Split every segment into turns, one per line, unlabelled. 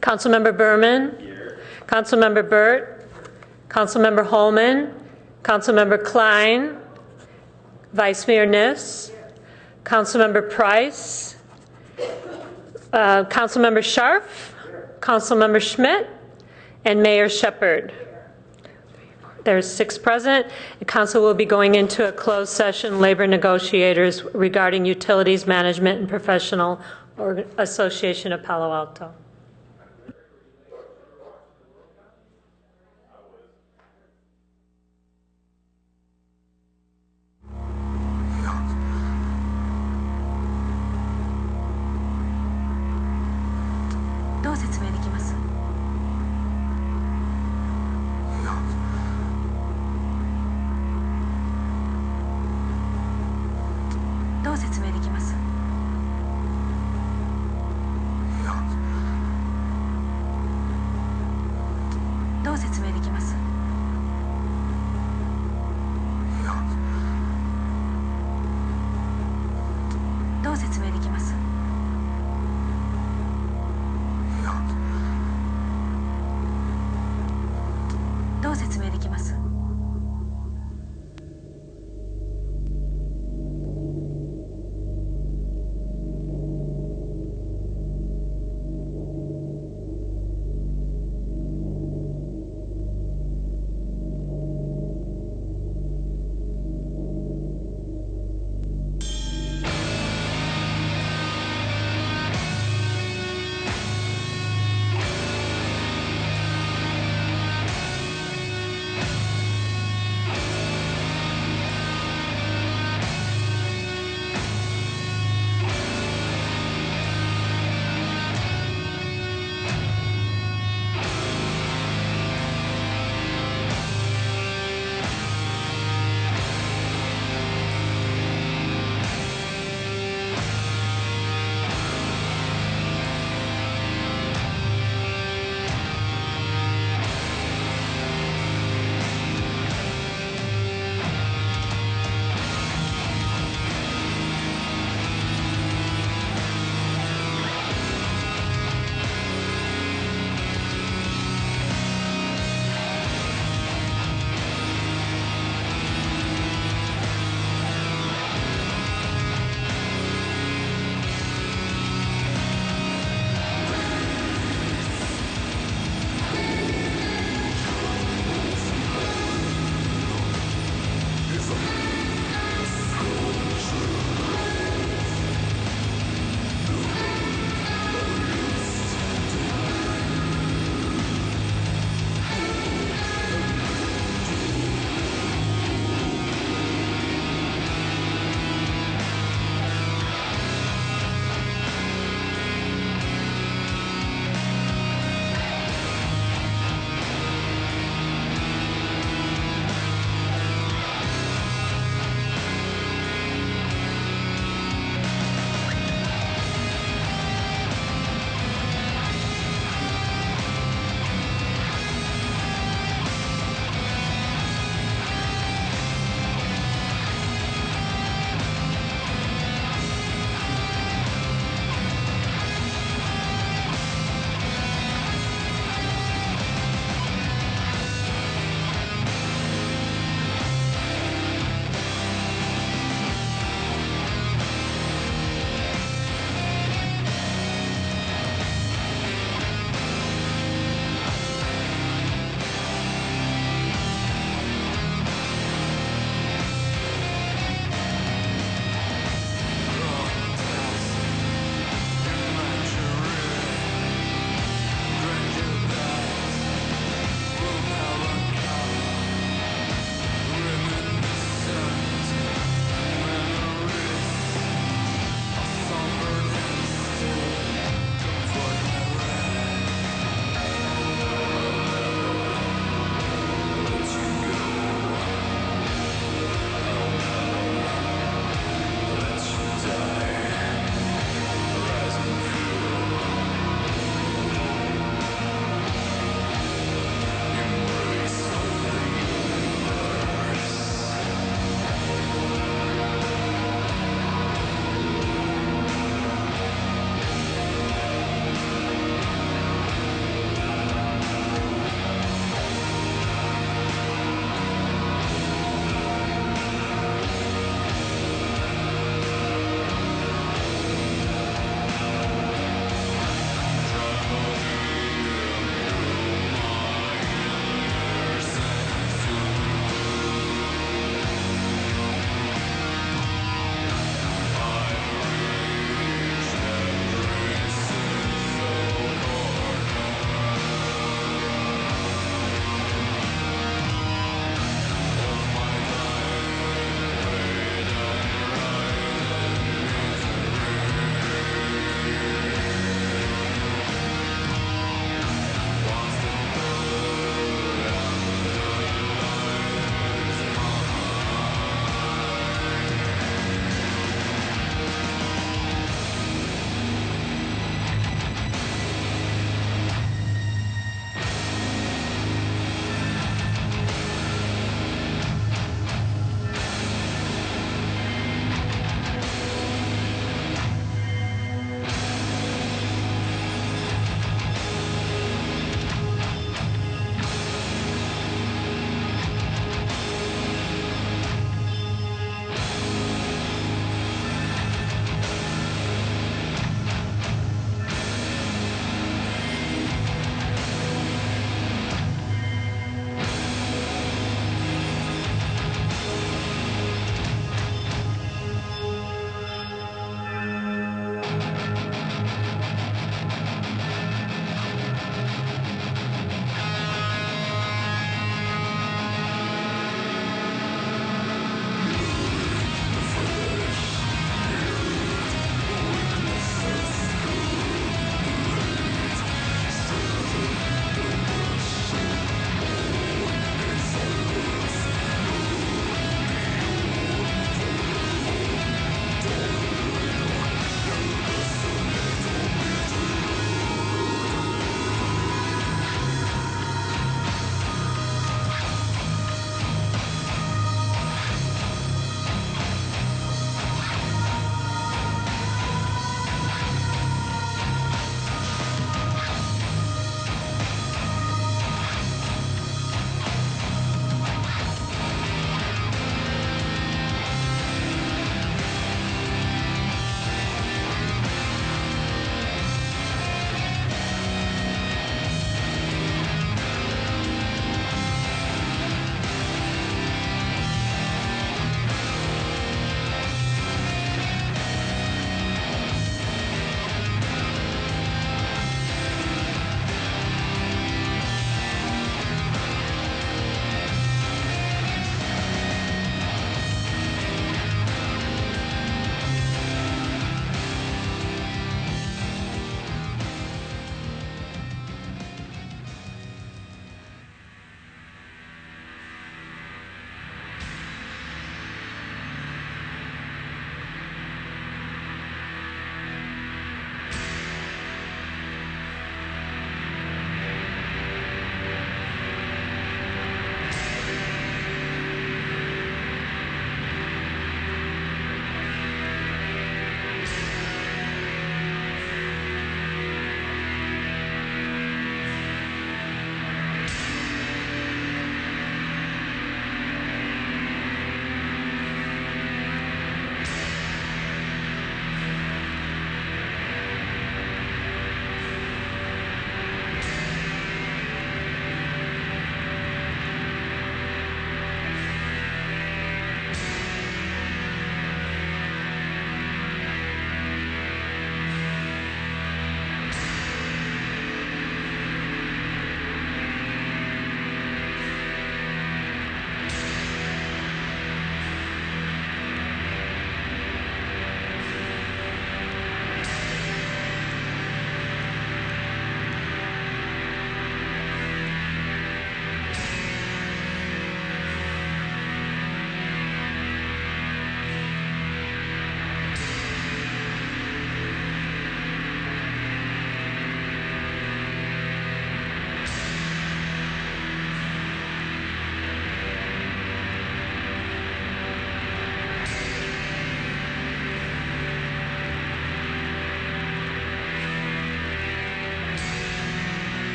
Councilmember Berman. Here. Councilmember Burt. Councilmember Holman. Councilmember Klein. Vice Mayor Niss. Councilmember Price. Councilmember Scharf. Councilmember Schmidt. And Mayor Shepard. There's 6 present. The council will be going into a closed session, labor negotiators regarding utilities management and professional association of Palo Alto.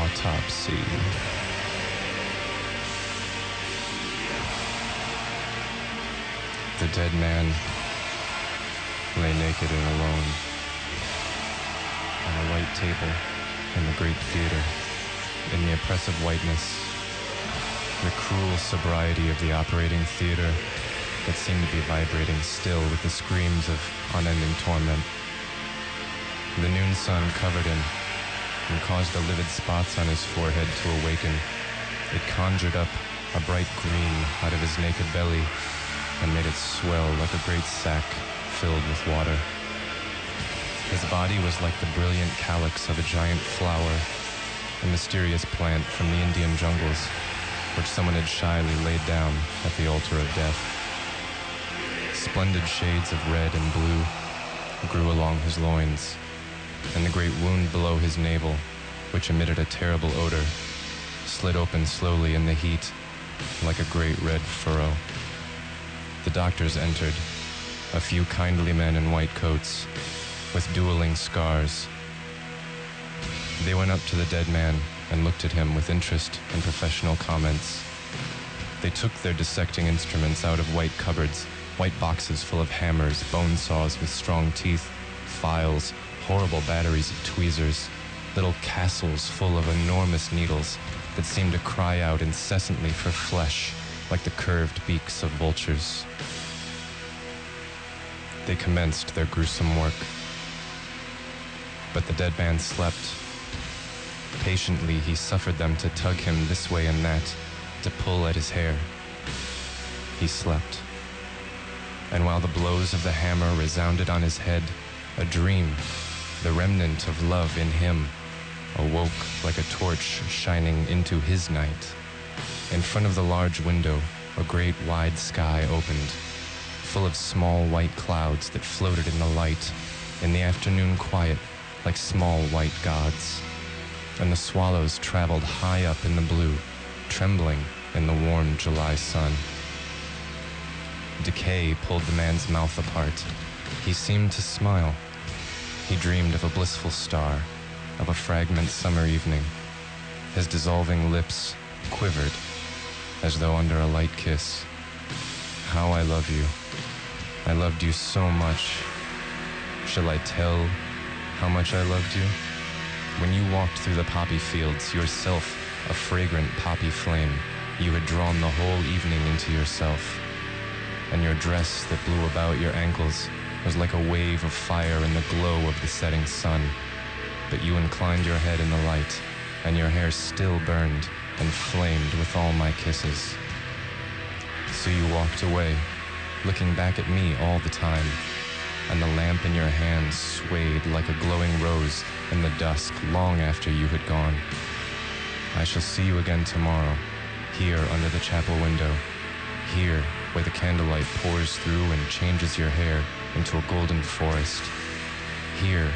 Autopsy. The dead man lay naked and alone on a white table in the great theater, in the oppressive whiteness, the cruel sobriety of the operating theater that seemed to be vibrating still with the screams of unending torment. The noon sun covered him and caused the livid spots on his forehead to awaken. It conjured up a bright green out of his naked belly and made it swell like a great sack filled with water. His body was like the brilliant calyx of a giant flower, a mysterious plant from the Indian jungles, which someone had shyly laid down at the altar of death. Splendid shades of red and blue grew along his loins, and the great wound below his navel, which emitted a terrible odor, slid open slowly in the heat like a great red furrow. The doctors entered, a few kindly men in white coats, with dueling scars. They went up to the dead man and looked at him with interest and professional comments. They took their dissecting instruments out of white cupboards, white boxes full of hammers, bone saws with strong teeth, files, horrible batteries of tweezers, little castles full of enormous needles that seemed to cry out incessantly for flesh like the curved beaks of vultures. They commenced their gruesome work. But the dead man slept. Patiently, he suffered them to tug him this way and that, to pull at his hair. He slept. And while the blows of the hammer resounded on his head, a dream, the remnant of love in him, awoke like a torch shining into his night. In front of the large window, a great wide sky opened, full of small white clouds that floated in the light, in the afternoon quiet, like small white gods. And the swallows traveled high up in the blue, trembling in the warm July sun. Decay pulled the man's mouth apart. He seemed to smile. He dreamed of a blissful star, of a fragrant summer evening. His dissolving lips quivered, as though under a light kiss. How I love you. I loved you so much. Shall I tell how much I loved you? When you walked through the poppy fields, yourself a fragrant poppy flame, you had drawn the whole evening into yourself. And your dress that blew about your ankles was like a wave of fire in the glow of the setting sun. But you inclined your head in the light, and your hair still burned and flamed with all my kisses. So you walked away, looking back at me all the time, and the lamp in your hand swayed like a glowing rose in the dusk long after you had gone. I shall see you again tomorrow, here under the chapel window, here where the candlelight pours through and changes your hair into a golden forest, here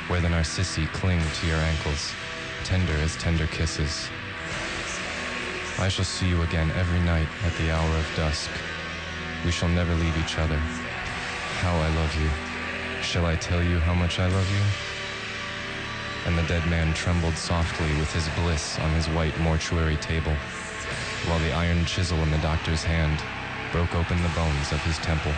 where the narcissi cling to your ankles, tender as tender kisses. I shall see you again every night at the hour of dusk. We shall never leave each other. How I love you. Shall I tell you how much I love you? And the dead man trembled softly with his bliss on his white mortuary table, while the iron chisel in the doctor's hand broke open the bones of his temple.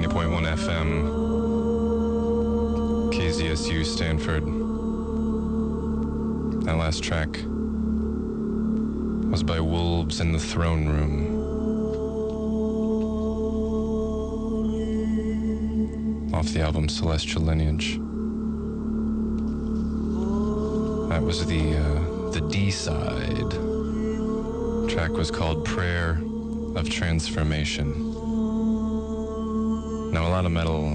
90.1 FM, KZSU Stanford. That last track was by Wolves in the Throne Room, off the album Celestial Lineage. That was the D-side. The track was called Prayer of Transformation. Now, a lot of metal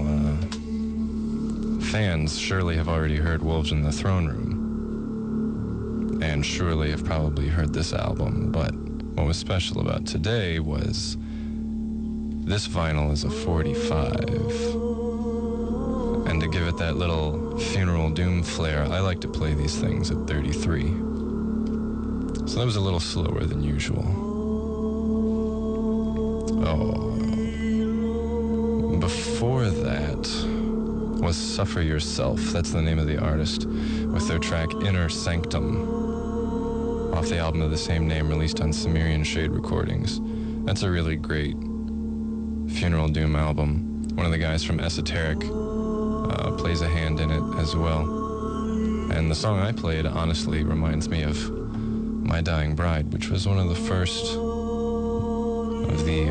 fans surely have already heard Wolves in the Throne Room, and surely have probably heard this album, but what was special about today was this vinyl is a 45, and to give it that little funeral doom flair, I like to play these things at 33. So that was a little slower than usual. Oh. Before that was Suffer Yourself. That's the name of the artist, with their track Inner Sanctum, off the album of the same name, released on Sumerian Shade Recordings. That's a really great funeral doom album. One of the guys from Esoteric plays a hand in it as well. And the song I played honestly reminds me of My Dying Bride, which was one of the first of the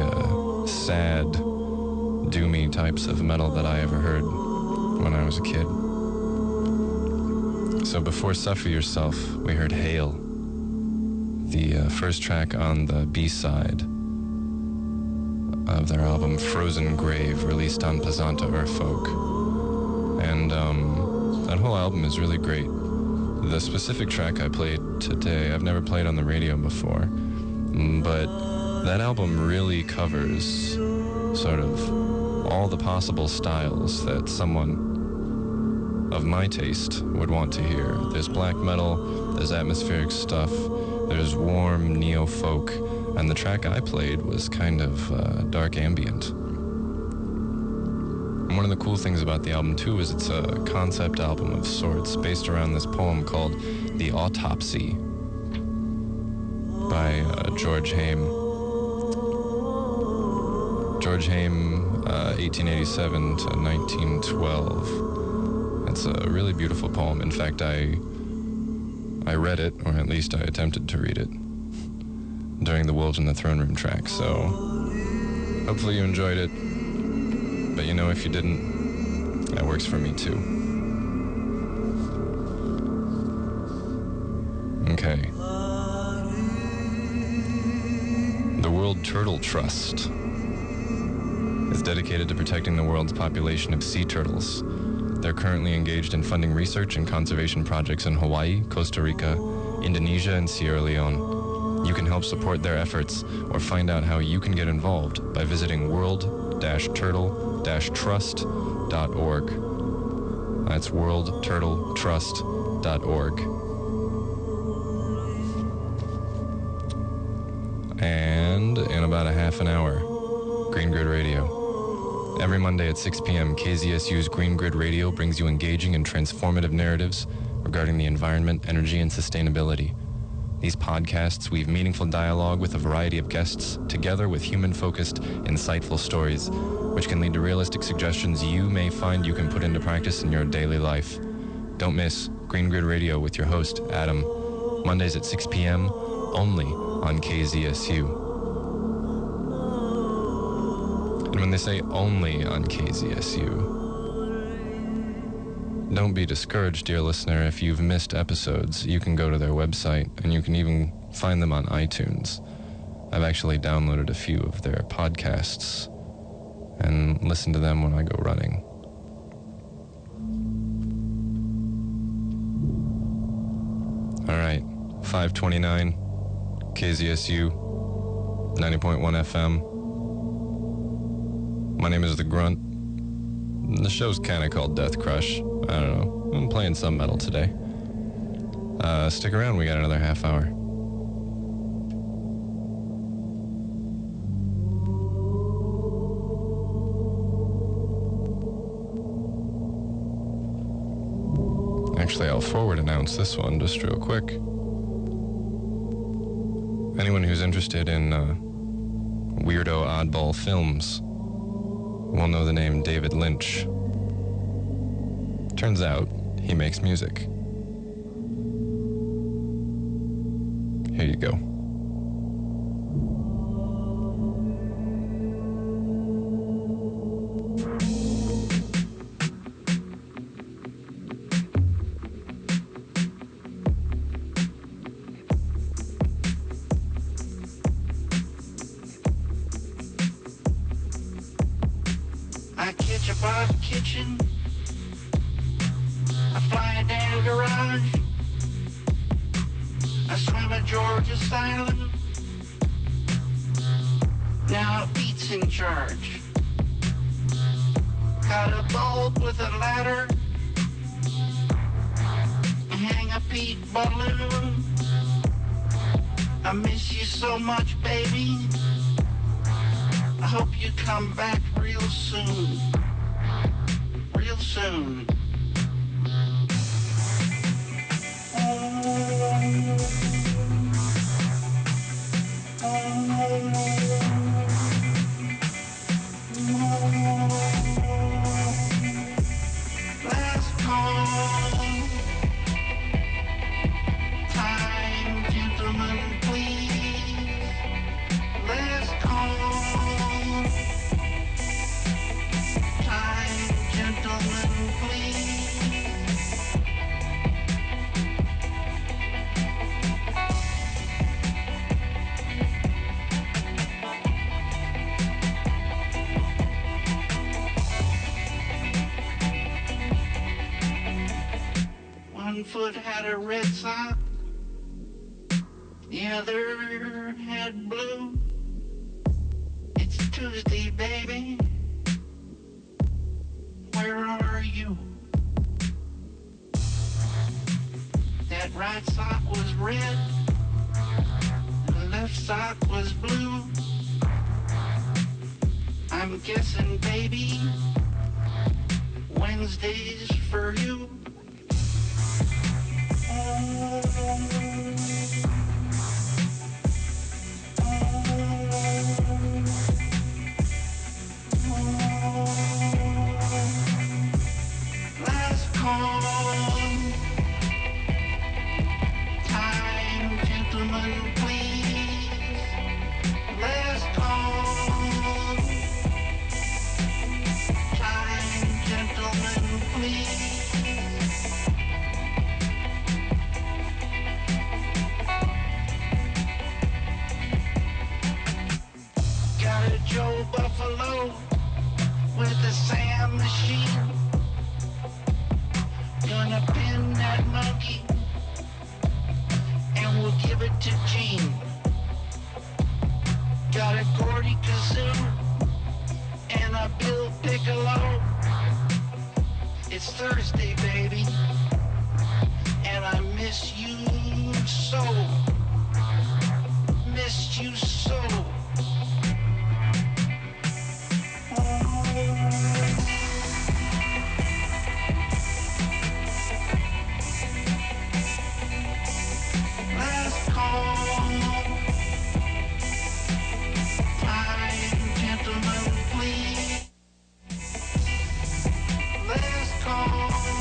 sad, doomy types of metal that I ever heard when I was a kid. So before Suffer Yourself, we heard Hail, the first track on the B-side of their album Frozen Grave, released on Pesanta Urfolk. And that whole album is really great. The specific track I played today, I've never played on the radio before, but that album really covers sort of all the possible styles that someone of my taste would want to hear. There's black metal, there's atmospheric stuff, there's warm neo-folk, and the track I played was kind of dark ambient. And one of the cool things about the album too is it's a concept album of sorts, based around this poem called The Autopsy by George Haim. George Haim, 1887 to 1912. It's a really beautiful poem. In fact, I read it, or at least I attempted to read it, during the Wolves in the Throne Room track. So hopefully you enjoyed it. But you know, if you didn't, that works for me too. Okay. The World Turtle Trust is dedicated to protecting the world's population of sea turtles. They're currently engaged in funding research and conservation projects in Hawaii, Costa Rica, Indonesia, and Sierra Leone. You can help support their efforts or find out how you can get involved by visiting world-turtle-trust.org. That's worldturtletrust.org. And in about a half an hour, Green Grid Radio. Every Monday at 6 p.m., KZSU's Green Grid Radio brings you engaging and transformative narratives regarding the environment, energy, and sustainability. These podcasts weave meaningful dialogue with a variety of guests, together with human-focused, insightful stories, which can lead to realistic suggestions you may find you can put into practice in your daily life. Don't miss Green Grid Radio with your host, Adam. Mondays at 6 p.m., only on KZSU. And when they say only on KZSU, don't be discouraged, dear listener, if you've missed episodes. You can go to their website, and you can even find them on iTunes. I've actually downloaded a few of their podcasts and listen to them when I go running. All right, 529, KZSU, 90.1 FM. My name is The Grunt. The show's kind of called Death Crush. I don't know. I'm playing some metal today. Stick around, we got another half hour. Actually, I'll forward announce this one just real quick. Anyone who's interested in weirdo oddball films, will know the name David Lynch. Turns out, he makes music. Here you go.
I catch a bar kitchen, I fly down garage, I swim at Georgia's Island, now Pete's in charge. Got a bulb with a ladder, hang a Pete balloon. I miss you so much, baby. I hope you come back real soon. Real soon. Last call. Time, gentlemen, please. Last call. Time, gentlemen, please. One foot had a red sock, the other had blue. It's Tuesday, baby. Where are you? That right sock was red, the left sock was blue. I'm guessing, baby, Wednesday's for you. Last call. Time, gentlemen, please. Last call. Time, gentlemen, please. Got a Joe Buffalo with a Sam machine. Gonna pin that monkey and we'll give it to Gene. Got a Gordy Kazoo and a Bill Piccolo. It's Thursday, baby, and I miss you so. Missed you so. Last call. Time, gentlemen, please. Last call.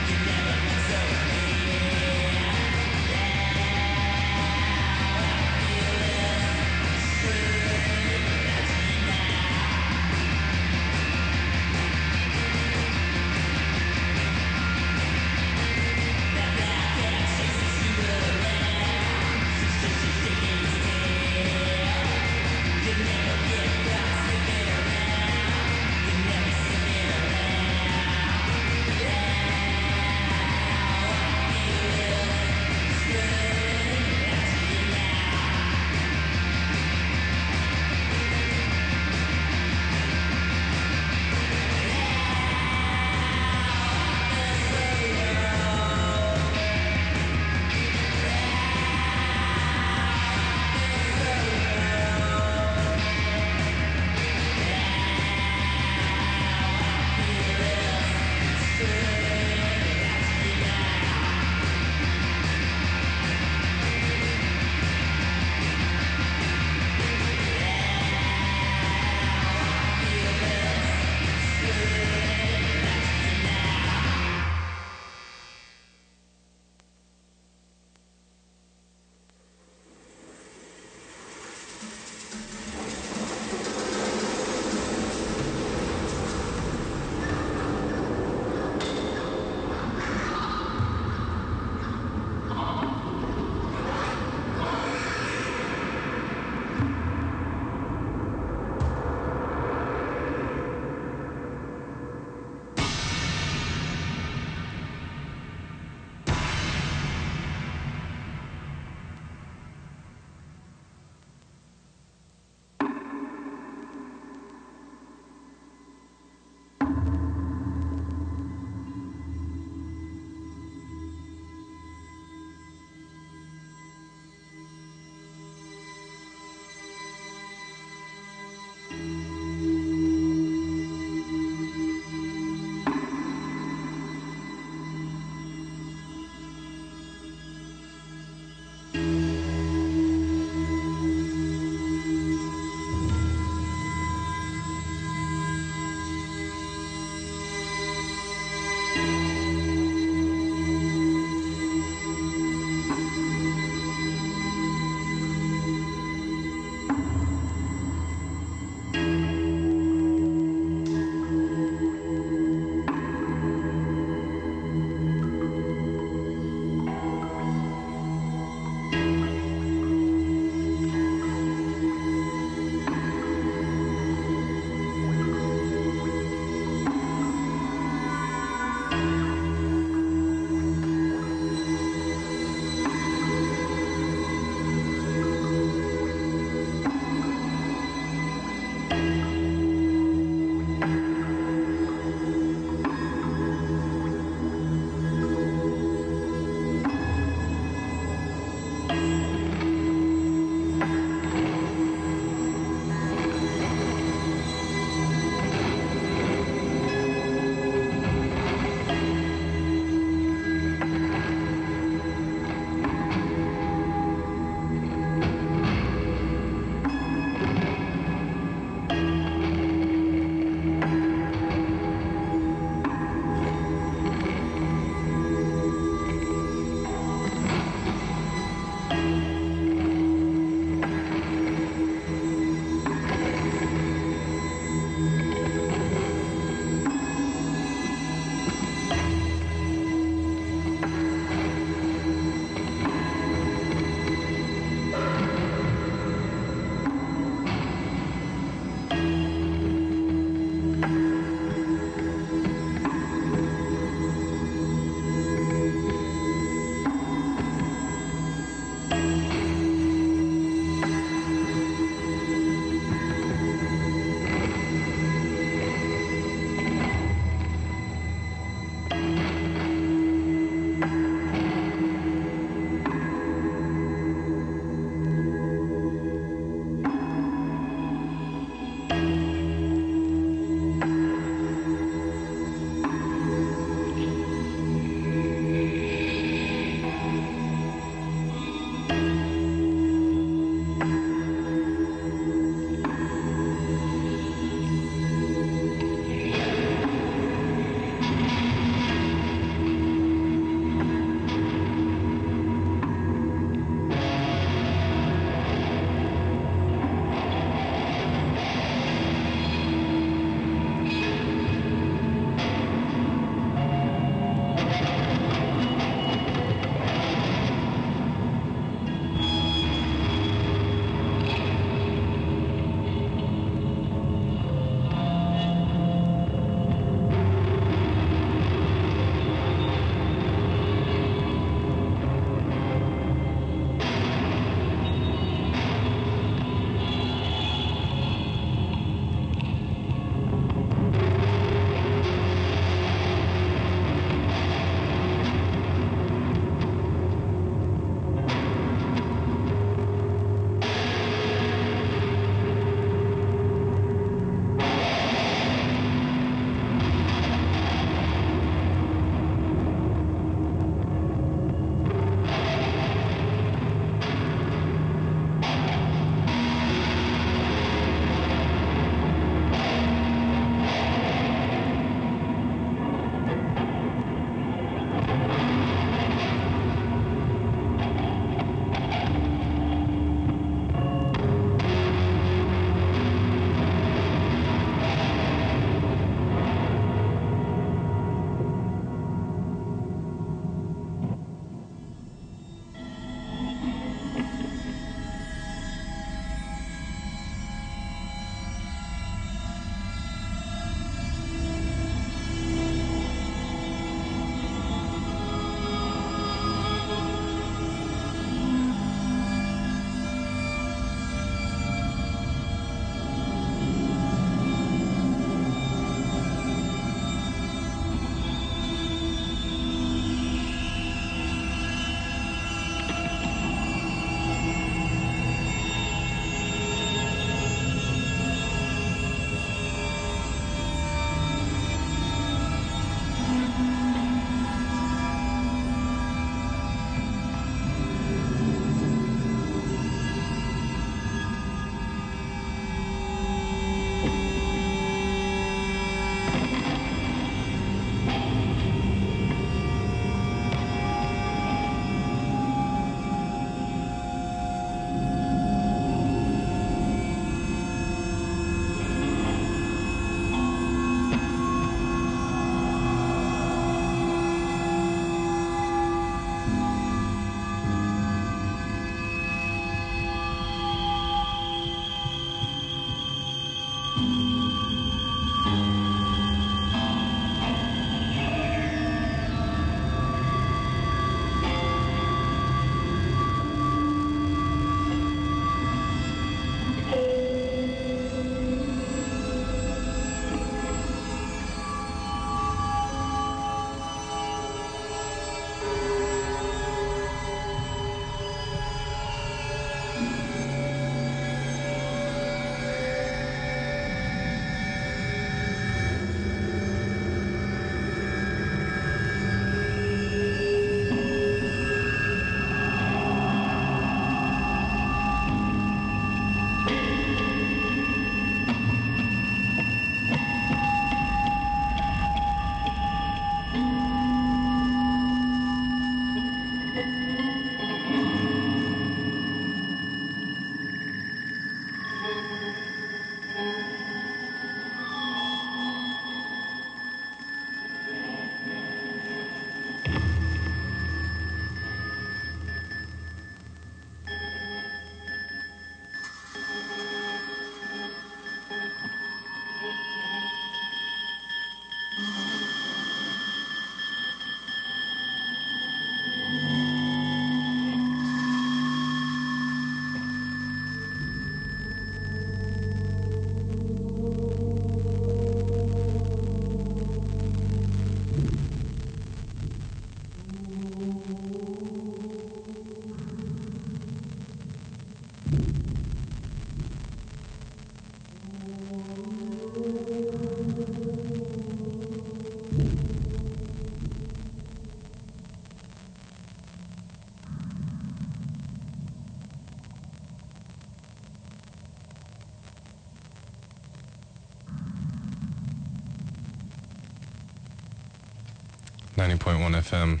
90.1 FM,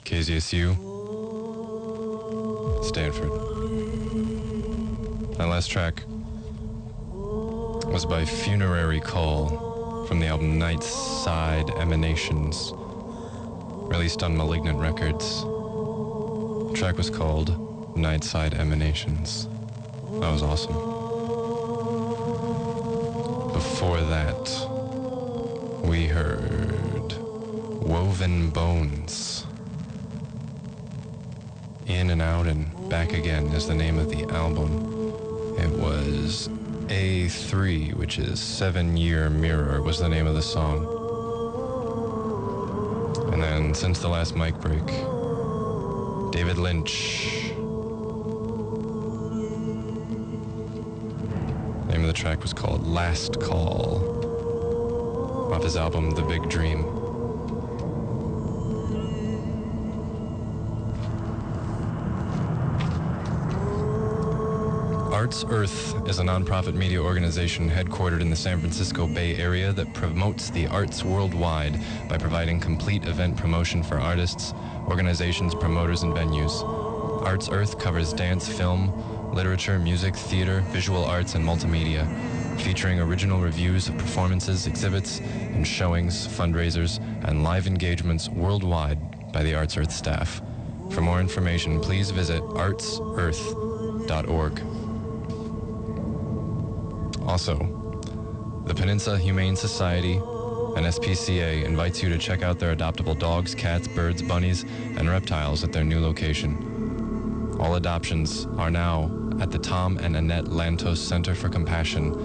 KZSU, Stanford. That last track was by Funerary Call from the album Night Side Emanations, released on Malignant Records. The track was called Night Side Emanations. That was awesome. Before that, we heard Woven Bones. In and Out and Back Again is the name of the album. It was A3, which is 7-Year Mirror, was the name of the song. And then, since the last mic break, David Lynch. The name of the track was called Last Call, off his album The Big Dream. Arts Earth is a nonprofit media organization headquartered in the San Francisco Bay Area that promotes the arts worldwide by providing complete event promotion for artists, organizations, promoters, and venues. Arts Earth covers dance, film, literature, music, theater, visual arts, and multimedia, featuring original reviews of performances, exhibits, and showings, fundraisers, and live engagements worldwide by the Arts Earth staff. For more information, please visit artsearth.org. Also, the Peninsula Humane Society and SPCA invites you to check out their adoptable dogs, cats, birds, bunnies, and reptiles at their new location. All adoptions are now at the Tom and Annette Lantos Center for Compassion,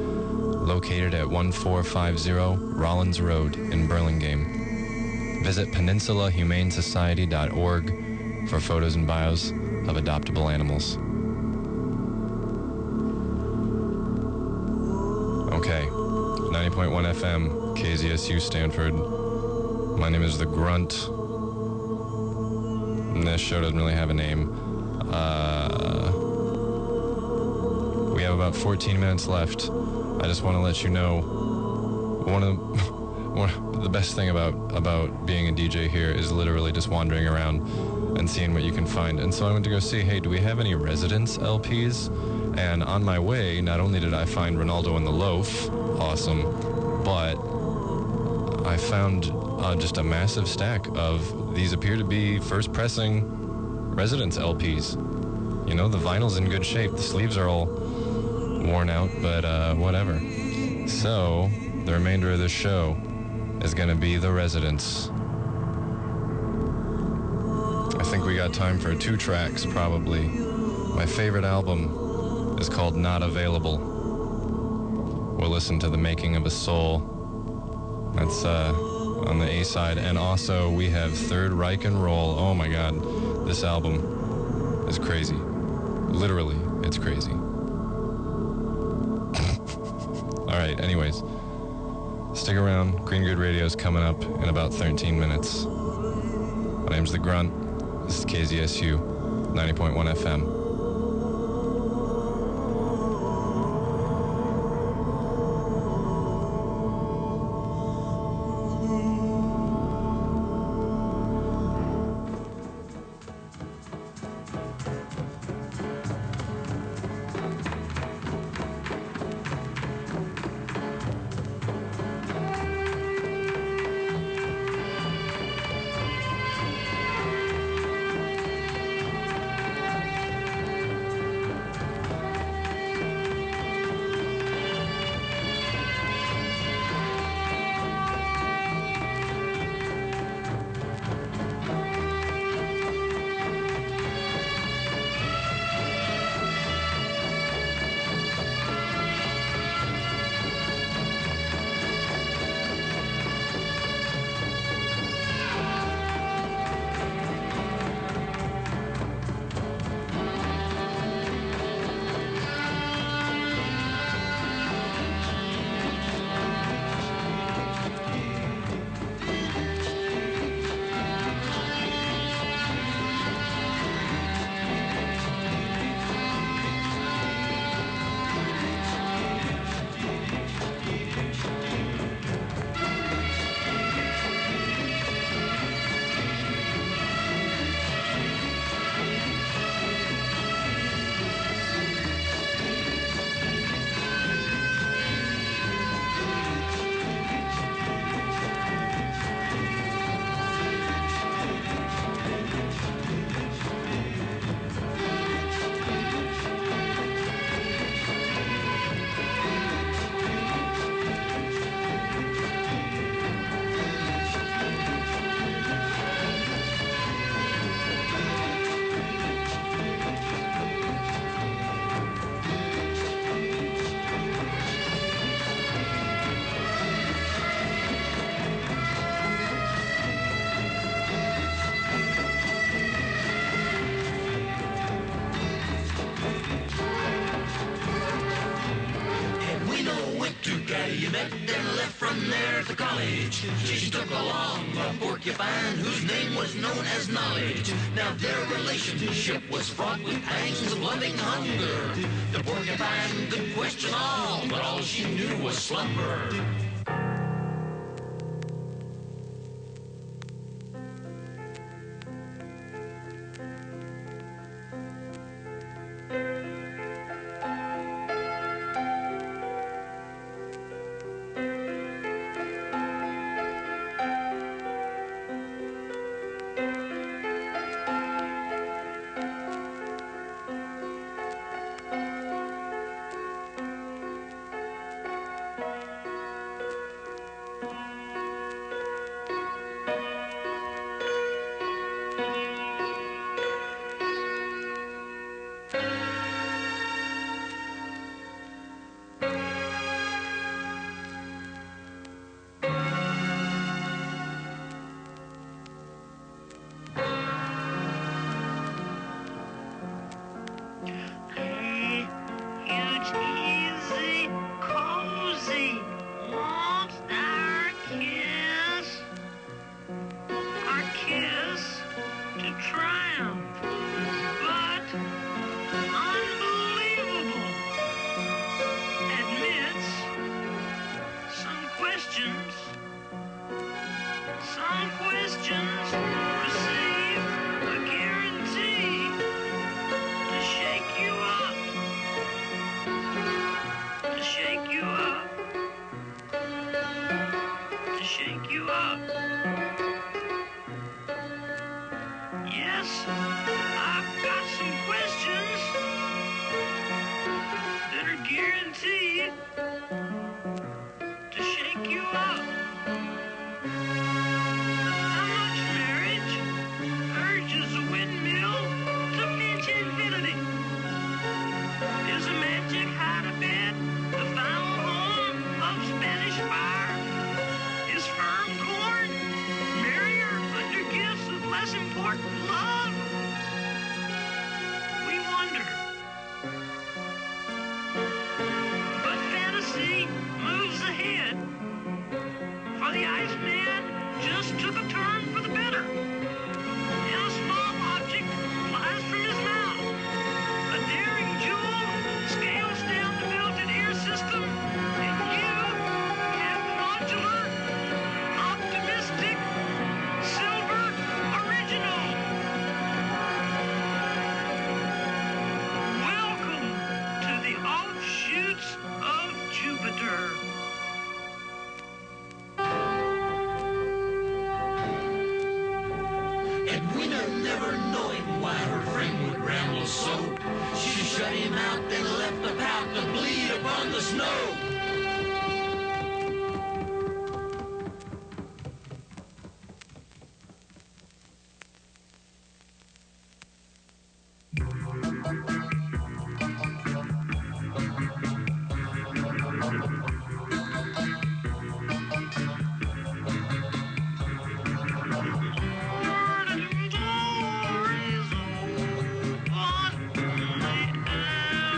located at 1450 Rollins Road in Burlingame. Visit peninsulahumanesociety.org for photos and bios of adoptable animals. Okay, 90.1 FM, KZSU Stanford. My name is The Grunt. And this show doesn't really have a name. We have about 14 minutes left. I just want to let you know, the best thing about being a DJ here is literally just wandering around and seeing what you can find. And so I went to go see, hey, do we have any Residence LPs? And on my way, not only did I find Ronaldo and the Loaf, awesome, but I found just a massive stack of these appear to be first pressing Residence LPs. You know, the vinyl's in good shape. The sleeves are all worn out, but whatever. So, the remainder of this show is going to be The Residence. I think we got time for 2 tracks, probably. My favorite album is called Not Available. We'll listen to The Making of a Soul. That's on the A side. And also, we have Third Reich and Roll. Oh my god, this album is crazy. Literally, it's crazy. Alright, anyways. Stick around. Green Good Radio's coming up in about 13 minutes. My name's The Grunt. This is KZSU, 90.1 FM.
living there at the college. She took along a porcupine whose name was known as Knowledge. Now their relationship was fraught with pangs of loving hunger. The porcupine could question all, but all she knew was slumber.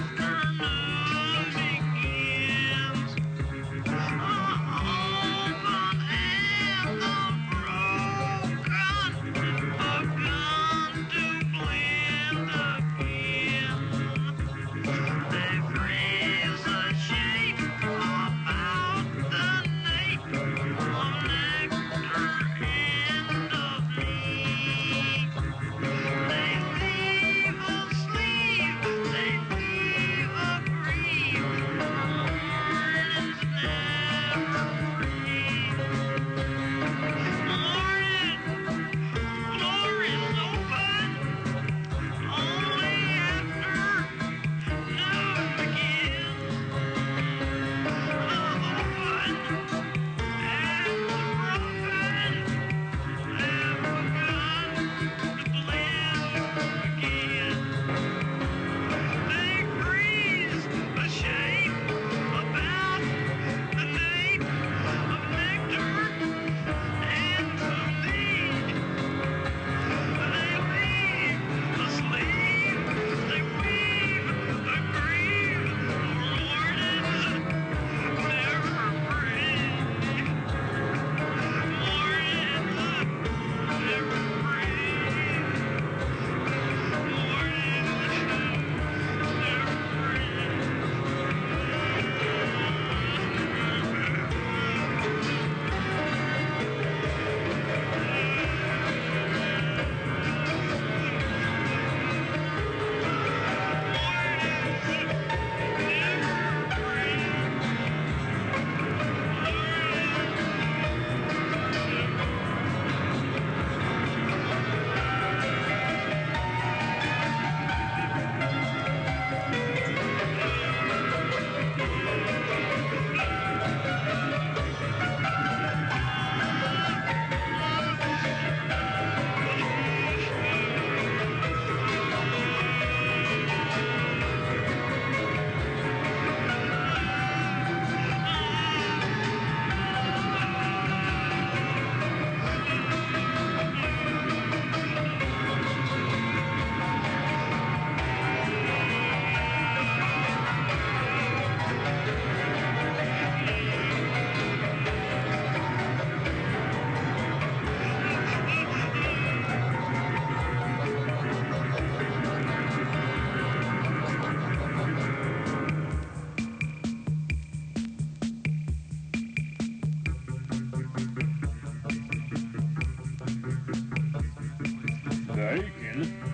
Afternoon begins.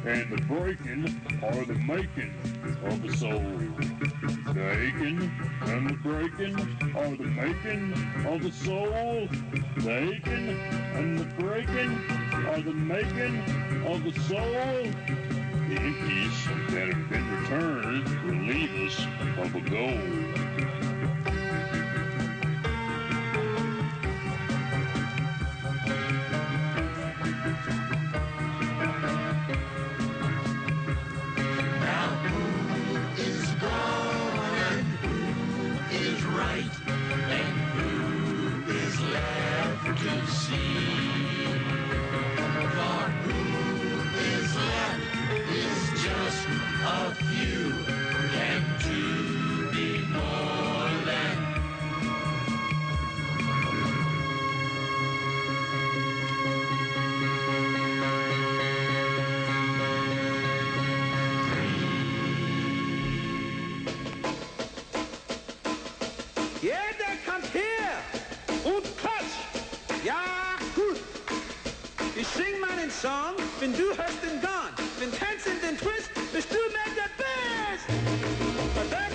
and the breaking are the making of the soul. The aching and the breaking are the making of the soul. The aching and the breaking are the making of the soul. The empties that have been returned relieve us of a goal.
Now who is gone and who is right and who is left to see? For who is left is just a few. Can two be more than
Ja, der kommt her und klatscht. Ja, gut. Ich sing meinen Song, wenn du hörst den Gong. Wenn tanzen den Twist, bist du mit der Best. Verdammt.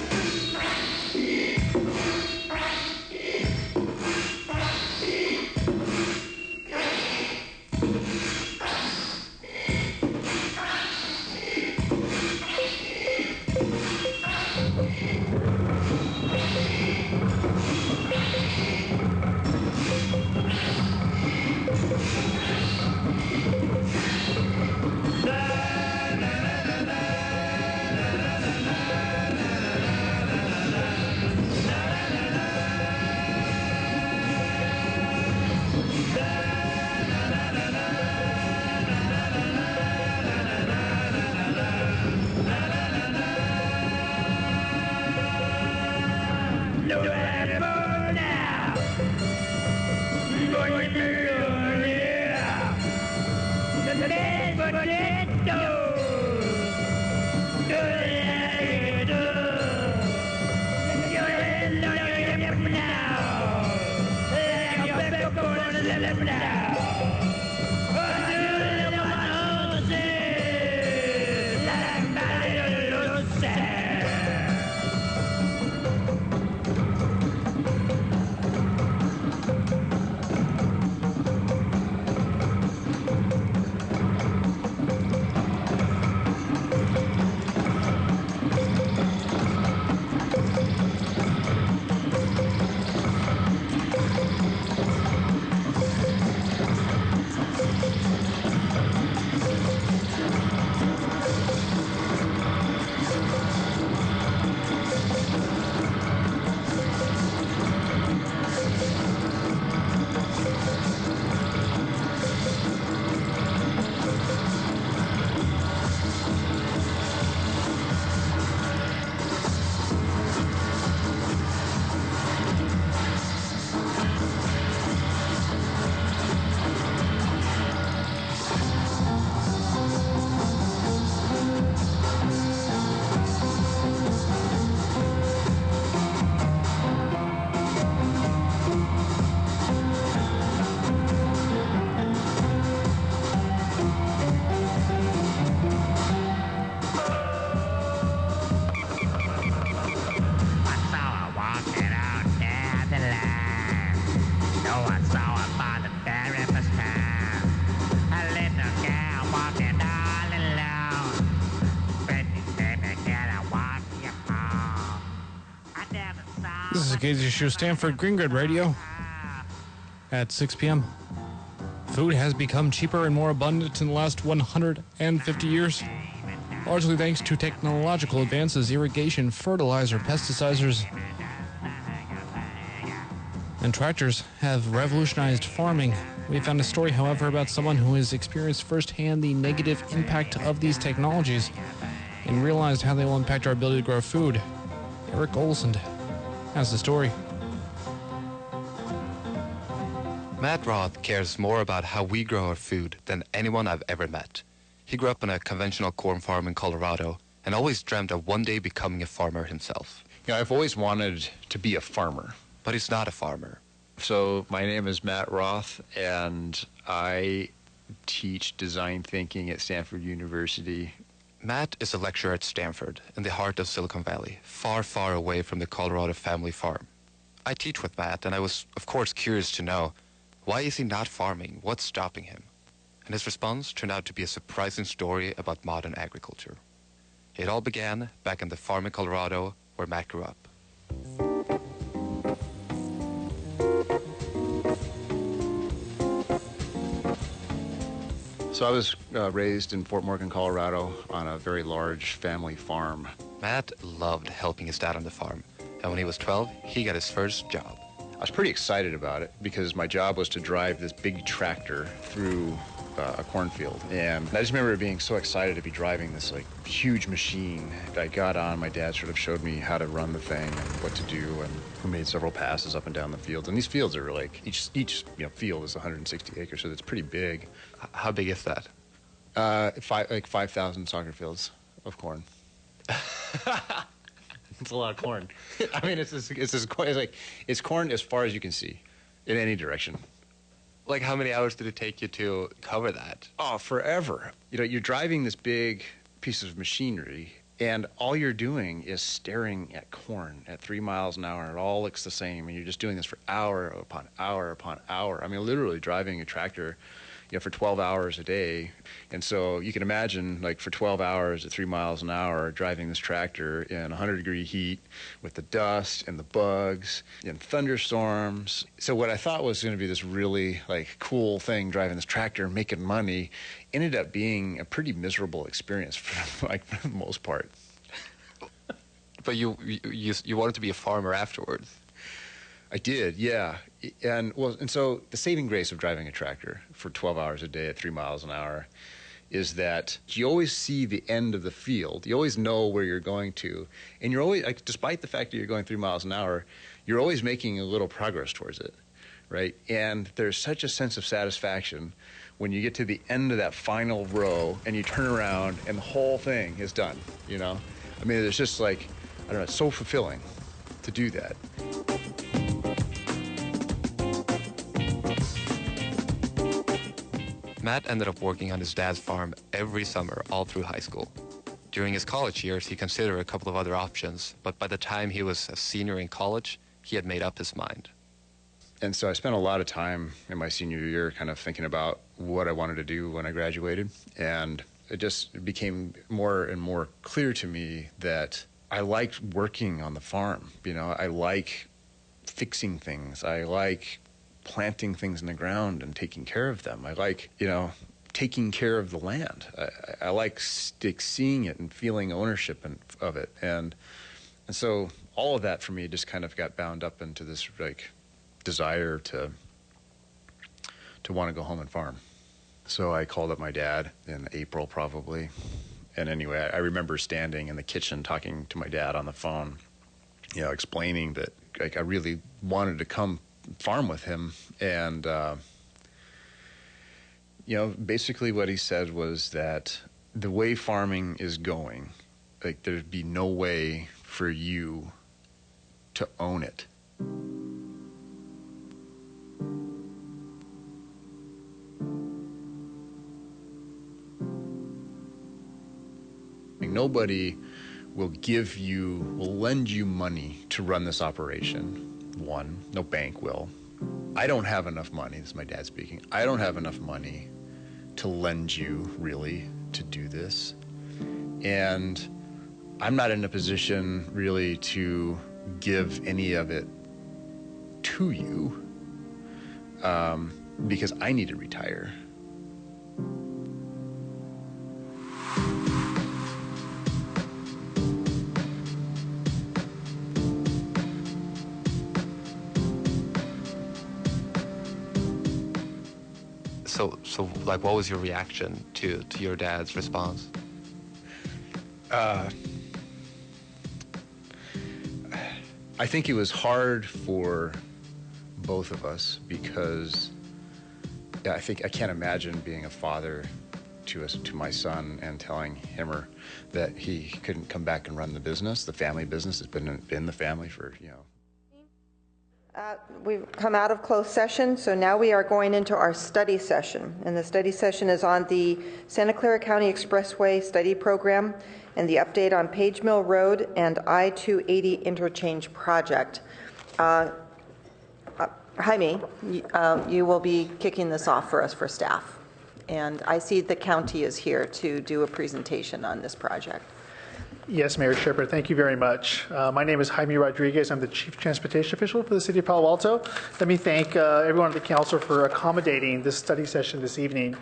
This is a Casey Show, Stanford Green Grid Radio at 6 p.m. Food has become cheaper and more abundant in the last 150 years, largely thanks to technological advances, irrigation, fertilizer, pesticides, and tractors have revolutionized farming. We found a story, however, about someone who has experienced firsthand the negative impact of these technologies and realized how they will impact our ability to grow food. Eric Olson has the story.
Matt Roth cares more about how we grow our food than anyone I've ever met. He grew up on a conventional corn farm in Colorado and always dreamt of one day becoming a farmer himself.
You know, I've always wanted to be a farmer.
But he's not a farmer.
So my name is Matt Roth, and I teach design thinking at Stanford University.
Matt is a lecturer at Stanford, in the heart of Silicon Valley, far, far away from the Colorado family farm. I teach with Matt, and I was, of course, curious to know, why is he not farming? What's stopping him? And his response turned out to be a surprising story about modern agriculture. It all began back in the farm in Colorado where Matt grew up.
So I was raised in Fort Morgan, Colorado, on a very large family farm.
Matt loved helping his dad on the farm, and when he was 12, he got his first job.
I was pretty excited about it because my job was to drive this big tractor through a cornfield. And I just remember being so excited to be driving this like huge machine. I got on, my dad sort of showed me how to run the thing and what to do, and we made several passes up and down the fields. And these fields are like, each field is 160 acres, so it's pretty big.
How big is that?
5,000 soccer fields of corn. It's a lot of corn. I mean, it's corn as far as you can see, in any direction.
Like, how many hours did it take you to cover that?
Oh, forever. You know, you're driving this big piece of machinery, and all you're doing is staring at corn at 3 miles an hour, and it all looks the same, and you're just doing this for hour upon hour upon hour. I mean, literally driving a tractor, for 12 hours a day. And so you can imagine, like, for 12 hours at 3 miles an hour, driving this tractor in 100-degree heat with the dust and the bugs and thunderstorms. So what I thought was going to be this really, like, cool thing, driving this tractor and making money, ended up being a pretty miserable experience for the most part.
But you wanted to be a farmer afterwards.
I did, yeah. And so the saving grace of driving a tractor for 12 hours a day at 3 miles an hour is that you always see the end of the field. You always know where you're going to. And you're always, like, despite the fact that you're going 3 miles an hour, you're always making a little progress towards it, right? And there's such a sense of satisfaction when you get to the end of that final row and you turn around and the whole thing is done, I mean, it's just like, I don't know, it's so fulfilling to do that.
Matt ended up working on his dad's farm every summer all through high school. During his college years, he considered a couple of other options, but by the time he was a senior in college, he had made up his mind.
And so I spent a lot of time in my senior year kind of thinking about what I wanted to do when I graduated. And it just became more and more clear to me that I liked working on the farm. I like fixing things. I like planting things in the ground and taking care of them. I like, taking care of the land. I like seeing it and feeling ownership of it. And so all of that for me just kind of got bound up into this, like, desire to want to go home and farm. So I called up my dad in April probably. And anyway, I remember standing in the kitchen talking to my dad on the phone, explaining that, like, I really wanted to come farm with him. And basically what he said was that the way farming is going, like, there'd be no way for you to own it. Nobody will lend you money to run this operation. One, no bank will. I don't have enough money, this is my dad speaking, I don't have enough money to lend you, really, to do this. And I'm not in a position, really, to give any of it to you because I need to retire.
So like, what was your reaction to your dad's response?
I think it was hard for both of us because I can't imagine being a father to my son and telling him or that he couldn't come back and run the business. The family business has been the family for,
We've come out of closed session, so now we are going into our study session. And the study session is on the Santa Clara County Expressway Study Program and the update on Page Mill Road and I-280 Interchange Project. Jaime, you will be kicking this off for us for staff. And I see the county is here to do a presentation on this project.
Yes, Mayor Shepherd, thank you very much. My name is Jaime Rodriguez. I'm the Chief Transportation Official for the City of Palo Alto. Let me thank everyone on the council for accommodating this study session this evening.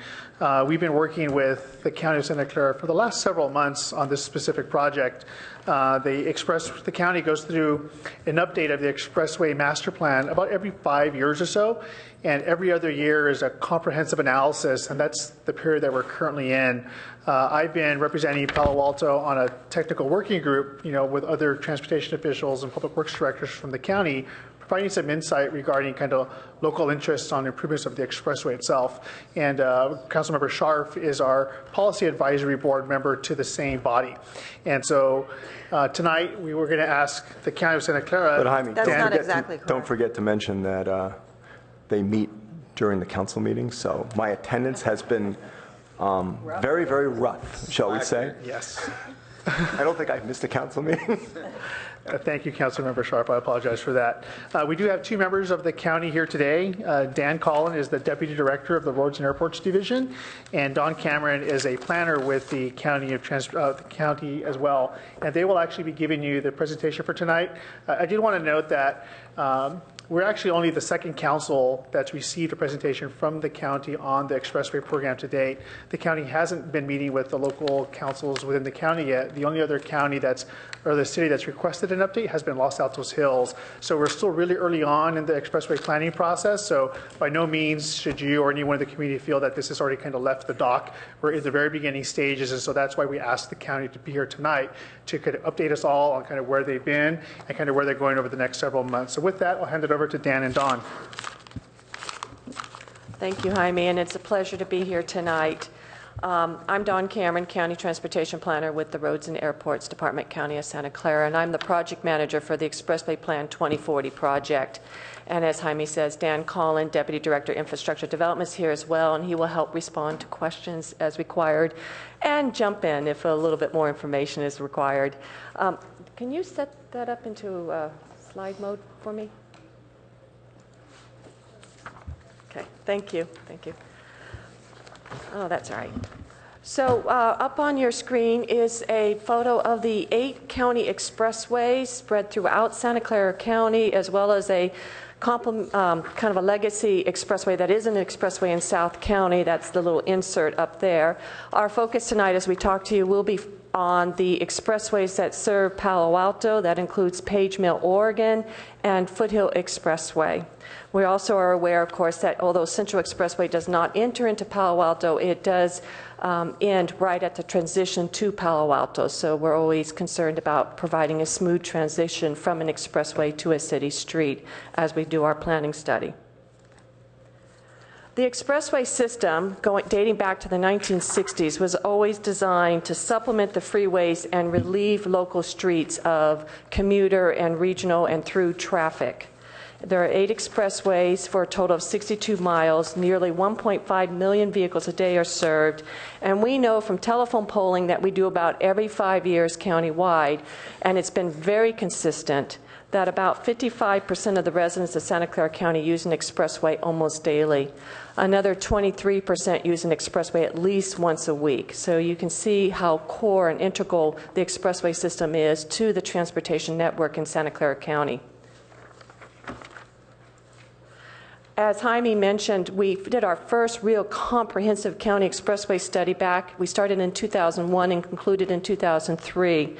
We've been working with the County of Santa Clara for the last several months on this specific project. The county goes through an update of the Expressway Master Plan about every 5 years or so, and every other year is a comprehensive analysis, and that's the period that we're currently in. I've been representing Palo Alto on a technical working group, with other transportation officials and public works directors from the county, providing some insight regarding kind of local interests on improvements of the expressway itself. And Councilmember Scharf is our policy advisory board member to the same body. And so tonight we were going to ask the County of Santa Clara.
But Jaime,
that's not exactly correct.
Don't forget to mention that they meet during the council meetings. So my attendance has been very, very rough, shall we say?
Yes.
I don't think I've missed a council meeting.
Thank you, Councilmember Sharp. I apologize for that. We do have two members of the county here today. Dan Collin is the Deputy Director of the Roads and Airports Division, and Don Cameron is a planner with the County of the county as well. And they will actually be giving you the presentation for tonight. I did want to note that we're actually only the second council that's received a presentation from the county on the expressway program to date. The county hasn't been meeting with the local councils within the county yet. The only other county the city that's requested an update has been Los Altos Hills. So we're still really early on in the expressway planning process. So by no means should you or anyone in the community feel that this has already kind of left the dock. We're in the very beginning stages, and so that's why we asked the county to be here tonight to kind of update us all on kind of where they've been and kind of where they're going over the next several months. So with that, I'll hand it over to Dan and Don.
Thank you, Jaime, and it's a pleasure to be here tonight. I'm Don Cameron, County Transportation Planner with the Roads and Airports Department, County of Santa Clara, and I'm the project manager for the Expressway Plan 2040 project. And as Jaime says, Dan Collin, Deputy Director, Infrastructure Development, is here as well, and he will help respond to questions as required and jump in if a little bit more information is required. Can you set that up into slide mode for me? Okay, thank you. Oh, that's all right. So up on your screen is a photo of the 8 county expressways spread throughout Santa Clara County, as well as a kind of a legacy expressway that is an expressway in South County. That's the little insert up there. Our focus tonight as we talk to you will be on the expressways that serve Palo Alto. That includes Page Mill, Oregon, and Foothill Expressway. We also are aware, of course, that although Central Expressway does not enter into Palo Alto, it does end right at the transition to Palo Alto. So we're always concerned about providing a smooth transition from an expressway to a city street as we do our planning study. The expressway system, dating back to the 1960s, was always designed to supplement the freeways and relieve local streets of commuter and regional and through traffic. There are 8 expressways for a total of 62 miles. Nearly 1.5 million vehicles a day are served. And we know from telephone polling that we do about every 5 years countywide, and it's been very consistent, that about 55% of the residents of Santa Clara County use an expressway almost daily. Another 23% use an expressway at least once a week. So you can see how core and integral the expressway system is to the transportation network in Santa Clara County. As Jaime mentioned, we did our first real comprehensive county expressway study back. We started in 2001 and concluded in 2003.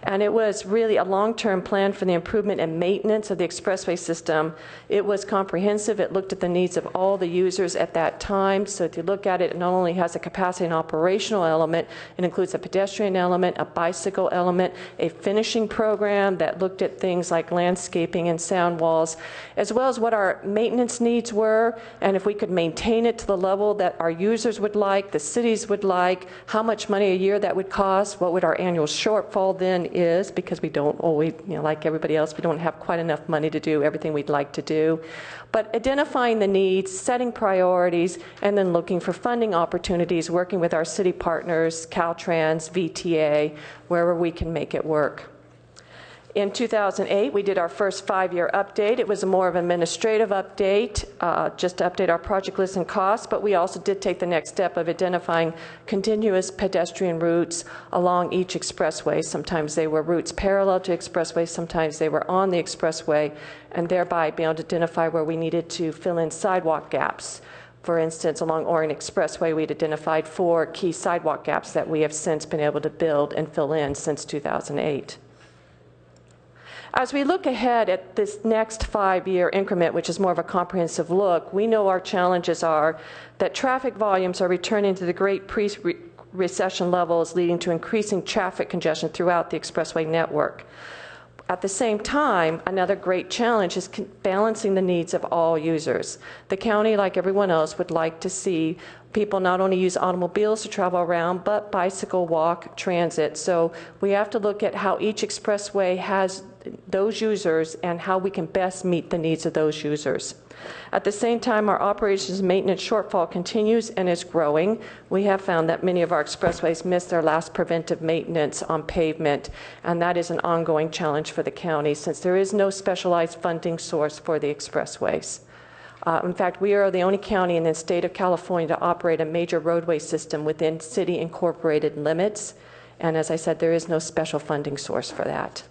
And it was really a long-term plan for the improvement and maintenance of the expressway system. It was comprehensive. It looked at the needs of all the users at that time. So if you look at it, it not only has a capacity and operational element, it includes a pedestrian element, a bicycle element, a finishing program that looked at things like landscaping and sound walls, as well as what our maintenance needs needs were, and if we could maintain it to the level that our users would like, the cities would like, how much money a year that would cost, what would our annual shortfall then is, because we don't always, like everybody else, we don't have quite enough money to do everything we'd like to do. But identifying the needs, setting priorities, and then looking for funding opportunities, working with our city partners, Caltrans, VTA, wherever we can make it work. In 2008, we did our first 5-year update. It was a more of an administrative update, just to update our project list and costs, but we also did take the next step of identifying continuous pedestrian routes along each expressway. Sometimes they were routes parallel to expressways, sometimes they were on the expressway, and thereby being able to identify where we needed to fill in sidewalk gaps. For instance, along Orient Expressway, we'd identified 4 key sidewalk gaps that we have since been able to build and fill in since 2008. As we look ahead at this next 5-year increment, which is more of a comprehensive look, we know our challenges are that traffic volumes are returning to the great pre-recession levels, leading to increasing traffic congestion throughout the expressway network. At the same time, another great challenge is balancing the needs of all users. The county, like everyone else, would like to see people not only use automobiles to travel around, but bicycle, walk, transit. So we have to look at how each expressway has those users and how we can best meet the needs of those users. At the same time, our operations maintenance shortfall continues and is growing. We have found that many of our expressways miss their last preventive maintenance on pavement, and that is an ongoing challenge for the county since there is no specialized funding source for the expressways. In fact, we are the only county in the state of California to operate a major roadway system within city incorporated limits, and as I said, there is no special funding source for that.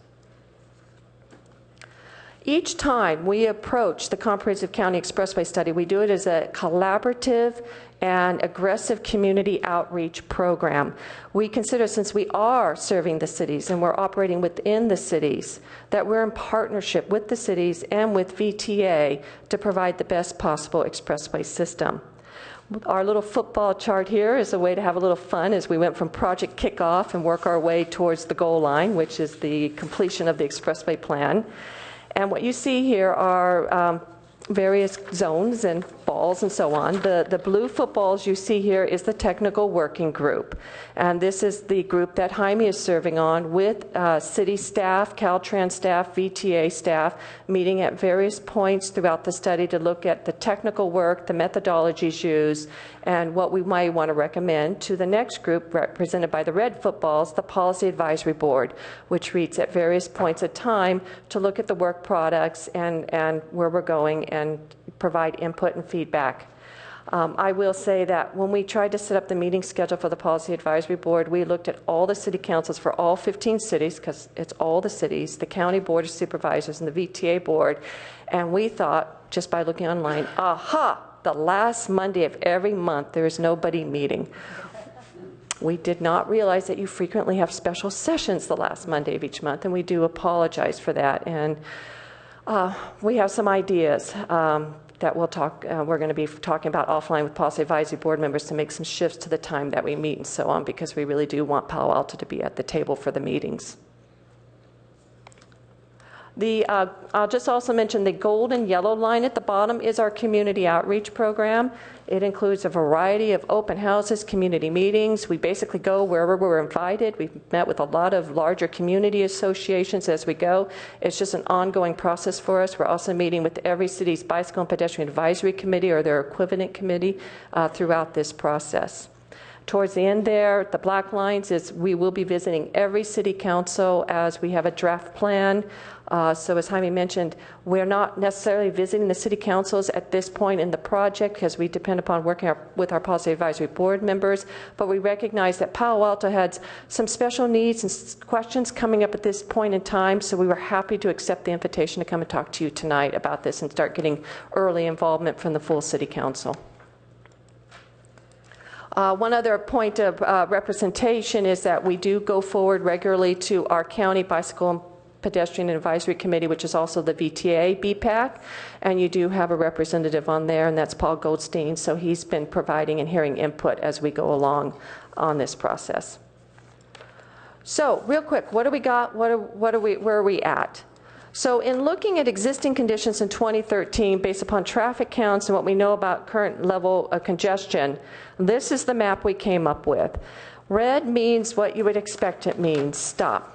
Each time we approach the Comprehensive County Expressway Study, we do it as a collaborative and aggressive community outreach program. We consider, since we are serving the cities and we're operating within the cities, that we're in partnership with the cities and with VTA to provide the best possible expressway system. Our little football chart here is a way to have a little fun as we went from project kickoff and work our way towards the goal line, which is the completion of the expressway plan. And what you see here are various zones and balls and so on. The blue footballs you see here is the technical working group. And this is the group that Jaime is serving on with city staff, Caltrans staff, VTA staff, meeting at various points throughout the study to look at the technical work, the methodologies used, and what we might want to recommend to the next group represented by the red footballs, the Policy Advisory Board, which meets at various points of time to look at the work products and where we're going and provide input and feedback. I will say that when we tried to set up the meeting schedule for the Policy Advisory Board, we looked at all the city councils for all 15 cities, because it's all the cities, the County Board of Supervisors and the VTA Board, and we thought, just by looking online, aha, the last Monday of every month there is nobody meeting. We did not realize that you frequently have special sessions the last Monday of each month, and we do apologize for that. And we have some ideas that we're going to be talking about offline with Policy Advisory Board members to make some shifts to the time that we meet and so on, because we really do want Palo Alto to be at the table for the meetings. I'll just also mention the gold and yellow line at the bottom is our community outreach program. It includes a variety of open houses, community meetings. We basically go wherever we're invited. We've met with a lot of larger community associations as we go. It's just an ongoing process for us. We're also meeting with every city's Bicycle and Pedestrian Advisory Committee or their equivalent committee throughout this process. Towards the end there, the black lines is we will be visiting every city council as we have a draft plan. So as Jaime mentioned, we're not necessarily visiting the city councils at this point in the project because we depend upon working with our Policy Advisory Board members, but we recognize that Palo Alto had some special needs and questions coming up at this point in time, so we were happy to accept the invitation to come and talk to you tonight about this and start getting early involvement from the full city council. One other point of representation is that we do go forward regularly to our county bicycle and pedestrian advisory committee, which is also the VTA BPAC, and you do have a representative on there, and that's Paul Goldstein. So he's been providing and hearing input as we go along on this process. So real quick, what do we got? Where are we at? So in looking at existing conditions in 2013, based upon traffic counts and what we know about current level of congestion, this is the map we came up with. Red means what you would expect it means, stop.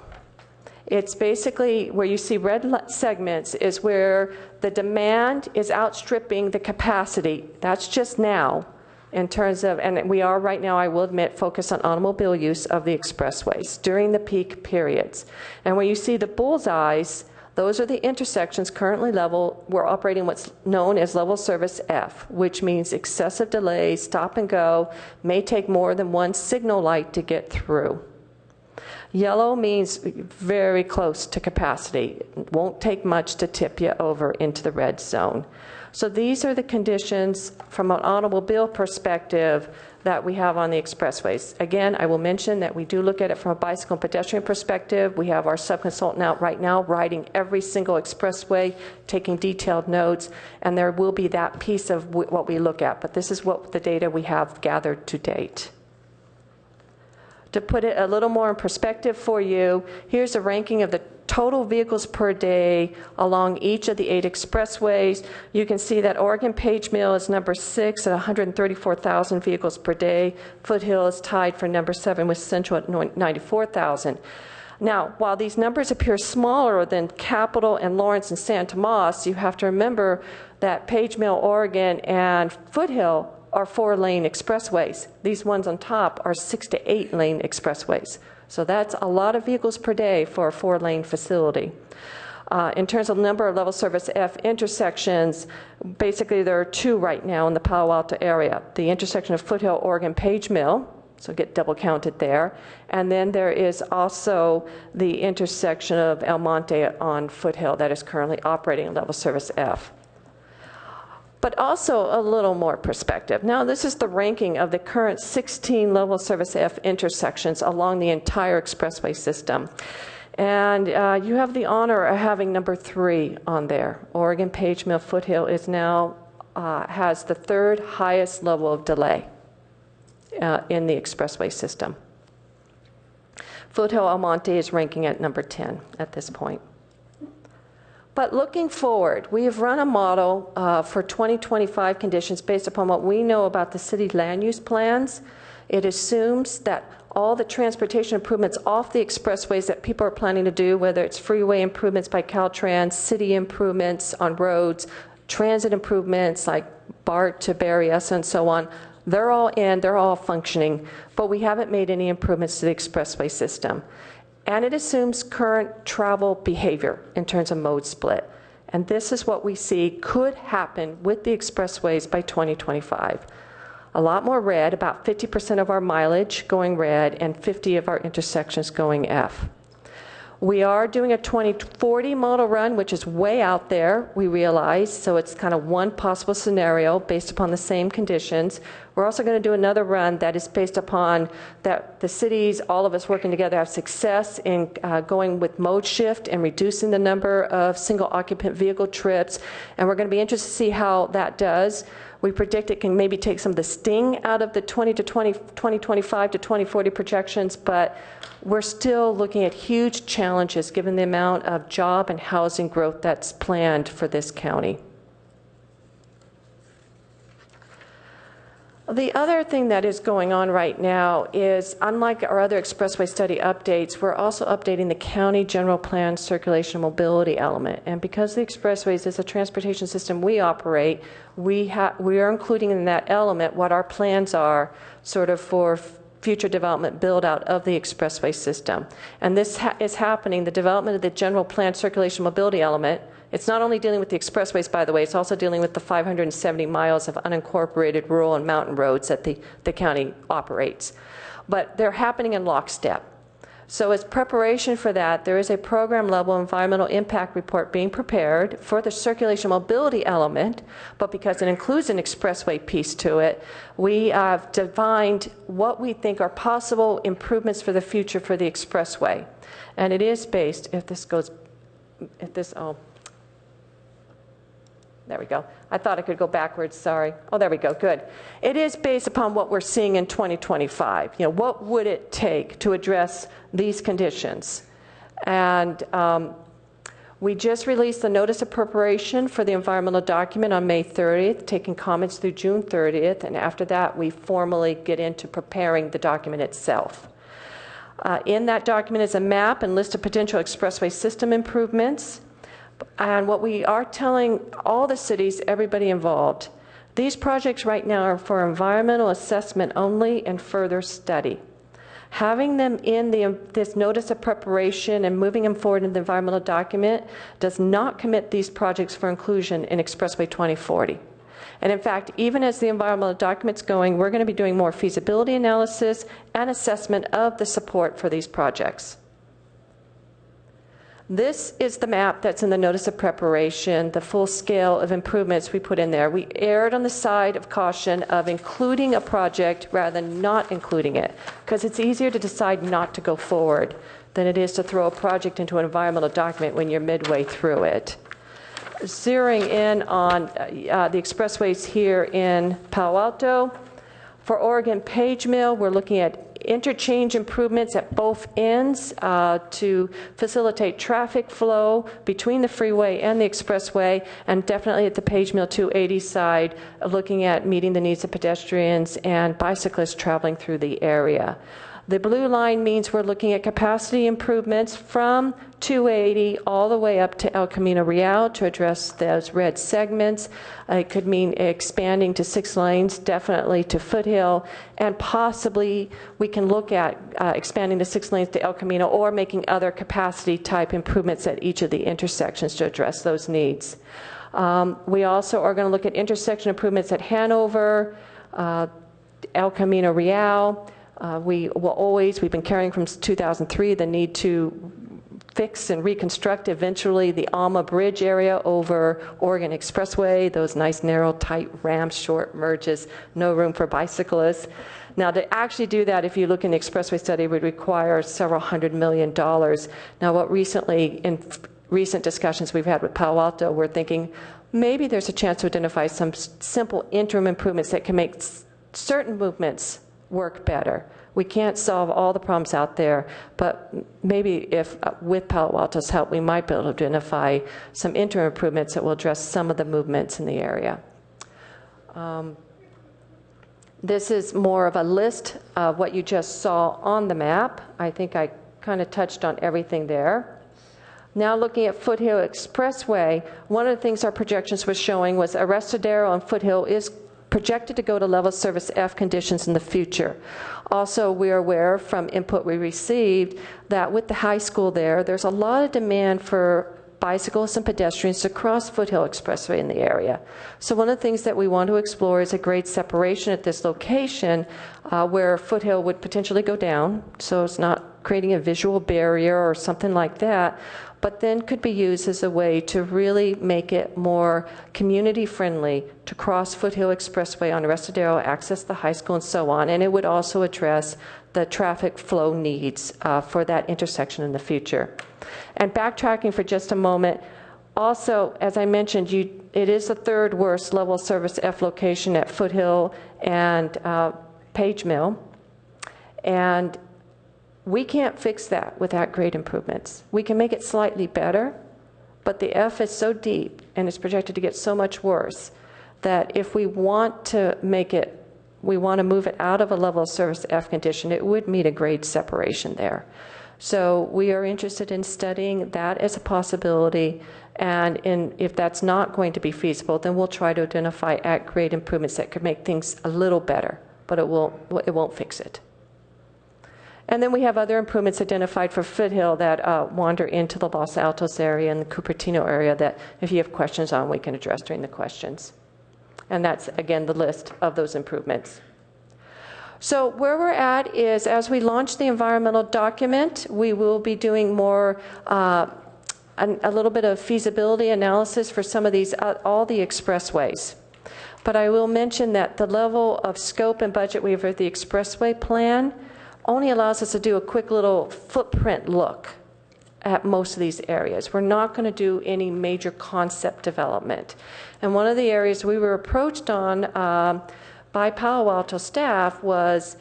It's basically where you see red segments is where the demand is outstripping the capacity. That's just now in terms of, and we are right now, I will admit, focused on automobile use of the expressways during the peak periods. And where you see the bullseyes, those are the intersections currently level. We're operating what's known as level service F, which means excessive delays, stop and go, may take more than one signal light to get through. Yellow means very close to capacity. It won't take much to tip you over into the red zone. So these are the conditions from an automobile perspective that we have on the expressways. Again, I will mention that we do look at it from a bicycle and pedestrian perspective. We have our sub-consultant out right now riding every single expressway, taking detailed notes, and there will be that piece of what we look at. But this is what the data we have gathered to date. To put it a little more in perspective for you, here's a ranking of the total vehicles per day along each of the 8 expressways. You can see that Oregon Page Mill is number 6 at 134,000 vehicles per day. Foothill is tied for number 7 with Central at 94,000. Now, while these numbers appear smaller than Capitol and Lawrence and San Tomas, you have to remember that Page Mill, Oregon, and Foothill are 4-lane expressways. These ones on top are 6 to 8-lane expressways. So that's a lot of vehicles per day for a 4-lane facility. In terms of number of level service F intersections, basically there are 2 right now in the Palo Alto area. The intersection of Foothill, Oregon, Page Mill, so get double counted there. And then there is also the intersection of El Monte on Foothill that is currently operating in level service F. But also a little more perspective. Now this is the ranking of the current 16 level service F intersections along the entire expressway system. And you have the honor of having number 3 on there. Oregon Page Mill Foothill is now, has the 3rd highest level of delay in the expressway system. Foothill El Monte is ranking at number 10 at this point. But looking forward, we have run a model for 2025 conditions based upon what we know about the city land use plans. It assumes that all the transportation improvements off the expressways that people are planning to do, whether it's freeway improvements by Caltrans, city improvements on roads, transit improvements like BART to Berryessa and so on, they're all in, they're all functioning, but we haven't made any improvements to the expressway system. And it assumes current travel behavior in terms of mode split. And this is what we see could happen with the expressways by 2025. A lot more red, about 50% of our mileage going red and 50 of our intersections going F. We are doing a 2040 model run, which is way out there, we realize, so it's kind of one possible scenario based upon the same conditions. We're also going to do another run that is based upon that the cities, all of us working together, have success in going with mode shift and reducing the number of single occupant vehicle trips, and we're going to be interested to see how that does. We predict it can maybe take some of the sting out of the 2025 to 2040 projections, but we're still looking at huge challenges given the amount of job and housing growth that's planned for this county. The other thing that is going on right now is, unlike our other expressway study updates, we're also updating the county general plan circulation mobility element. And because the expressways is a transportation system we operate, we are including in that element what our plans are sort of for future development build out of the expressway system. And this is happening, the development of the general plan circulation mobility element. It's not only dealing with the expressways, by the way, it's also dealing with the 570 miles of unincorporated rural and mountain roads that the county operates. But they're happening in lockstep. So as preparation for that, there is a program level environmental impact report being prepared for the circulation mobility element, but because it includes an expressway piece to it, we have defined what we think are possible improvements for the future for the expressway. And it is based, there we go. I thought I could go backwards, sorry. Oh, there we go, good. It is based upon what we're seeing in 2025. You know, what would it take to address these conditions? And We just released the notice of preparation for the environmental document on May 30th, taking comments through June 30th, and after that we formally get into preparing the document itself. In that document is a map and list of potential expressway system improvements. And what we are telling all the cities, everybody involved, these projects right now are for environmental assessment only and further study. Having them in this notice of preparation and moving them forward in the environmental document does not commit these projects for inclusion in Expressway 2040. And in fact, even as the environmental document's going, we're going to be doing more feasibility analysis and assessment of the support for these projects. This is the map that's in the notice of preparation, the full scale of improvements we put in there. We erred on the side of caution of including a project rather than not including it, because it's easier to decide not to go forward than it is to throw a project into an environmental document when you're midway through it. Zeroing in on the expressways here in Palo Alto. For Oregon Page Mill, we're looking at interchange improvements at both ends to facilitate traffic flow between the freeway and the expressway, and definitely at the Page Mill 280 side, looking at meeting the needs of pedestrians and bicyclists traveling through the area. The blue line means we're looking at capacity improvements from 280 all the way up to El Camino Real to address those red segments. It could mean expanding to 6 lanes, definitely to Foothill, and possibly we can look at expanding to 6 lanes to El Camino or making other capacity type improvements at each of the intersections to address those needs. We also are going to look at intersection improvements at Hanover, El Camino Real. We've been carrying from 2003 the need to fix and reconstruct eventually the Alma Bridge area over Oregon Expressway, those nice narrow tight ramps, short merges, no room for bicyclists. Now to actually do that, if you look in the expressway study, would require several $100 million. Now what in recent discussions we've had with Palo Alto, we're thinking maybe there's a chance to identify some simple interim improvements that can make certain movements work better. We can't solve all the problems out there, but maybe if with Palo Alto's help, we might be able to identify some interim improvements that will address some of the movements in the area. This is more of a list of what you just saw on the map. I think I kind of touched on everything there. Now looking at Foothill Expressway, one of the things our projections were showing was Arrestadero and Foothill is projected to go to level service F conditions in the future. Also, we are aware from input we received that with the high school there's a lot of demand for bicyclists and pedestrians to cross Foothill Expressway in the area. So one of the things that we want to explore is a grade separation at this location where Foothill would potentially go down, so it's not creating a visual barrier or something like that, but then could be used as a way to really make it more community friendly to cross Foothill Expressway on Arrestadero, access the high school and so on, and it would also address the traffic flow needs for that intersection in the future. And backtracking for just a moment, also, as I mentioned, it is the third worst level of service F location at Foothill and Page Mill, and we can't fix that without grade improvements. We can make it slightly better, but the F is so deep and it's projected to get so much worse that if we want to make it, we want to move it out of a level of service F condition, it would meet a grade separation there. So we are interested in studying that as a possibility, and if that's not going to be feasible, then we'll try to identify at-grade improvements that could make things a little better, but it won't fix it. And then we have other improvements identified for Foothill that wander into the Los Altos area and the Cupertino area that if you have questions on, we can address during the questions. And that's, again, the list of those improvements. So where we're at is, as we launch the environmental document, we will be doing more, a little bit of feasibility analysis for some of these, all the expressways. But I will mention that the level of scope and budget we have with the expressway plan only allows us to do a quick little footprint look at most of these areas. We're not going to do any major concept development. And one of the areas we were approached on by Palo Alto staff was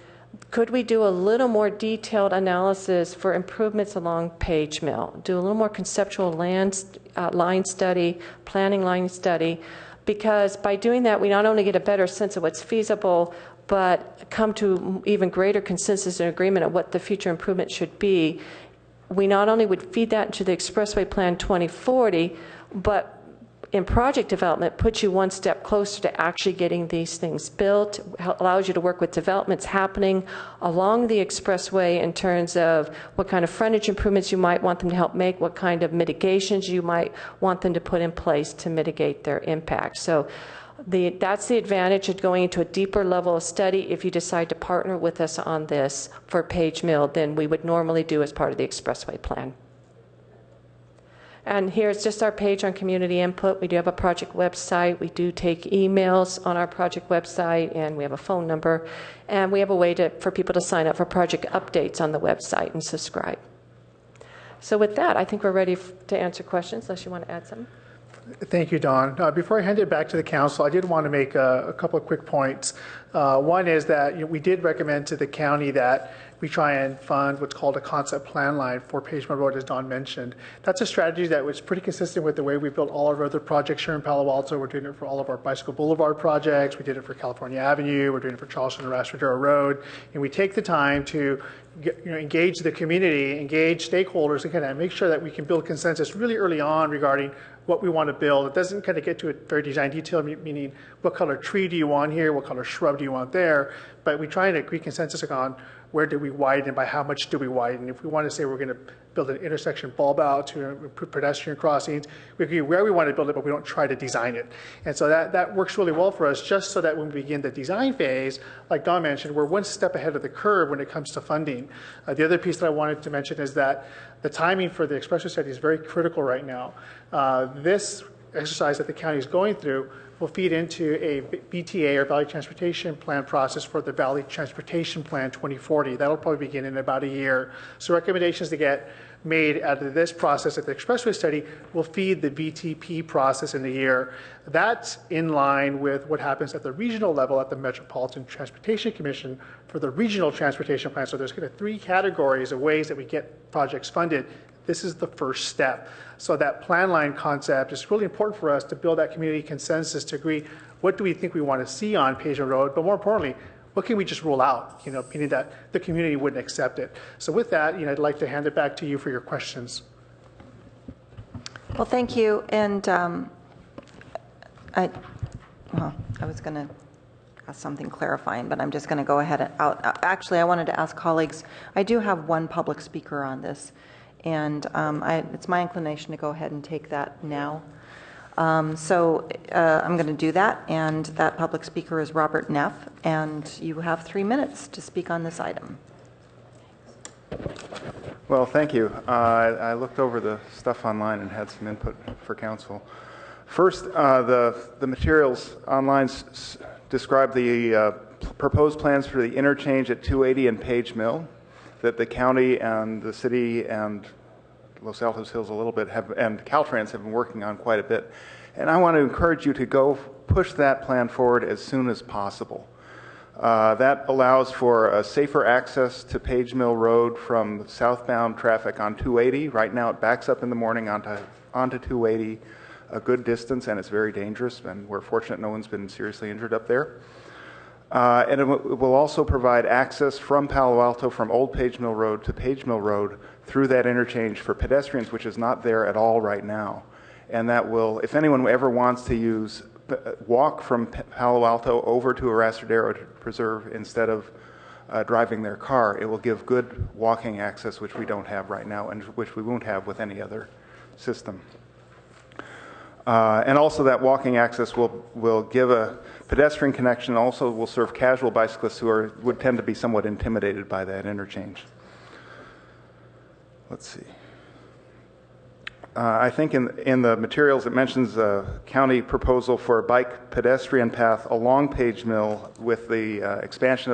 could we do a little more detailed analysis for improvements along Page Mill? Do a little more conceptual line study, planning line study, because by doing that, we not only get a better sense of what's feasible, but come to even greater consensus and agreement of what the future improvement should be. We not only would feed that into the Expressway Plan 2040, but in project development, puts you one step closer to actually getting these things built, allows you to work with developments happening along the expressway in terms of what kind of frontage improvements you might want them to help make, what kind of mitigations you might want them to put in place to mitigate their impact. So that's the advantage of going into a deeper level of study if you decide to partner with us on this for Page Mill than we would normally do as part of the expressway plan. And here's just our page on community input. We do have a project website. We do take emails on our project website, and we have a phone number. And we have a way for people to sign up for project updates on the website and subscribe. So with that, I think we're ready to answer questions, unless you want to add something.
Thank you, Dawn. Before I hand it back to the council, I did want to make a couple of quick points. One is that we did recommend to the county that we try and fund what's called a concept plan line for Page Mill Road, as Dawn mentioned. That's a strategy that was pretty consistent with the way we built all of our other projects here in Palo Alto. We're doing it for all of our Bicycle Boulevard projects. We did it for California Avenue. We're doing it for Charleston and Raspadero Road. And we take the time to engage the community, engage stakeholders, and kind of make sure that we can build consensus really early on regarding what we want to build. It doesn't kind of get to a very design detail, meaning what color tree do you want here, what color shrub do you want there, but we try and agree consensus on where do we widen and by how much do we widen. If we want to say we're going to build an intersection bulb out to improve pedestrian crossings, we agree where we want to build it, but we don't try to design it. And so that works really well for us, just so that when we begin the design phase, like Don mentioned, we're one step ahead of the curve when it comes to funding. The other piece that I wanted to mention is that the timing for the expressway study is very critical right now. This exercise that the county is going through will feed into a VTA, or Valley Transportation Plan process, for the Valley Transportation Plan 2040. That'll probably begin in about a year. So recommendations to get made out of this process at the expressway study will feed the VTP process in a year. That's in line with what happens at the regional level at the Metropolitan Transportation Commission for the regional transportation plan. So there's kind of three categories of ways that we get projects funded. This is the first step. So that plan line concept is really important for us to build that community consensus to agree what do we think we want to see on Page Mill Road, but more importantly, what can we just rule out, meaning that the community wouldn't accept it. So with that, I'd like to hand it back to you for your questions.
Well, thank you. And I was going to ask something clarifying, but I'm just going to go ahead and actually, I wanted to ask colleagues, I do have one public speaker on this, and it's my inclination to go ahead and take that now. So I'm going to do that, and that public speaker is Robert Neff, and you have 3 minutes to speak on this item.
Well, thank you. I looked over the stuff online and had some input for council. First, the materials online describe the proposed plans for the interchange at 280 and Page Mill that the county and the city and Los Altos Hills a little bit and Caltrans have been working on quite a bit. And I want to encourage you to go push that plan forward as soon as possible. That allows for a safer access to Page Mill Road from southbound traffic on 280. Right now it backs up in the morning onto 280 a good distance, and it's very dangerous, and we're fortunate no one's been seriously injured up there. And it will also provide access from Palo Alto, from Old Page Mill Road to Page Mill Road through that interchange for pedestrians, which is not there at all right now. And that will, if anyone ever wants to walk from Palo Alto over to Arrastradero Preserve instead of driving their car, it will give good walking access, which we don't have right now and which we won't have with any other system. And also that walking access will give a pedestrian connection, also will serve casual bicyclists who would tend to be somewhat intimidated by that interchange. Let's see. I think in the materials it mentions a county proposal for a bike pedestrian path along Page Mill with the expansion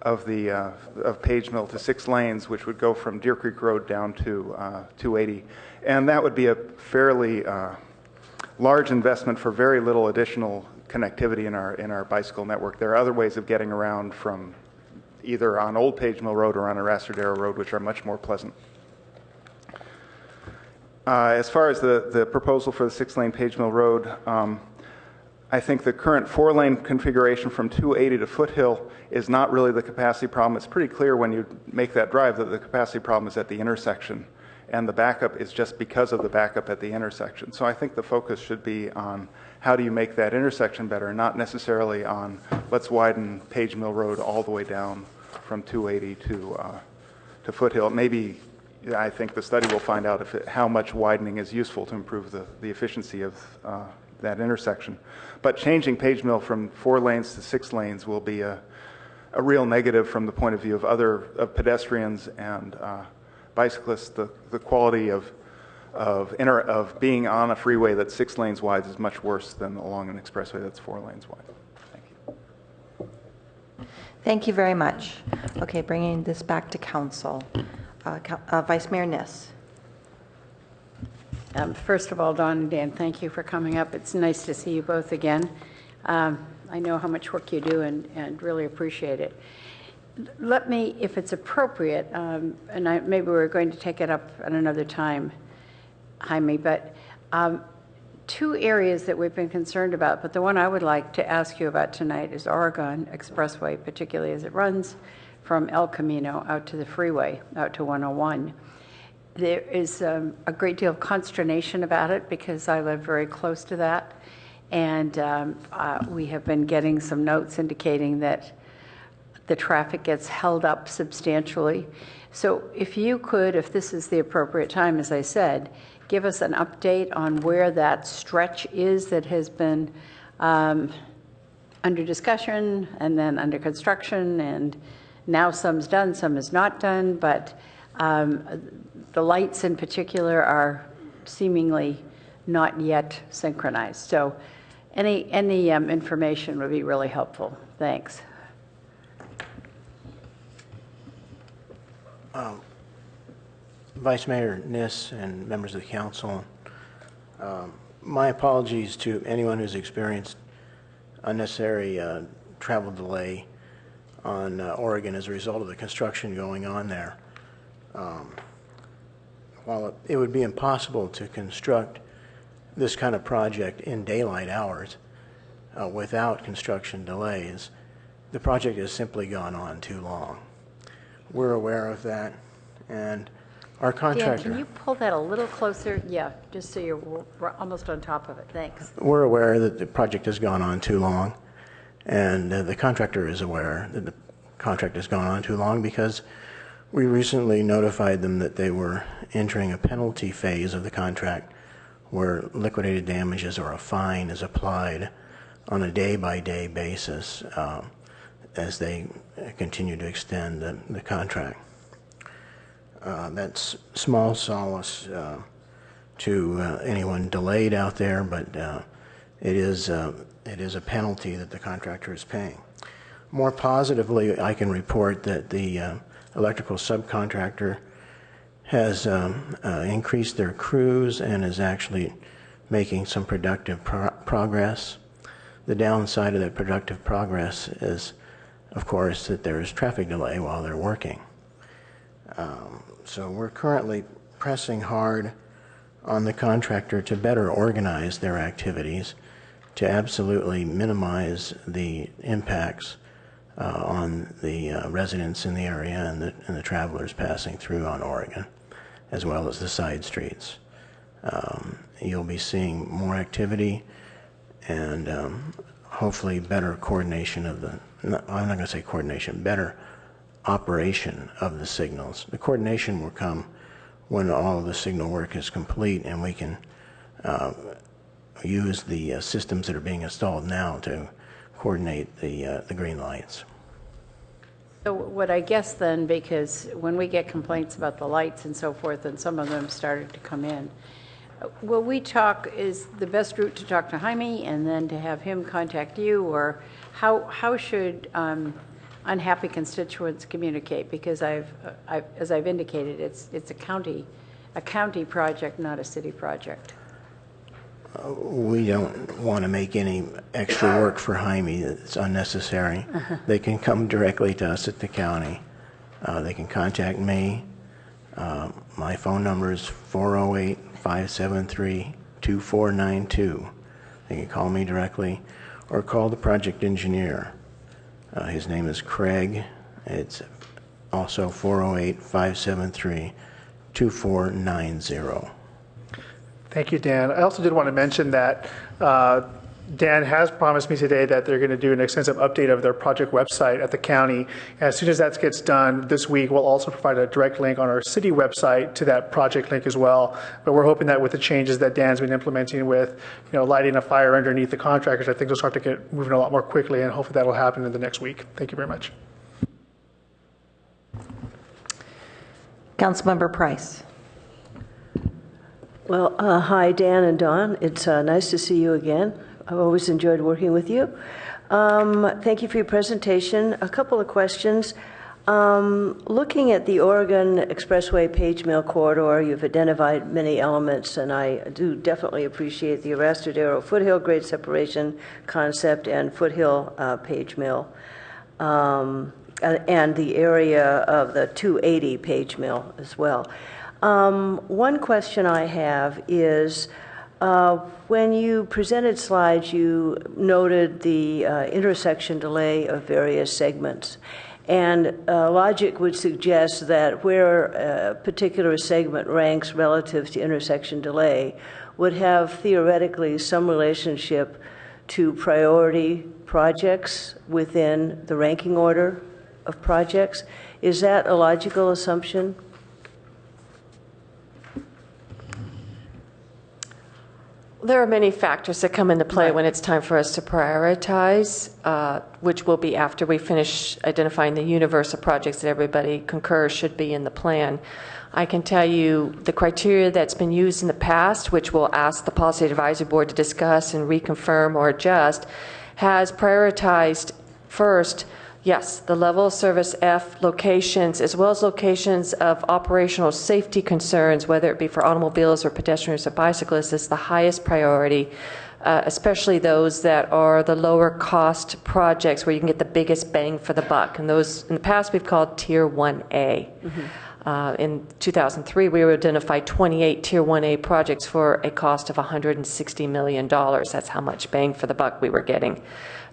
of Page Mill to 6 lanes, which would go from Deer Creek Road down to 280. And that would be a fairly large investment for very little additional connectivity in our bicycle network. There are other ways of getting around from either on Old Page Mill Road or on Arrastradero Road, which are much more pleasant. As far as the proposal for the 6-lane Page Mill Road, I think the current 4-lane configuration from 280 to Foothill is not really the capacity problem. It's pretty clear when you make that drive that the capacity problem is at the intersection, and the backup is just because of the backup at the intersection. So I think the focus should be on how do you make that intersection better, not necessarily on let's widen Page Mill Road all the way down from 280 to Foothill. Maybe I think the study will find out how much widening is useful to improve the efficiency of that intersection. But changing Page Mill from 4 lanes to 6 lanes will be a real negative from the point of view of pedestrians and bicyclists. The quality of being on a freeway that's 6 lanes wide is much worse than along an expressway that's 4 lanes wide. Thank you.
Thank you very much. Okay, bringing this back to council. Vice Mayor Niss.
First of all, Dawn and Dan, thank you for coming up. It's nice to see you both again. I know how much work you do and really appreciate it. Let me, if it's appropriate, and maybe we're going to take it up at another time, Jaime, but 2 areas that we've been concerned about, but the one I would like to ask you about tonight is Oregon Expressway, particularly as it runs from El Camino out to the freeway, out to 101. There is a great deal of consternation about it because I live very close to that, and we have been getting some notes indicating that the traffic gets held up substantially. So if you could, if this is the appropriate time, as I said, give us an update on where that stretch is that has been under discussion and then under construction, and now some's done, some is not done, but the lights in particular are seemingly not yet synchronized. So any information would be really helpful. Thanks.
Vice Mayor Niss and members of the council, my apologies to anyone who's experienced unnecessary travel delay on Oregon as a result of the construction going on there. While it would be impossible to construct this kind of project in daylight hours without construction delays, the project has simply gone on too long. We're aware of that, and our contractor...
Dan, can you pull that a little closer? Yeah, just so you're almost on top of it. Thanks.
We're aware that the project has gone on too long, and the contractor is aware that the contract has gone on too long because we recently notified them that they were entering a penalty phase of the contract where liquidated damages or a fine is applied on a day-by-day basis as they continue to extend the contract. That's small solace to anyone delayed out there, but it is a penalty that the contractor is paying. More positively, I can report that the electrical subcontractor has increased their crews and is actually making some productive progress. The downside of that productive progress is, of course, that there's traffic delay while they're working. So we're currently pressing hard on the contractor to better organize their activities to absolutely minimize the impacts on the residents in the area and the travelers passing through on Oregon, as well as the side streets. You'll be seeing more activity and hopefully better coordination of the, I'm not going to say coordination, better operation of the signals. The coordination will come when all of the signal work is complete and we can use the systems that are being installed now to coordinate the green lights.
So what I guess then, because when we get complaints about the lights and so forth, and some of them started to come in, will we talk, is the best route to talk to Jaime and then to have him contact you, or how should unhappy constituents communicate? Because as I've indicated, it's a county project, not a city project.
we don't want to make any extra work for Jaime that's unnecessary. They can come directly to us at the county. They can contact me. My phone number is 408-573-2492. They can call me directly or call the project engineer. His name is Craig. It's also 408-573-2490.
Thank you, Dan. I also did want to mention that Dan has promised me today that they're going to do an extensive update of their project website at the county. As soon as that gets done this week, we'll also provide a direct link on our city website to that project link as well. But we're hoping that with the changes that Dan's been implementing with, lighting a fire underneath the contractors, I think they'll start to get moving a lot more quickly, and hopefully that will happen in the next week. Thank you very much.
Councilmember Price.
Well, hi, Dan and Don. It's nice to see you again. I've always enjoyed working with you. Thank you for your presentation. A couple of questions. Looking at the Oregon Expressway Page Mill corridor, you've identified many elements, and I do definitely appreciate the Arastradero foothill grade separation concept and foothill Page Mill, and the area of the 280 Page Mill as well. One question I have is, when you presented slides, you noted the intersection delay of various segments. And logic would suggest that where a particular segment ranks relative to intersection delay would have theoretically some relationship to priority projects within the ranking order of projects. Is that a logical assumption?
There are many factors that come into play when it's time for us to prioritize, which will be after we finish identifying the universe of projects that everybody concurs should be in the plan. I can tell you the criteria that's been used in the past, which we'll ask the Policy Advisory Board to discuss and reconfirm or adjust, has prioritized first, yes, the level of service F locations, as well as locations of operational safety concerns, whether it be for automobiles or pedestrians or bicyclists, is the highest priority, especially those that are the lower cost projects where you can get the biggest bang for the buck. And those, in the past, we've called Tier 1A. In 2003, we identified 28 Tier 1A projects for a cost of $160 million. That's how much bang for the buck we were getting.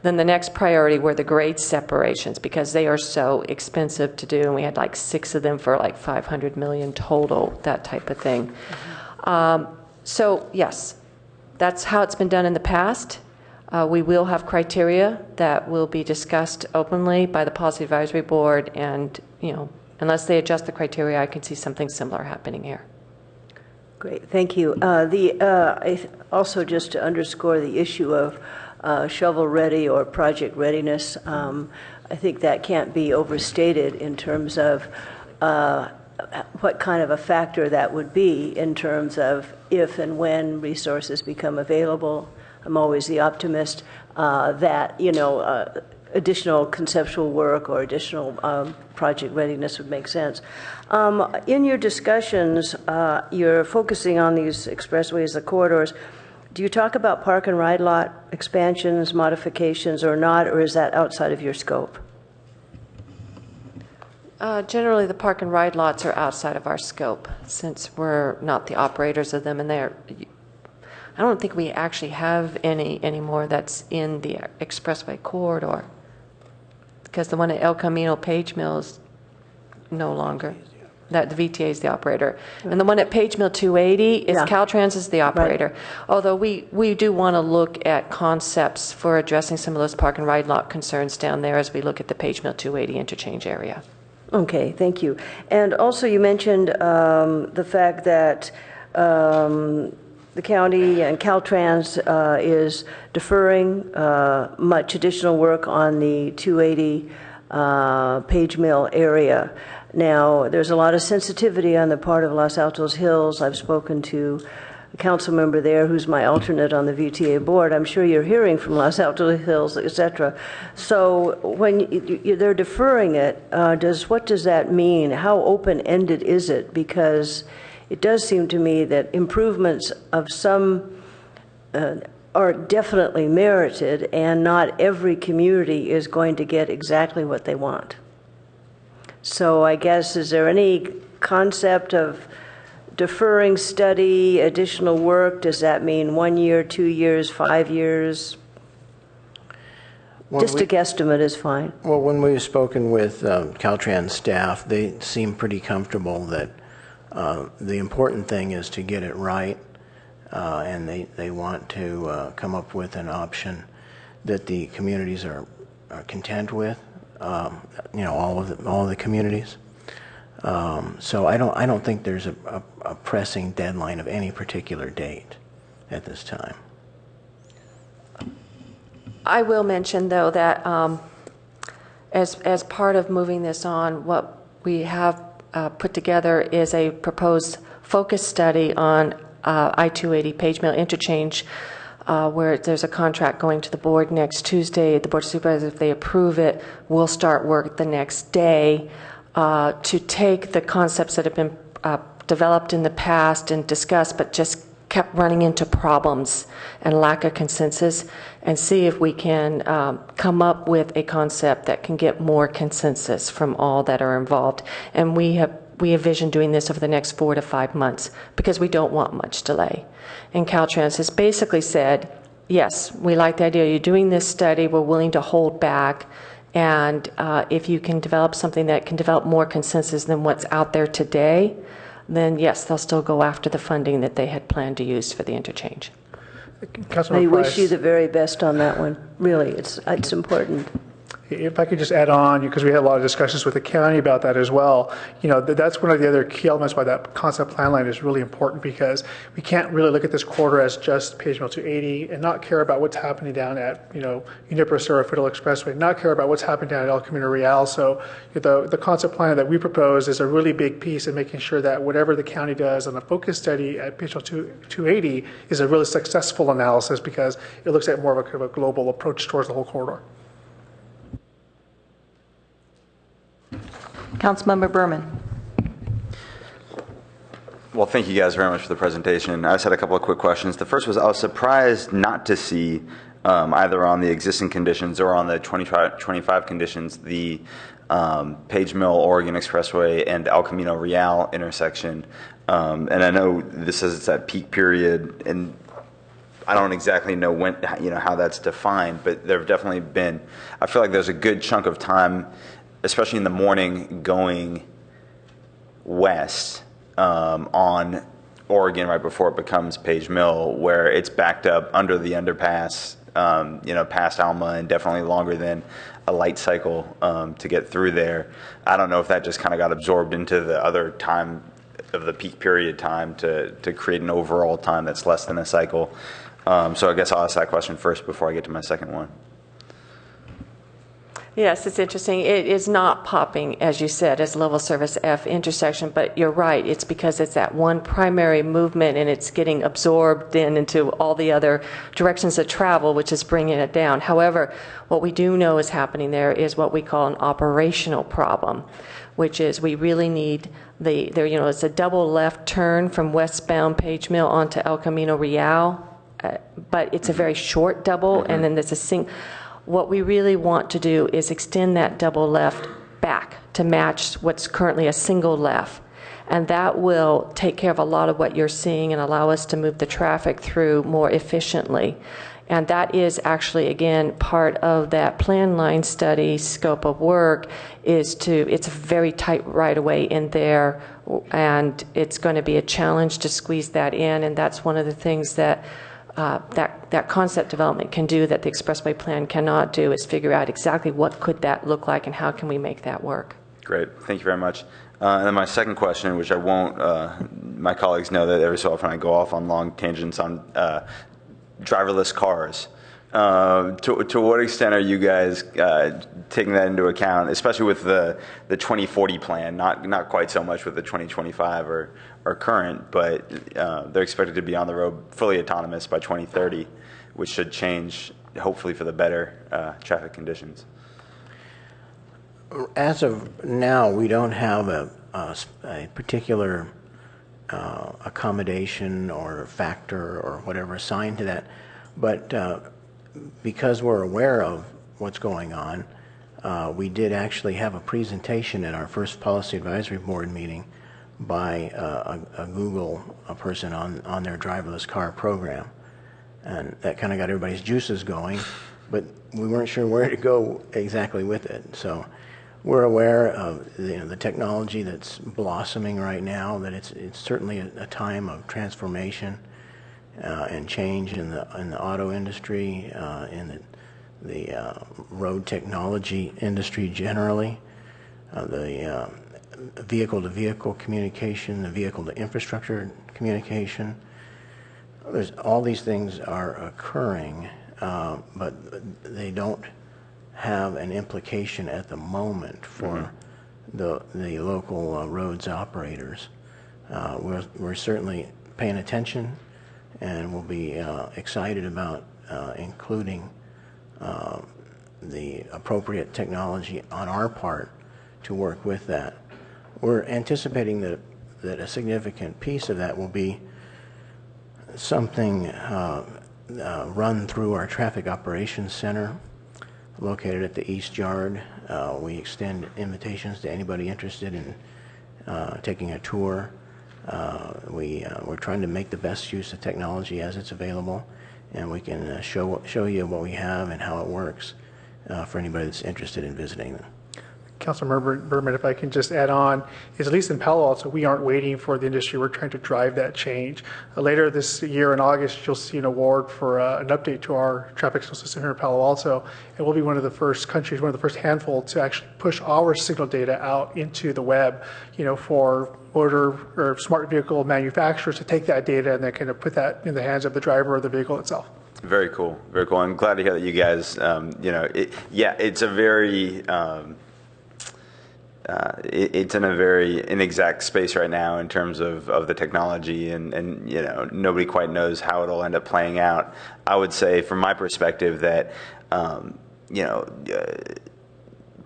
Then the next priority were the grade separations, because they are so expensive to do, and we had like 6 of them for like $500 million total, that type of thing. So yes, that's how it's been done in the past. We will have criteria that will be discussed openly by the Policy Advisory Board, and unless they adjust the criteria, I can see something similar happening here.
Great, thank you. Also, just to underscore the issue of shovel-ready or project readiness, I think that can't be overstated in terms of what kind of a factor that would be in terms of if and when resources become available. I'm always the optimist that, additional conceptual work or additional project readiness would make sense. In your discussions, you're focusing on these expressways, the corridors. Do you talk about park and ride lot expansions, modifications, or not, or is that outside of your scope?
Generally, the park and ride lots are outside of our scope, since we're not the operators of them, and I don't think we actually have any anymore that's in the expressway corridor, because the one at El Camino Page Mill is no longer. That the VTA is the operator, and the one at Page Mill 280 is Caltrans is the operator. Right. Although we do want to look at concepts for addressing some of those park and ride lot concerns down there as we look at the Page Mill 280 interchange area.
Okay, thank you. And also, you mentioned the fact that the county and Caltrans is deferring much additional work on the 280 Page Mill area. Now, there's a lot of sensitivity on the part of Los Altos Hills. I've spoken to a council member there who's my alternate on the VTA board. I'm sure you're hearing from Los Altos Hills, et cetera. So when they're deferring it, what does that mean? How open-ended is it? Because it does seem to me that improvements of some are definitely merited, and not every community is going to get exactly what they want. So I guess, is there any concept of deferring study, additional work? Does that mean 1 year, 2 years, 5 years? Just a guesstimate is fine.
Well, when we've spoken with Caltrans staff, they seem pretty comfortable that the important thing is to get it right, and they want to come up with an option that the communities are content with. All of the communities. So I don't think there's a pressing deadline of any particular date at this time.
I will mention, though, that as part of moving this on, what we have put together is a proposed focus study on I-280 Page Mill interchange, where there's a contract going to the board next Tuesday. The Board of Supervisors, if they approve it, will start work the next day to take the concepts that have been developed in the past and discussed, but just kept running into problems and lack of consensus, and see if we can come up with a concept that can get more consensus from all that are involved. And we envision doing this over the next 4 to 5 months because we don't want much delay. And Caltrans has basically said, yes, we like the idea you're doing this study, we're willing to hold back, and if you can develop something that can develop more consensus than what's out there today, then yes, they'll still go after the funding that they had planned to use for the interchange.
I wish you the very best on that one. Really, it's important.
If I could just add on, because we had a lot of discussions with the county about that as well, that's one of the other key elements why that concept plan line is really important, because we can't really look at this quarter as just Page Mill 280 and not care about what's happening down at, Uniperis or Federal Expressway, not care about what's happening down at El Camino Real. So the concept plan that we propose is a really big piece in making sure that whatever the county does on a focus study at Page Mill 280 is a really successful analysis, because it looks at more of a kind of a global approach towards the whole corridor.
Councilmember Berman.
Well, thank you guys very much for the presentation. I just had a couple of quick questions. The first was, I was surprised not to see either on the existing conditions or on the 25 conditions, the Page Mill Oregon Expressway and El Camino Real intersection. And I know this says it's at peak period, and I don't exactly know when, how that's defined, but there have definitely been, I feel like there's a good chunk of time, especially in the morning, going west on Oregon right before it becomes Page Mill, where it's backed up under the underpass, past Alma, and definitely longer than a light cycle to get through there. I don't know if that just kind of got absorbed into the other time of the peak period time to create an overall time that's less than a cycle. So I guess I'll ask that question first before I get to my second one.
Yes, it's interesting. It is not popping, as you said, as level service F intersection, but you're right. It's because it's that one primary movement and it's getting absorbed into all the other directions of travel, which is bringing it down. However, what we do know is happening there is what we call an operational problem, which is we really need it's a double left turn from westbound Page Mill onto El Camino Real, but it's a very short double, and then there's a single. What we really want to do is extend that double left back to match what's currently a single left. And that will take care of a lot of what you're seeing and allow us to move the traffic through more efficiently. And that is actually, again, part of that plan line study scope of work it's a very tight right-of-way in there, and it's going to be a challenge to squeeze that in. And that's one of the things that that concept development can do that the expressway plan cannot do, is figure out exactly what could that look like and how can we make that work.
Great, thank you very much. And then my second question, which I won't, my colleagues know that every so often I go off on long tangents on driverless cars. To what extent are you guys taking that into account, especially with the 2040 plan, not quite so much with the 2025 or current, but they're expected to be on the road fully autonomous by 2030, which should change, hopefully for the better, traffic conditions.
As of now, we don't have a particular accommodation or factor or whatever assigned to that. But because we're aware of what's going on, we did actually have a presentation at our first Policy Advisory Board meeting by a Google person on their driverless car program. And that kind of got everybody's juices going, but we weren't sure where to go exactly with it. So we're aware of the technology that's blossoming right now, that it's certainly a time of transformation and change in the auto industry, in the road technology industry generally, the vehicle-to-vehicle communication, the vehicle-to-infrastructure communication. All these things are occurring, but they don't have an implication at the moment for the local roads operators. We're certainly paying attention, and we'll be excited about including the appropriate technology on our part to work with that. We're anticipating that a significant piece of that will be something run through our Traffic Operations Center located at the East Yard. We extend invitations to anybody interested in taking a tour. We're trying to make the best use of technology as it's available, and we can show you what we have and how it works for anybody that's interested in visiting them.
Councilmember Berman, if I can just add on, is at least in Palo Alto, we aren't waiting for the industry. We're trying to drive that change. Later this year in August, you'll see an award for an update to our traffic signal system here in Palo Alto. And we'll be one of the first countries, one of the first handful to actually push our signal data out into the web, for motor or smart vehicle manufacturers to take that data and then kind of put that in the hands of the driver or the vehicle itself.
Very cool. Very cool. I'm glad to hear that you guys, it's a very... it's in a very inexact space right now in terms of the technology, and nobody quite knows how it'll end up playing out. I would say, from my perspective, that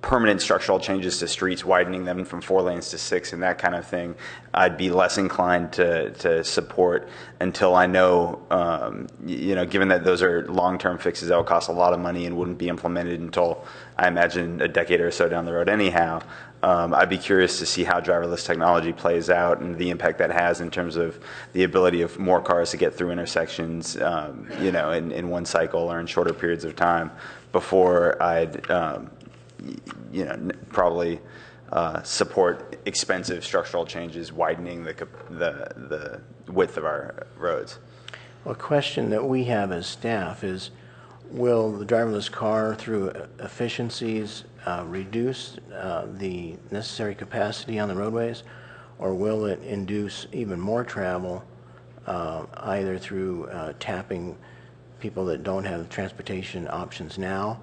permanent structural changes to streets, widening them from 4 lanes to 6, and that kind of thing, I'd be less inclined to support until I know, given that those are long-term fixes that will cost a lot of money and wouldn't be implemented until, I imagine, a decade or so down the road anyhow. I'd be curious to see how driverless technology plays out and the impact that has in terms of the ability of more cars to get through intersections, in one cycle or in shorter periods of time before I'd, probably support expensive structural changes, widening the width of our roads.
Well, a question that we have as staff is, will the driverless car, through efficiencies, reduce the necessary capacity on the roadways, or will it induce even more travel, either through tapping people that don't have transportation options now,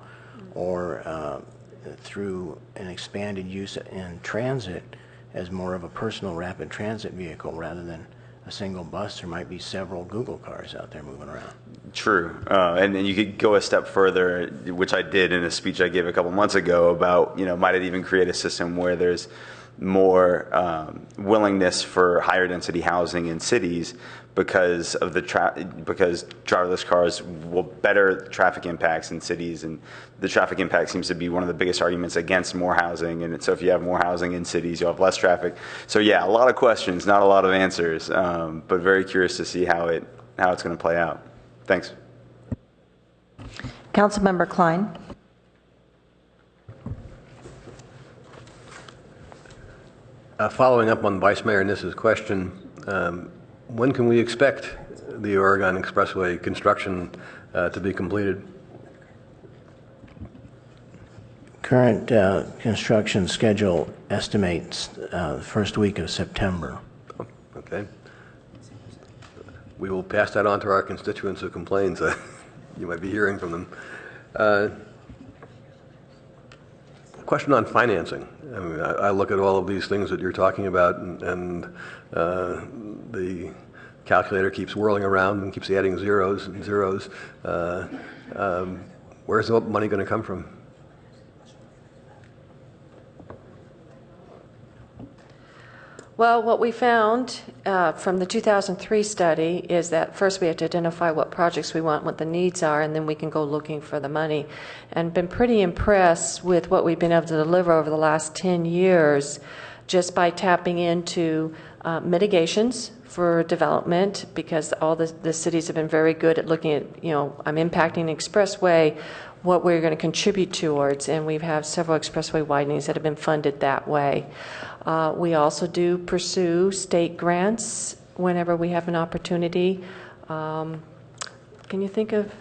or through an expanded use in transit as more of a personal rapid transit vehicle rather than a single bus? There might be several Google cars out there moving around. True.
And then you could go a step further, which I did in a speech I gave a couple months ago about, might it even create a system where there's more willingness for higher density housing in cities because of because driverless cars will better traffic impacts in cities, and the traffic impact seems to be one of the biggest arguments against more housing. And so if you have more housing in cities, you'll have less traffic. So yeah, a lot of questions, not a lot of answers, but very curious to see how it's going to play out. Thanks.
Councilmember Klein.
Following up on Vice Mayor Nissa's question, when can we expect the Oregon Expressway construction to be completed?
Current construction schedule estimates the first week of September.
Okay. We will pass that on to our constituents who complain, so you might be hearing from them. Question on financing. I mean, I look at all of these things that you're talking about, and the calculator keeps whirling around and keeps adding zeros and zeros. Where's the money going to come from?
Well, what we found from the 2003 study is that first we have to identify what projects we want, what the needs are, and then we can go looking for the money. And been pretty impressed with what we've been able to deliver over the last 10 years just by tapping into mitigations for development, because all the cities have been very good at looking at, I'm impacting an expressway, what we're going to contribute towards, and we've had several expressway widenings that have been funded that way. We also do pursue state grants whenever we have an opportunity. Can you think of?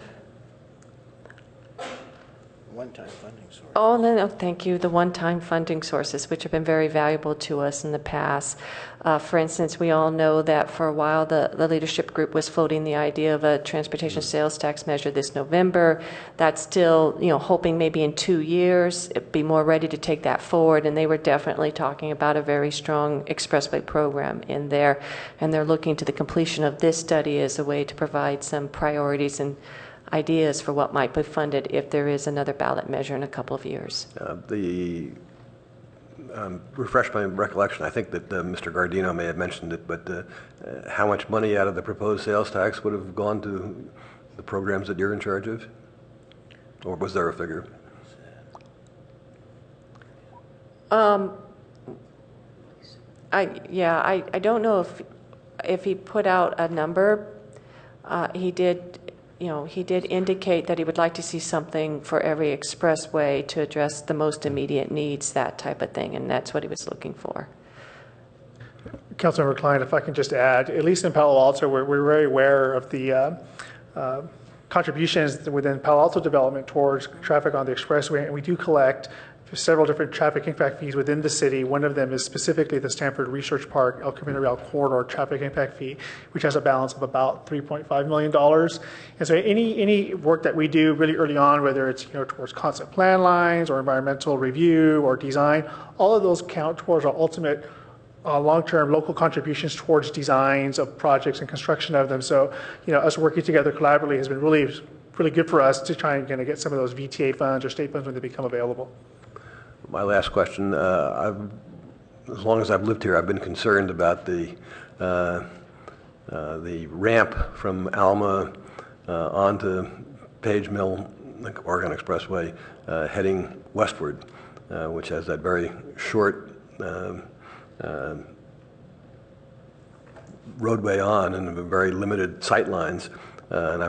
One-time funding source.
Oh, no, thank you. The one-time funding sources, which have been very valuable to us in the past. For instance, we all know that for a while the leadership group was floating the idea of a transportation sales tax measure this November. That's still, hoping maybe in 2 years it'd be more ready to take that forward. And they were definitely talking about a very strong expressway program in there. And they're looking to the completion of this study as a way to provide some priorities and ideas for what might be funded if there is another ballot measure in a couple of years.
Refresh my recollection, I think that Mr. Gardino may have mentioned it, but how much money out of the proposed sales tax would have gone to the programs that you're in charge of? Or was there a figure?
I don't know if he put out a number. He did indicate that he would like to see something for every expressway to address the most immediate needs, that type of thing, and that's what he was looking for.
Councilmember Klein, if I can just add, at least in Palo Alto, we're very aware of the contributions within Palo Alto development towards traffic on the expressway, and we do collect several different traffic impact fees within the city. One of them is specifically the Stanford Research Park El Camino Real Corridor traffic impact fee, which has a balance of about $3.5 million. And so any work that we do really early on, whether it's towards concept plan lines or environmental review or design, all of those count towards our ultimate long-term local contributions towards designs of projects and construction of them. So, us working together collaboratively has been really good for us to try and get some of those VTA funds or state funds when they become available.
My last question, as long as I've lived here, I've been concerned about the ramp from Alma onto Page Mill, Oregon Expressway, heading westward, which has that very short roadway on and very limited sight lines. And I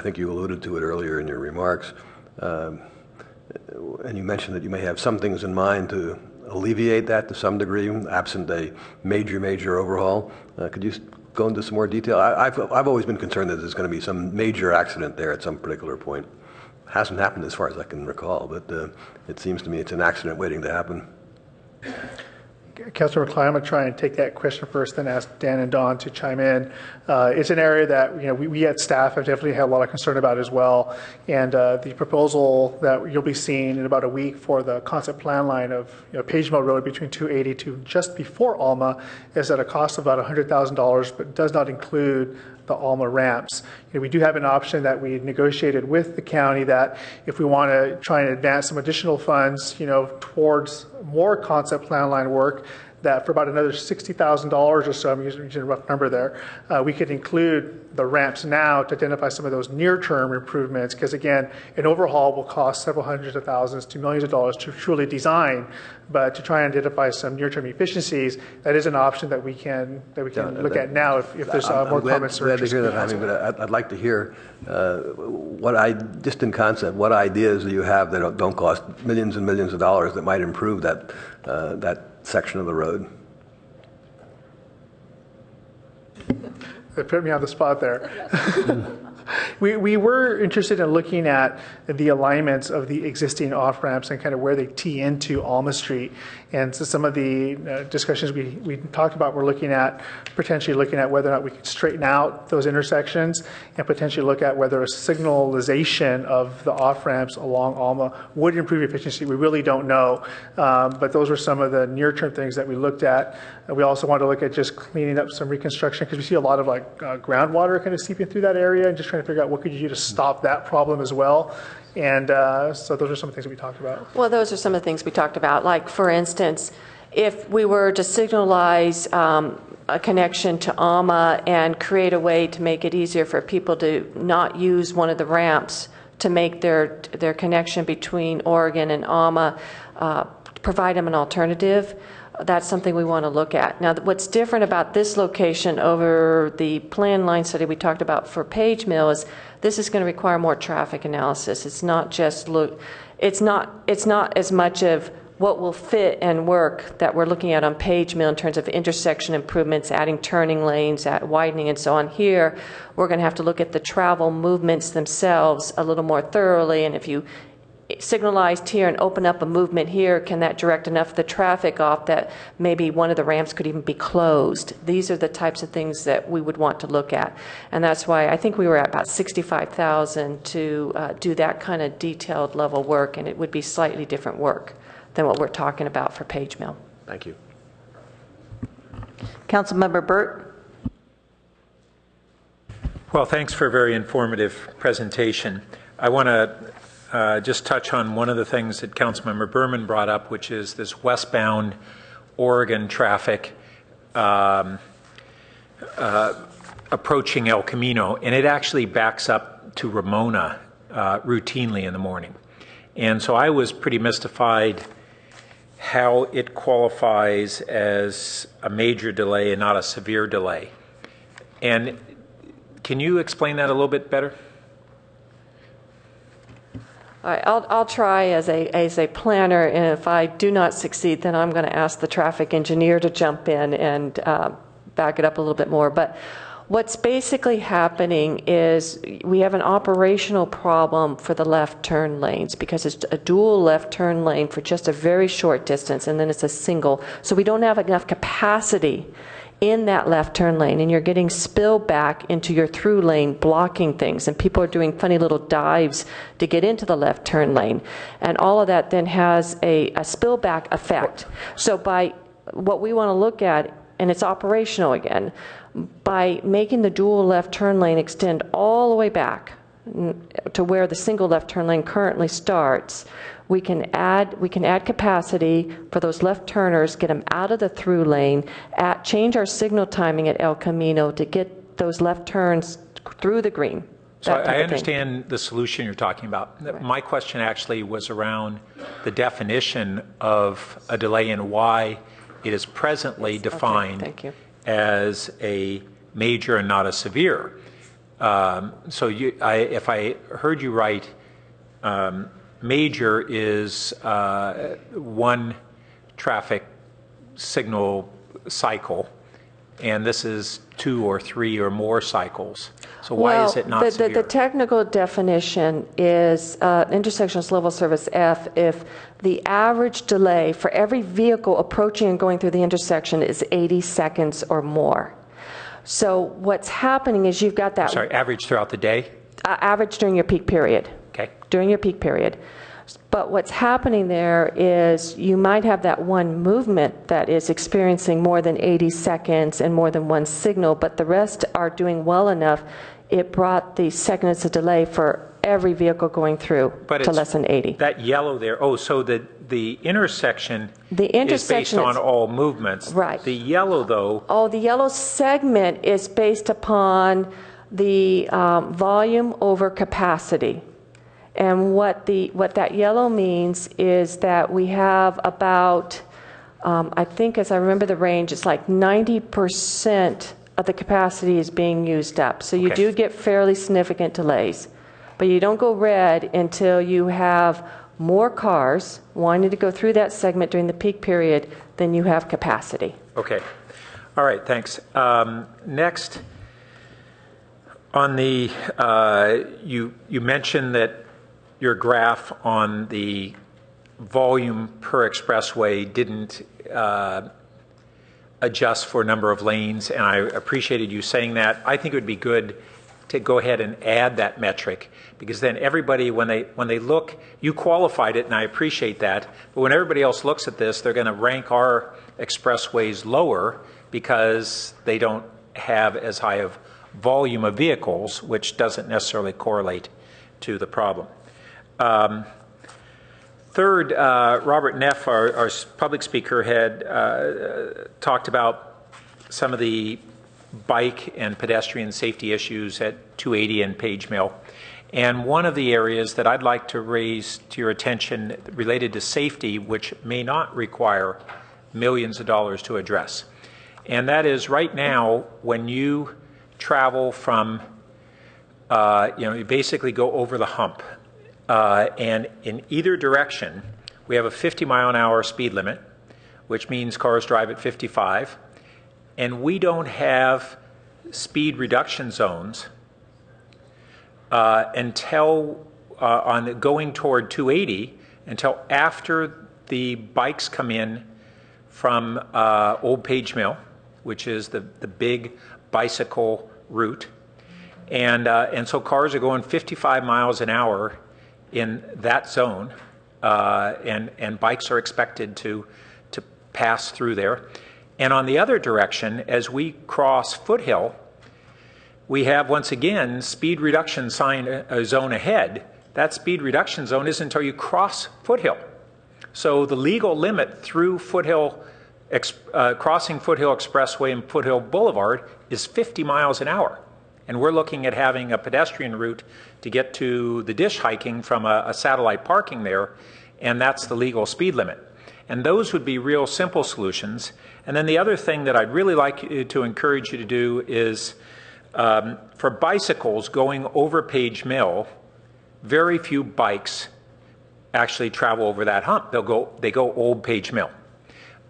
think you alluded to it earlier in your remarks. And you mentioned that you may have some things in mind to alleviate that to some degree, absent a major overhaul. Could you go into some more detail? I've always been concerned that there's going to be some major accident there at some particular point. It hasn't happened as far as I can recall, but it seems to me it's an accident waiting to happen.
Councilor Klein, I'm going to try and take that question first, then ask Dan and Don to chime in. It's an area that we at staff have definitely had a lot of concern about as well. And the proposal that you'll be seeing in about a week for the concept plan line of Page Mill Road between 280 to just before Alma is at a cost of about $100,000, but does not include the Alma ramps. We do have an option that we negotiated with the county that if we want to try and advance some additional funds, towards more concept plan line work, that for about another $60,000 or so, I'm using a rough number there, we could include the ramps now to identify some of those near-term improvements, because again, an overhaul will cost several hundreds of thousands to millions of dollars to truly design, but to try and identify some near-term efficiencies, that is an option that we can look at now if there's more comments or interest.
I'm glad to hear that, but I'd like to hear just in concept, what ideas do you have that don't cost millions and millions of dollars that might improve that section of the road?
They put me on the spot there. We were interested in looking at the alignments of the existing off-ramps and kind of where they tee into Alma Street. And so some of the discussions we talked about, we're potentially looking at whether or not we could straighten out those intersections and potentially look at whether a signalization of the off-ramps along Alma would improve efficiency. We really don't know. But those were some of the near-term things that we looked at. We also wanted to look at just cleaning up some reconstruction, because we see a lot of groundwater kind of seeping through that area, and just trying to figure out what could you do to stop that problem as well. And so those are some of the things that we talked about.
Well, those are some of the things we talked about. Like, for instance, if we were to signalize a connection to AMA and create a way to make it easier for people to not use one of the ramps to make their connection between Oregon and AMA, provide them an alternative. That's something we want to look at. Now, what's different about this location over the plan line study we talked about for Page Mill is this is going to require more traffic analysis. It's not just it's not as much of what will fit and work that we're looking at on Page Mill in terms of intersection improvements, adding turning lanes, widening, and so on. Here, we're going to have to look at the travel movements themselves a little more thoroughly, and if you signalized here and open up a movement here, can that direct enough of the traffic off that maybe one of the ramps could even be closed? These are the types of things that we would want to look at. And that's why I think we were at about $65,000 to do that kind of detailed level work, and it would be slightly different work than what we're talking about for Page Mill.
Thank you.
Councilmember Burt.
Well, thanks for a very informative presentation. I want to just touch on one of the things that Councilmember Berman brought up, which is this westbound Oregon traffic approaching El Camino, and it actually backs up to Ramona routinely in the morning. And so I was pretty mystified how it qualifies as a major delay and not a severe delay. And can you explain that a little bit better?
All right, I'll try as a planner, and if I do not succeed, then I'm going to ask the traffic engineer to jump in and back it up a little bit more. But what's basically happening is we have an operational problem for the left turn lanes because it's a dual left turn lane for just a very short distance, and then it's a single. So we don't have enough capacity in that left turn lane, and you're getting spill back into your through lane, blocking things, and people are doing funny little dives to get into the left turn lane, and all of that then has a spillback effect. So by what we want to look at, and it's operational again, by making the dual left turn lane extend all the way back to where the single left turn lane currently starts, we can add capacity for those left turners, get them out of the through lane, change our signal timing at El Camino to get those left turns through the green.
So I understand the solution you're talking about. Right. My question actually was around the definition of a delay and why it is presently defined as a major and not a severe. So if I heard you right, major is one traffic signal cycle, and this is 2 or 3 or more cycles. So why is it not severe?
The technical definition is intersections level service F if the average delay for every vehicle approaching and going through the intersection is 80 seconds or more. So what's happening is you've got that...
Sorry, average throughout the day?
Average during your peak period.
Okay.
During your peak period. But what's happening there is you might have that one movement that is experiencing more than 80 seconds and more than one signal, but the rest are doing well enough. It brought the seconds of delay for every vehicle going through to less than 80.
That yellow there, so the intersection is based on all movements.
Right.
The yellow, though...
Oh, the yellow segment is based upon the volume over capacity. And what that yellow means is that we have about, I think as I remember the range, it's like 90% of the capacity is being used up. So you do get fairly significant delays. But you don't go red until you have more cars wanting to go through that segment during the peak period than you have capacity.
Okay. All right, thanks. Next, on the, you mentioned that your graph on the volume per expressway didn't adjust for number of lanes, and I appreciated you saying that. I think it would be good to go ahead and add that metric, because then everybody, when they look, you qualified it, and I appreciate that, but when everybody else looks at this, they're going to rank our expressways lower because they don't have as high of volume of vehicles, which doesn't necessarily correlate to the problem. Third, Robert Neff, our public speaker, had talked about some of the bike and pedestrian safety issues at 280 and Page Mill. And one of the areas that I'd like to raise to your attention related to safety, which may not require millions of dollars to address. And that is right now, when you travel from, you basically go over the hump. And in either direction, we have a 50-mile-an-hour speed limit, which means cars drive at 55. And we don't have speed reduction zones until on going toward 280 until after the bikes come in from Old Page Mill, which is the big bicycle route, and so cars are going 55 miles an hour in that zone, and bikes are expected to pass through there. And on the other direction, as we cross Foothill, we have, once again, speed reduction sign zone ahead. That speed reduction zone isn't until you cross Foothill. So the legal limit through Foothill, crossing Foothill Expressway and Foothill Boulevard is 50 miles an hour. And we're looking at having a pedestrian route to get to the dish hiking from a satellite parking there, and that's the legal speed limit. And those would be real simple solutions. And then the other thing that I'd really like to encourage you to do is, for bicycles going over Page Mill, very few bikes actually travel over that hump. They go Old Page Mill.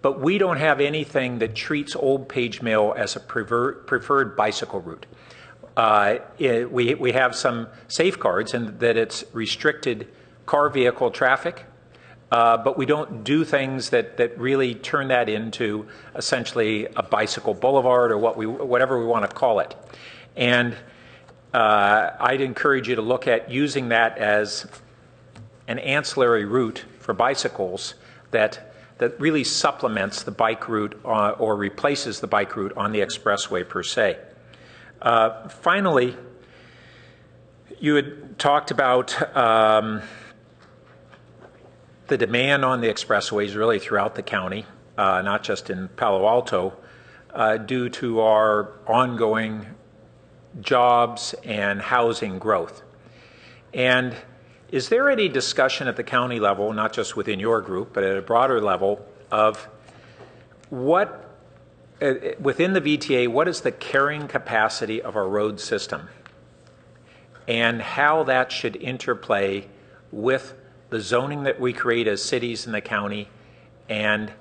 But we don't have anything that treats Old Page Mill as a preferred bicycle route. We have some safeguards in that it's restricted car vehicle traffic, but we don't do things that really turn that into essentially a bicycle boulevard or whatever we want to call it. And I'd encourage you to look at using that as an ancillary route for bicycles that really supplements the bike route or replaces the bike route on the expressway per se. Finally, you had talked about the demand on the expressways really throughout the county, not just in Palo Alto, due to our ongoing jobs and housing growth. And is there any discussion at the county level, not just within your group, but at a broader level, of what, within the VTA, what is the carrying capacity of our road system and how that should interplay with the zoning that we create as cities in the county, and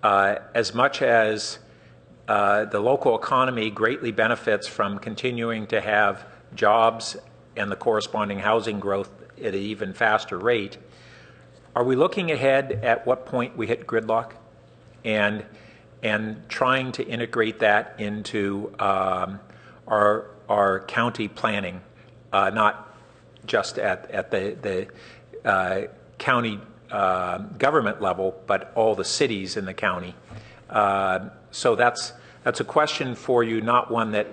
as much as the local economy greatly benefits from continuing to have jobs and the corresponding housing growth at an even faster rate, are we looking ahead at what point we hit gridlock and trying to integrate that into our county planning, not just at the county government level, but all the cities in the county. So that's a question for you, not one that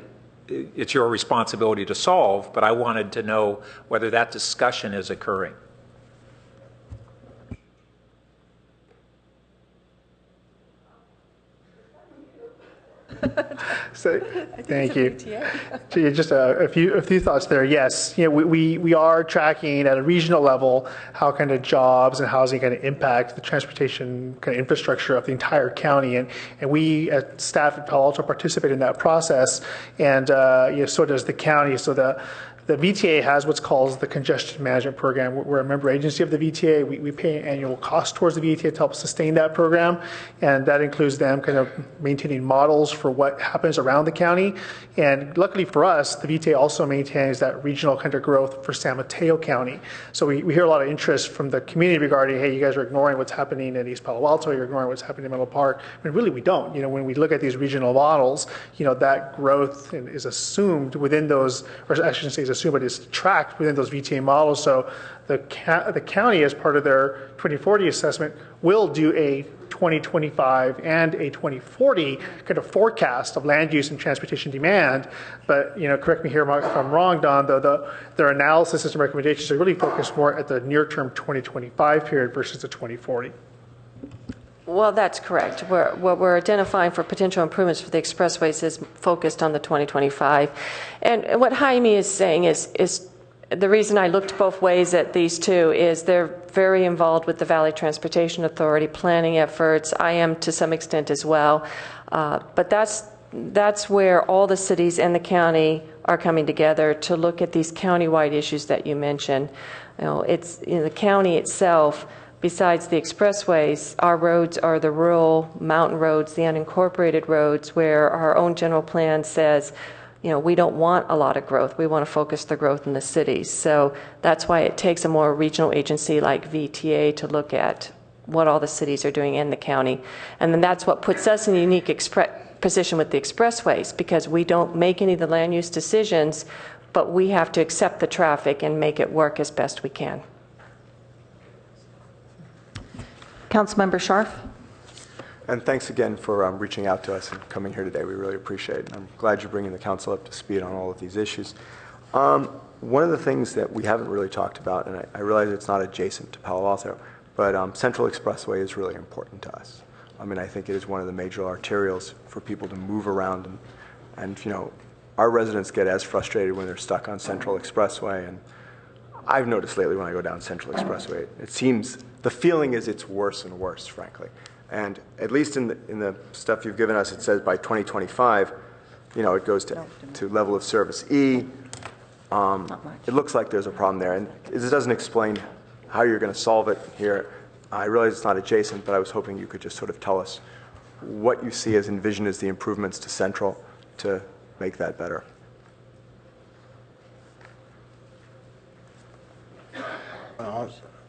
it's your responsibility to solve, but I wanted to know whether that discussion is occurring.
So, thank you. Just a few thoughts there. Yes, we are tracking at a regional level how kind of jobs and housing kind of impact the transportation kind of infrastructure of the entire county, and we at staff at Palo Alto participate in that process, and so does the county. So the VTA has what's called the Congestion Management Program. We're a member agency of the VTA. We pay an annual cost towards the VTA to help sustain that program, and that includes them kind of maintaining models for what happens around the county. And luckily for us, the VTA also maintains that regional kind of growth for San Mateo County. So we hear a lot of interest from the community regarding, hey, you guys are ignoring what's happening in East Palo Alto, you're ignoring what's happening in Menlo Park. I mean, really, we don't. When we look at these regional models, that growth is assumed within those, or I shouldn't say is assumed, but is tracked within those VTA models. So the county, as part of their 2040 assessment, will do a 2025 and a 2040 kind of forecast of land use and transportation demand. But correct me here if I'm wrong, Don. Though their analysis and recommendations are really focused more at the near-term 2025 period versus the 2040.
Well, that's correct. What we're identifying for potential improvements for the expressways is focused on the 2025. And what Jaime is saying is the reason I looked both ways at these two is they're very involved with the Valley Transportation Authority planning efforts. I am to some extent as well. But that's where all the cities and the county are coming together to look at these countywide issues that you mentioned. It's in the county itself. Besides the expressways, our roads are the rural mountain roads, the unincorporated roads, where our own general plan says, we don't want a lot of growth. We want to focus the growth in the cities. So that's why it takes a more regional agency like VTA to look at what all the cities are doing in the county. And then that's what puts us in a unique position with the expressways, because we don't make any of the land use decisions, but we have to accept the traffic and make it work as best we can.
Councilmember Scharf.
And thanks again for reaching out to us and coming here today. We really appreciate it. I'm glad you're bringing the council up to speed on all of these issues. One of the things that we haven't really talked about, and I realize it's not adjacent to Palo Alto, but Central Expressway is really important to us. I mean, I think it is one of the major arterials for people to move around, and our residents get as frustrated when they're stuck on Central Expressway, and I've noticed lately when I go down Central Expressway, it seems, the feeling is it's worse and worse, frankly. And at least in the stuff you've given us, it says by 2025, it goes to level of service E. It looks like there's a problem there, and it doesn't explain how you're going to solve it here. I realize it's not adjacent, but I was hoping you could just sort of tell us what you see as envisioned as the improvements to Central to make that better.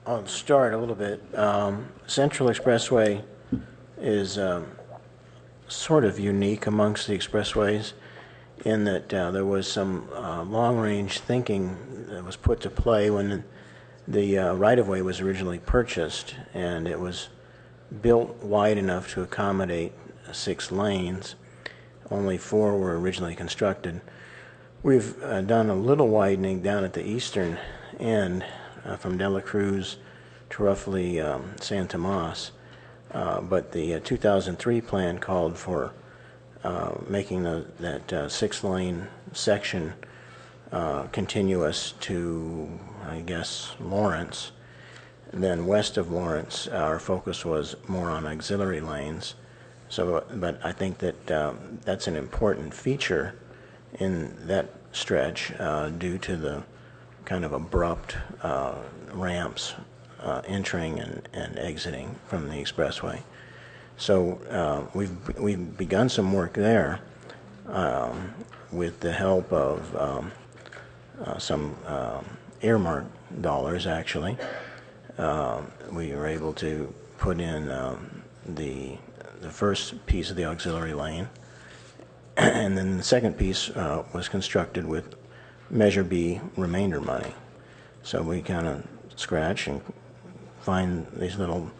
I'll start a little bit. Central Expressway is sort of unique amongst the expressways in that there was some long-range thinking that was put to play when the right-of-way was originally purchased, and it was built wide enough to accommodate 6 lanes. Only 4 were originally constructed. We've done a little widening down at the eastern end from De La Cruz to roughly San Tomas, but the 2003 plan called for making that 6-lane section continuous to, I guess, Lawrence. And then west of Lawrence, our focus was more on auxiliary lanes. So, but I think that that's an important feature in that stretch due to the kind of abrupt ramps entering and exiting from the expressway. So we've begun some work there with the help of some earmark dollars, actually. We were able to put in the first piece of the auxiliary lane, and then the second piece was constructed with Measure B remainder money. So we kind of scratch and find these little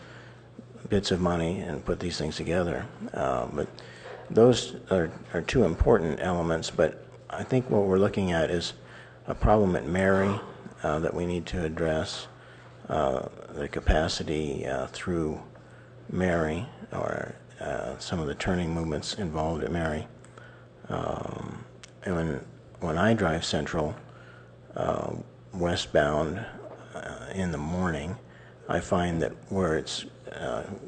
bits of money and put these things together. But those are 2 important elements, but I think what we're looking at is a problem at Mary that we need to address, the capacity through Mary, or some of the turning movements involved at Mary. And when I drive Central westbound in the morning, I find that where it's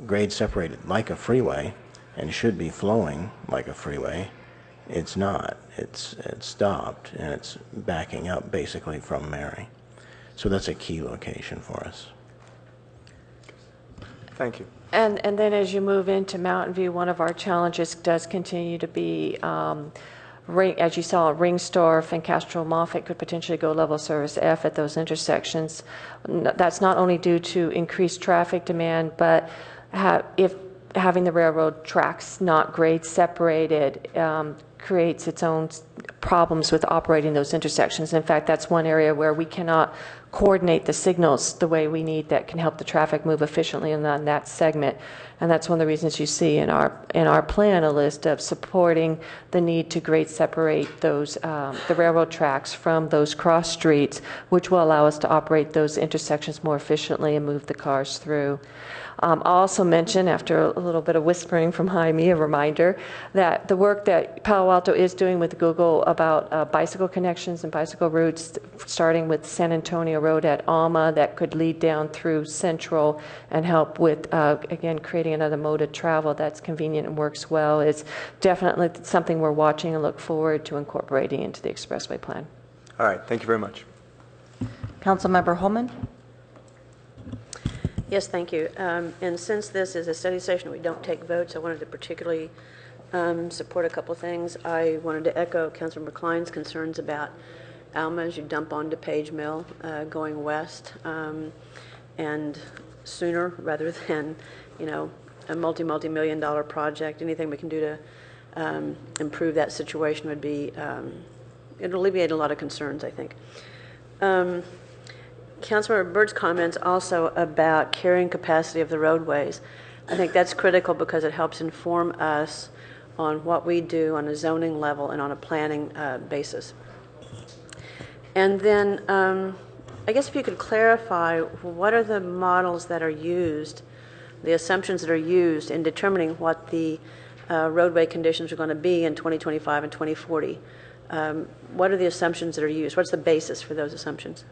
grade separated like a freeway and should be flowing like a freeway, it's not. It's stopped, and it's backing up basically from Mary. So that's a key location for us.
Thank you.
And then as you move into Mountain View, one of our challenges does continue to be, as you saw, Ringstorff and Castro Moffett could potentially go level service F at those intersections. That's not only due to increased traffic demand, but if having the railroad tracks not grade separated creates its own problems with operating those intersections. In fact, that's one area where we cannot coordinate the signals the way we need that can help the traffic move efficiently on that segment. And that's one of the reasons you see in our plan a list of supporting the need to grade separate those the railroad tracks from those cross streets, which will allow us to operate those intersections more efficiently and move the cars through. I'll also mention, after a little bit of whispering from Jaime, a reminder that the work that Palo Alto is doing with Google about bicycle connections and bicycle routes, starting with San Antonio Road at Alma, that could lead down through Central and help with, again, creating another mode of travel that's convenient and works well, is definitely something we're watching and look forward to incorporating into the expressway plan.
All right, thank you very much.
Councilmember Holman?
Yes, thank you. And since this is a study session, we don't take votes, I wanted to particularly support a couple things. I wanted to echo Councilor McCline's concerns about Alma as you dump onto Page Mill going west, and sooner rather than, a multi-million dollar project. Anything we can do to improve that situation would be, it'll alleviate a lot of concerns, I think. Councilmember Byrd's comments also about carrying capacity of the roadways. I think that's critical because it helps inform us on what we do on a zoning level and on a planning basis. And then I guess if you could clarify, what are the models that are used, the assumptions that are used in determining what the roadway conditions are going to be in 2025 and 2040? What are the assumptions that are used? What's the basis for those assumptions?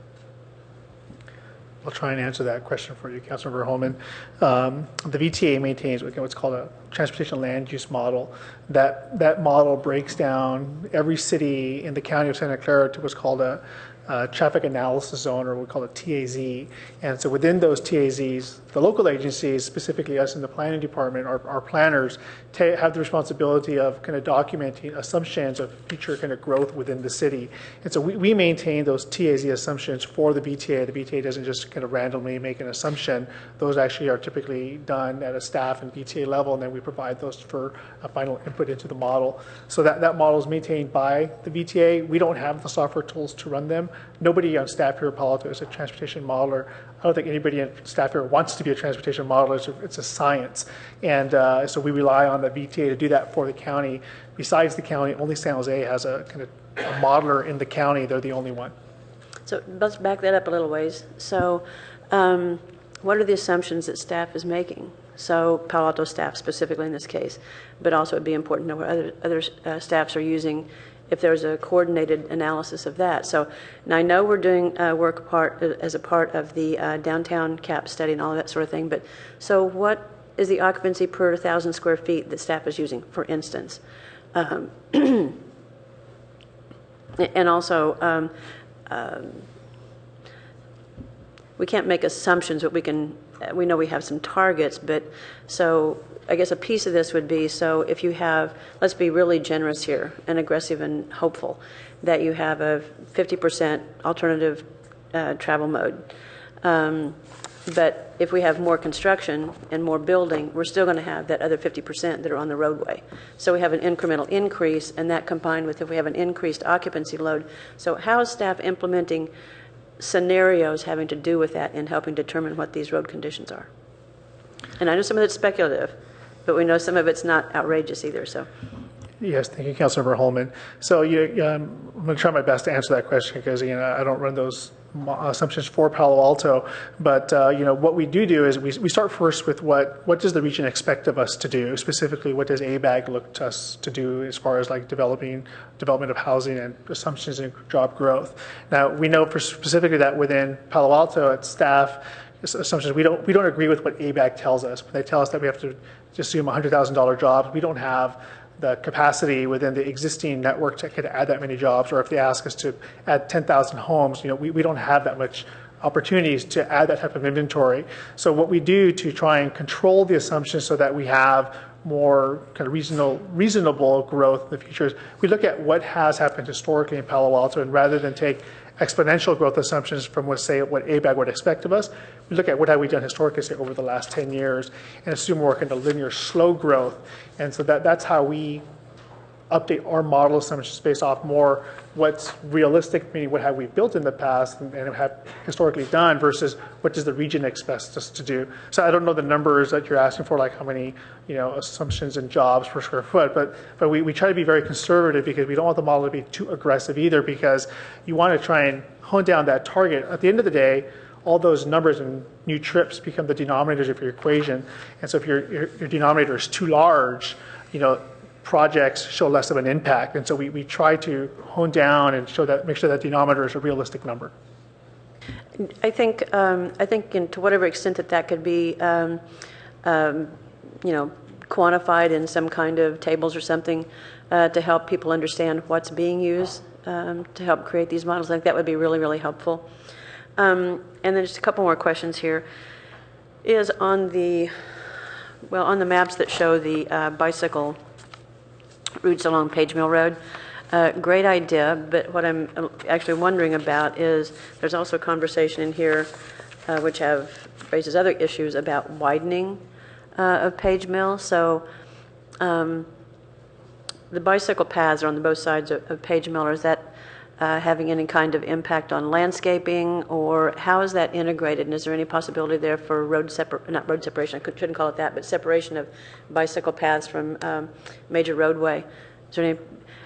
I'll try and answer that question for you, Councilmember Holman. The VTA maintains what's called a transportation land use model. That model breaks down every city in the county of Santa Clara to what's called a traffic analysis zone, or we call it TAZ. And so within those TAZs, the local agencies, specifically us in the planning department, our planners, have the responsibility of kind of documenting assumptions of future kind of growth within the city. And so we maintain those TAZ assumptions for the VTA. The VTA doesn't just kind of randomly make an assumption. Those actually are typically done at a staff and VTA level, and then we provide those for a final input into the model. So that model is maintained by the VTA. We don't have the software tools to run them. Nobody on staff here at Palo Alto is a transportation modeler. I don't think anybody on staff here wants to be a transportation modeler. It's a science. And so we rely on the VTA to do that for the county. Besides the county, only San Jose has a kind of a modeler in the county. They're the only one.
So let's back that up a little ways. So what are the assumptions that staff is making? So Palo Alto staff specifically in this case, but also it'd be important to know what other staffs are using if there's a coordinated analysis of that. So, and I know we're doing work as a part of the downtown cap study and all of that sort of thing, but so what is the occupancy per 1,000 square feet that staff is using, for instance? And also, we can't make assumptions, but we know we have some targets, but so I guess a piece of this would be, so if you have, let's be really generous here and aggressive and hopeful, that you have a 50% alternative travel mode. But if we have more construction and more building, we're still going to have that other 50% that are on the roadway. So we have an incremental increase, and that combined with if we have an increased occupancy load. So how is staff implementing scenarios having to do with that in helping determine what these road conditions are? And I know some of it's speculative, but we know some of it's not outrageous either. So,
yes, thank you, Councilmember Holman. So I'm going to try my best to answer that question because I don't run those assumptions for Palo Alto. But what we do is we start first with what does the region expect of us to do? Specifically, what does ABAG look to us to do as far as like development of housing and assumptions in job growth? Now we know for specifically that within Palo Alto at staff assumptions, we don't agree with what ABAG tells us. When they tell us that we have to assume $100,000 jobs, we don't have the capacity within the existing network to could add that many jobs, or if they ask us to add 10,000 homes, we don't have that much opportunities to add that type of inventory. So what we do to try and control the assumptions so that we have more kind of reasonable growth in the future is we look at what has happened historically in Palo Alto, and rather than take exponential growth assumptions from what ABAG would expect of us, we look at what have we done historically, say, over the last 10 years, and assume more kind of linear slow growth. And so that's how we update our model assumptions based off more what's realistic, meaning what have we built in the past and have historically done versus what does the region expect us to do. So I don't know the numbers that you're asking for, like how many, assumptions and jobs per square foot, but we try to be very conservative because we don't want the model to be too aggressive either, because you want to try and hone down that target. At the end of the day, all those numbers and new trips become the denominators of your equation. And so if your denominator is too large, projects show less of an impact. And so we try to hone down and make sure that denominator is a realistic number.
I think to whatever extent that could be, quantified in some kind of tables or something to help people understand what's being used to help create these models, I think that would be really, really helpful. And then just a couple more questions here. Is on the maps that show the bicycle routes along Page Mill Road. Great idea, but what I'm actually wondering about is there's also conversation in here which raises other issues about widening of Page Mill. So the bicycle paths are on both sides of Page Mill. Is that having any kind of impact on landscaping, or how is that integrated? And is there any possibility there for not road separation, I shouldn't call it that, but separation of bicycle paths from major roadway? Is there any,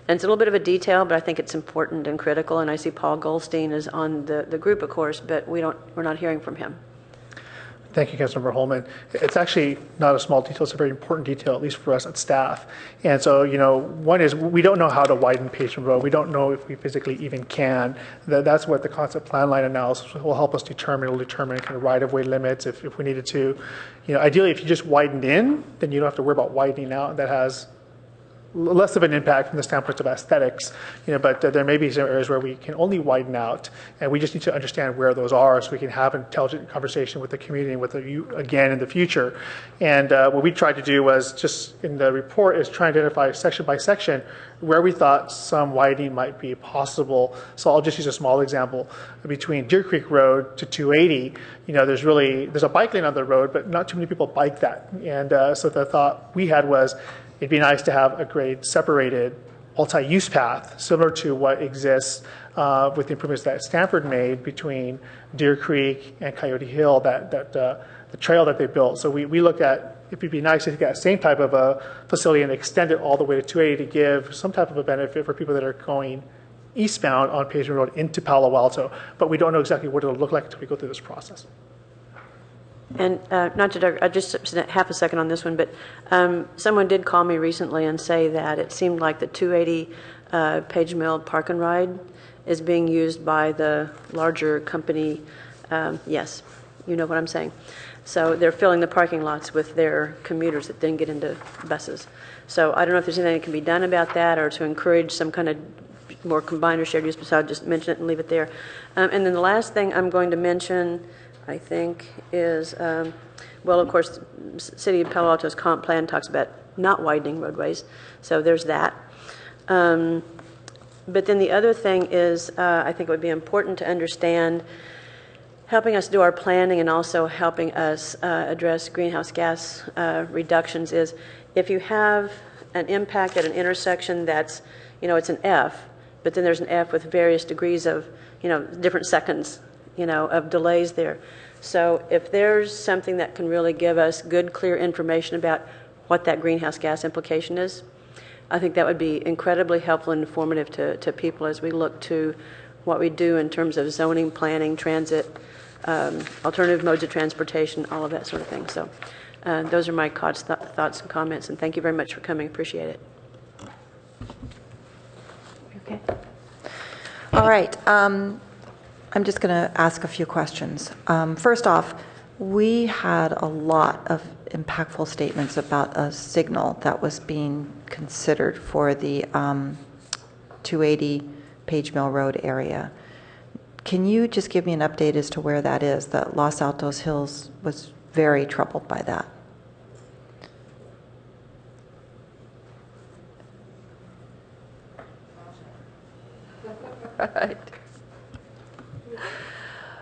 and it's a little bit of a detail, but I think it's important and critical, and I see Paul Goldstein is on the group, of course, but we're not hearing from him.
Thank you, Councilmember Holman. It's actually not a small detail. It's a very important detail, at least for us at staff. And so, one is we don't know how to widen Page Mill Road. We don't know if we physically even can. That's what the concept plan line analysis will help us determine. It will determine kind of right-of-way limits if we needed to. Ideally, if you just widened in, then you don't have to worry about widening out. That has less of an impact from the standpoint of aesthetics, but there may be some areas where we can only widen out, and we just need to understand where those are so we can have an intelligent conversation with the community and with you again in the future. And what we tried to do was just in the report is try and identify section by section where we thought some widening might be possible. So I'll just use a small example. Between Deer Creek Road to 280, there's a bike lane on the road, but not too many people bike that. And so the thought we had was, it'd be nice to have a grade separated multi-use path similar to what exists with the improvements that Stanford made between Deer Creek and Coyote Hill, the trail that they built. So we looked at, it'd be nice if you got the same type of a facility and extend it all the way to 280 to give some type of a benefit for people that are going eastbound on Page Mill Road into Palo Alto. But we don't know exactly what it'll look like until we go through this process.
And not to just half a second on this one, but someone did call me recently and say that it seemed like the 280 Page Mill Park and Ride is being used by the larger company. Yes, you know what I'm saying. So they're filling the parking lots with their commuters that then get into buses. So I don't know if there's anything that can be done about that, or to encourage some kind of more combined or shared use, but I'll just mention it and leave it there. And then the last thing I'm going to mention, I think, is, of course, City of Palo Alto's comp plan talks about not widening roadways, so there's that. But then the other thing is, I think it would be important to understand, helping us do our planning and also helping us address greenhouse gas reductions, is if you have an impact at an intersection that's, it's an F, but then there's an F with various degrees of, different seconds, of delays there. So if there's something that can really give us good, clear information about what that greenhouse gas implication is, I think that would be incredibly helpful and informative to people as we look to what we do in terms of zoning, planning, transit, alternative modes of transportation, all of that sort of thing. So those are my thoughts and comments, and thank you very much for coming. Appreciate it.
Okay. All right. I'm just going to ask a few questions. First off, we had a lot of impactful statements about a signal that was being considered for the 280 Page Mill Road area. Can you just give me an update as to where that is? That Los Altos Hills was very troubled by that.
Right.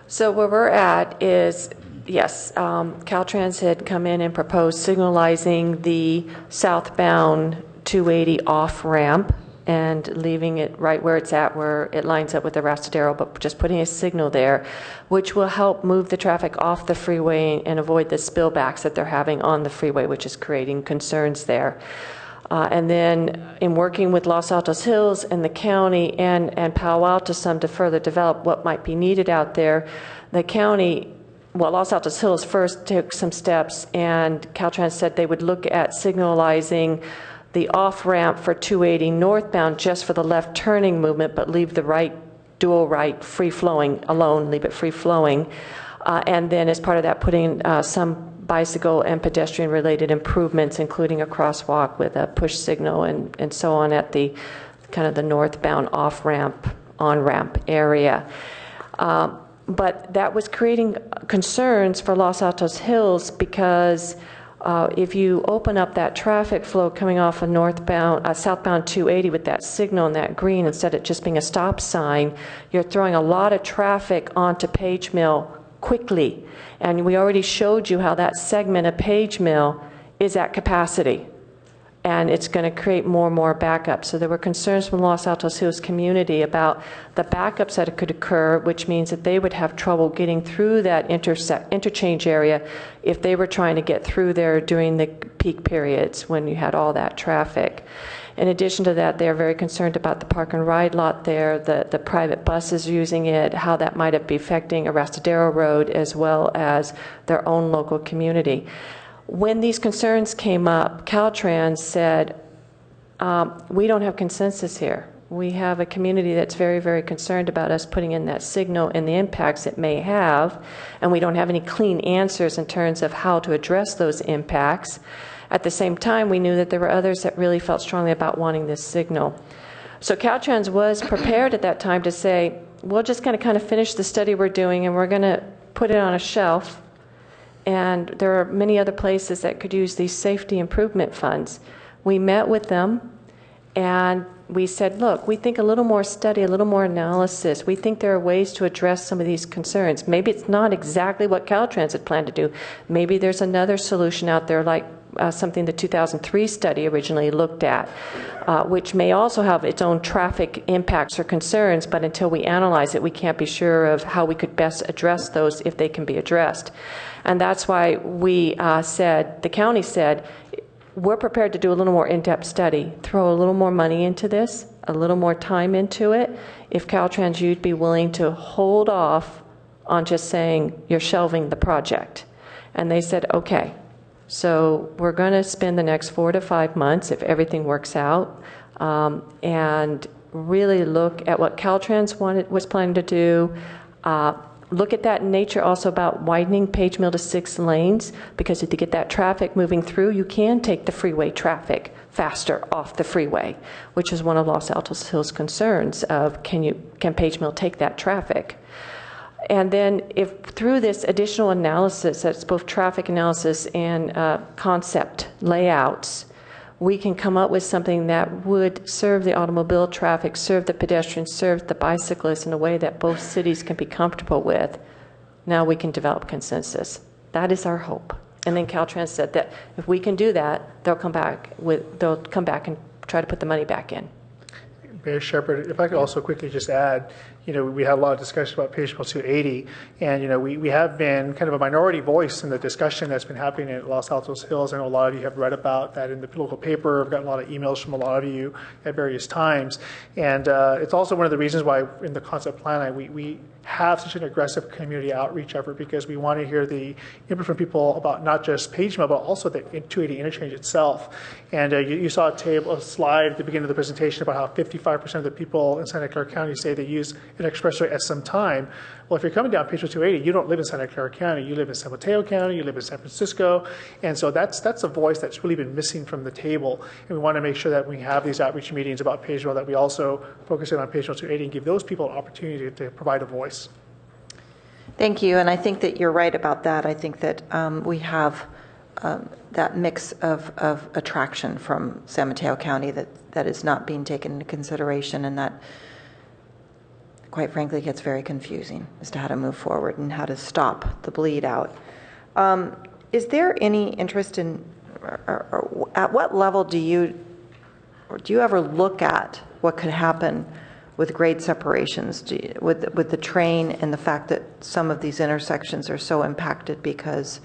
So where we're at is, yes, Caltrans had come in and proposed signalizing the southbound 280 off-ramp and leaving it right where it's at, where it lines up with the Rastadero, but just putting a signal there, which will help move the traffic off the freeway and avoid the spillbacks that they're having on the freeway, which is creating concerns there. And then in working with Los Altos Hills and the county and Palo Alto some to further develop what might be needed out there, the county, well, Los Altos Hills first took some steps, and Caltrans said they would look at signalizing the off-ramp for 280 northbound just for the left turning movement, but leave the right, dual right, free-flowing alone, leave it free-flowing. And then as part of that, putting some bicycle and pedestrian-related improvements, including a crosswalk with a push signal and so on at the kind of the northbound off-ramp, on-ramp area. But that was creating concerns for Los Altos Hills because if you open up that traffic flow coming off a southbound 280 with that signal and that green, instead of just being a stop sign, you're throwing a lot of traffic onto Page Mill quickly. And we already showed you how that segment of Page Mill is at capacity. And it's going to create more and more backups. So there were concerns from Los Altos Hills community about the backups that could occur, which means that they would have trouble getting through that interchange area if they were trying to get through there during the peak periods when you had all that traffic. In addition to that, they're very concerned about the park and ride lot there, the private buses using it, how that might be affecting Arastadero Road as well as their own local community. When these concerns came up, Caltrans said, we don't have consensus here. We have a community that's very, very concerned about us putting in that signal and the impacts it may have, and we don't have any clean answers in terms of how to address those impacts. At the same time, we knew that there were others that really felt strongly about wanting this signal. So Caltrans was prepared at that time to say, we're just going to kind of finish the study we're doing and we're going to put it on a shelf. And there are many other places that could use these safety improvement funds. We met with them and we said, look, we think a little more study, a little more analysis. We think there are ways to address some of these concerns. Maybe it's not exactly what Caltrans had planned to do. Maybe there's another solution out there like something the 2003 study originally looked at, which may also have its own traffic impacts or concerns, but until we analyze it, we can't be sure of how we could best address those if they can be addressed. And that's why we the county said, we're prepared to do a little more in-depth study, throw a little more money into this, a little more time into it, if Caltrans, you'd be willing to hold off on just saying you're shelving the project. And they said, okay. So we're going to spend the next 4 to 5 months, if everything works out, and really look at what Caltrans was planning to do. Look at that in nature also about widening Page Mill to 6 lanes, because if you get that traffic moving through, you can take the freeway traffic faster off the freeway, which is one of Los Altos Hills' concerns of can Page Mill take that traffic? And then if through this additional analysis, that's both traffic analysis and concept layouts, we can come up with something that would serve the automobile traffic, serve the pedestrians, serve the bicyclists in a way that both cities can be comfortable with, now we can develop consensus. That is our hope. And then Caltrans said that if we can do that, they'll come back and try to put the money back in.
Mayor Shepherd, if I could also quickly just add, we had a lot of discussion about Page Mill 280, and we have been kind of a minority voice in the discussion that's been happening at Los Altos Hills. I know a lot of you have read about that in the local paper. I've gotten a lot of emails from a lot of you at various times, and it's also one of the reasons why in the concept plan we have such an aggressive community outreach effort, because we want to hear the input from people about not just Page Mill, but also the 280 interchange itself. And you saw a slide at the beginning of the presentation about how 55% of the people in Santa Clara County say they use an expressway at some time. Well, if you're coming down Page Mill 280, you don't live in Santa Clara County. You live in San Mateo County, you live in San Francisco. And so that's a voice that's really been missing from the table. And we want to make sure that we have these outreach meetings about Page Mill, that we also focus in on Page Mill 280 and give those people an opportunity to provide a voice.
Thank you, and I think that you're right about that. I think that we have that mix of attraction from San Mateo County that is not being taken into consideration, and that, quite frankly, gets very confusing as to how to move forward and how to stop the bleed out. Is there any interest in, or at what level do you or do you ever look at what could happen with grade separations, with the train and the fact that some of these intersections are so impacted because,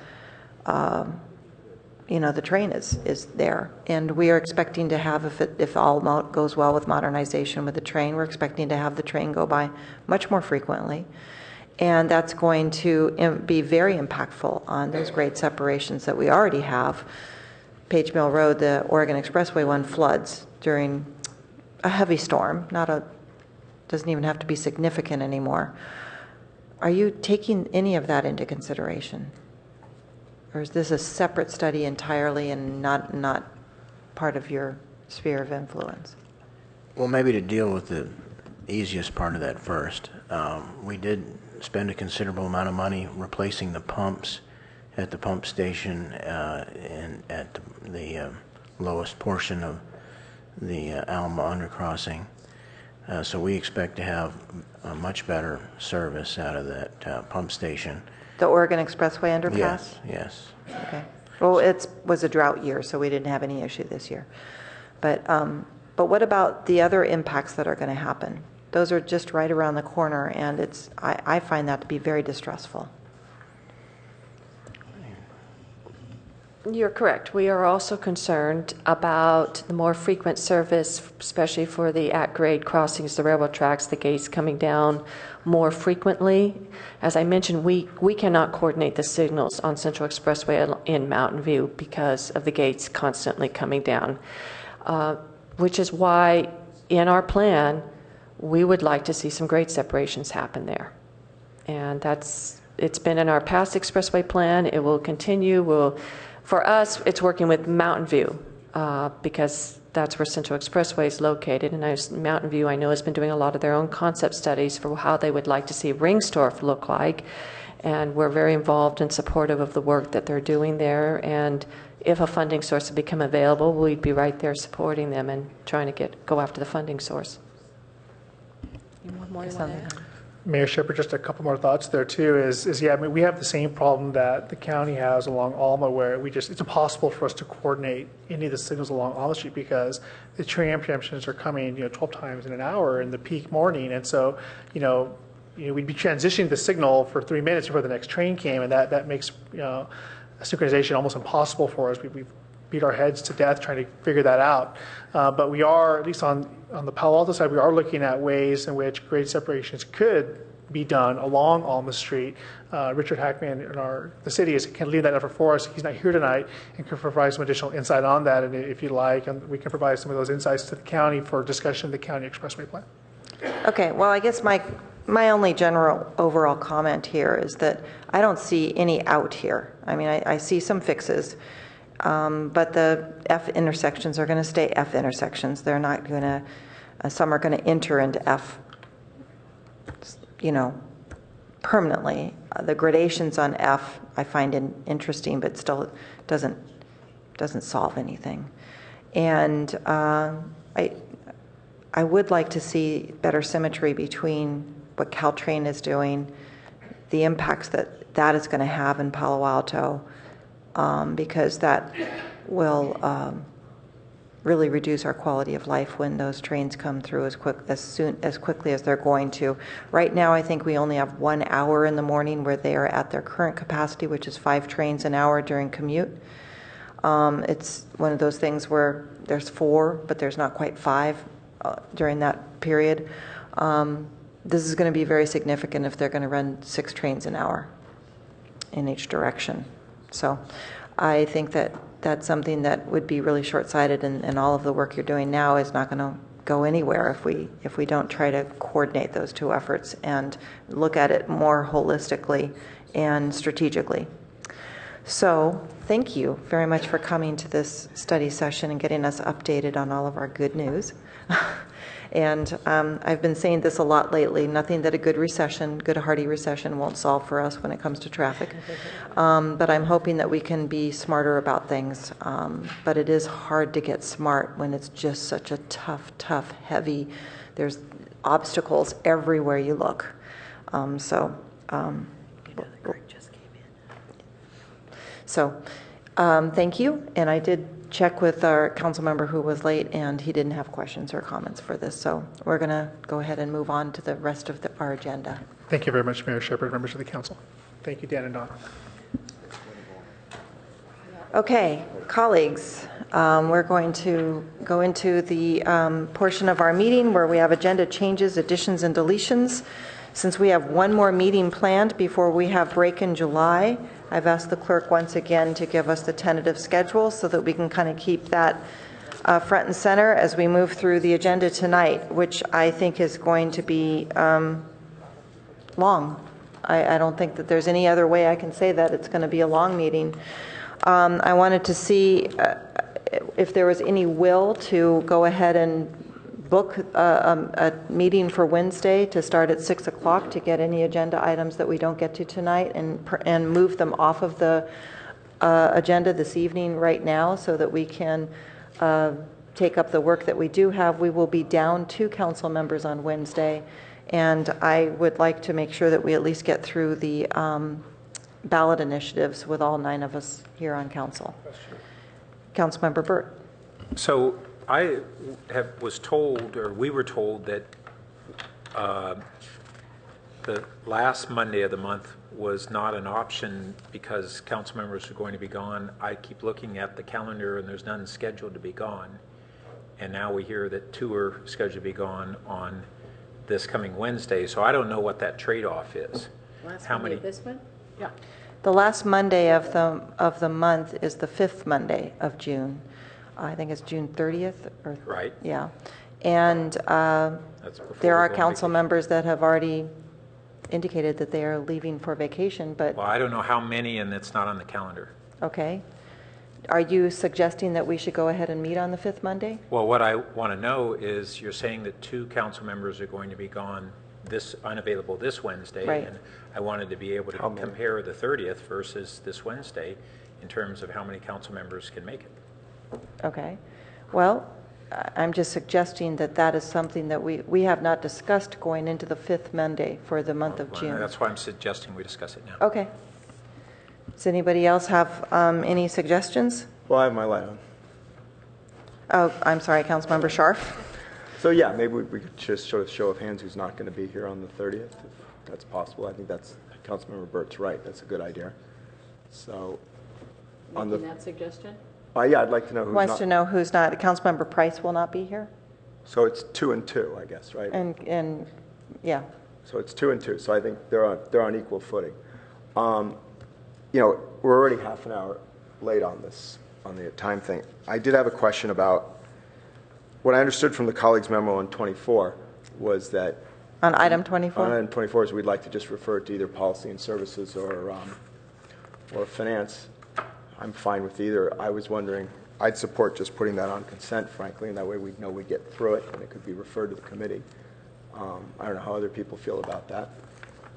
the train is there. And we are expecting to have, if all goes well with modernization with the train, we're expecting to have the train go by much more frequently. And that's going to be very impactful on those grade separations that we already have. Page Mill Road, the Oregon Expressway one, floods during a heavy storm, doesn't even have to be significant anymore. Are you taking any of that into consideration? Or is this a separate study entirely and not part of your sphere of influence?
Well, maybe to deal with the easiest part of that first, we did spend a considerable amount of money replacing the pumps at the pump station and at the lowest portion of the Alma undercrossing. So we expect to have a much better service out of that pump station.
The Oregon Expressway underpass?
Yes.
Okay. Well, it was a drought year, so we didn't have any issue this year. But what about the other impacts that are going to happen? Those are just right around the corner, and I find that to be very distressful.
You're correct. We are also concerned about the more frequent service, especially for the at-grade crossings, the railroad tracks, the gates coming down more frequently. As I mentioned, we cannot coordinate the signals on Central Expressway in Mountain View because of the gates constantly coming down, which is why in our plan, we would like to see some grade separations happen there. And it's been in our past expressway plan. It will continue. For us, it's working with Mountain View because that's where Central Expressway is located. And Mountain View, I know, has been doing a lot of their own concept studies for how they would like to see Ringstorf look like. And we're very involved and supportive of the work that they're doing there. And if a funding source would become available, we'd be right there supporting them and trying to go after the funding source.
Mayor Shepherd, just a couple more thoughts there too. We have the same problem that the county has along Alma, where it's impossible for us to coordinate any of the signals along Alma Street because the train preemptions are coming, 12 times in an hour in the peak morning, and so, we'd be transitioning the signal for 3 minutes before the next train came, and that makes synchronization almost impossible for us. We've beat our heads to death trying to figure that out, but we are, at least on the Palo Alto side, we are looking at ways in which grade separations could be done along Alma Street. Richard Hackman in the city can lead that effort for us. He's not here tonight and can provide some additional insight on that, and if you'd like, and we can provide some of those insights to the county for discussion of the county expressway plan.
Okay, well, I guess my only general overall comment here is that I don't see any out here. I mean, I see some fixes. But the F intersections are going to stay F intersections. They're not going to, some are going to enter into F, permanently. The gradations on F I find interesting, but still doesn't solve anything. And I would like to see better symmetry between what Caltrain is doing, the impacts that is going to have in Palo Alto, because that will really reduce our quality of life when those trains come through as quickly as they're going to. Right now, I think we only have 1 hour in the morning where they are at their current capacity, which is 5 trains an hour during commute. It's one of those things where there's 4, but there's not quite 5 during that period. This is going to be very significant if they're going to run 6 trains an hour in each direction. So I think that that's something that would be really short-sighted, and all of the work you're doing now is not going to go anywhere if we don't try to coordinate those 2 efforts and look at it more holistically and strategically. So thank you very much for coming to this study session and getting us updated on all of our good news. And I've been saying this a lot lately, nothing that a good hearty recession won't solve for us when it comes to traffic. But I'm hoping that we can be smarter about things. But it is hard to get smart when it's just such a tough, heavy, there's obstacles everywhere you look. So thank you. And I did check with our council member who was late, and he didn't have questions or comments for this. So we're going to go ahead and move on to the rest of our agenda.
Thank you very much, Mayor Shepherd, members of the council. Thank you, Dan and Don.
Okay, colleagues, we're going to go into the portion of our meeting where we have agenda changes, additions, and deletions. Since we have one more meeting planned before we have break in July, I've asked the clerk once again to give us the tentative schedule so that we can kind of keep that front and center as we move through the agenda tonight, which I think is going to be long. I don't think that there's any other way I can say that. It's going to be a long meeting. I wanted to see if there was any will to go ahead and book a meeting for Wednesday to start at 6 o'clock to get any agenda items that we don't get to tonight and move them off of the agenda this evening right now so that we can take up the work that we do have. We will be down 2 council members on Wednesday, and I would like to make sure that we at least get through the ballot initiatives with all 9 of us here on council. Councilmember Burt.
So I was told, or we were told, that the last Monday of the month was not an option because council members are going to be gone. I keep looking at the calendar and there's none scheduled to be gone. And now we hear that 2 are scheduled to be gone on this coming Wednesday. So I don't know what that trade-off is.
How many? This one? Yeah.
The last Monday of the month is the 5th Monday of June. I think it's June 30th.
Right.
Yeah. And there are council members that have already indicated that they are leaving for vacation, but...
Well, I don't know how many, and it's not on the calendar.
Okay. Are you suggesting that we should go ahead and meet on the 5th Monday?
Well, what I want to know is you're saying that 2 council members are going to be gone, unavailable this Wednesday,
right.
And I wanted to be able to compare the 30th versus this Wednesday in terms of how many council members can make it.
Okay. Well, I'm just suggesting that that is something that we have not discussed going into the 5th Monday for the month of June.
That's why I'm suggesting we discuss it now.
Okay. Does anybody else have any suggestions?
Well, I have my light on.
Oh, I'm sorry, Councilmember Scharf.
So yeah, maybe we could just show a show of hands who's not going to be here on the 30th, if that's possible. I think that's Councilmember Burt's right. That's a good idea. So on
Making that suggestion?
Yeah, I'd like to know who's
wants to know who's not. Councilmember Price will not be here.
So it's 2 and 2, I guess, right?
And yeah.
So it's 2 and 2. So I think they're on equal footing. You know, we're already half an hour late on the time thing. I did have a question about what I understood from the colleagues' memo on 24 was that
on item 24.
On item 24 is we'd like to just refer to either policy and services or finance. I'm fine with either. I was wondering, I'd support just putting that on consent, frankly, and that way we'd know we'd get through it and it could be referred to the committee. I don't know how other people feel about that.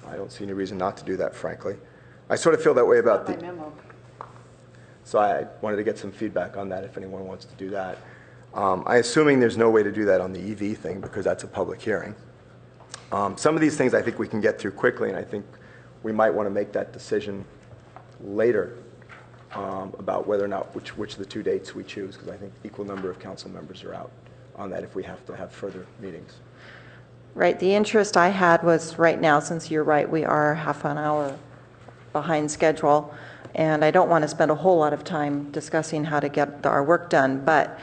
I don't see any reason not to do that, frankly. I sort of feel that way about the
memo.
So I wanted to get some feedback on that if anyone wants to do that. I'm assuming there's no way to do that on the EV thing because that's a public hearing. Some of these things I think we can get through quickly, and I think we might want to make that decision later about whether or not which of the 2 dates we choose, because I think equal number of council members are out on that if we have to have further meetings.
Right. The interest I had was right now, since you're right, we are half an hour behind schedule, and I don't want to spend a whole lot of time discussing how to get our work done, but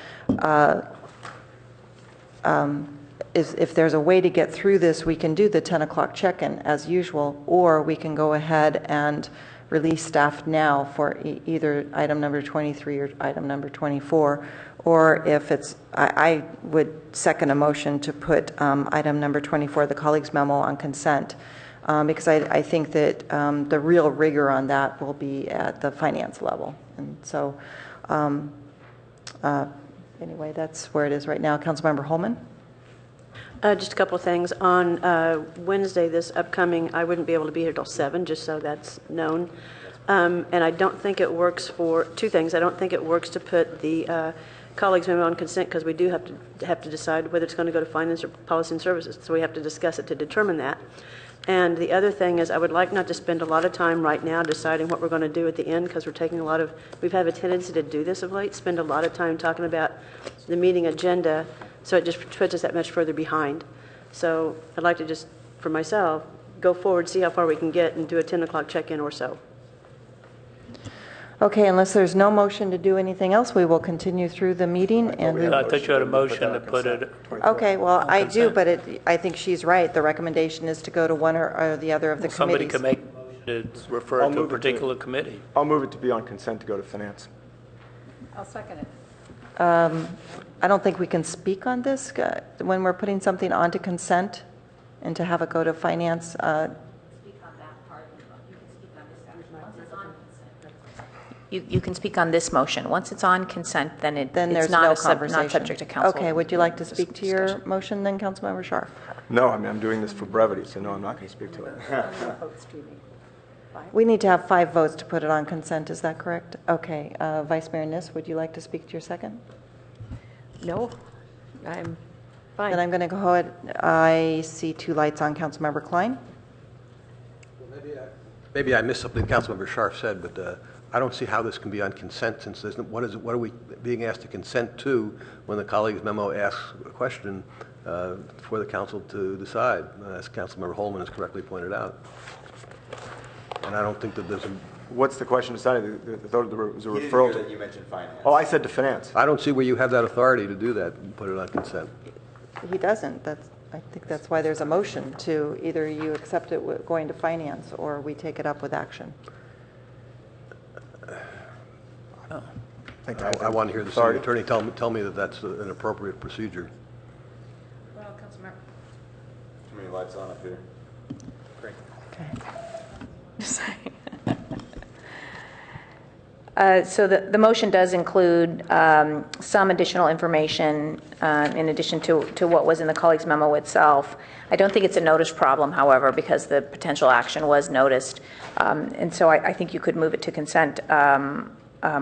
if there's a way to get through this, we can do the 10 o'clock check-in as usual, or we can go ahead and release staff now for either item number 23 or item number 24, or if it's, I would second a motion to put item number 24, the colleagues' memo, on consent, because I think that the real rigor on that will be at the finance level. And so anyway, that's where it is right now. Councilmember Holman?
Just a couple of things. On Wednesday, this upcoming, I wouldn't be able to be here till 7, just so that's known. And I don't think it works for 2 things. I don't think it works to put the colleagues' memo on consent because we do have to decide whether it's going to go to finance or policy and services. So we have to discuss it to determine that. And the other thing is I would like not to spend a lot of time right now deciding what we're going to do at the end, because we've had a tendency to do this of late, spend a lot of time talking about the meeting agenda, so it just puts us that much further behind. So I'd like to just, for myself, go forward, see how far we can get, and do a 10 o'clock check-in or so.
Okay, unless there's no motion to do anything else, we will continue through the meeting. And
I thought you had a motion to put it.
Okay, well, I do, but I think she's right. The recommendation is to go to one or the other of the
Somebody
committees.
can make it refer to a particular committee.
I'll move it to be on consent to go to finance.
I'll second it.
I don't think we can speak on this when we're putting something onto consent and to have it go to finance.
You can speak on this motion. Once it's on consent, then it's
there's
not,
no
not subject to council.
Okay, would you like to speak to your motion then, Councilmember Scharf?
No, I mean, I'm doing this for brevity, so no, I'm not going to speak to it.
We need to have 5 votes to put it on consent, is that correct? Okay, Vice Mayor Niss, would you like to speak to your second?
No, I'm fine.
Then I'm going to go ahead. I see 2 lights on Councilmember Klein.
Maybe I missed something Councilmember Scharf said, but I don't see how this can be on consent, since there's what are we being asked to consent to when the colleague's memo asks a question for the council to decide, as Councilmember Holman has correctly pointed out. And I don't think that there's a...
What's the question decided? There was a referral to...
You mentioned finance.
Oh, I said to finance.
I don't see where you have that authority to do that and put it on consent.
He doesn't. I think that's why there's a motion to either you accept it going to finance or we take it up with action.
I want to hear the city attorney tell me that that's an appropriate procedure.
Well, Councilmember.
Too many lights on up here.
Great.
So the motion does include some additional information in addition to what was in the colleague's memo itself. I don't think it's a notice problem, however, because the potential action was noticed. And so I think you could move it to consent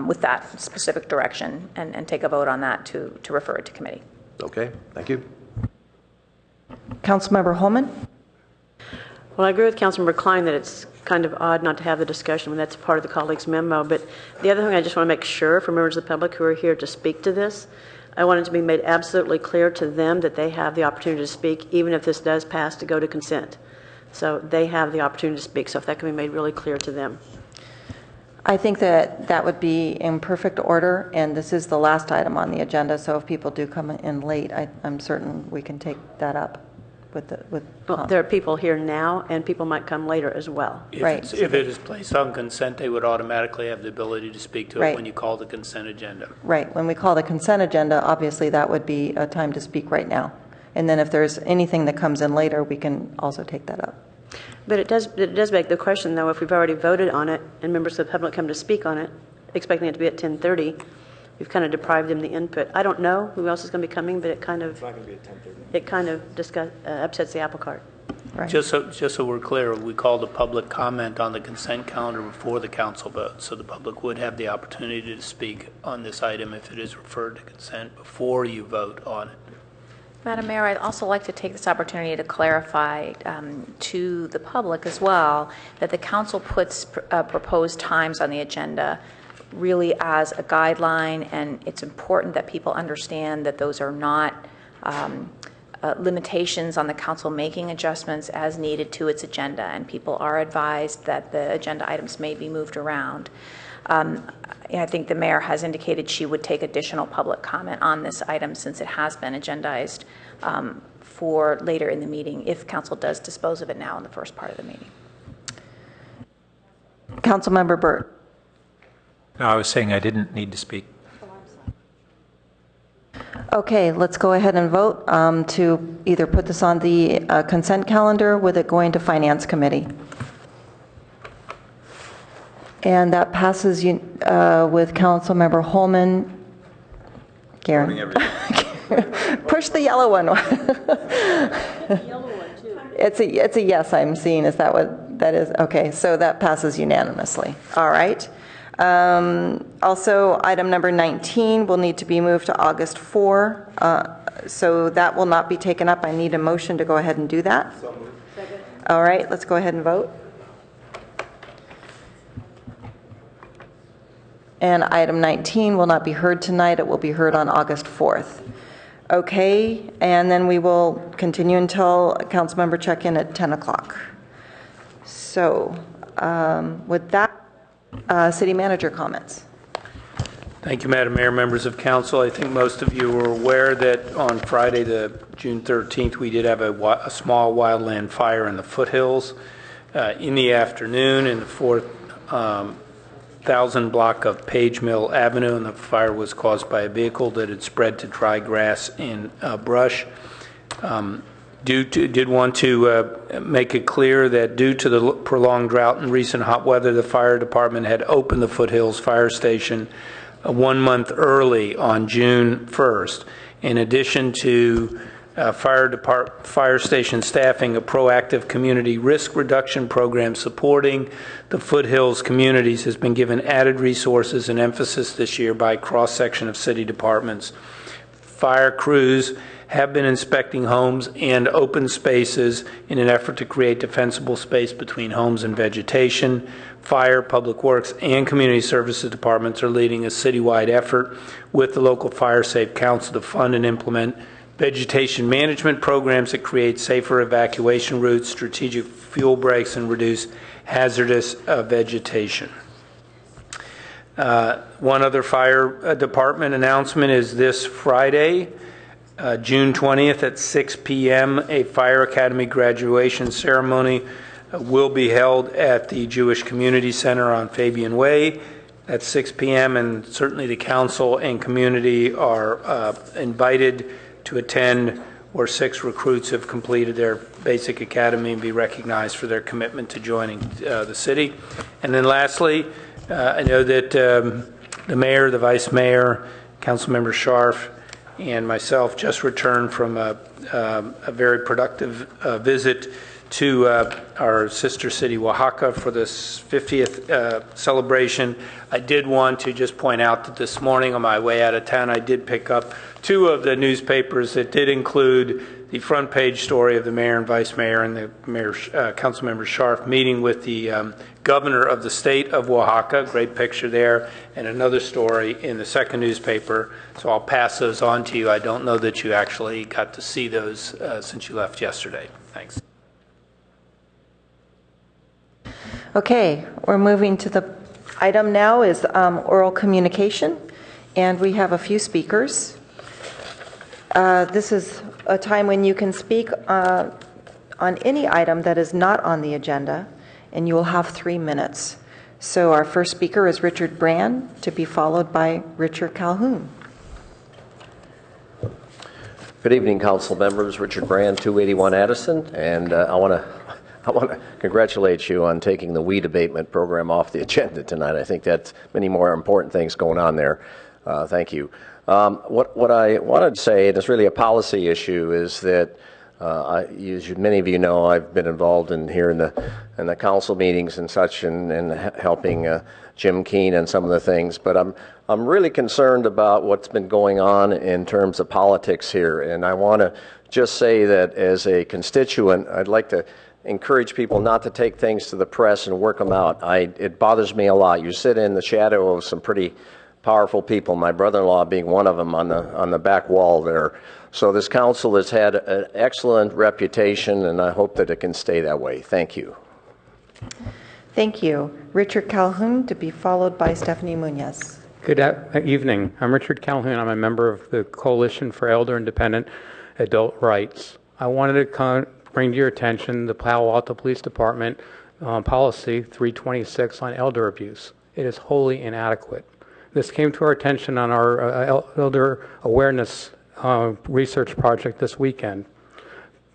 with that specific direction and take a vote on that to refer it to committee.
Okay, thank you.
Councilmember Holman?
Well, I agree with Councilmember Klein that it's kind of odd not to have the discussion when that's part of the colleague's memo. But the other thing I just want to make sure for members of the public who are here to speak to this, I want it to be made absolutely clear to them that they have the opportunity to speak, even if this does pass to go to consent. So they have the opportunity to speak. So if that can be made really clear to them.
I think that would be in perfect order, and this is the last item on the agenda, so if people do come in late, I'm certain we can take that up with
Well, there are people here now, and people might come later as well.
Right.
If it is placed on consent, they would automatically have the ability to speak to it
Right.
when you call the consent agenda.
Right. When we call the consent agenda, obviously that would be a time to speak right now. And then if there's anything that comes in later, we can also take that up.
But it does beg the question, though, if we've already voted on it and members of the public come to speak on it, expecting it to be at 10:30, we've kind of deprived them the input. I don't know who else is going to be coming, but it kind of upsets the apple cart.
Right.
Just so we're clear, we called a public comment on the consent calendar before the council vote, so the public would have the opportunity to speak on this item if it is referred to consent before you vote on it.
Madam Mayor, I'd also like to take this opportunity to clarify to the public as well that the council puts proposed times on the agenda really as a guideline, and it's important that people understand that those are not limitations on the council making adjustments as needed to its agenda, and people are advised that the agenda items may be moved around. I think the mayor has indicated she would take additional public comment on this item since it has been agendized for later in the meeting if council does dispose of it now in the first part of the meeting.
Councilmember Burt.
No, I was saying I didn't need to speak.
Okay, let's go ahead and vote to either put this on the consent calendar with it going to Finance Committee. And that passes with Councilmember Holman. Garen. Push the yellow one. It's a yes I'm seeing. Is that what that is? Okay, so that passes unanimously. All right. Also, item number 19 will need to be moved to August 4. So that will not be taken up. I need a motion to go ahead and do that. All right, let's go ahead and vote. And item 19 will not be heard tonight. It will be heard on August 4th. Okay, and then we will continue until councilmember check-in at 10 o'clock. So with that, city manager comments.
Thank you, Madam Mayor, members of council. I think most of you are aware that on Friday, the June 13th, we did have a small wildland fire in the foothills. In the afternoon, in the 4,000 block of Page Mill Avenue, and the fire was caused by a vehicle that had spread to dry grass and brush. Did want to make it clear that due to the prolonged drought and recent hot weather, the fire department had opened the Foothills Fire Station 1 month early on June 1st. In addition to fire station staffing, a proactive community risk reduction program supporting the Foothills communities has been given added resources and emphasis this year by a cross-section of city departments. Fire crews have been inspecting homes and open spaces in an effort to create defensible space between homes and vegetation. Fire, Public Works, and Community Services departments are leading a citywide effort with the local Fire Safe Council to fund and implement vegetation management programs that create safer evacuation routes, strategic fuel breaks, and reduce hazardous vegetation. One other fire department announcement is this Friday, June 20th at 6 p.m. a Fire Academy graduation ceremony will be held at the Jewish Community Center on Fabian Way at 6 p.m. and certainly the council and community are invited to attend, where 6 recruits have completed their basic academy and be recognized for their commitment to joining the city. And then lastly, I know that the mayor, the vice mayor, Councilmember Scharf, and myself just returned from a very productive visit to our sister city, Oaxaca, for this 50th celebration. I did want to just point out that this morning on my way out of town, I did pick up 2 of the newspapers that did include the front page story of the mayor and vice mayor and the mayor, Councilmember Scharf, meeting with the governor of the state of Oaxaca. Great picture there, and another story in the second newspaper. So I'll pass those on to you. I don't know that you actually got to see those since you left yesterday. Thanks.
Okay, we're moving to the item now is oral communication, and we have a few speakers. This is a time when you can speak on any item that is not on the agenda, and you will have 3 minutes. So our first speaker is Richard Brand, to be followed by Richard Calhoun.
Good evening, council members. Richard Brand, 281 Addison, and I want to congratulate you on taking the weed abatement program off the agenda tonight. I think that's many more important things going on there. Thank you. What I wanted to say, and it's really a policy issue, is that as many of you know, I've been involved in the council meetings and such, and helping Jim Keene and some of the things. But I'm really concerned about what's been going on in terms of politics here, and I want to just say that as a constituent, I'd like to encourage people not to take things to the press and work them out. It bothers me a lot. You sit in the shadow of some pretty powerful people, my brother-in-law being one of them on the back wall there. So this council has had an excellent reputation, and I hope that it can stay that way. Thank you.
Thank you. Richard Calhoun, to be followed by Stephanie Munoz.
Good evening. I'm Richard Calhoun. I'm a member of the Coalition for Elder Independent Adult Rights. I wanted to bring to your attention the Palo Alto Police Department policy 326 on elder abuse. It is wholly inadequate. This came to our attention on our elder awareness research project this weekend.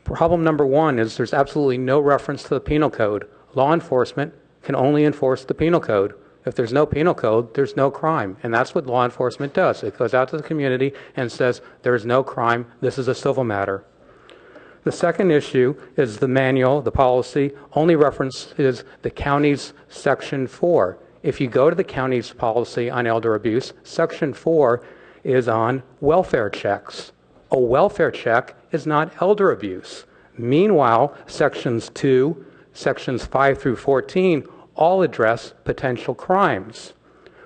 Problem number 1 is there's absolutely no reference to the penal code. Law enforcement can only enforce the penal code. If there's no penal code, there's no crime. And that's what law enforcement does. It goes out to the community and says, there is no crime, this is a civil matter. The second issue is the manual, the policy, only references the county's Section 4. If you go to the county's policy on elder abuse, Section 4 is on welfare checks. A welfare check is not elder abuse. Meanwhile, Sections 2, Sections 5 through 14 all address potential crimes.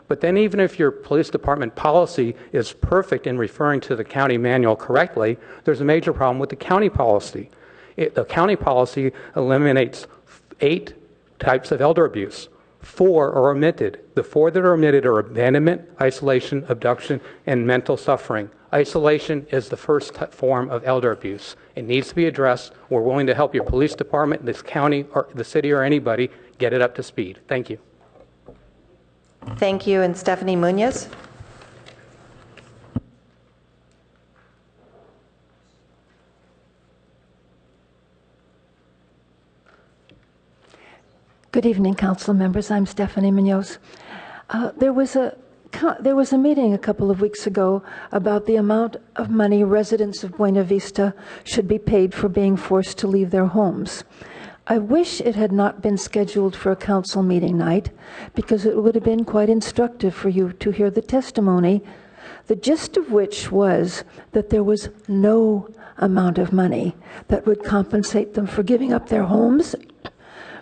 But then even if your police department policy is perfect in referring to the county manual correctly, there's a major problem with the county policy. The county policy eliminates 8 types of elder abuse. 4 are omitted. The 4 that are omitted are abandonment, isolation, abduction, and mental suffering. Isolation is the first form of elder abuse. It needs to be addressed. We're willing to help your police department, this county, or the city, or anybody get it up to speed. Thank you.
Thank you. And Stephanie Munoz?
Good evening, council members. I'm Stephanie Munoz. There was a meeting a couple of weeks ago about the amount of money residents of Buena Vista should be paid for being forced to leave their homes. I wish it had not been scheduled for a council meeting night, because it would have been quite instructive for you to hear the testimony, the gist of which was that there was no amount of money that would compensate them for giving up their homes,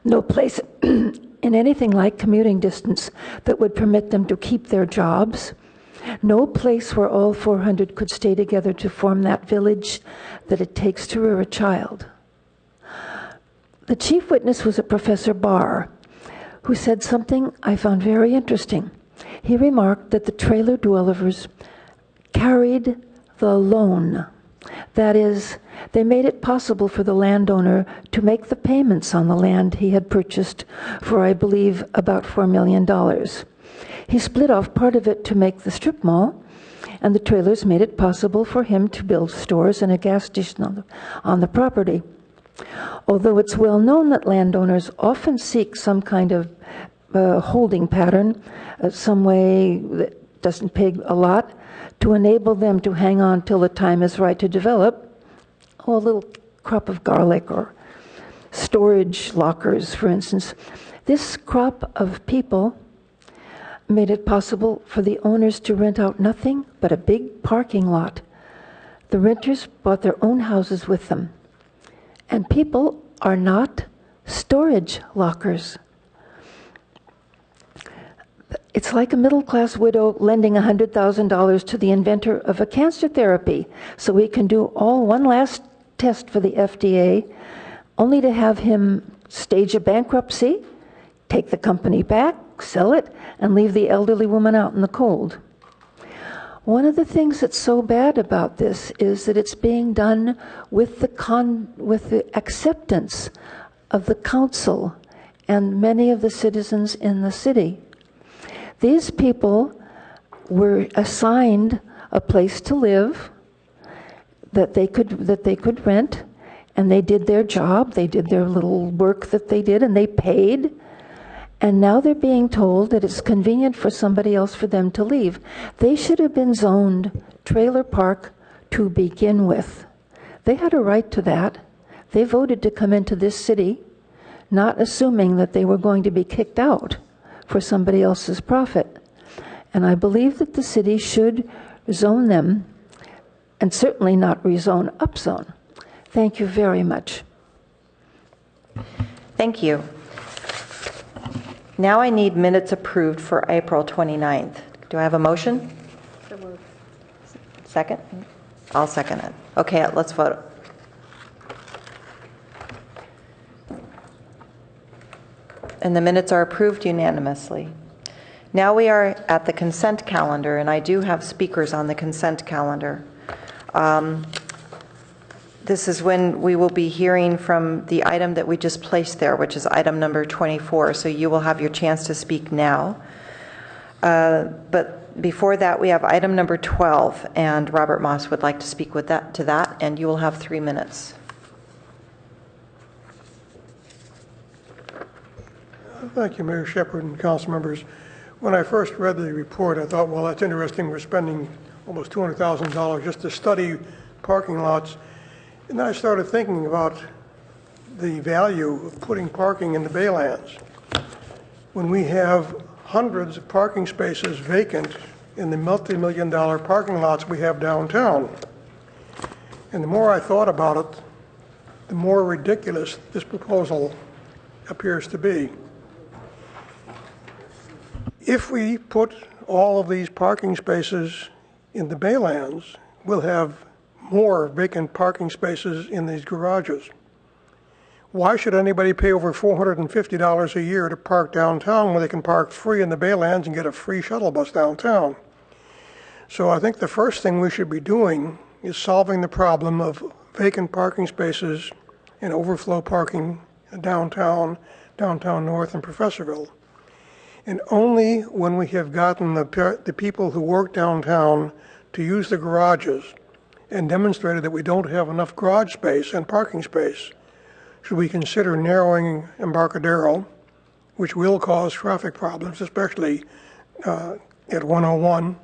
no place in anything like commuting distance that would permit them to keep their jobs, no place where all 400 could stay together to form that village that it takes to rear a child. The chief witness was a Professor Barr, who said something I found very interesting. He remarked that the trailer dwellers carried the loan. That is, they made it possible for the landowner to make the payments on the land he had purchased for, I believe, about $4 million. He split off part of it to make the strip mall, and the trailers made it possible for him to build stores and a gas station on the property. Although it's well known that landowners often seek some kind of holding pattern, some way that doesn't pay a lot, to enable them to hang on till the time is right to develop, a little crop of garlic or storage lockers, for instance. This crop of people made it possible for the owners to rent out nothing but a big parking lot. The renters bought their own houses with them. And people are not storage lockers. It's like a middle-class widow lending $100,000 to the inventor of a cancer therapy so he can do one last test for the FDA, only to have him stage a bankruptcy, take the company back, sell it, and leave the elderly woman out in the cold. One of the things that's so bad about this is that it's being done with the acceptance of the council and many of the citizens in the city. These people were assigned a place to live that they could rent, and they did their job, they did their little work that they did, and they paid. And now they're being told that it's convenient for somebody else for them to leave. They should have been zoned trailer park to begin with. They had a right to that. They voted to come into this city, not assuming that they were going to be kicked out for somebody else's profit. And I believe that the city should zone them, and certainly not rezone, upzone. Thank you very much.
Thank you. Now I need minutes approved for April 29th. Do I have a motion?
So moved.
Second? I'll second it. Okay, let's vote. And the minutes are approved unanimously. Now we are at the consent calendar, and I do have speakers on the consent calendar. This is when we will be hearing from the item that we just placed there, which is item number 24. So you will have your chance to speak now. But before that, we have item number 12, and Robert Moss would like to speak to that, and you will have 3 minutes.
Thank you, Mayor Shepard and council members. When I first read the report, I thought, well, that's interesting. We're spending almost $200,000 just to study parking lots. And then I started thinking about the value of putting parking in the Baylands. When we have hundreds of parking spaces vacant in the multi-million-dollar parking lots we have downtown. And the more I thought about it, the more ridiculous this proposal appears to be. If we put all of these parking spaces in the Baylands, we'll have more vacant parking spaces in these garages. Why should anybody pay over $450 a year to park downtown when they can park free in the Baylands and get a free shuttle bus downtown? So I think the first thing we should be doing is solving the problem of vacant parking spaces and overflow parking downtown, downtown North, and Professorville. And only when we have gotten the people who work downtown to use the garages and demonstrated that we don't have enough garage space and parking space should we consider narrowing Embarcadero, which will cause traffic problems, especially at 101,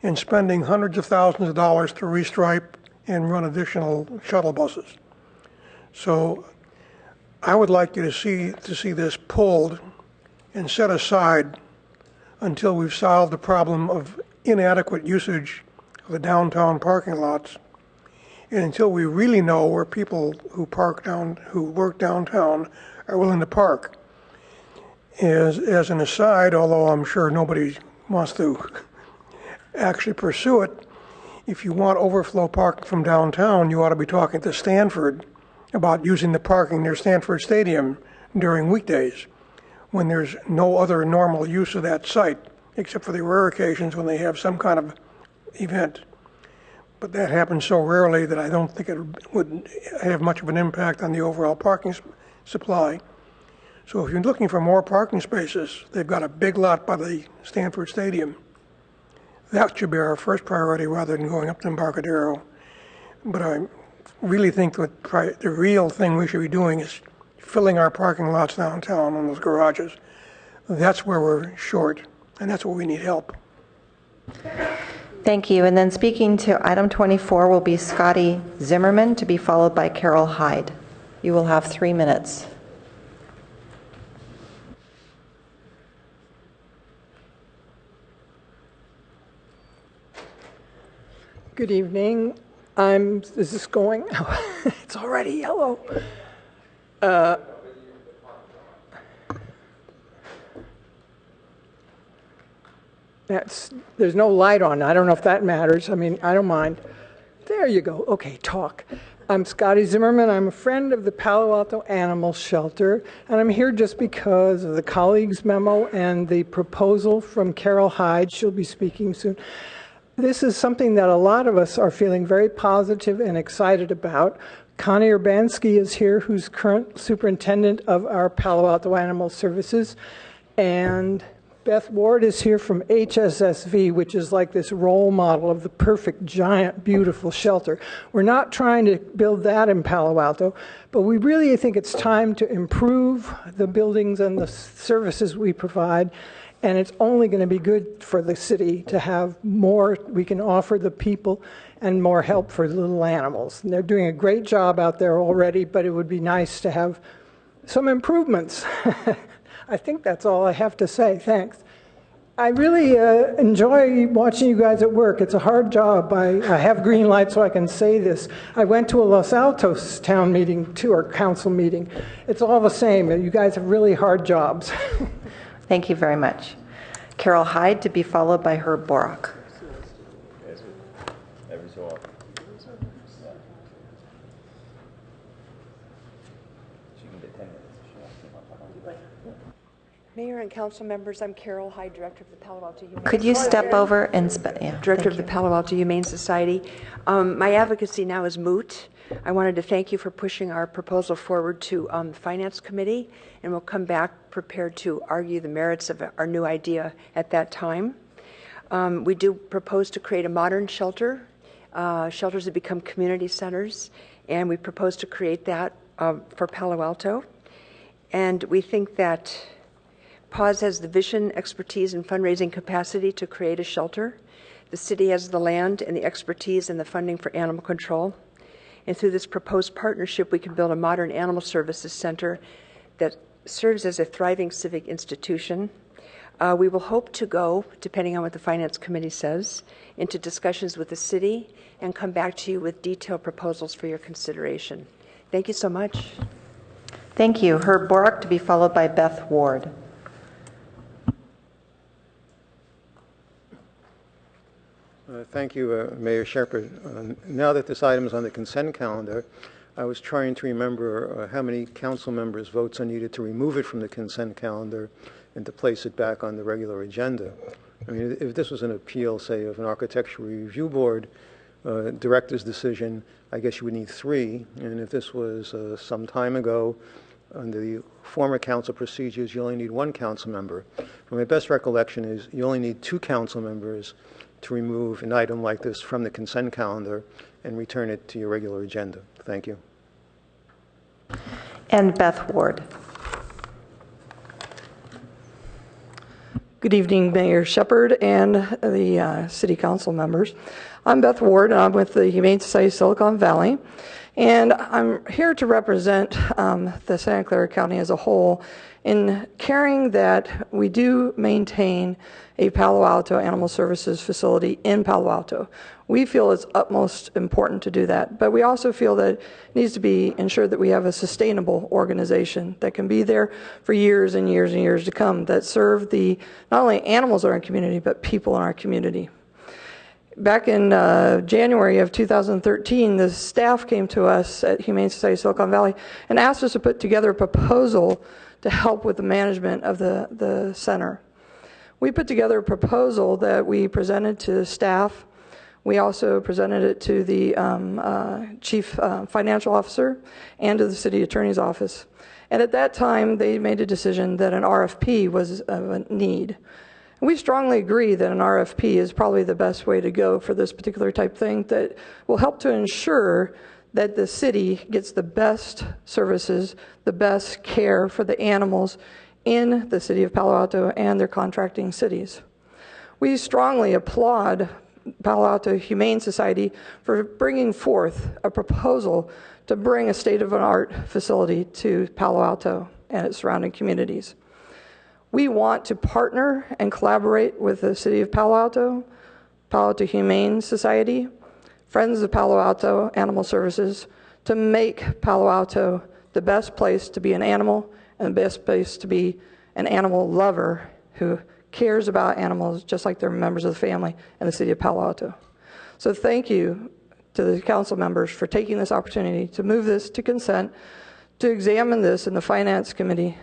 and spending hundreds of thousands of dollars to restripe and run additional shuttle buses. So I would like you to see this pulled and set aside until we've solved the problem of inadequate usage of the downtown parking lots, and until we really know where people who work downtown are willing to park. As an aside, although I'm sure nobody wants to actually pursue it, if you want overflow parking from downtown, you ought to be talking to Stanford about using the parking near Stanford Stadium during weekdays when there's no other normal use of that site, except for the rare occasions when they have some kind of event. But that happens so rarely that I don't think it would have much of an impact on the overall parking supply. So if you're looking for more parking spaces, they've got a big lot by the Stanford Stadium. That should be our first priority rather than going up to Embarcadero. But I really think that the real thing we should be doing is filling our parking lots downtown on those garages. That's where we're short, and that's where we need help.
Thank you. And then speaking to item 24 will be Scotty Zimmerman, to be followed by Carol Hyde. You will have 3 minutes.
Good evening. Is this going? It's already yellow. There's no light on. I don't know if that matters. I mean, I don't mind. There you go. Okay, talk. I'm Scotty Zimmerman. I'm a friend of the Palo Alto Animal Shelter, and I'm here just because of the colleagues' memo and the proposal from Carol Hyde. She'll be speaking soon. This is something that a lot of us are feeling very positive and excited about. Connie Urbanski is here, who's current superintendent of our Palo Alto Animal Services, and Beth Ward is here from HSSV, which is like this role model of the perfect, giant, beautiful shelter. We're not trying to build that in Palo Alto, but we really think it's time to improve the buildings and the services we provide, and it's only going to be good for the city to have more we can offer the people and more help for the little animals. And they're doing a great job out there already, but it would be nice to have some improvements. I think that's all I have to say. Thanks. I really enjoy watching you guys at work. It's a hard job. I have green light so I can say this. I went to a Los Altos town meeting too, or council meeting. It's all the same. You guys have really hard jobs.
Thank you very much. Carol Hyde, to be followed by Herb Borak.
Every so often.
Mayor and council members, I'm Carol Hyde, Director of the Palo Alto Humane
Could you step over and
Director of the Palo Alto Humane Society. My advocacy now is moot. I wanted to thank you for pushing our proposal forward to the Finance Committee, and we'll come back prepared to argue the merits of our new idea at that time. We do propose to create a modern shelter, shelters that become community centers, and we propose to create that for Palo Alto. And we think that PAWS has the vision, expertise, and fundraising capacity to create a shelter. The city has the land and the expertise and the funding for animal control. And through this proposed partnership, we can build a modern animal services center that serves as a thriving civic institution. We will hope to go, depending on what the Finance Committee says, into discussions with the city and come back to you with detailed proposals for your consideration. Thank you so much.
Thank you. Herb Borak, to be followed by Beth Ward.
Thank you, Mayor Shepherd. Now that this item is on the consent calendar, I was trying to remember how many council members' votes are needed to remove it from the consent calendar and to place it back on the regular agenda. I mean, if this was an appeal, say, of an architectural review board director's decision, I guess you would need 3. And if this was some time ago, under the former council procedures, you only need 1 council member. My best recollection is you only need 2 council members to remove an item like this from the consent calendar and return it to your regular agenda. Thank you.
And Beth Ward.
Good evening, Mayor Shepherd and the City Council members. I'm Beth Ward, and I'm with the Humane Society of Silicon Valley. And I'm here to represent the Santa Clara County as a whole in caring that we do maintain a Palo Alto Animal Services facility in Palo Alto. We feel it's utmost important to do that, but we also feel that it needs to be ensured that we have a sustainable organization that can be there for years and years and years to come, that serve the not only animals in our community, but people in our community. Back in January of 2013, the staff came to us at Humane Society of Silicon Valley and asked us to put together a proposal to help with the management of the center. We put together a proposal that we presented to staff. We also presented it to the chief financial officer and to the city attorney's office. And at that time, they made a decision that an RFP was of a need. We strongly agree that an RFP is probably the best way to go for this particular type thing that will help to ensure that the city gets the best services, the best care for the animals in the city of Palo Alto and their contracting cities. We strongly applaud Palo Alto Humane Society for bringing forth a proposal to bring a state-of-the-art facility to Palo Alto and its surrounding communities. We want to partner and collaborate with the City of Palo Alto Humane Society, Friends of Palo Alto Animal Services, to make Palo Alto the best place to be an animal and the best place to be an animal lover who cares about animals just like they're members of the family in the City of Palo Alto. So thank you to the council members for taking this opportunity to move this to consent, to examine this in the Finance Committee,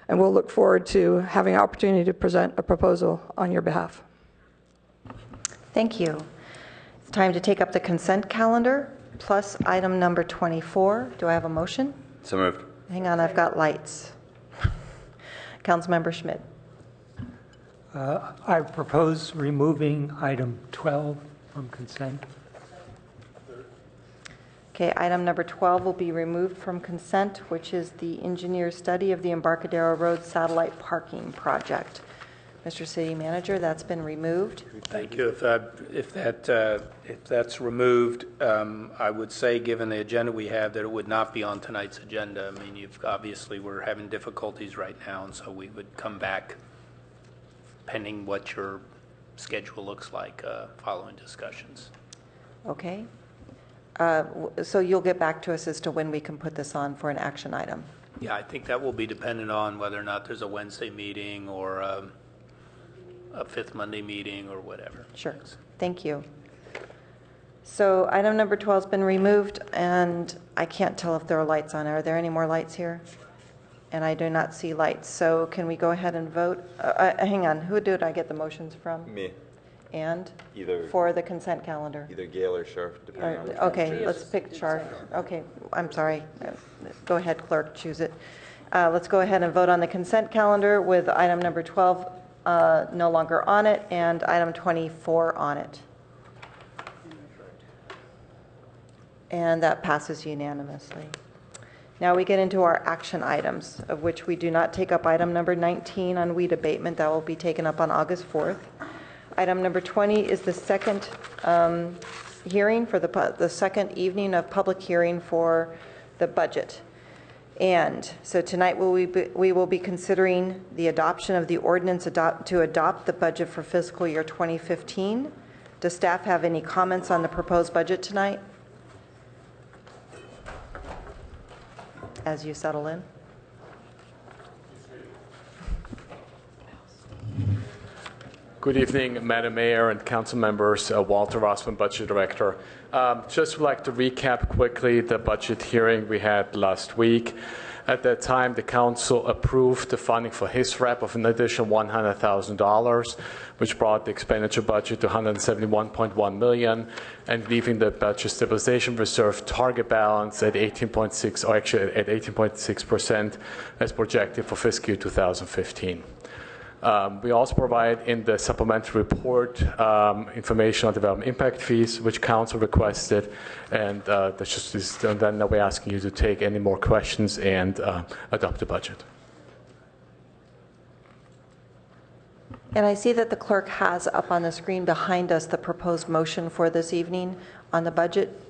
and we'll look forward to having an opportunity to present a proposal on your behalf.
Thank you. It's time to take up the consent calendar plus item number 24. Do I have a motion?
So moved.
Hang on, I've got lights. Councilmember Schmidt.
I propose removing item 12 from consent.
Okay, item number 12 will be removed from consent, which is the engineer study of the Embarcadero Road satellite parking project. Mr. City Manager, that's been removed.
Thank you. If that's removed, I would say, given the agenda we have, that it would not be on tonight's agenda. I mean, obviously we're having difficulties right now, and so we would come back pending what your schedule looks like following discussions.
Okay. So you'll get back to us as to when we can put this on for an action item.
Yeah, I think that will be dependent on whether or not there's a Wednesday meeting or a fifth Monday meeting or whatever.
Sure. Thank you. So item number 12 has been removed, and I can't tell if there are lights on. Are there any more lights here? And I do not see lights. So can we go ahead and vote? Hang on. Who did I get the motions from?
Me.
And?
Either.
For the consent calendar?
Either Gail or Sharf, depending on.
Okay, let's pick Sharf. Okay, I'm sorry. Go ahead, clerk, choose it. Let's go ahead and vote on the consent calendar with item number 12 no longer on it and item 24 on it. And that passes unanimously. Now we get into our action items, of which we do not take up item number 19 on weed abatement. That will be taken up on August 4th. Item number 20 is the second hearing for the second evening of public hearing for the budget. And so tonight we will be considering the adoption of the ordinance to adopt the budget for fiscal year 2015. Does staff have any comments on the proposed budget tonight? as you settle in.
Good evening, Madam Mayor and council members. Walter Rossman, Budget Director. Just would like to recap quickly the budget hearing we had last week. At that time, the council approved the funding for HISRAP of an additional $100,000, which brought the expenditure budget to $171.1 million, and leaving the budget stabilization reserve target balance at 18.6, or actually at 18.6% as projected for fiscal year 2015. We also provide in the supplementary report information on development impact fees, which council requested, and then we're asking you to take any more questions and adopt the budget.
And I see that the clerk has up on the screen behind us the proposed motion for this evening on the budget.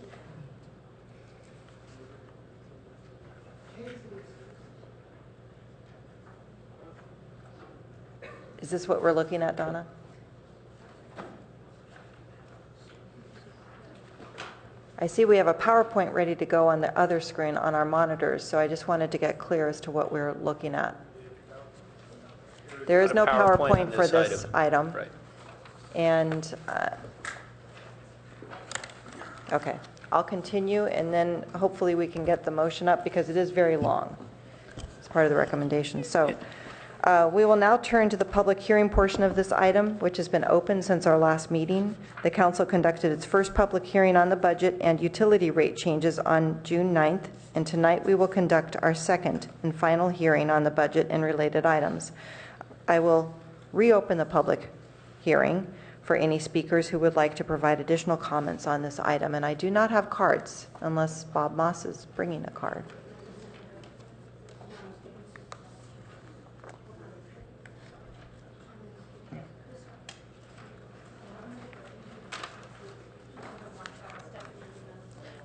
Is this what we're looking at, Donna? I see we have a PowerPoint ready to go on the other screen on our monitors, so I just wanted to get clear as to what we're looking at. There is no PowerPoint for this item.
Right.
And, okay, I'll continue, and then hopefully we can get the motion up because it is very long. It's part of the recommendation. So. We will now turn to the public hearing portion of this item, which has been open since our last meeting. The council conducted its first public hearing on the budget and utility rate changes on June 9th, and tonight we will conduct our second and final hearing on the budget and related items. I will reopen the public hearing for any speakers who would like to provide additional comments on this item, and I do not have cards unless Bob Moss is bringing a card.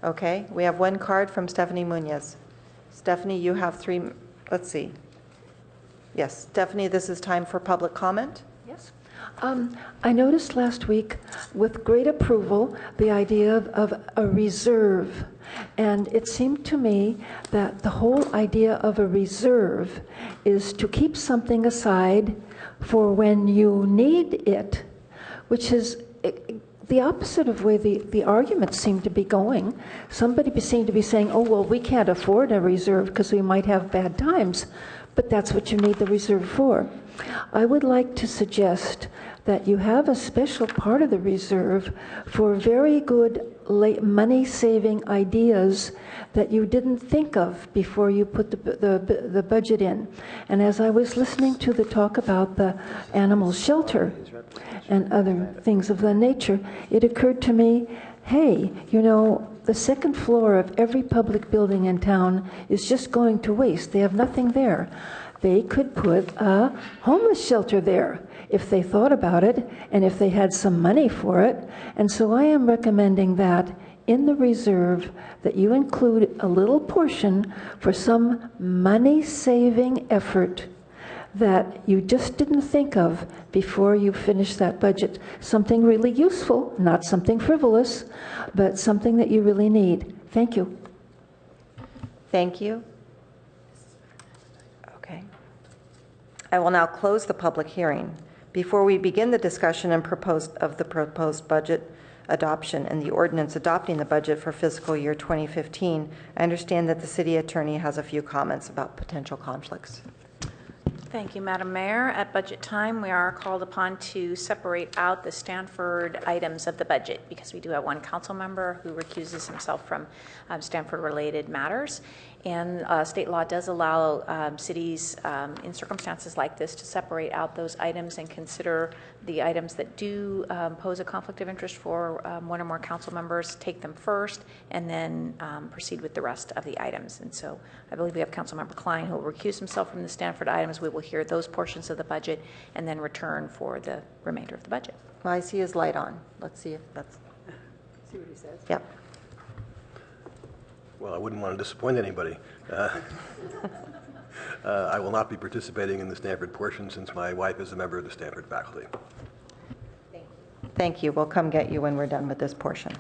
Okay, we have one card from Stephanie Munoz. Stephanie, you have three, let's see. Yes, Stephanie, this is time for public comment.
Yes. I noticed last week with great approval the idea of a reserve. And it seemed to me that the whole idea of a reserve is to keep something aside for when you need it, which is the opposite of where the arguments seem to be going. Somebody seemed to be saying, oh, well, we can't afford a reserve because we might have bad times, but that's what you need the reserve for. I would like to suggest that you have a special part of the reserve for very good money-saving ideas that you didn't think of before you put the budget in. And as I was listening to the talk about the animal shelter and other things of that nature, it occurred to me, hey, you know, the second floor of every public building in town is just going to waste. They have nothing there. They could put a homeless shelter there if they thought about it and if they had some money for it. And so I am recommending that in the reserve that you include a little portion for some money-saving effort that you just didn't think of before you finish that budget. Something really useful, not something frivolous, but something that you really need. Thank you.
Thank you. Okay. I will now close the public hearing. Before we begin the discussion and of the proposed budget adoption and the ordinance adopting the budget for fiscal year 2015, I understand that the city attorney has a few comments about potential conflicts.
Thank you, Madam Mayor. At budget time, we are called upon to separate out the Stanford items of the budget because we do have one council member who recuses himself from Stanford-related matters. And state law does allow cities in circumstances like this to separate out those items and consider the items that do pose a conflict of interest for one or more council members, take them first, and then proceed with the rest of the items. And so I believe we have Councilmember Klein who will recuse himself from the Stanford items. We will hear those portions of the budget and then return for the remainder of the budget.
Well, I see his light on. Let's see if that's...
See what he says.
Yep.
Well, I wouldn't want to disappoint anybody. I will not be participating in the Stanford portion since my wife is a member of the Stanford faculty.
Thank you. We'll come get you when we're done with this portion.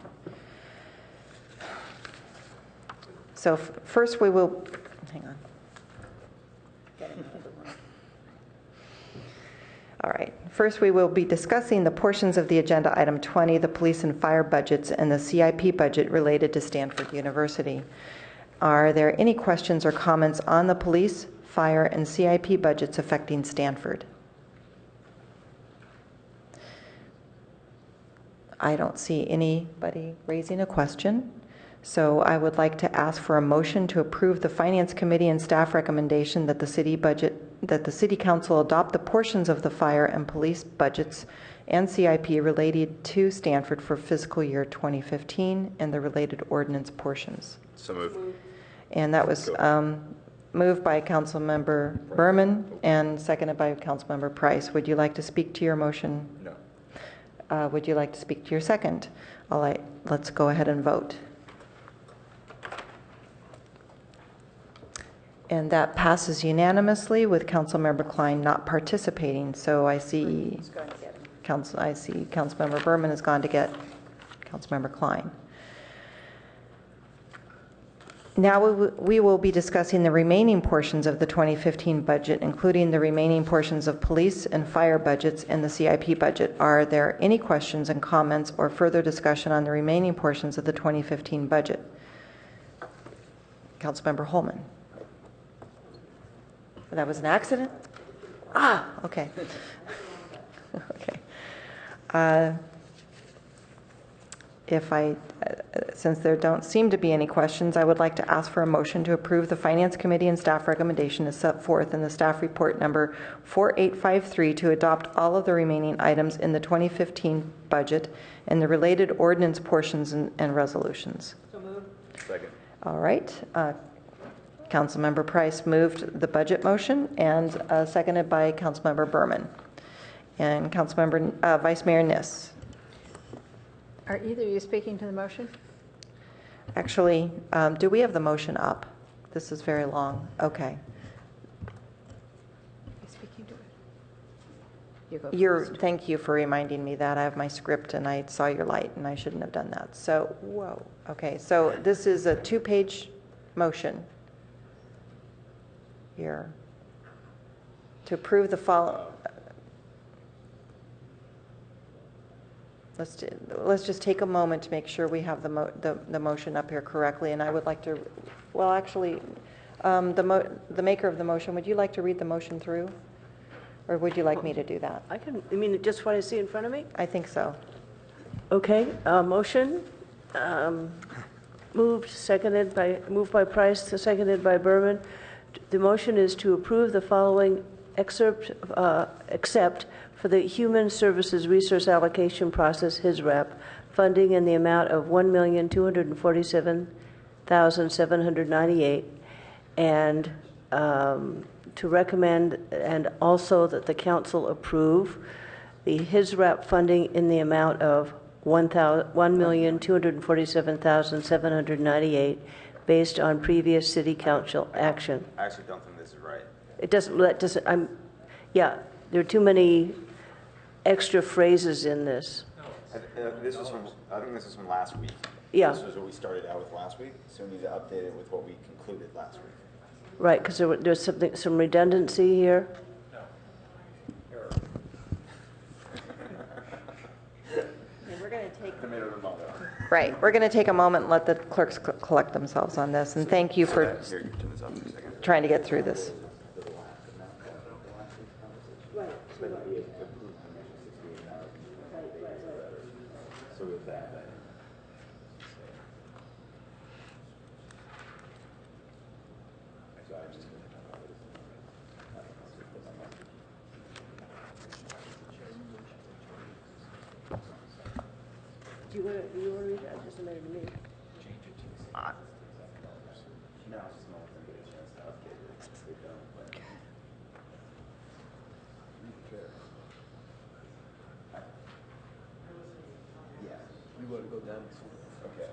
So first we will hang on. All right. First, we will be discussing the portions of the agenda item 20, the police and fire budgets, and the CIP budget related to Stanford University. Are there any questions or comments on the police, fire, and CIP budgets affecting Stanford? I don't see anybody raising a question. So I would like to ask for a motion to approve the Finance Committee and staff recommendation that the City Council adopt the portions of the fire and police budgets and CIP related to Stanford for fiscal year 2015 and the related ordinance portions.
So moved.
And that was moved by Councilmember Berman and seconded by Councilmember Price. Would you like to speak to your motion?
No.
Would you like to speak to your second? All right, let's go ahead and vote. And that passes unanimously with Councilmember Klein not participating. So I see Councilmember Berman has gone to get Councilmember Klein. Now we will be discussing the remaining portions of the 2015 budget, including the remaining portions of police and fire budgets and the CIP budget. Are there any questions and comments or further discussion on the remaining portions of the 2015 budget? Councilmember Holman. That was an accident? Ah, okay. Okay. Since there don't seem to be any questions, I would like to ask for a motion to approve the Finance Committee and staff recommendation as set forth in the staff report number 4853 to adopt all of the remaining items in the 2015 budget and the related ordinance portions and resolutions.
So moved. Second.
All right. Councilmember Price moved the budget motion and seconded by Councilmember Berman. And Councilmember Vice Mayor Niss.
Are either of you speaking to the motion?
Actually, do we have the motion up? This is very long. Okay.
Speaking to it. You go first.
Thank you for reminding me that. I have my script and I saw your light and I shouldn't have done that. So, whoa. Okay, so this is a 2-page motion here to approve the following. Let's just take a moment to make sure we have the motion up here correctly. And I would like to, well, actually, the maker of the motion, would you like to read the motion through? Or would you like me to do that?
I can, you mean just what I see in front of me?
I think so.
Okay, motion, moved by Price, seconded by Berman. The motion is to approve the following except for the Human Services Resource Allocation Process, HISRAP, funding in the amount of $1,247,798, and to recommend and also that the council approve the HISRAP funding in the amount of $1,247,798 based on previous city council action.
I actually don't think this is right.
Yeah, there are too many extra phrases in this.
I think this was from last week.
Yeah.
This was what we started out with last week, so we need to update it with what we concluded last week.
Right, because there's some redundancy here.
Right. We're going to take a moment and let the clerks collect themselves on this. And thank you for trying to get through this.
Do you want to read it? I just made it to me.
No, it's just more than a chance to update it. Yeah.
You want to go down?
Okay.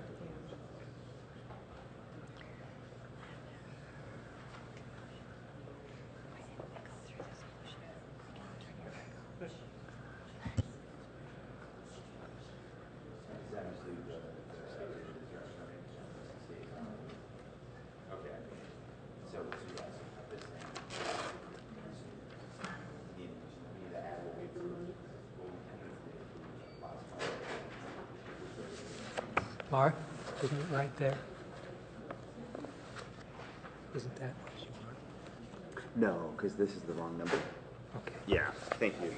Mark, isn't it right there? Isn't that what you want?
No, because this is the wrong number.
Okay.
Yeah, thank you.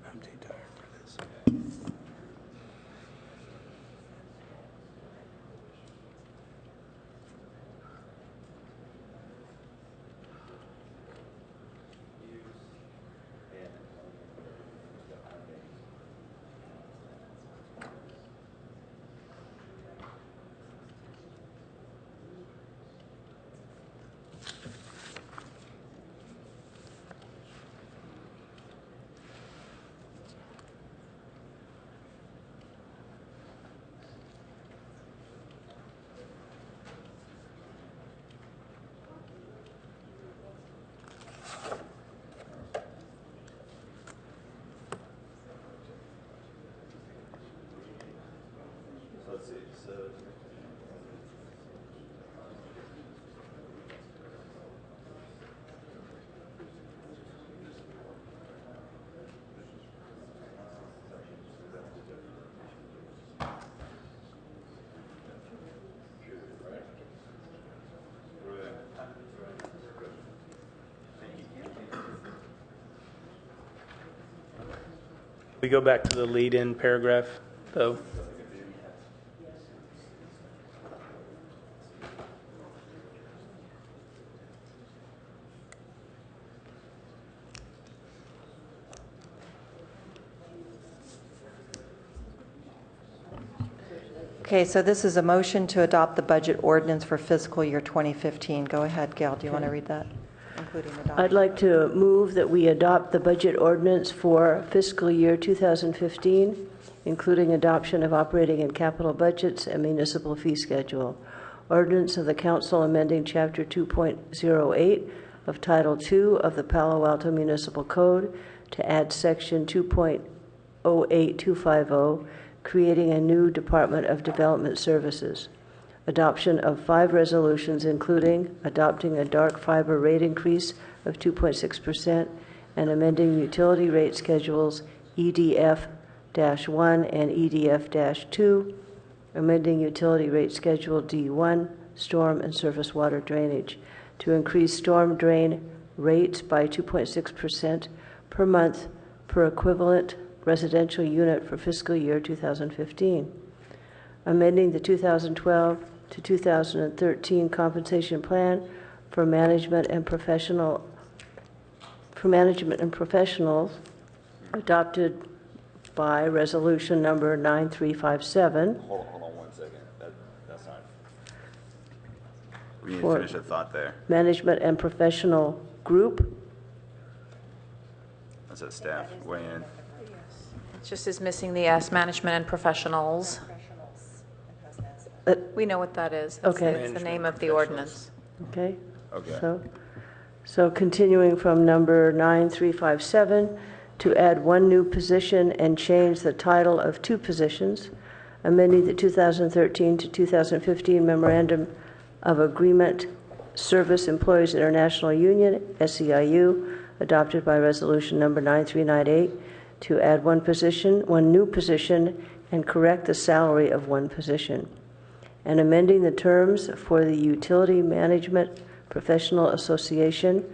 I'm too tired for this.
Let's see. So
We go back to the lead-in paragraph, though.
Okay, so this is a motion to adopt the budget ordinance for fiscal year 2015. Go ahead, Gail. Do you want to read that? Including adoption.
I'd like to move that we adopt the budget ordinance for fiscal year 2015, including adoption of operating and capital budgets and municipal fee schedule. Ordinance of the Council amending Chapter 2.08 of Title II of the Palo Alto Municipal Code to add Section 2.08250, creating a new Department of Development Services. Adoption of 5 resolutions, including adopting a dark fiber rate increase of 2.6% and amending utility rate schedules EDF-1 and EDF-2, amending utility rate schedule D1, storm and surface water drainage, to increase storm drain rates by 2.6% per month per equivalent residential unit for fiscal year 2015. Amending the 2012 to 2013 compensation plan for management and professionals adopted by resolution number 9357.
hold on 1 second. That's not. We need to
For
finish a thought there.
management and professional group.
That's a staff weigh in.
It just is missing the S, management and professionals. We know what that is. That's
Okay.
It's the name of the ordinance.
Okay.
Okay.
So continuing from number 9357, to add 1 new position and change the title of 2 positions, amending the 2013 to 2015 Memorandum of Agreement Service Employees International Union, SEIU, adopted by resolution number 9398, to add one new position, and correct the salary of one position, and amending the terms for the Utility Management Professional Association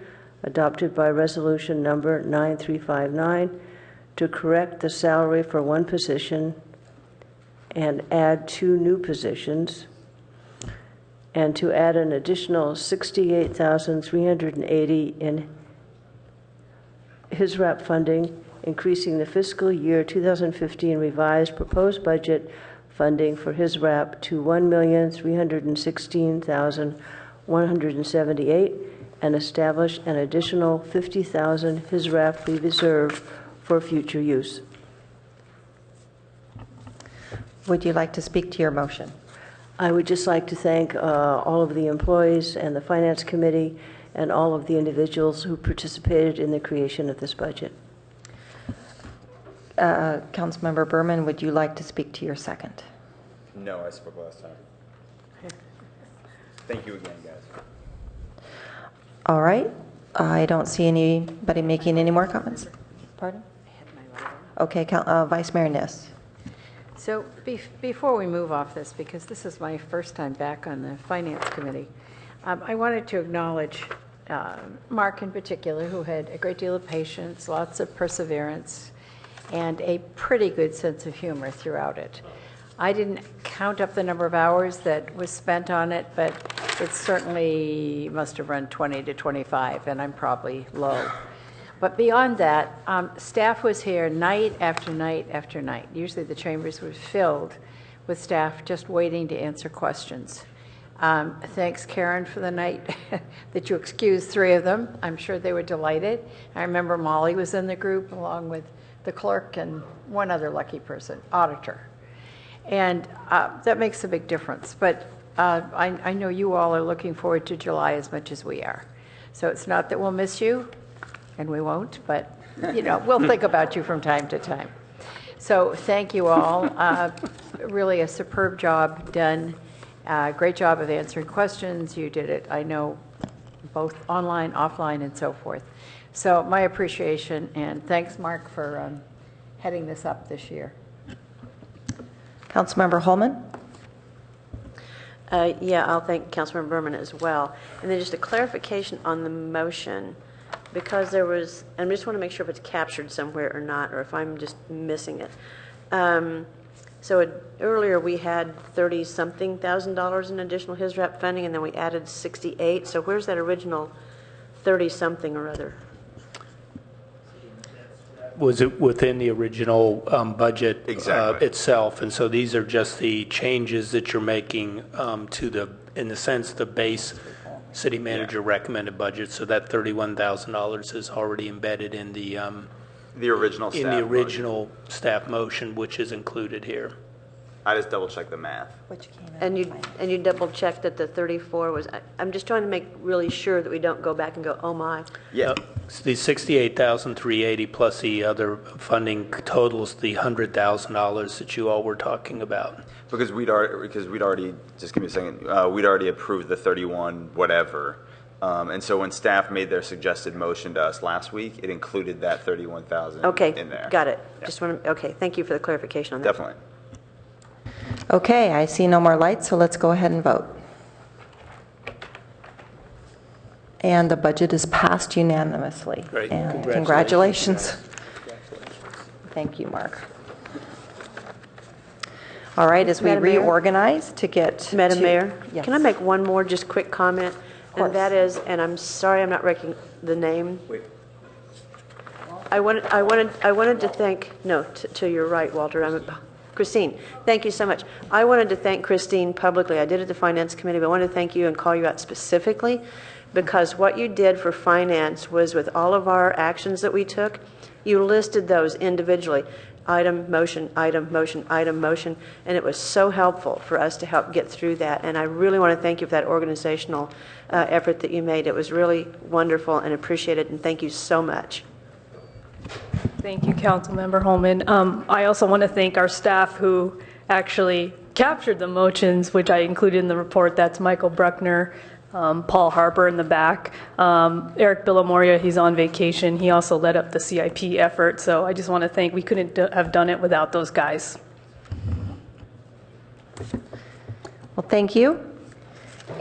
adopted by resolution number 9359 to correct the salary for one position and add 2 new positions, and to add an additional $68,380 in HISRAP funding, increasing the fiscal year 2015 revised proposed budget funding for HISRAP to $1,316,178 and establish an additional $50,000 HISRAP reserve for future use.
Would you like to speak to your motion?
I would just like to thank all of the employees and the Finance Committee and all of the individuals who participated in the creation of this budget.
Councilmember Berman, would you like to speak to your second?
No, I spoke last time. Thank you again, guys.
All right. I don't see anybody making any more comments. Pardon? Okay, Vice Mayor Niss.
So before we move off this, because this is my first time back on the Finance Committee, I wanted to acknowledge Mark in particular, who had a great deal of patience, lots of perseverance, and a pretty good sense of humor throughout it. I didn't count up the number of hours that was spent on it, but it certainly must have run 20 to 25, and I'm probably low. But beyond that, staff was here night after night after night. Usually the chambers were filled with staff just waiting to answer questions. Thanks, Karen, for the night that you excused 3 of them. I'm sure they were delighted. I remember Molly was in the group along with the clerk and one other lucky person, auditor. And that makes a big difference. But I know you all are looking forward to July as much as we are. So it's not that we'll miss you, and we won't, but we'll think about you from time to time. So thank you all. Really a superb job done. Great job of answering questions. You did it, I know, both online, offline, and so forth. So my appreciation, and thanks, Mark, for heading this up this year.
Councilmember Holman?
Yeah, I'll thank Councilmember Berman as well. And then just a clarification on the motion, because there was, and I just want to make sure if it's captured somewhere or not, or if I'm just missing it. Earlier we had $30-something thousand in additional HISRAP funding, and then we added 68. So where's that original 30-something or other?
Was it within the original budget itself? And so these are just the changes that you're making to the, in a sense, the base city manager recommended budget. So that $31,000 is already embedded in the original staff motion, which is included here.
I just double checked the math.
And you double checked that the 34 was. I'm just trying to make really sure that we don't go back and go, oh my.
Yeah.
The $68,380 plus the other funding totals the $100,000 that you all were talking about.
Because we'd already just give me a second. We'd already approved the 31 whatever. And so when staff made their suggested motion to us last week, it included that 31,000 in there.
Got it.
Yeah.
Just want to. Okay, thank you for the clarification on that.
Definitely.
Okay, I see no more lights, so let's go ahead and vote. And the budget is passed unanimously.
Great.
And congratulations. Thank you, Mark. All right, as we
Madam Mayor?
reorganize to get
Madam
to,
Mayor,
yes.
can I make one more just quick comment? And that is, and I'm sorry I'm not recognizing the name.
Wait.
I wanted to thank, no, to your right, Walter. Christine, thank you so much. I wanted to thank Christine publicly. I did it at the Finance Committee, but I wanted to thank you and call you out specifically because what you did for finance was with all of our actions that we took, you listed those individually. Item, motion, item, motion, item, motion, and it was so helpful for us to help get through that. And I really want to thank you for that organizational effort that you made. It was really wonderful and appreciated, and thank you so much.
Thank you, Councilmember Holman. I also want to thank our staff who actually captured the motions, which I included in the report. That's Michael Bruckner, Paul Harper in the back. Eric Villamoria, he's on vacation. He also led up the CIP effort. So I just want to thank, we couldn't have done it without those guys.
Well, thank you.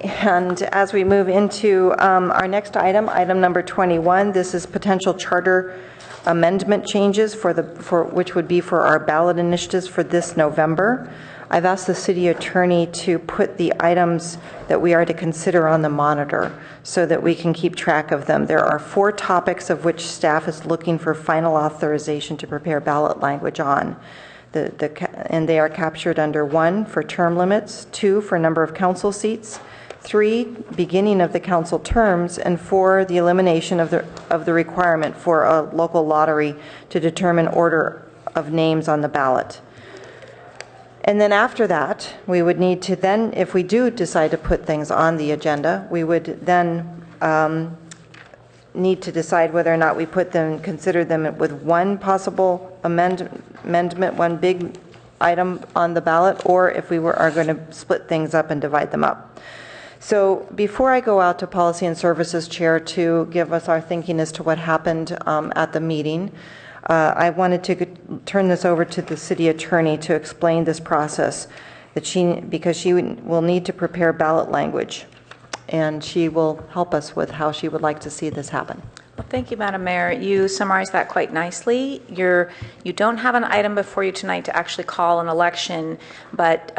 And as we move into our next item, item number 21, this is potential charter amendment changes for which would be for our ballot initiatives for this November. I've asked the city attorney to put the items that we are to consider on the monitor so that we can keep track of them. There are 4 topics of which staff is looking for final authorization to prepare ballot language on. And they are captured under 1, for term limits, 2, for number of council seats, 3, beginning of the council terms, and 4, the elimination of the requirement for a local lottery to determine order of names on the ballot. And then after that, we would need to then, if we do decide to put things on the agenda, we would then need to decide whether or not we consider them with one possible amendment, one big item on the ballot, or if we are going to split things up and divide them up. So before I go out to Policy and Services Chair to give us our thinking as to what happened at the meeting, I wanted to turn this over to the city attorney to explain this process, because she will need to prepare ballot language, and she will help us with how she would like to see this happen.
Well, thank you, Madam Mayor. You summarized that quite nicely. You don't have an item before you tonight to actually call an election, but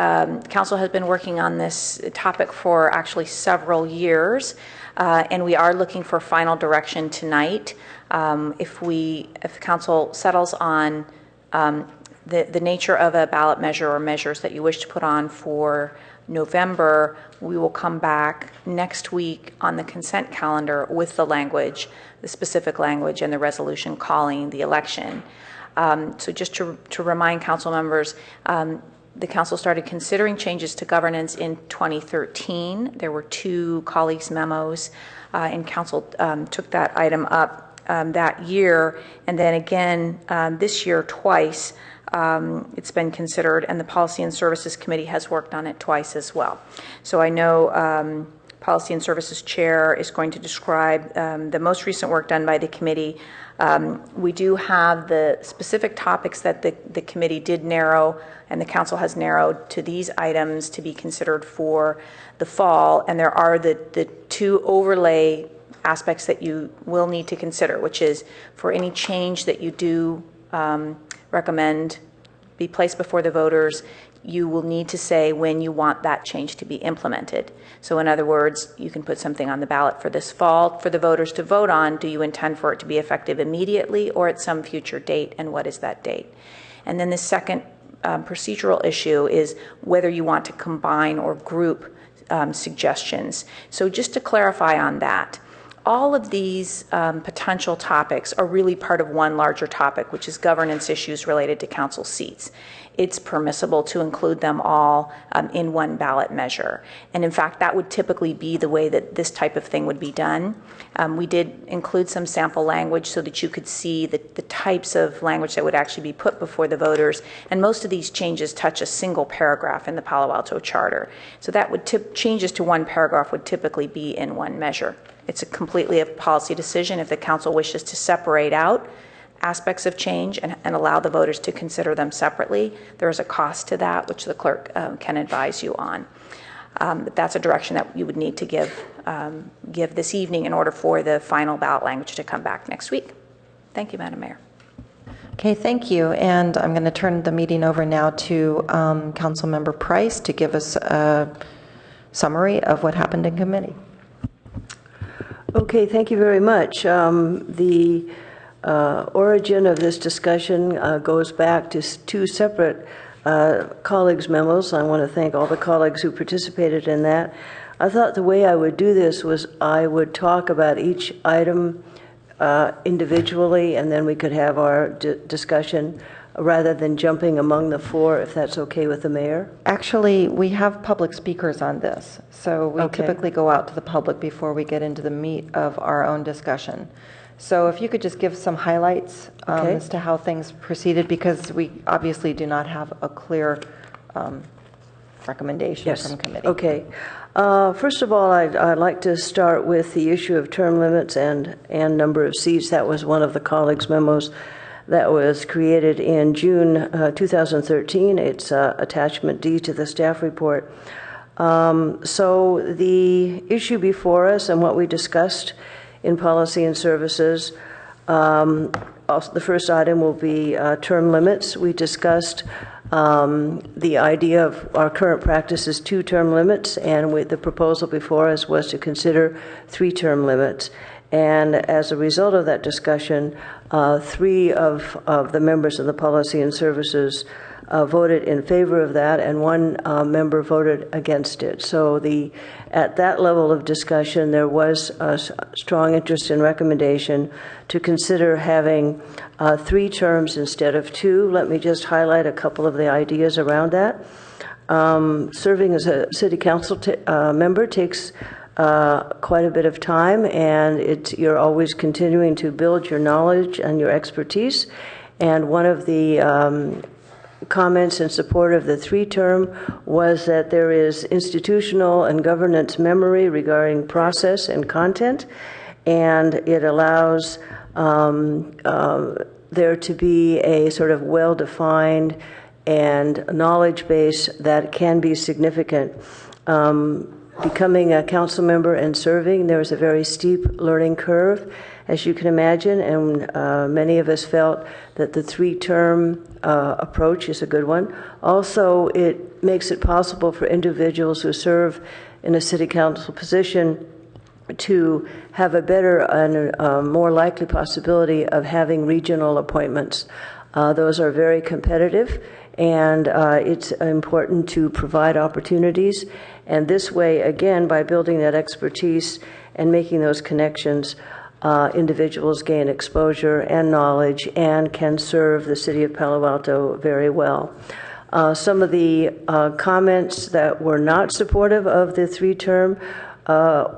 Council has been working on this topic for actually several years, and we are looking for final direction tonight. If Council settles on the nature of a ballot measure or measures that you wish to put on for November, we will come back next week on the consent calendar with the language, the specific language, and the resolution calling the election. So just to remind council members, the council started considering changes to governance in 2013. There were 2 colleagues' memos, and council took that item up that year, and then again this year twice. It's been considered, and the Policy and Services Committee has worked on it twice as well. So I know Policy and Services Chair is going to describe the most recent work done by the committee. We do have the specific topics that the committee did narrow, and the council has narrowed to these items to be considered for the fall, and there are the 2 overlay aspects that you will need to consider, which is for any change that you do recommend be placed before the voters, you will need to say when you want that change to be implemented. So in other words, you can put something on the ballot for this fall for the voters to vote on. Do you intend for it to be effective immediately or at some future date, and what is that date? And then the second procedural issue is whether you want to combine or group suggestions. So just to clarify on that, all of these potential topics are really part of one larger topic, which is governance issues related to council seats. It's permissible to include them all in one ballot measure. And in fact, that would typically be the way that this type of thing would be done. We did include some sample language so that you could see the types of language that would actually be put before the voters. And most of these changes touch a single paragraph in the Palo Alto Charter. So that would changes to one paragraph would typically be in one measure. It's completely a policy decision if the council wishes to separate out aspects of change and allow the voters to consider them separately. There is a cost to that, which the clerk can advise you on. But that's a direction that you would need to give this evening in order for the final ballot language to come back next week. Thank you, Madam Mayor.
Okay, thank you. And I'm going to turn the meeting over now to Councilmember Price to give us a summary of what happened in committee.
Okay, thank you very much. The origin of this discussion goes back to 2 separate colleagues' memos. I want to thank all the colleagues who participated in that. I thought the way I would do this was I would talk about each item individually, and then we could have our discussion rather than jumping among the 4, if that's okay with the mayor.
Actually, we have public speakers on this, so we typically go out to the public before we get into the meat of our own discussion. So if you could just give some highlights as to how things proceeded, because we obviously do not have a clear recommendation from committee.
Okay. First of all, I'd like to start with the issue of term limits and number of seats. That was one of the colleagues' memos that was created in June 2013. It's attachment D to the staff report. So the issue before us and what we discussed in policy and services, also the first item will be term limits. We discussed the idea of our current practice is 2 term limits, and the proposal before us was to consider 3 term limits. And as a result of that discussion, 3 of the members of the Policy and Services voted in favor of that, and 1 member voted against it. So at that level of discussion, there was a strong interest and recommendation to consider having 3 terms instead of 2. Let me just highlight a couple of the ideas around that. Serving as a city council member takes quite a bit of time, and you're always continuing to build your knowledge and your expertise. And one of the comments in support of the 3-term was that there is institutional and governance memory regarding process and content, and it allows there to be a sort of well-defined and knowledge base that can be significant. Becoming a council member and serving, there's a very steep learning curve, as you can imagine, and many of us felt that the 3-term approach is a good one. Also, it makes it possible for individuals who serve in a city council position to have a better and more likely possibility of having regional appointments. Those are very competitive, and it's important to provide opportunities. And this way, again, by building that expertise and making those connections, individuals gain exposure and knowledge and can serve the city of Palo Alto very well. Some of the comments that were not supportive of the 3-term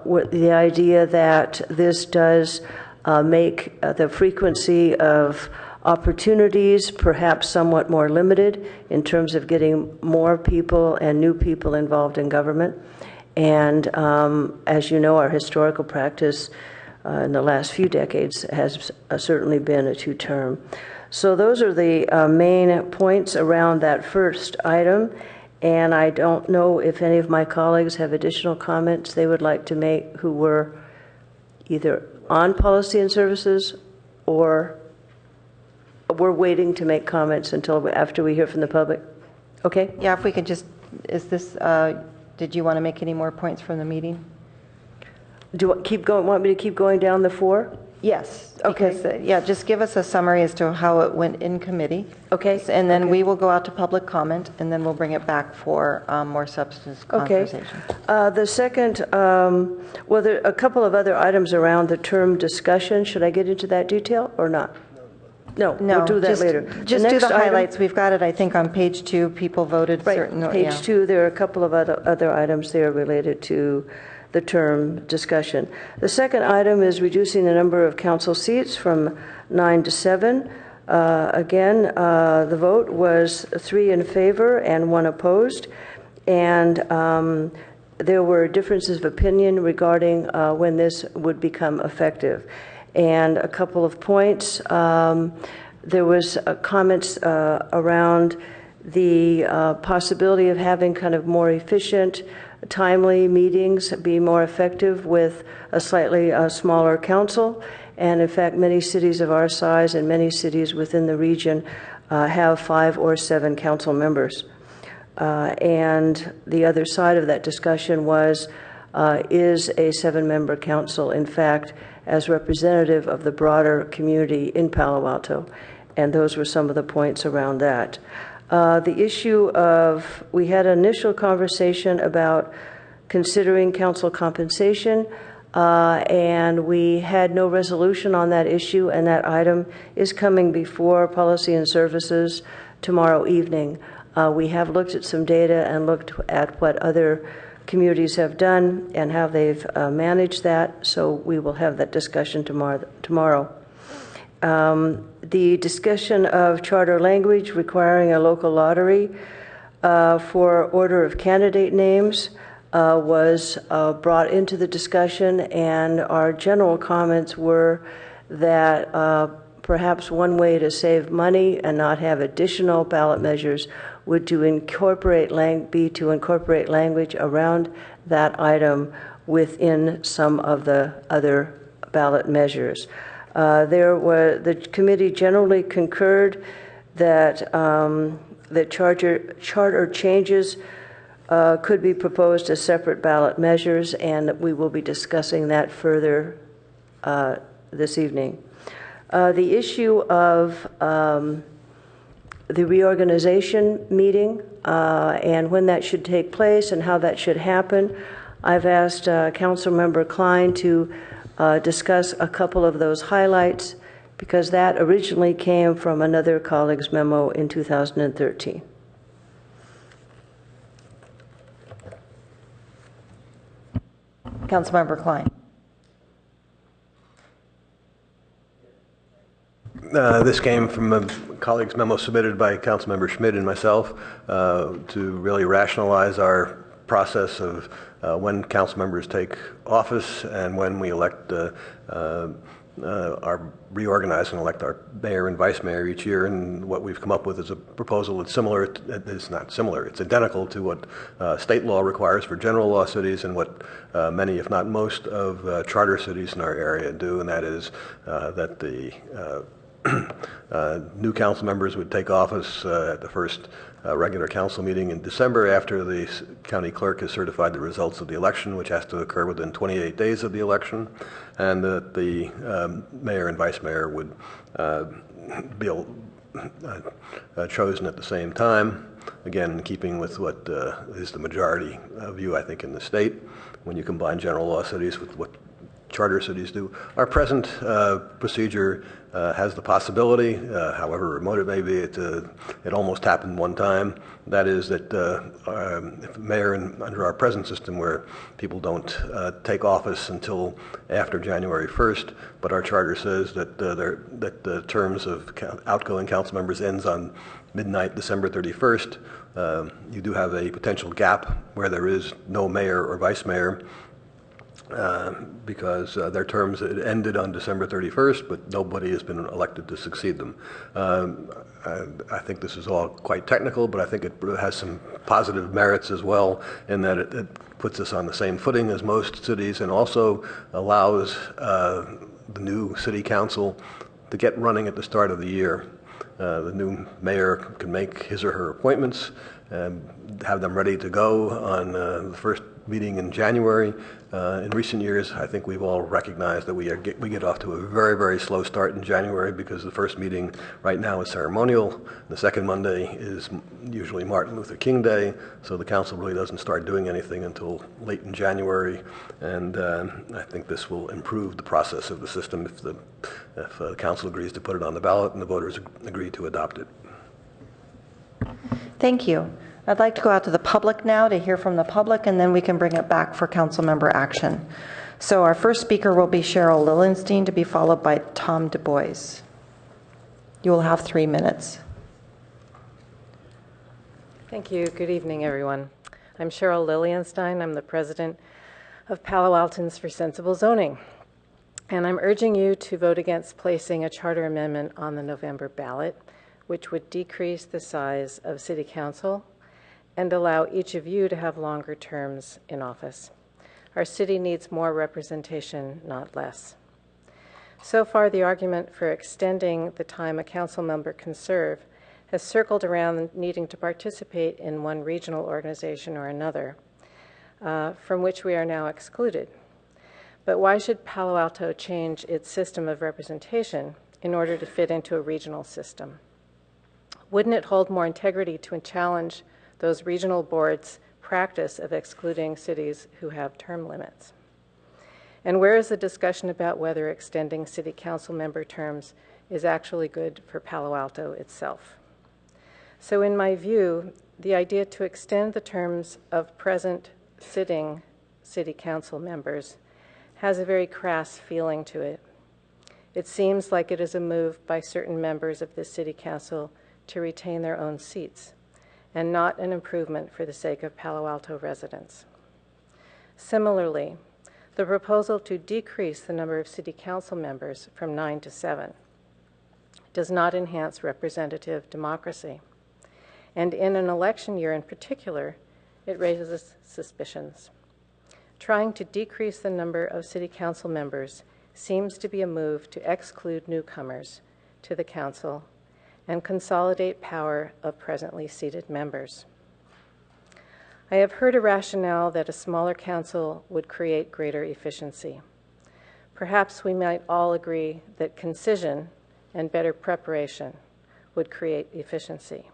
were the idea that this does make the frequency of opportunities perhaps somewhat more limited in terms of getting more people and new people involved in government. And as you know, our historical practice in the last few decades has certainly been a 2-term. So those are the main points around that first item. And I don't know if any of my colleagues have additional comments they would like to make who were either on policy and services or we're waiting to make comments until after we hear from the public. Okay?
Yeah, if we could just, did you want to make any more points from the meeting?
Do you want me to keep going down the 4?
Yes.
Okay.
Because, just give us a summary as to how it went in committee.
Okay.
And then we will go out to public comment, and then we'll bring it back for more substance conversation.
The second, well, there are a couple of other items around the term discussion. Should I get into that detail or not? No, we'll do that later.
Just do the highlights. We've got it, I think, on page 2. People voted certain.
Page 2, there are a couple of other items there related to the term discussion. The second item is reducing the number of council seats from 9 to 7. Again, the vote was 3 in favor and 1 opposed. And there were differences of opinion regarding when this would become effective. And a couple of points. There was comments around the possibility of having kind of more efficient, timely meetings, be more effective with a slightly smaller council. And in fact, many cities of our size and many cities within the region have 5 or 7 council members. And the other side of that discussion was, is a 7-member council, in fact, as representative of the broader community in Palo Alto? And those were some of the points around that. The issue of, we had an initial conversation about considering council compensation, and we had no resolution on that issue, and that item is coming before Policy and Services tomorrow evening. We have looked at some data and looked at what other communities have done and how they've managed that, so we will have that discussion tomorrow. The discussion of charter language requiring a local lottery, for order of candidate names was brought into the discussion, and our general comments were that perhaps one way to save money and not have additional ballot measures would to be to incorporate language around that item within some of the other ballot measures. The committee generally concurred that that charter changes could be proposed as separate ballot measures, and we will be discussing that further this evening. The issue of the reorganization meeting and when that should take place and how that should happen, I've asked Councilmember Klein to discuss a couple of those highlights, because that originally came from another colleague's memo in 2013.
Councilmember Klein.
This came from a colleague's memo submitted by Councilmember Schmidt and myself to really rationalize our process of when council members take office and when we elect reorganize and elect our mayor and vice mayor each year. And what we've come up with is a proposal that's similar. It's not similar. It's identical to what state law requires for general law cities and what many, if not most, of charter cities in our area do, and that is that the new council members would take office at the first regular council meeting in December after the county clerk has certified the results of the election, which has to occur within 28 days of the election, and that the mayor and vice mayor would be chosen at the same time, again in keeping with what is the majority view, I think, in the state when you combine general law cities with what charter cities do. Our present procedure has the possibility, however remote it may be, it almost happened one time. That is that if mayor, under our present system where people don't take office until after January 1st, but our charter says that the terms of outgoing council members ends on midnight December 31st. You do have a potential gap where there is no mayor or vice mayor, because their terms ended on December 31st, but nobody has been elected to succeed them. I think this is all quite technical, but I think it has some positive merits as well, in that it puts us on the same footing as most cities and also allows the new city council to get running at the start of the year. The new mayor can make his or her appointments and have them ready to go on the first meeting in January. In recent years, I think we've all recognized that we get off to a very, very slow start in January because the first meeting right now is ceremonial. The second Monday is usually Martin Luther King Day, so the council really doesn't start doing anything until late in January. And I think this will improve the process of the system if the council agrees to put it on the ballot and the voters agree to adopt it.
Thank you. I'd like to go out to the public now to hear from the public, and then we can bring it back for council member action. So our first speaker will be Cheryl Lillenstein, to be followed by Tom Du Bois. You will have 3 minutes.
Thank you. Good evening, everyone. I'm Cheryl Lillenstein. I'm the president of Palo Altans for Sensible Zoning. And I'm urging you to vote against placing a charter amendment on the November ballot, which would decrease the size of city council and allow each of you to have longer terms in office. Our city needs more representation, not less. So far, the argument for extending the time a council member can serve has circled around needing to participate in one regional organization or another, from which we are now excluded. But why should Palo Alto change its system of representation in order to fit into a regional system? Wouldn't it hold more integrity to challenge those regional boards' practice of excluding cities who have term limits? And where is the discussion about whether extending city council member terms is actually good for Palo Alto itself? So in my view, the idea to extend the terms of present sitting city council members has a very crass feeling to it. It seems like it is a move by certain members of the city council to retain their own seats. and not an improvement for the sake of Palo Alto residents. Similarly, the proposal to decrease the number of city council members from 9 to 7 does not enhance representative democracy. And in an election year in particular, it raises suspicions. Trying to decrease the number of city council members seems to be a move to exclude newcomers to the council and consolidate power of presently seated members. I have heard a rationale that a smaller council would create greater efficiency. Perhaps we might all agree that concision and better preparation would create efficiency.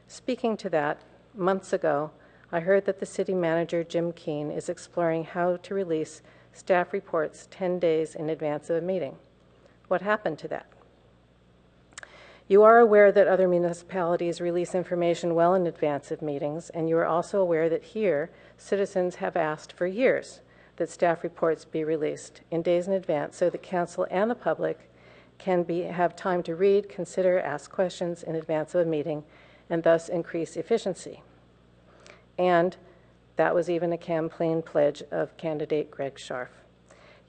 Speaking to that, months ago, I heard that the city manager, Jim Keene, is exploring how to release staff reports 10 days in advance of a meeting. What happened to that? You are aware that other municipalities release information well in advance of meetings, and you are also aware that here, citizens have asked for years that staff reports be released in days in advance so that council and the public can have time to read, consider, ask questions in advance of a meeting, and thus increase efficiency. And that was even a campaign pledge of candidate Greg Scharf.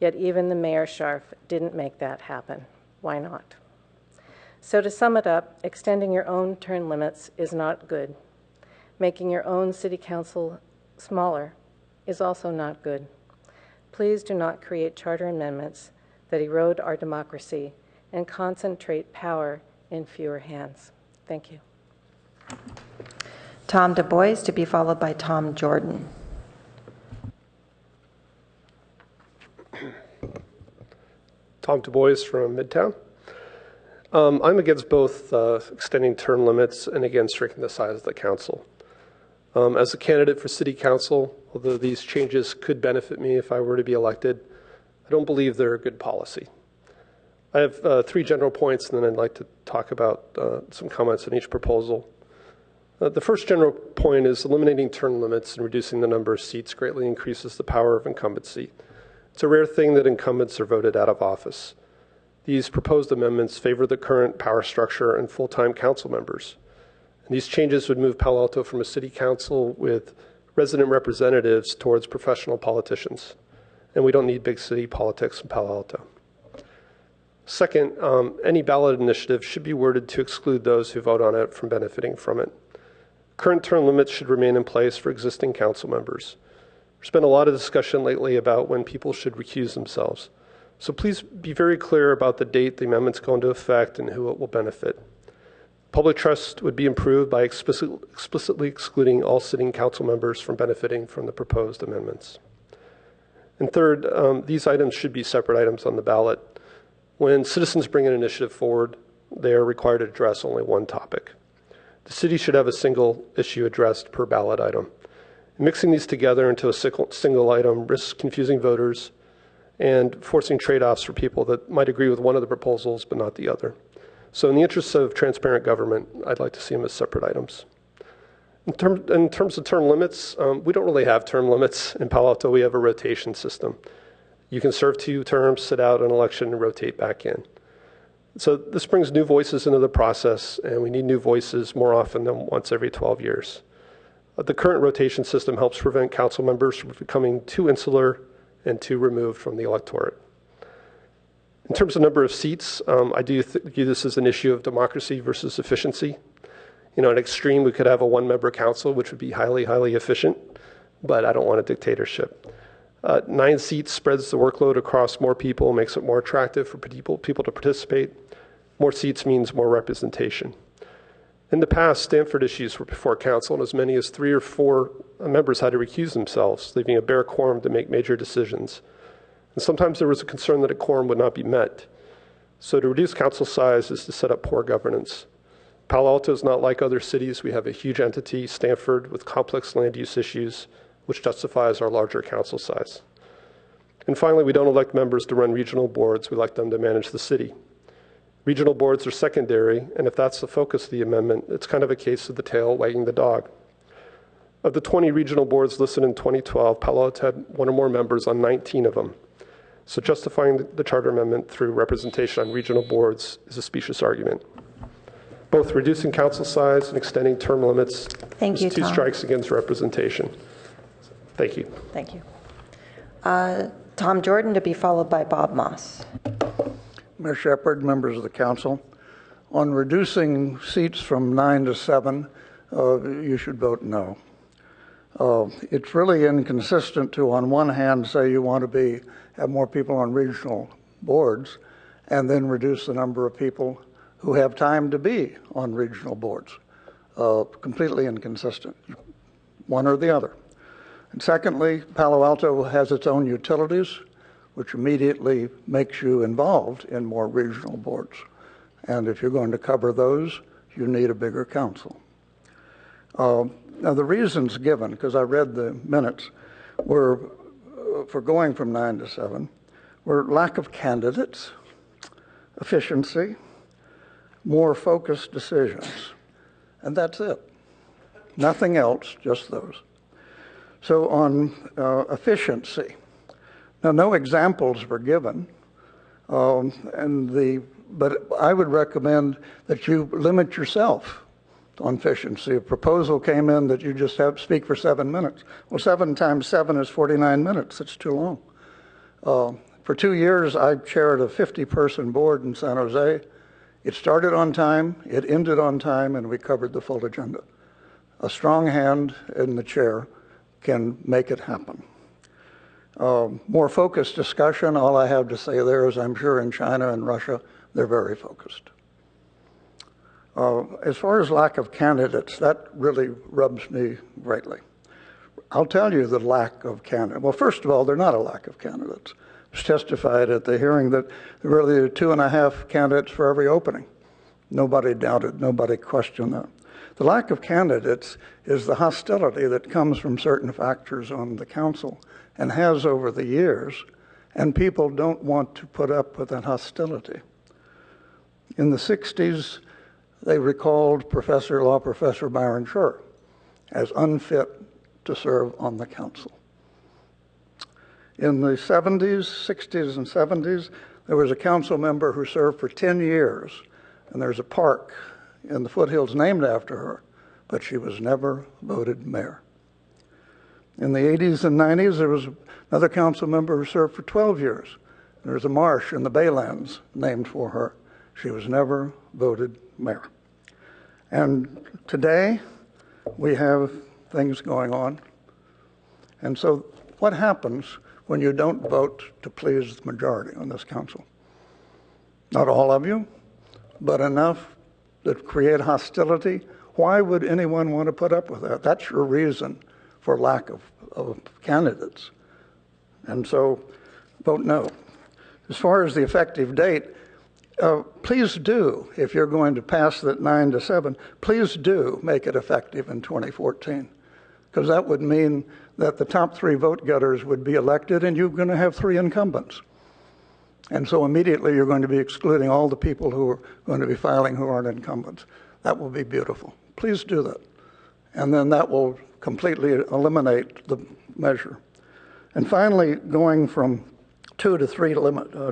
Yet even the Mayor Scharf didn't make that happen. Why not? So to sum it up, extending your own term limits is not good. Making your own city council smaller is also not good. Please do not create charter amendments that erode our democracy and concentrate power in fewer hands. Thank you.
Tom Du Bois, to be followed by Tom Jordan.
Tom Du Bois from Midtown. I'm against both extending term limits and against shrinking the size of the council. As a candidate for city council, although these changes could benefit me if I were to be elected, I don't believe they're a good policy. I have 3 general points, and then I'd like to talk about some comments on each proposal. The first general point is eliminating term limits and reducing the number of seats greatly increases the power of incumbency. It's a rare thing that incumbents are voted out of office. These proposed amendments favor the current power structure and full-time council members. And these changes would move Palo Alto from a city council with resident representatives towards professional politicians. And we don't need big city politics in Palo Alto. Second, any ballot initiative should be worded to exclude those who vote on it from benefiting from it. Current term limits should remain in place for existing council members. There's been a lot of discussion lately about when people should recuse themselves. So please be very clear about the date the amendments go into effect and who it will benefit. Public trust would be improved by explicitly excluding all sitting council members from benefiting from the proposed amendments. And third, these items should be separate items on the ballot. When citizens bring an initiative forward, they are required to address only one topic. The city should have a single issue addressed per ballot item. Mixing these together into a single item risks confusing voters and forcing trade-offs for people that might agree with one of the proposals but not the other. So in the interest of transparent government, I'd like to see them as separate items. In terms of term limits, we don't really have term limits. In Palo Alto, we have a rotation system. You can serve 2 terms, sit out an election, and rotate back in. So this brings new voices into the process, and we need new voices more often than once every 12 years. The current rotation system helps prevent council members from becoming too insular and too removed from the electorate. In terms of number of seats, I do view this as an issue of democracy versus efficiency. You know, at extreme, we could have a 1-member council, which would be highly, highly efficient, but I don't want a dictatorship. 9 seats spreads the workload across more people, makes it more attractive for people to participate. More seats means more representation. In the past, Stanford issues were before council, and as many as 3 or 4 members had to recuse themselves, leaving a bare quorum to make major decisions. And sometimes there was a concern that a quorum would not be met. So to reduce council size is to set up poor governance. Palo Alto is not like other cities. We have a huge entity, Stanford, with complex land use issues, which justifies our larger council size. And finally, we don't elect members to run regional boards. We elect them to manage the city. Regional boards are secondary, and if that's the focus of the amendment, it's kind of a case of the tail wagging the dog. Of the 20 regional boards listed in 2012, Palo Alto had 1 or more members on 19 of them. So justifying the charter amendment through representation on regional boards is a specious argument. both reducing council size and extending term limits.
Thank you,
two
Tom.
strikes against representation. Thank you.
Thank you. Tom Jordan, to be followed by Bob Moss.
Mayor Shepherd, members of the council, on reducing seats from 9 to 7, you should vote no. It's really inconsistent to, on one hand, say you want to have more people on regional boards, and then reduce the number of people who have time to be on regional boards. Completely inconsistent, one or the other. And secondly, Palo Alto has its own utilities, which immediately makes you involved in more regional boards. And if you're going to cover those, you need a bigger council. Now, the reasons given, because I read the minutes, were for going from 9 to 7, were lack of candidates, efficiency, more focused decisions. And that's it. Nothing else, just those. So on efficiency, now no examples were given, but I would recommend that you limit yourself on efficiency. A proposal came in that you just have to speak for 7 minutes. Well, 7 times 7 is 49 minutes. It's too long. For 2 years, I chaired a 50-person board in San Jose. It started on time, it ended on time, and we covered the full agenda. A strong hand in the chair can make it happen. More focused discussion, all I have to say there is I'm sure in China and Russia, they're very focused. As far as lack of candidates, that really rubs me greatly. I'll tell you the lack of candidates. Well, first of all, they're not a lack of candidates. It was testified at the hearing that there were really 2.5 candidates for every opening. Nobody doubted, nobody questioned that. The lack of candidates is the hostility that comes from certain factors on the council and has over the years, and people don't want to put up with that hostility. In the 60s, they recalled Law Professor Byron Schur as unfit to serve on the council. In the 70s, 60s, and 70s, there was a council member who served for 10 years, and there's a park in the foothills named after her, but she was never voted mayor. In the 80s and 90s, there was another council member who served for 12 years. There's a marsh in the Baylands named for her. She was never voted mayor. And today, we have things going on. And so what happens when you don't vote to please the majority on this council? Not all of you, but enough that create hostility. Why would anyone want to put up with that? That's your reason for lack of candidates. And so vote no. As far as the effective date, please do, if you're going to pass that 9 to 7, please do make it effective in 2014. Because that would mean that the top 3 vote getters would be elected and you're going to have 3 incumbents. And so immediately you're going to be excluding all the people who are going to be filing who aren't incumbents. That will be beautiful. Please do that. And then that will completely eliminate the measure. And finally, going from 2 to 3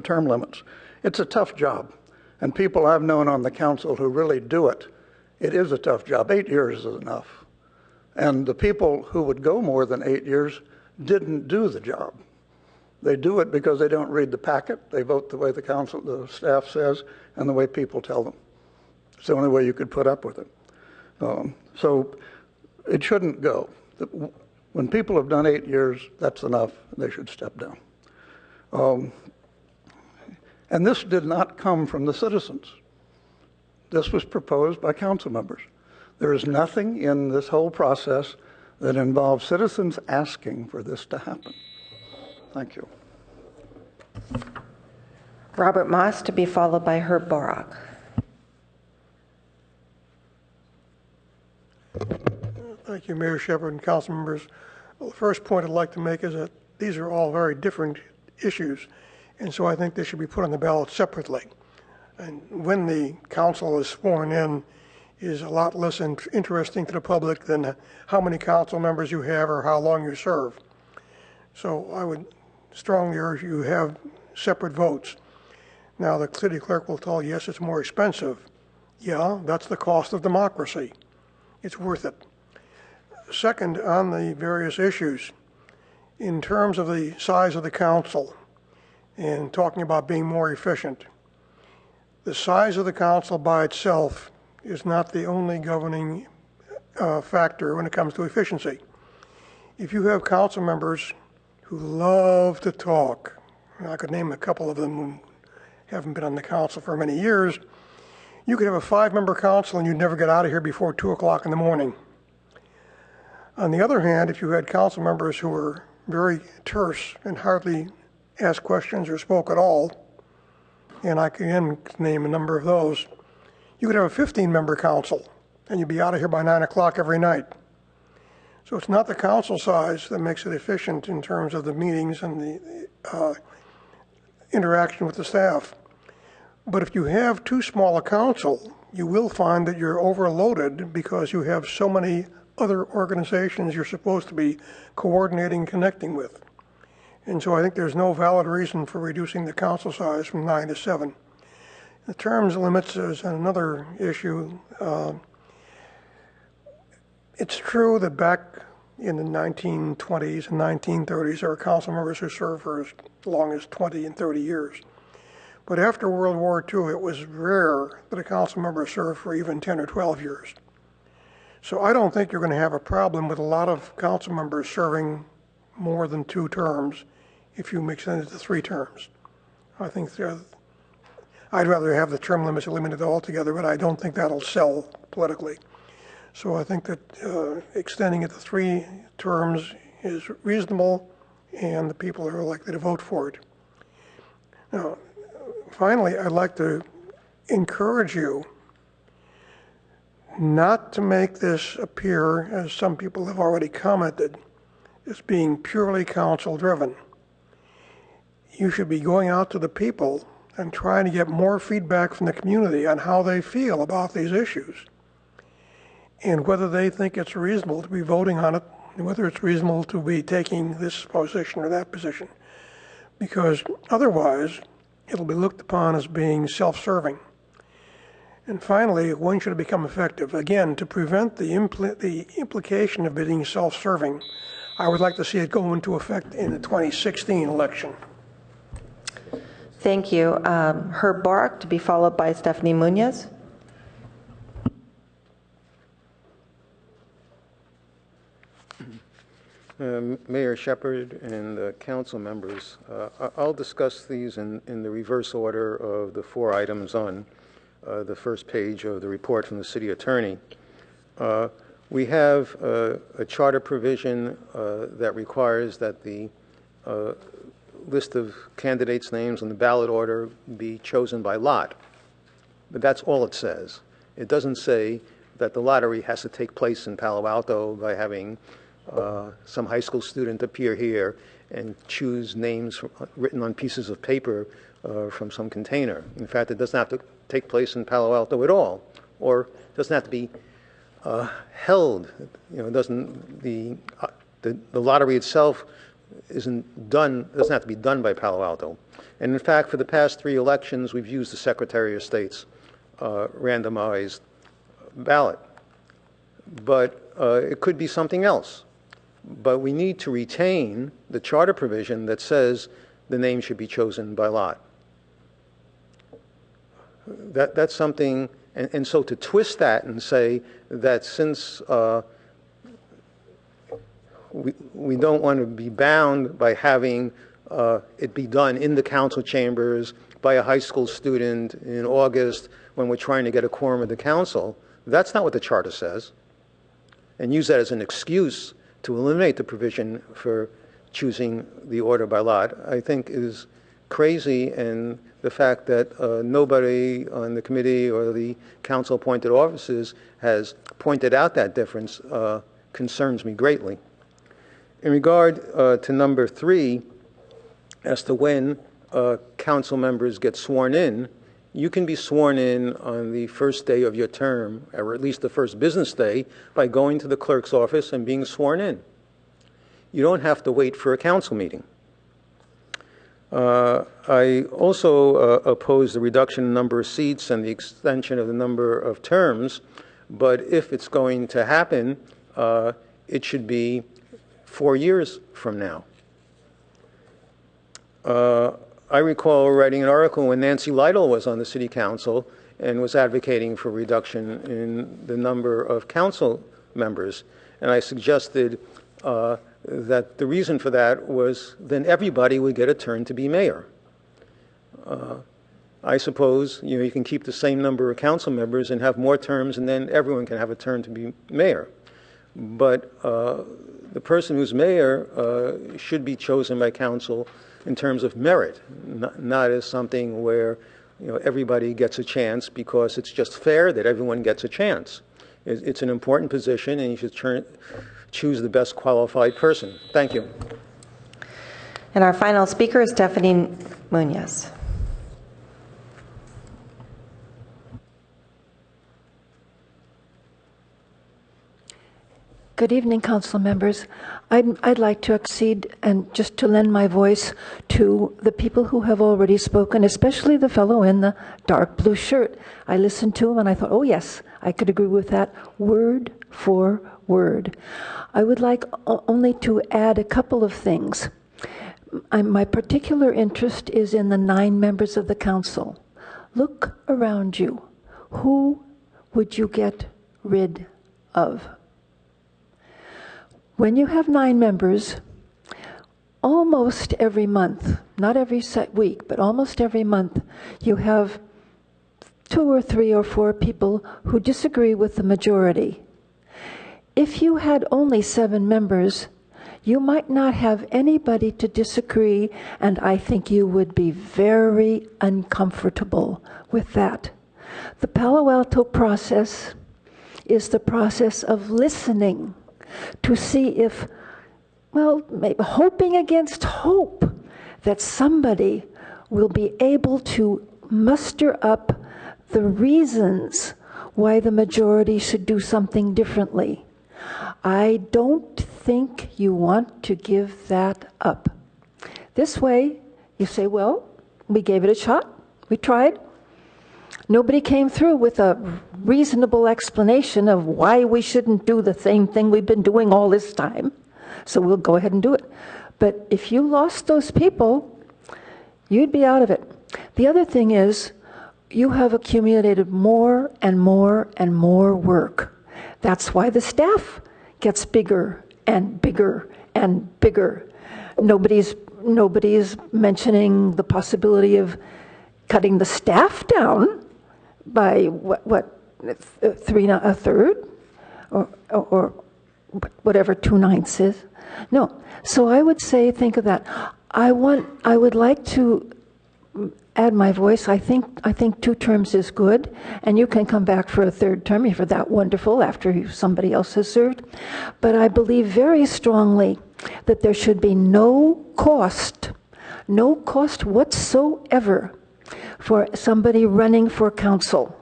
term limits. It's a tough job. And people I've known on the council who really do it, it is a tough job. 8 years is enough. And the people who would go more than 8 years didn't do the job. They do it because they don't read the packet. They vote the way the staff says, and the way people tell them. It's the only way you could put up with it. So it shouldn't go. When people have done 8 years, that's enough. They should step down. And this did not come from the citizens. This was proposed by council members. There is nothing in this whole process that involves citizens asking for this to happen. Thank you.
Robert Moss, to be followed by Herb Borak.
Thank you, Mayor Shepherd and council members. Well, the first point I'd like to make is that these are all very different issues, and so I think they should be put on the ballot separately. And when the council is sworn in is a lot less interesting to the public than how many council members you have or how long you serve. So I would strongly urge you have separate votes. Now, the city clerk will tell you, yes, it's more expensive. Yeah, that's the cost of democracy. It's worth it. Second, on the various issues, in terms of the size of the council and talking about being more efficient, the size of the council by itself is not the only governing factor when it comes to efficiency. If you have council members who love to talk, and I could name a couple of them who haven't been on the council for many years, you could have a 5-member council and you'd never get out of here before 2 o'clock in the morning. On the other hand, if you had council members who were very terse and hardly asked questions or spoke at all, and I can name a number of those, you could have a 15-member council and you'd be out of here by 9 o'clock every night. So it's not the council size that makes it efficient in terms of the meetings and the interaction with the staff. But if you have too small a council, you will find that you're overloaded because you have so many other organizations you're supposed to be coordinating and connecting with. And so I think there's no valid reason for reducing the council size from 9 to 7. The terms limits is another issue. It's true that back in the 1920s and 1930s, there were council members who served for as long as 20 and 30 years. But after World War II, it was rare that a council member served for even 10 or 12 years. So I don't think you're going to have a problem with a lot of council members serving more than 2 terms if you extend it to 3 terms. I think I'd rather have the term limits eliminated altogether, but I don't think that'll sell politically. So I think that extending it to 3 terms is reasonable, and the people are likely to vote for it. Now, finally, I'd like to encourage you not to make this appear, as some people have already commented, as being purely council-driven. You should be going out to the people and trying to get more feedback from the community on how they feel about these issues and whether they think it's reasonable to be voting on it, and whether it's reasonable to be taking this position or that position. Because otherwise, it'll be looked upon as being self-serving. And finally, when should it become effective? Again, to prevent the implication of being self-serving, I would like to see it go into effect in the 2016 election.
Thank you. Herb Bark, to be followed by Stephanie Munoz.
Mayor Shepherd and council members, I'll discuss these in the reverse order of the 4 items on the first page of the report from the city attorney. We have a charter provision that requires that the list of candidates' names on the ballot order be chosen by lot. But that's all it says. It doesn't say that the lottery has to take place in Palo Alto by having some high school student appear here and choose names written on pieces of paper from some container. In fact, it doesn't have to take place in Palo Alto at all, or doesn't have to be held. You know, it doesn't the lottery itself doesn't have to be done by Palo Alto. And in fact, for the past 3 elections, we've used the Secretary of State's randomized ballot. But it could be something else. But we need to retain the charter provision that says the name should be chosen by lot. That's something, and so to twist that and say that since we don't want to be bound by having it be done in the council chambers by a high school student in August when we're trying to get a quorum of the council, that's not what the charter says. And use that as an excuse to eliminate the provision for choosing the order by lot, I think is crazy, and the fact that nobody on the committee or the council-appointed offices has pointed out that difference concerns me greatly. In regard to number 3, as to when council members get sworn in, you can be sworn in on the first day of your term, or at least the first business day, by going to the clerk's office and being sworn in. You don't have to wait for a council meeting. I also oppose the reduction in number of seats and the extension of the number of terms, but if it's going to happen, it should be 4 years from now. I recall writing an article when Nancy Lytle was on the City Council and was advocating for reduction in the number of council members. And I suggested that the reason for that was then everybody would get a turn to be mayor. I suppose you can keep the same number of council members and have more terms, and then everyone can have a turn to be mayor. But the person who's mayor should be chosen by council in terms of merit, not as something where everybody gets a chance because it's just fair that everyone gets a chance. It's an important position, and you should choose the best qualified person. Thank you.
And our final speaker is Stephanie Munoz.
Good evening, council members. I'd like to accede and just to lend my voice to the people who have already spoken, especially the fellow in the dark blue shirt. I listened to him and I thought, oh yes, I could agree with that word for word. I would like only to add a couple of things. My particular interest is in the 9 members of the council. Look around you. Who would you get rid of? When you have 9 members, almost every month, not every week, but almost every month, you have 2 or 3 or 4 people who disagree with the majority. If you had only 7 members, you might not have anybody to disagree, and I think you would be very uncomfortable with that. The Palo Alto process is the process of listening to see if, well, maybe hoping against hope that somebody will be able to muster up the reasons why the majority should do something differently. I don't think you want to give that up. This way, you say, well, we gave it a shot, we tried. Nobody came through with a reasonable explanation of why we shouldn't do the same thing we've been doing all this time. So we'll go ahead and do it. But if you lost those people, you'd be out of it. The other thing is, you have accumulated more and more and more work. That's why the staff gets bigger and bigger and bigger. Nobody's mentioning the possibility of cutting the staff down by a third, or whatever 2/9 is. No. So I would say, think of that. I would like to add my voice. I think 2 terms is good, and you can come back for a 3rd term if you're that wonderful after somebody else has served. But I believe very strongly that there should be no cost whatsoever for somebody running for council.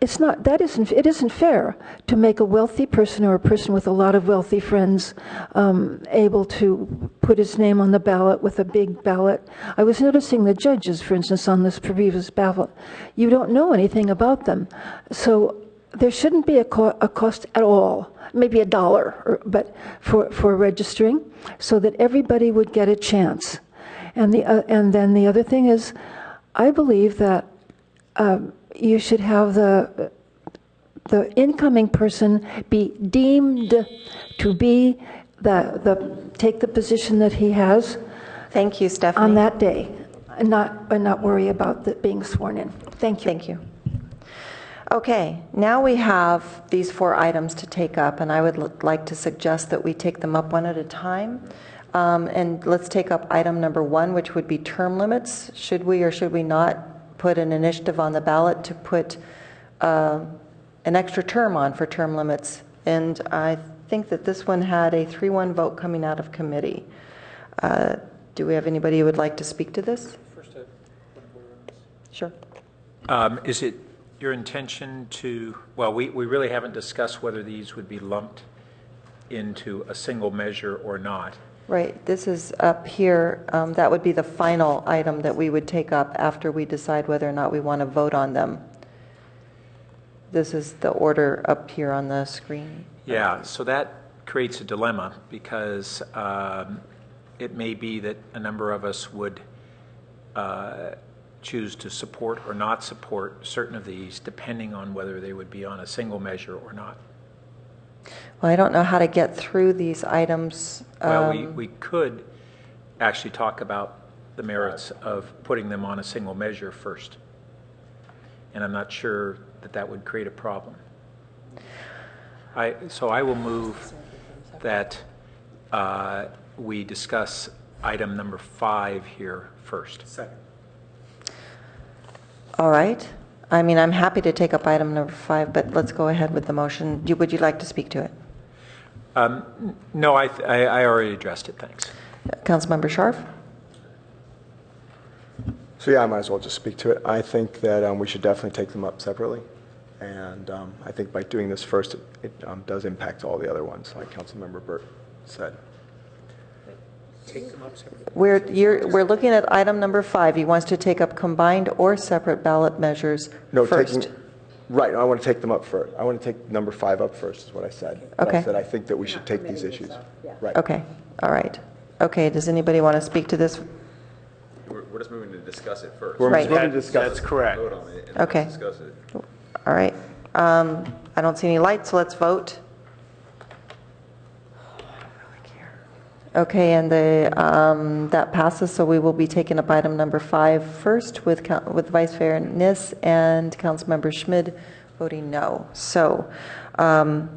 It isn't fair to make a wealthy person or a person with a lot of wealthy friends able to put his name on the ballot with a big ballot. I was noticing the judges, for instance, on this previous ballot. You don't know anything about them. So there shouldn't be a cost at all, maybe $1, but for registering, so that everybody would get a chance. And then the other thing is, I believe that you should have the incoming person be deemed to be take the position that he has.
Thank you, Stephanie.
On that day, and not worry about being sworn in. Thank you.
Thank you. Okay, now we have these 4 items to take up, and I would like to suggest that we take them up one at a time. And let's take up item number 1, which would be term limits. Should we or should we not put an initiative on the ballot to put an extra term on for term limits? And I think that this one had a 3-1 vote coming out of committee. Do we have anybody who would like to speak to this? Sure.
Is it your intention to, well, we really haven't discussed whether these would be lumped into a single measure or not.
Right, this is up here. That would be the final item that we would take up after we decide whether or not we want to vote on them. This is the order up here on the screen.
Yeah, so that creates a dilemma because it may be that a number of us would choose to support or not support certain of these depending on whether they would be on a single measure or not.
Well, I don't know how to get through these items.
Well, we could actually talk about the merits of putting them on a single measure first. And I'm not sure that that would create a problem. So I will move that we discuss item number 5 here first. Second.
All right. I mean, I'm happy to take up item number 5, but let's go ahead with the motion. Would you like to speak to it?
No, I already addressed it. Thanks.
Councilmember Scharf?
So yeah, I might as well just speak to it. I think that we should definitely take them up separately. And I think by doing this first, it does impact all the other ones, like Councilmember Burt said.
Take them up separately.
We're looking at item number 5. He wants to take up combined or separate ballot measures first.
Right, I want to take them up first. I want to take number 5 up first, is what I said.
Okay.
I said I think that we should take these issues. Right.
Okay, all right. Okay, does anybody want to speak to this?
We're just moving to discuss it first.
We're moving to discuss it.
That's correct.
Vote on it and
Okay.
let's discuss it.
All right. I don't see any lights, so let's vote. Okay, and that passes, so we will be taking up item number 5 first with Vice Chair Niss and Councilmember Schmid voting no. So in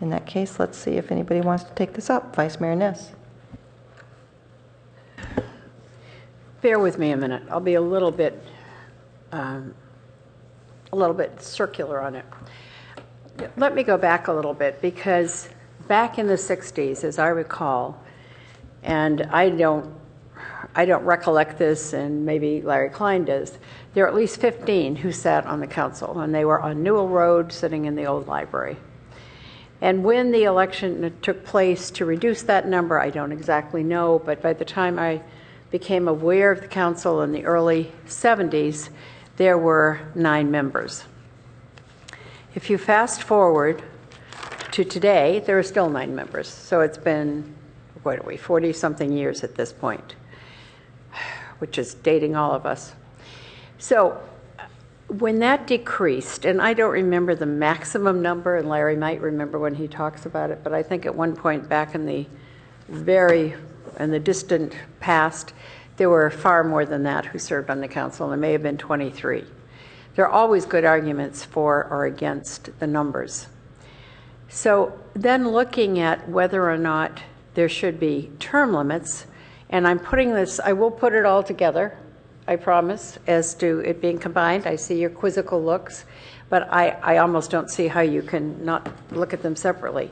that case, let's see if anybody wants to take this up. Vice Mayor Niss.
Bear with me a minute. I'll be a little bit circular on it. Let me go back a little bit, because back in the 60s, as I recall, and I don't recollect this, and maybe Larry Klein does, there were at least 15 who sat on the council, and they were on Newell Road sitting in the old library. And when the election took place to reduce that number, I don't exactly know, but by the time I became aware of the council in the early 70s, there were 9 members. If you fast forward to today, there are still 9 members. So it's been, what are we, 40-something years at this point, which is dating all of us. So when that decreased, and I don't remember the maximum number, and Larry might remember when he talks about it, but I think at one point back in the distant past, there were far more than that who served on the council, and there may have been 23. There are always good arguments for or against the numbers. So then looking at whether or not there should be term limits, and I'm putting this, I will put it all together, I promise, as to it being combined. I see your quizzical looks, but I almost don't see how you can not look at them separately.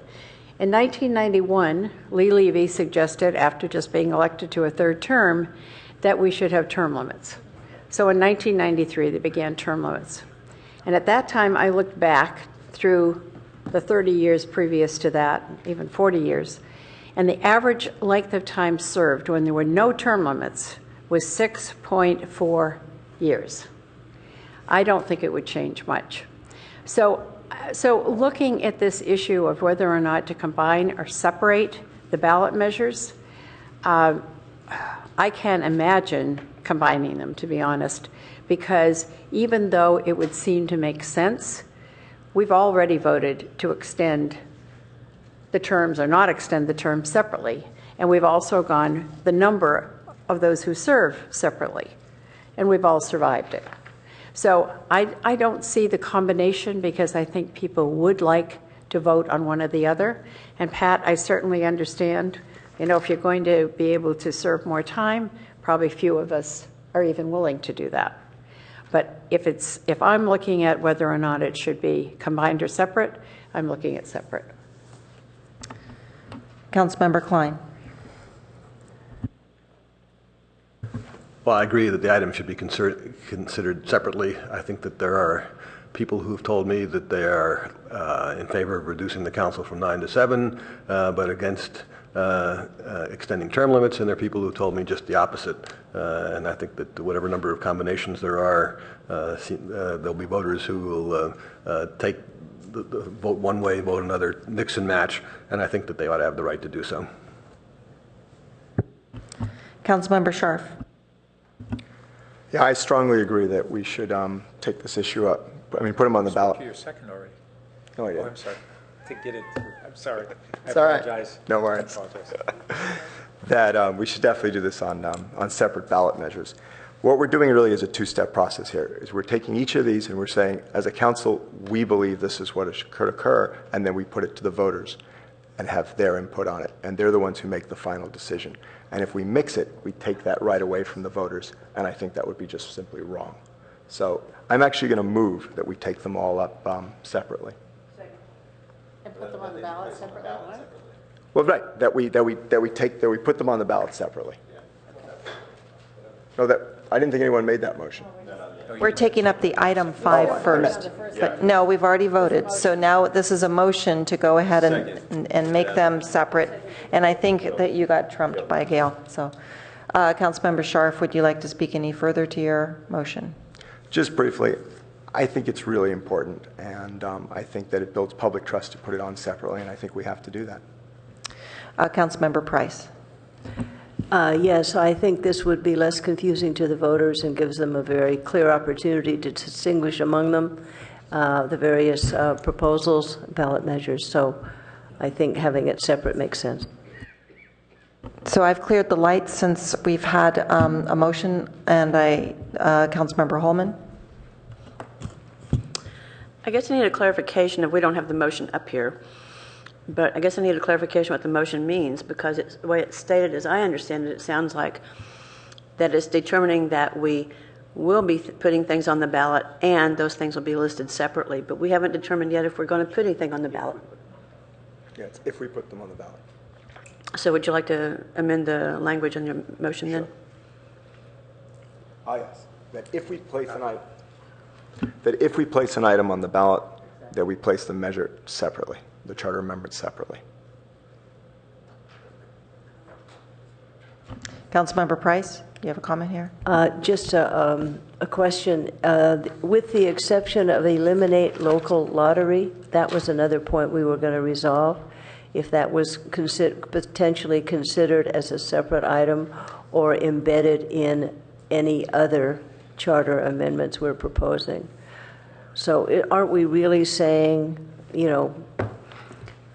In 1991, Lee Levy suggested, after just being elected to a 3rd term, that we should have term limits. So in 1993, they began term limits. And at that time, I looked back through the 30 years previous to that, even 40 years, and the average length of time served when there were no term limits was 6.4 years. I don't think it would change much. So looking at this issue of whether or not to combine or separate the ballot measures, I can't imagine combining them, to be honest, because even though it would seem to make sense, we've already voted to extend the terms or not extend the terms separately. And we've also gone the number of those who serve separately. And we've all survived it. So I don't see the combination, because I think people would like to vote on one or the other. And Pat, I certainly understand, if you're going to be able to serve more time, probably few of us are even willing to do that. But if I'm looking at whether or not it should be combined or separate, I'm looking at separate.
Councilmember Klein.
Well, I agree that the item should be considered separately. I think that there are people who've told me that they are in favor of reducing the council from 9 to 7, but against extending term limits, and there are people who told me just the opposite. And I think that whatever number of combinations there are, there'll be voters who will take the vote one way, vote another, mix and match, and I think that they ought to have the right to do so.
Councilmember Scharf.
Yeah, I strongly agree that we should take this issue up. I mean, put them on the ballot.
Your second already.
No, I didn't.
Oh, I'm sorry. To get it, I'm sorry. I
It's all right.
apologize.
No worries.
I apologize.
That we should definitely do this on separate ballot measures. What we're doing really is a two-step process here. Is we're taking each of these and we're saying, as a council, we believe this is what could occur, and then we put it to the voters and have their input on it, and they're the ones who make the final decision. And if we mix it, we take that right away from the voters, and I think that would be just simply wrong. So I'm actually going to move that we take them all up separately.
And put them on the ballot separately?
Well, right, that we put them on the ballot separately. No, I didn't think anyone made that motion.
We're taking up the item 5 first. But no, we've already voted. So now this is a motion to go ahead and make them separate. And I think that you got trumped by Gail. So, Councilmember Scharf, would you like to speak any further to your motion?
Just briefly, I think it's really important, and I think that it builds public trust to put it on separately, and I think we have to do that.
Councilmember Price.
Yes, I think this would be less confusing to the voters and gives them a very clear opportunity to distinguish among them the various proposals, ballot measures. So I think having it separate makes sense.
So I've cleared the lights since we've had a motion, and Councilmember Holman.
I guess I need a clarification if we don't have the motion up here. But I guess I need a clarification what the motion means, because the way it's stated, as I understand it, it sounds like that it's determining that we will be putting things on the ballot and those things will be listed separately. But we haven't determined yet if we're going to put anything on the ballot.
Yes, if we put them on the ballot.
So would you like to amend the language on your motion then?
Yes. That if we place an item on the ballot, that we place the measure separately, the charter amendment separately.
Councilmember Price, you have a comment here?
Just a question. With the exception of eliminate local lottery, that was another point we were going to resolve. If that was potentially considered as a separate item or embedded in any other charter amendments we're proposing. So aren't we really saying,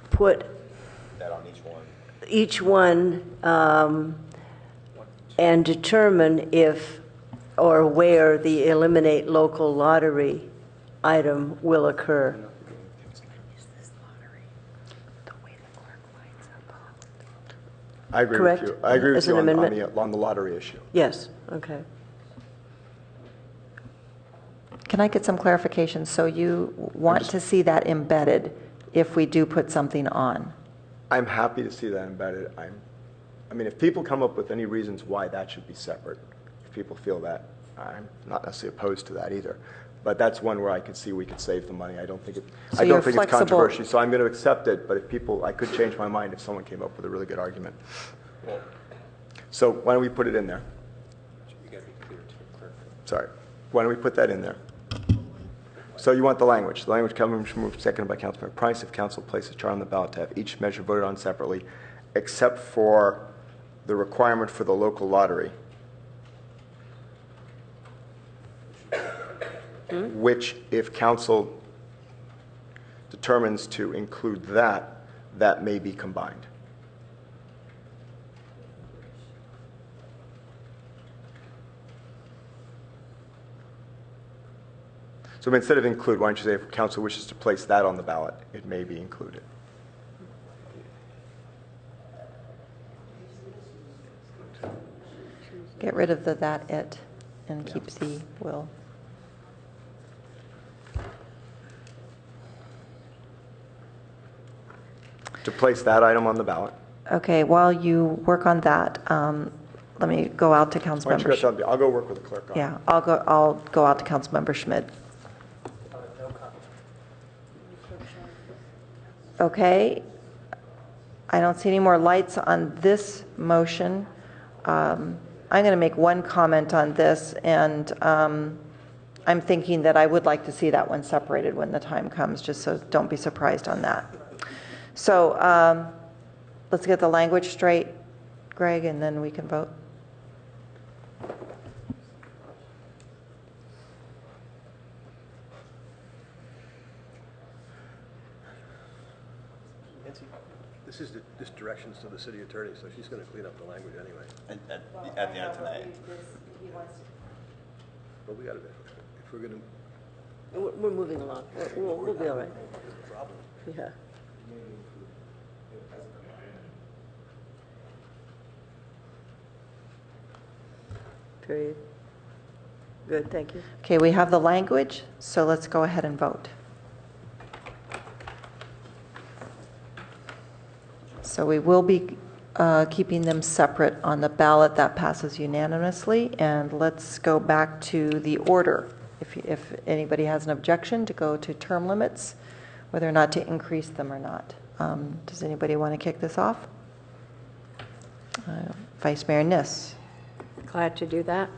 put
that on
each one and determine if or where the eliminate local lottery item will occur?
I agree
Correct?
with you. I agree with
As
you
an
on
amendment?
the lottery issue.
Yes, okay.
Can I get some clarification? So you want to see that embedded if we do put something on?
I'm happy to see that embedded. I mean, if people come up with any reasons why that should be separate, if people feel that, I'm not necessarily opposed to that either. But that's one where I could see we could save the money. I don't think it's controversial, so I'm going to accept it. But I could change my mind if someone came up with a really good argument. So why don't we put it in there? Sorry. Why don't we put that in there? So you want the language. The language comes from seconded by Councilmember Price. If council places a chart on the ballot to have each measure voted on separately, except for the requirement for the local lottery, which if council determines to include that, that may be combined. So instead of include, why don't you say if council wishes to place that on the ballot, it may be included.
Get rid of the that, it, and keep the will.
To place that item on the ballot.
Okay, while you work on that, let me go out to
Why don't you
Councilmember.
go I'll go work with the clerk on it.
Yeah, I'll go out to Councilmember Schmidt.
No
Okay. I don't see any more lights on this motion. I'm going to make one comment on this, and I'm thinking that I would like to see that one separated when the time comes, just so don't be surprised on that. So let's get the language straight, Greg, and then we can vote.
Nancy, this directions to the city attorney, so she's going to clean up the language anyway.
At the end of tonight.
But we got to, if we're going to.
We're moving along. We'll be all right. Yeah. Very good, thank you.
Okay, we have the language, so let's go ahead and vote. So we will be keeping them separate on the ballot. That passes unanimously. And let's go back to the order. If anybody has an objection to go to term limits, whether or not to increase them or not. Does anybody want to kick this off? Vice Mayor Niss.
Glad to do that.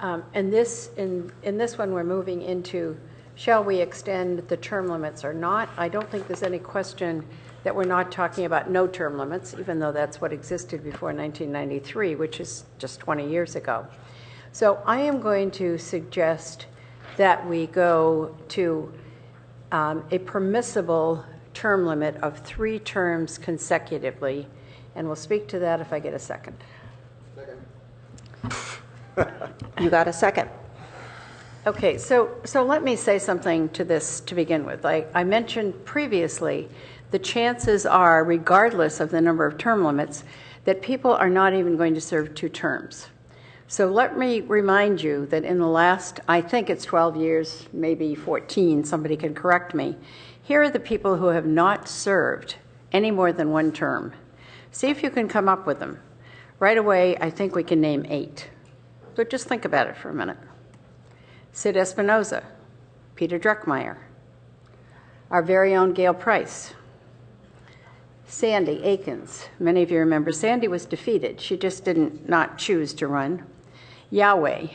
And in this one, we're moving into, shall we extend the term limits or not? I don't think there's any question that we're not talking about no term limits, even though that's what existed before 1993, which is just 20 years ago. So I am going to suggest that we go to a permissible term limit of 3 terms consecutively, and we'll speak to that if I get a second.
You got a second.
Okay, so let me say something to this to begin with. I mentioned previously, the chances are, regardless of the number of term limits, that people are not even going to serve 2 terms. So let me remind you that in the last, I think it's 12 years, maybe 14, somebody can correct me, here are the people who have not served any more than 1 term. See if you can come up with them. Right away, I think we can name 8. But just think about it for a minute. Sid Espinoza, Peter Druckmeyer, our very own Gail Price, Sandy Akins. Many of you remember Sandy was defeated. She just didn't not choose to run. Yahweh,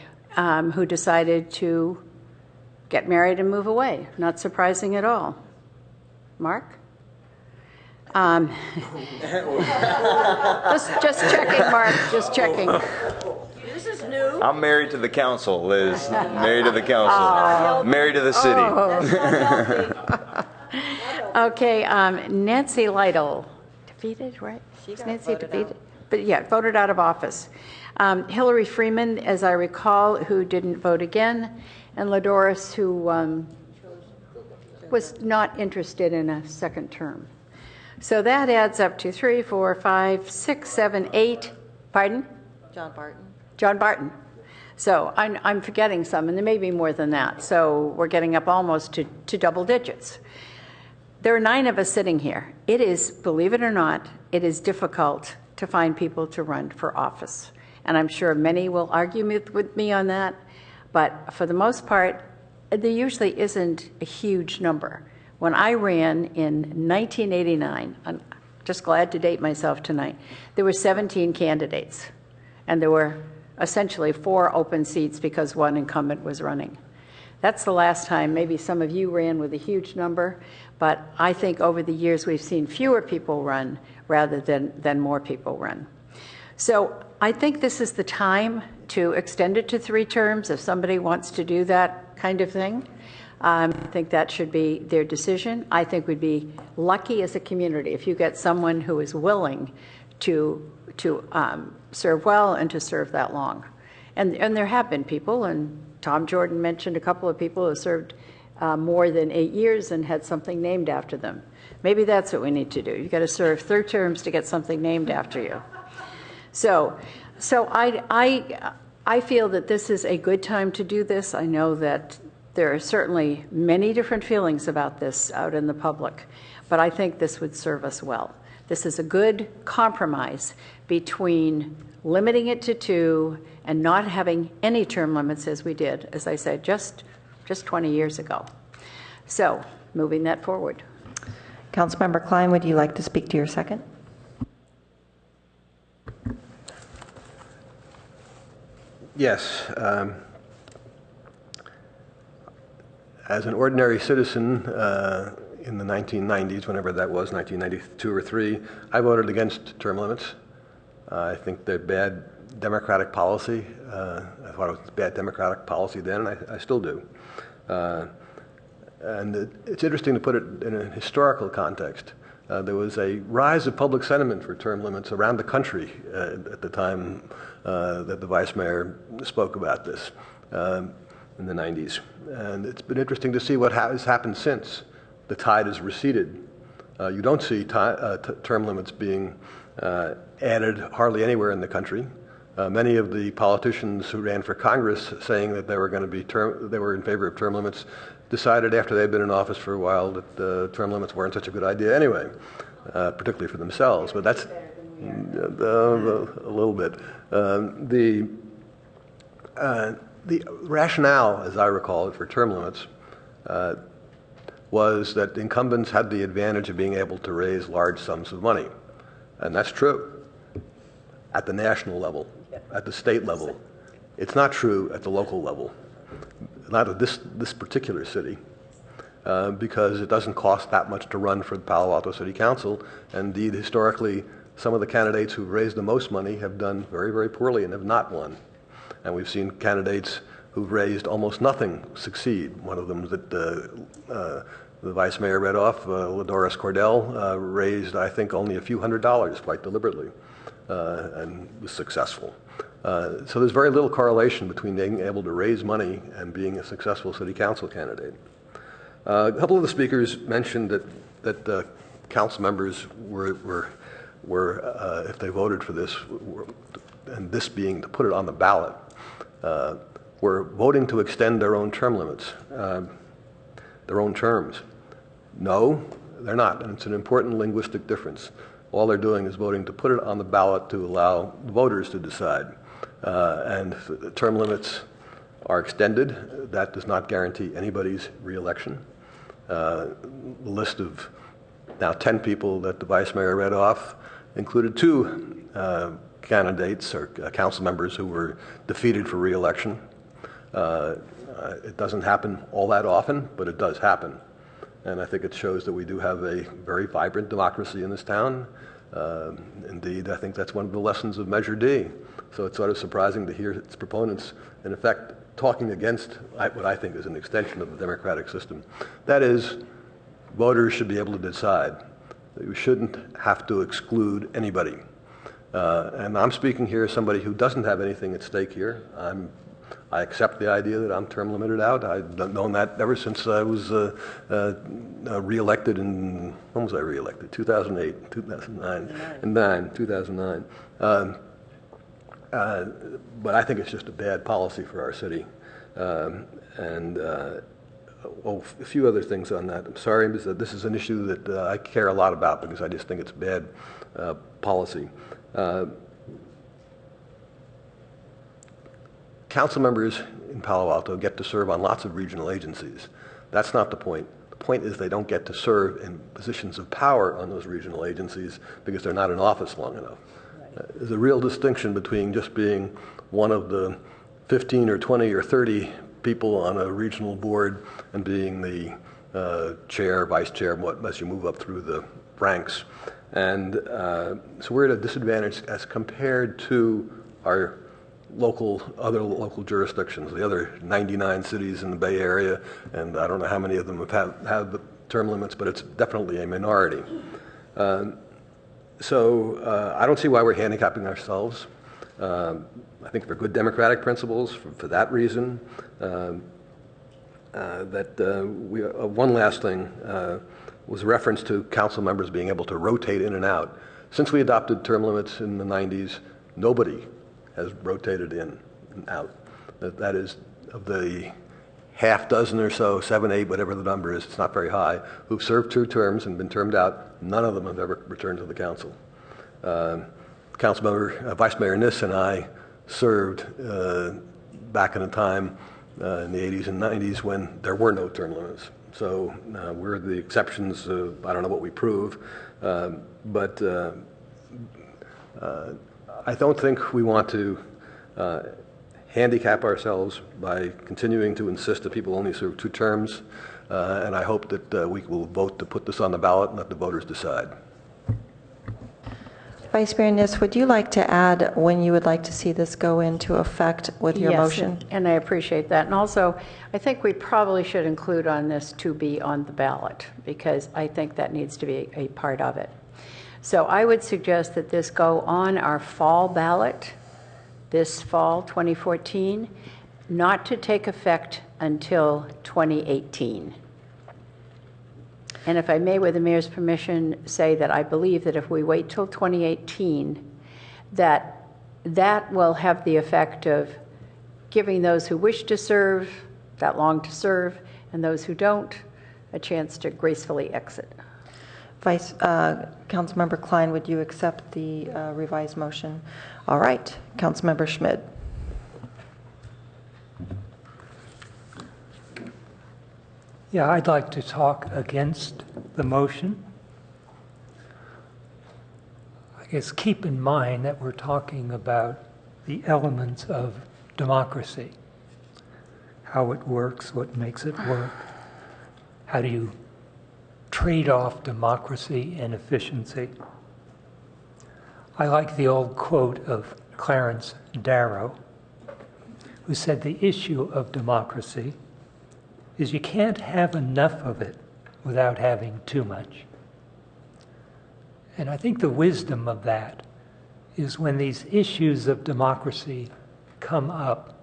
who decided to get married and move away. Not surprising at all. Mark? Just checking, Mark, just checking.
This is new.
I'm married to the council, Liz. Married to the council. Married to the city.
Okay, Nancy Lytle, defeated, right? Is Nancy defeated? But yeah, voted out of office. Hillary Freeman, as I recall, who didn't vote again, and Ladoris, who was not interested in a second term. So that adds up to 3, 4, 5, 6, 7, 8. Pardon?
John Barton.
John Barton. So I'm forgetting some, and there may be more than that. So we're getting up almost to double digits. There are 9 of us sitting here. It is, believe it or not, it is difficult to find people to run for office. And I'm sure many will argue with me on that. But for the most part, there usually isn't a huge number. When I ran in 1989, I'm just glad to date myself tonight, there were 17 candidates. And there were essentially 4 open seats because 1 incumbent was running. That's the last time. Maybe some of you ran with a huge number, but I think over the years we've seen fewer people run rather than more people run. So I think this is the time to extend it to 3 terms if somebody wants to do that kind of thing. I think that should be their decision. I think we'd be lucky as a community if you get someone who is willing to serve well and to serve that long. And there have been people, and Tom Jordan mentioned a couple of people who served more than 8 years and had something named after them. Maybe that's what we need to do. You've got to serve 3 terms to get something named after you. So I feel that this is a good time to do this. I know that there are certainly many different feelings about this out in the public, but I think this would serve us well. This is a good compromise between limiting it to 2 and not having any term limits as we did, as I said, just 20 years ago. So moving that forward.
Councilmember Klein, would you like to speak to your second?
Yes. As an ordinary citizen in the 1990s, whenever that was, 1992 or 3, I voted against term limits. I think they're bad democratic policy. I thought it was bad democratic policy then, and I still do. And it's interesting to put it in a historical context. There was a rise of public sentiment for term limits around the country at the time that the vice mayor spoke about this in the 90s. And it's been interesting to see what has happened since. The tide has receded. You don't see term limits being added hardly anywhere in the country. Many of the politicians who ran for Congress saying that they were going to be they were in favor of term limits decided after they'd been in office for a while that term limits weren't such a good idea anyway, particularly for themselves. But that's a little bit. The rationale, as I recall it, for term limits was that incumbents had the advantage of being able to raise large sums of money. And that's true at the national level, at the state level. It's not true at the local level, not at this particular city, because it doesn't cost that much to run for the Palo Alto City Council. Indeed, historically, some of the candidates who've raised the most money have done very, very poorly and have not won. And we've seen candidates who've raised almost nothing succeed. One of them that the vice mayor read off, Ladoris Cordell, raised, I think, only a few $100s quite deliberately and was successful. So there's very little correlation between being able to raise money and being a successful city council candidate. A couple of the speakers mentioned that council members were if they voted for this, and this being to put it on the ballot, were voting to extend their own term limits, their own terms. No, they're not, and it's an important linguistic difference. All they're doing is voting to put it on the ballot to allow voters to decide. And if the term limits are extended, that does not guarantee anybody's reelection. The list of now 10 people that the vice mayor read off included 2 candidates or council members who were defeated for reelection. It doesn't happen all that often, but it does happen. And I think it shows that we do have a very vibrant democracy in this town. Indeed, I think that's one of the lessons of Measure D. So it's sort of surprising to hear its proponents, in effect, talking against what I think is an extension of the democratic system. That is, voters should be able to decide. You shouldn't have to exclude anybody. And I'm speaking here as somebody who doesn't have anything at stake here. I accept the idea that I'm term limited out. I've known that ever since I was reelected in, when was I reelected? 2008, 2009. 2009. But I think it's just a bad policy for our city. A few other things on that. I'm sorry, this is an issue that I care a lot about because I just think it's bad policy. Council members in Palo Alto get to serve on lots of regional agencies. That's not the point. The point is they don't get to serve in positions of power on those regional agencies because they're not in office long enough. There's a real distinction between just being one of the 15 or 20 or 30 people on a regional board and being the chair, vice chair, as you move up through the ranks. And so we're at a disadvantage as compared to our other local jurisdictions, the other 99 cities in the Bay Area, and I don't know how many of them have the term limits, but it's definitely a minority. So I don't see why we're handicapping ourselves. I think for good democratic principles, for that reason, one last thing was reference to council members being able to rotate in and out. Since we adopted term limits in the 90s, nobody has rotated in and out. That is, of the half dozen or so, 7, 8, whatever the number is, it's not very high, who've served 2 terms and been termed out, none of them have ever returned to the council. Council member, Vice Mayor Niss and I served back in a time in the 80s and 90s when there were no term limits. So we're the exceptions. I don't know what we prove, but I don't think we want to handicap ourselves by continuing to insist that people only serve 2 terms, and I hope that we will vote to put this on the ballot and let the voters decide.
Vice Mayor Niss, would you like to add when you would like to see this go into effect with your motion?
Yes, and I appreciate that. And also, I think we probably should include on this to be on the ballot, because I think that needs to be a part of it. So I would suggest that this go on our fall ballot, this fall 2014, not to take effect until 2018. And if I may, with the mayor's permission, say that I believe that if we wait till 2018, that will have the effect of giving those who wish to serve that long to serve, and those who don't, a chance to gracefully exit.
Councilmember Klein, would you accept the revised motion? All right. Councilmember Schmidt.
Yeah, I'd like to talk against the motion. I guess keep in mind that we're talking about the elements of democracy, how it works, what makes it work, how do you trade off democracy and efficiency. I like the old quote of Clarence Darrow, who said the issue of democracy is you can't have enough of it without having too much. And I think the wisdom of that is when these issues of democracy come up,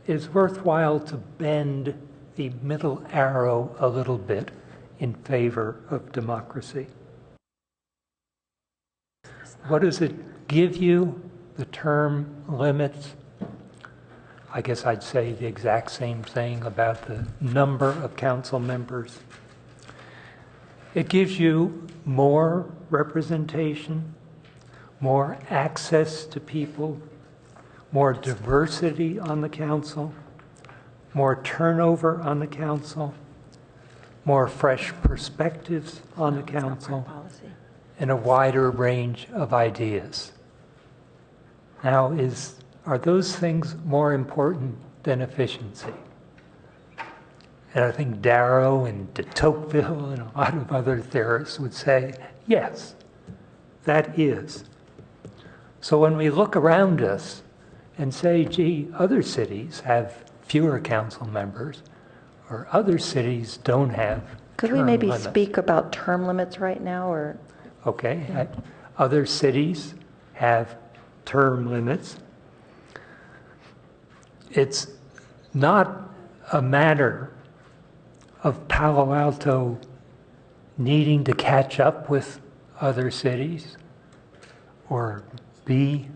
it's worthwhile to bend the middle arrow a little bit in favor of democracy. What does it give you? The term limits. I guess I'd say the exact same thing about the number of council members. It gives you more representation, more access to people, more diversity on the council, more turnover on the council, more fresh perspectives on the council, and a wider range of ideas. Now, are those things more important than efficiency? And I think Darrow and de Tocqueville and a lot of other theorists would say, yes, that is. So when we look around us and say, gee, other cities have fewer council members, or other cities don't have
Could we maybe speak about term limits right now, or?
Okay, other cities have term limits. It's not a matter of Palo Alto needing to catch up with other cities or be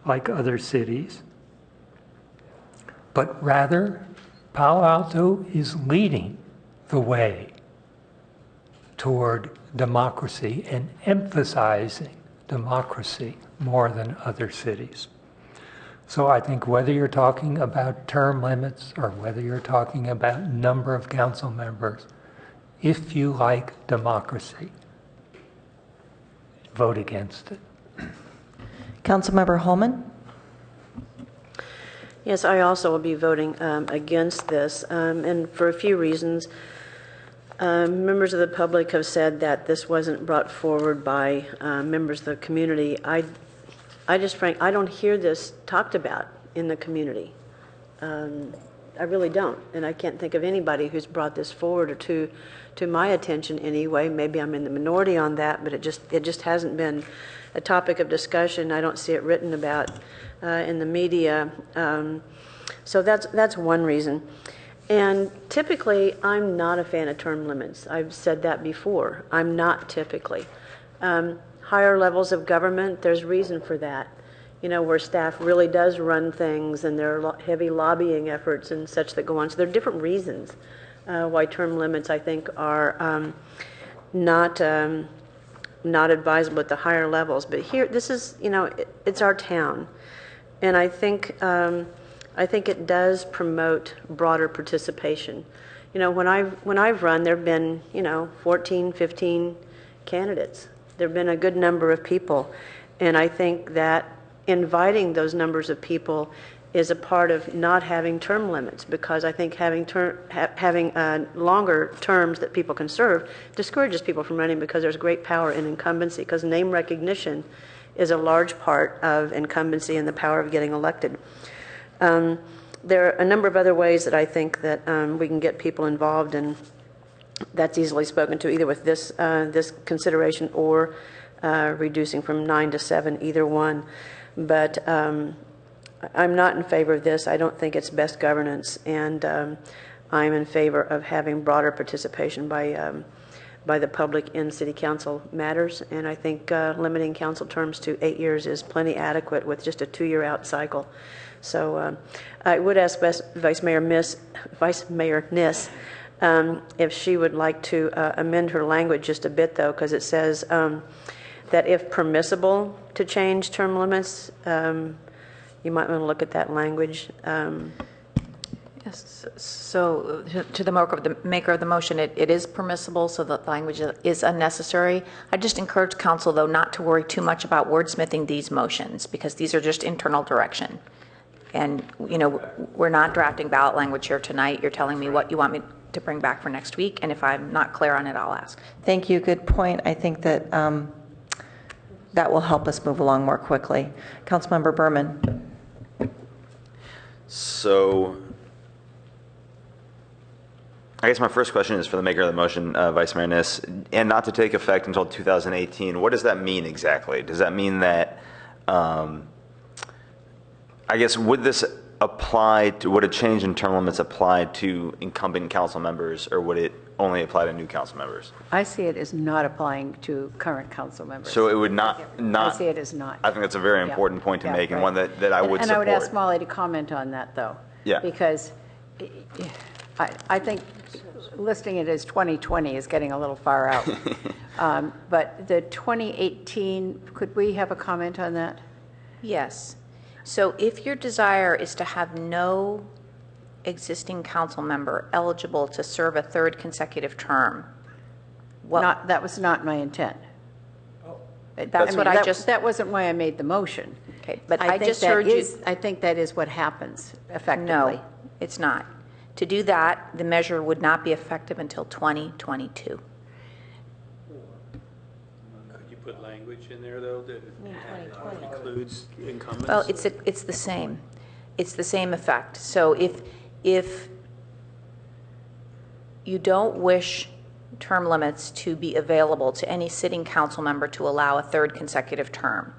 like other cities, but rather Palo Alto is leading the way toward democracy and emphasizing democracy more than other cities. So I think whether you're talking about term limits or whether you're talking about number of council members, if you like democracy, vote against it.
Councilmember Holman?
Yes, I also will be voting against this, and for a few reasons. Members of the public have said that this wasn't brought forward by members of the community. I don't hear this talked about in the community. I really don't, and I can't think of anybody who's brought this forward or to my attention anyway. Maybe I'm in the minority on that, but it just hasn't been a topic of discussion. I don't see it written about in the media. So that's one reason. And typically, I'm not a fan of term limits. I've said that before. I'm not typically. Higher levels of government, there's reason for that. You know, where staff really does run things and there are heavy lobbying efforts and such that go on. So there are different reasons why term limits, I think, are not advisable at the higher levels. But here, this is, you know, it's our town. And I think it does promote broader participation. You know, when I've run, there have been, 14, 15 candidates. There have been a good number of people. And I think that inviting those numbers of people is a part of not having term limits, because I think having longer terms that people can serve discourages people from running, because there's great power in incumbency, because name recognition is a large part of incumbency and the power of getting elected. There are a number of other ways that I think that we can get people involved, and that's easily spoken to either with this consideration or reducing from 9 to 7, either one. But I'm not in favor of this. I don't think it's best governance, and I'm in favor of having broader participation by the public in city council matters. And I think limiting council terms to 8 years is plenty adequate with just a 2-year out cycle. So I would ask Vice Mayor Niss if she would like to amend her language just a bit, though, because it says that if permissible to change term limits, you might want to look at that language.
Yes. So to the maker of the motion, it is permissible, so the language is unnecessary. I just encourage council, though, not to worry too much about wordsmithing these motions, because these are just internal direction. And, we're not drafting ballot language here tonight. You're telling me what you want me to bring back for next week, and if I'm not clear on it, I'll ask.
Thank you. Good point. I think that that will help us move along more quickly. Councilmember Berman.
So I guess my first question is for the maker of the motion, Vice Mayor Niss, and not to take effect until 2018. What does that mean exactly? Does that mean that, I guess, would a change in term limits apply to incumbent council members, or would it only apply to new council members?
I see it as not applying to current council members.
So it would not.
I see it as not.
I think that's a very important point to make, and one that I would support.
And I would ask Molly to comment on that, though.
Yeah.
Because I think listing it as 2020 is getting a little far out. But the 2018, could we have a comment on that?
Yes. So if your desire is to have no existing council member eligible to serve a third consecutive term,
that was not my intent. That wasn't why I made the motion.
Okay, but I just heard you.
I think that is what happens effectively.
No, it's not. To do that, the measure would not be effective until 2022.
Put language in there, though, that includes incumbents?
Well, it's the same. It's the same effect. So if you don't wish term limits to be available to any sitting council member to allow a third consecutive term,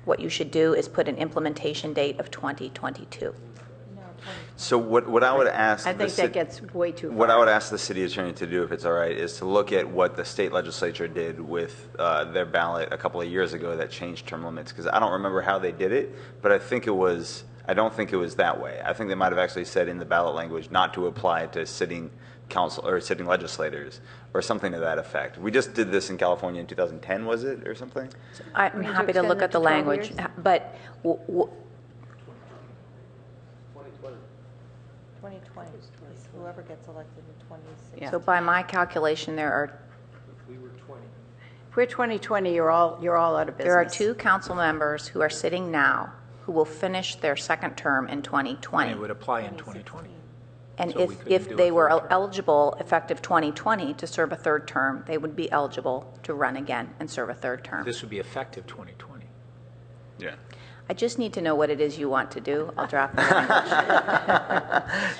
what you should do is put an implementation date of 2022.
So what I would ask,
I think that gets way too far.
What I would ask the city attorney to do, if it's all right, is to look at what the state legislature did with their ballot a couple of years ago that changed term limits. Because I don't remember how they did it, but I don't think it was that way. I think they might have actually said in the ballot language not to apply to sitting council or sitting legislators or something to that effect. We just did this in California in 2010, was it, or something?
I'm happy to look at the language, but.
2020. Whoever gets elected in 2016.
So by my calculation, there are.
If we're 2020, you're all out of business.
There are 2 council members who are sitting now who will finish their second term in 2020.
And it would apply in 2020.
And
so
if they were eligible effective 2020 to serve a third term, they would be eligible to run again and serve a third term.
This would be effective 2020.
Yeah.
I just need to know what it is you want to do. I'll draft the language.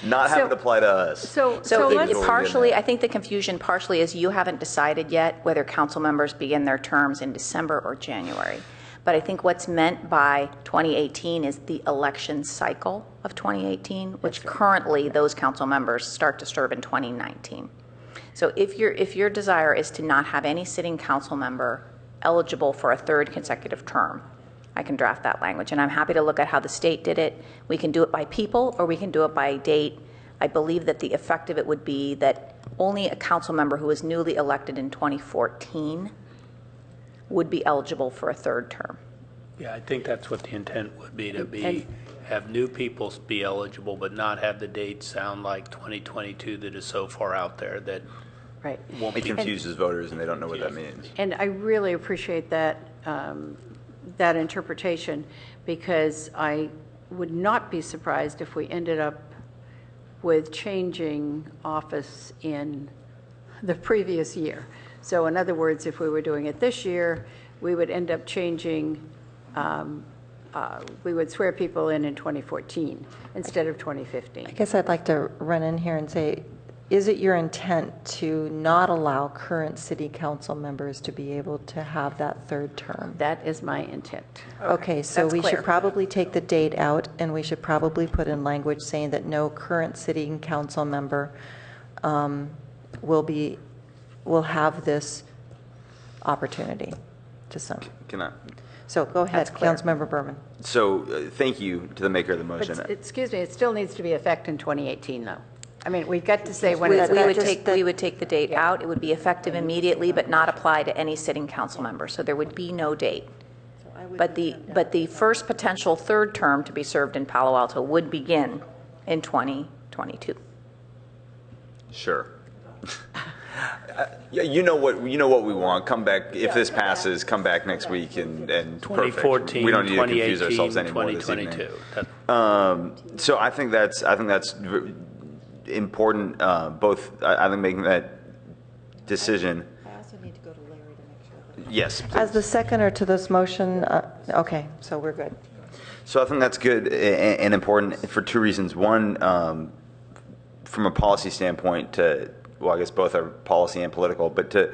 Not have it apply to us.
So partially, I think the confusion partially is you haven't decided yet whether council members begin their terms in December or January. But I think what's meant by 2018 is the election cycle of 2018, which currently those council members start to serve in 2019. So if your desire is to not have any sitting council member eligible for a third consecutive term, I can draft that language, and I'm happy to look at how the state did it. We can do it by people, or we can do it by date. I believe that the effect of it would be that only a council member who was newly elected in 2014 would be eligible for a third term.
Yeah, I think that's what the intent would be, to be have new people be eligible, but not have the date sound like 2022 that is so far out there that
Right.
won't
It
be.
confuses voters and they don't know what that means.
And I really appreciate that, that interpretation, because I would not be surprised if we ended up with changing office in the previous year. So in other words, if we were doing it this year, we would end up changing, we would swear people in 2014 instead of 2015.
I guess I'd like to run in here and say, is it your intent to not allow current city council members to be able to have that third term?
That is my intent.
Okay, so
That's
we
clear.
should probably take the date out, and we should probably put in language saying that no current city council member will have this opportunity to some.
Can I?
So go ahead, Councilmember Berman.
So thank you to the maker of the motion.
But, excuse me, it still needs to be effective in 2018, though. I mean, we've got to say when
We
it's
would take the date out. It would be effective immediately, but not apply to any sitting council member. So there would be no date. But the first potential third term to be served in Palo Alto would begin in 2022.
Sure. Yeah, you know what we want. Come back if this passes. Come back next week and
2014,
perfect. We don't need to confuse ourselves anymore this evening.
2022.
So I think that's important. Both I think making that decision.
I also need to go to Larry to make sure.
Yes. Please.
As the seconder to this motion, okay, so we're good.
So I think that's good and important for two reasons. One, from a policy standpoint, well, I guess both are policy and political, but to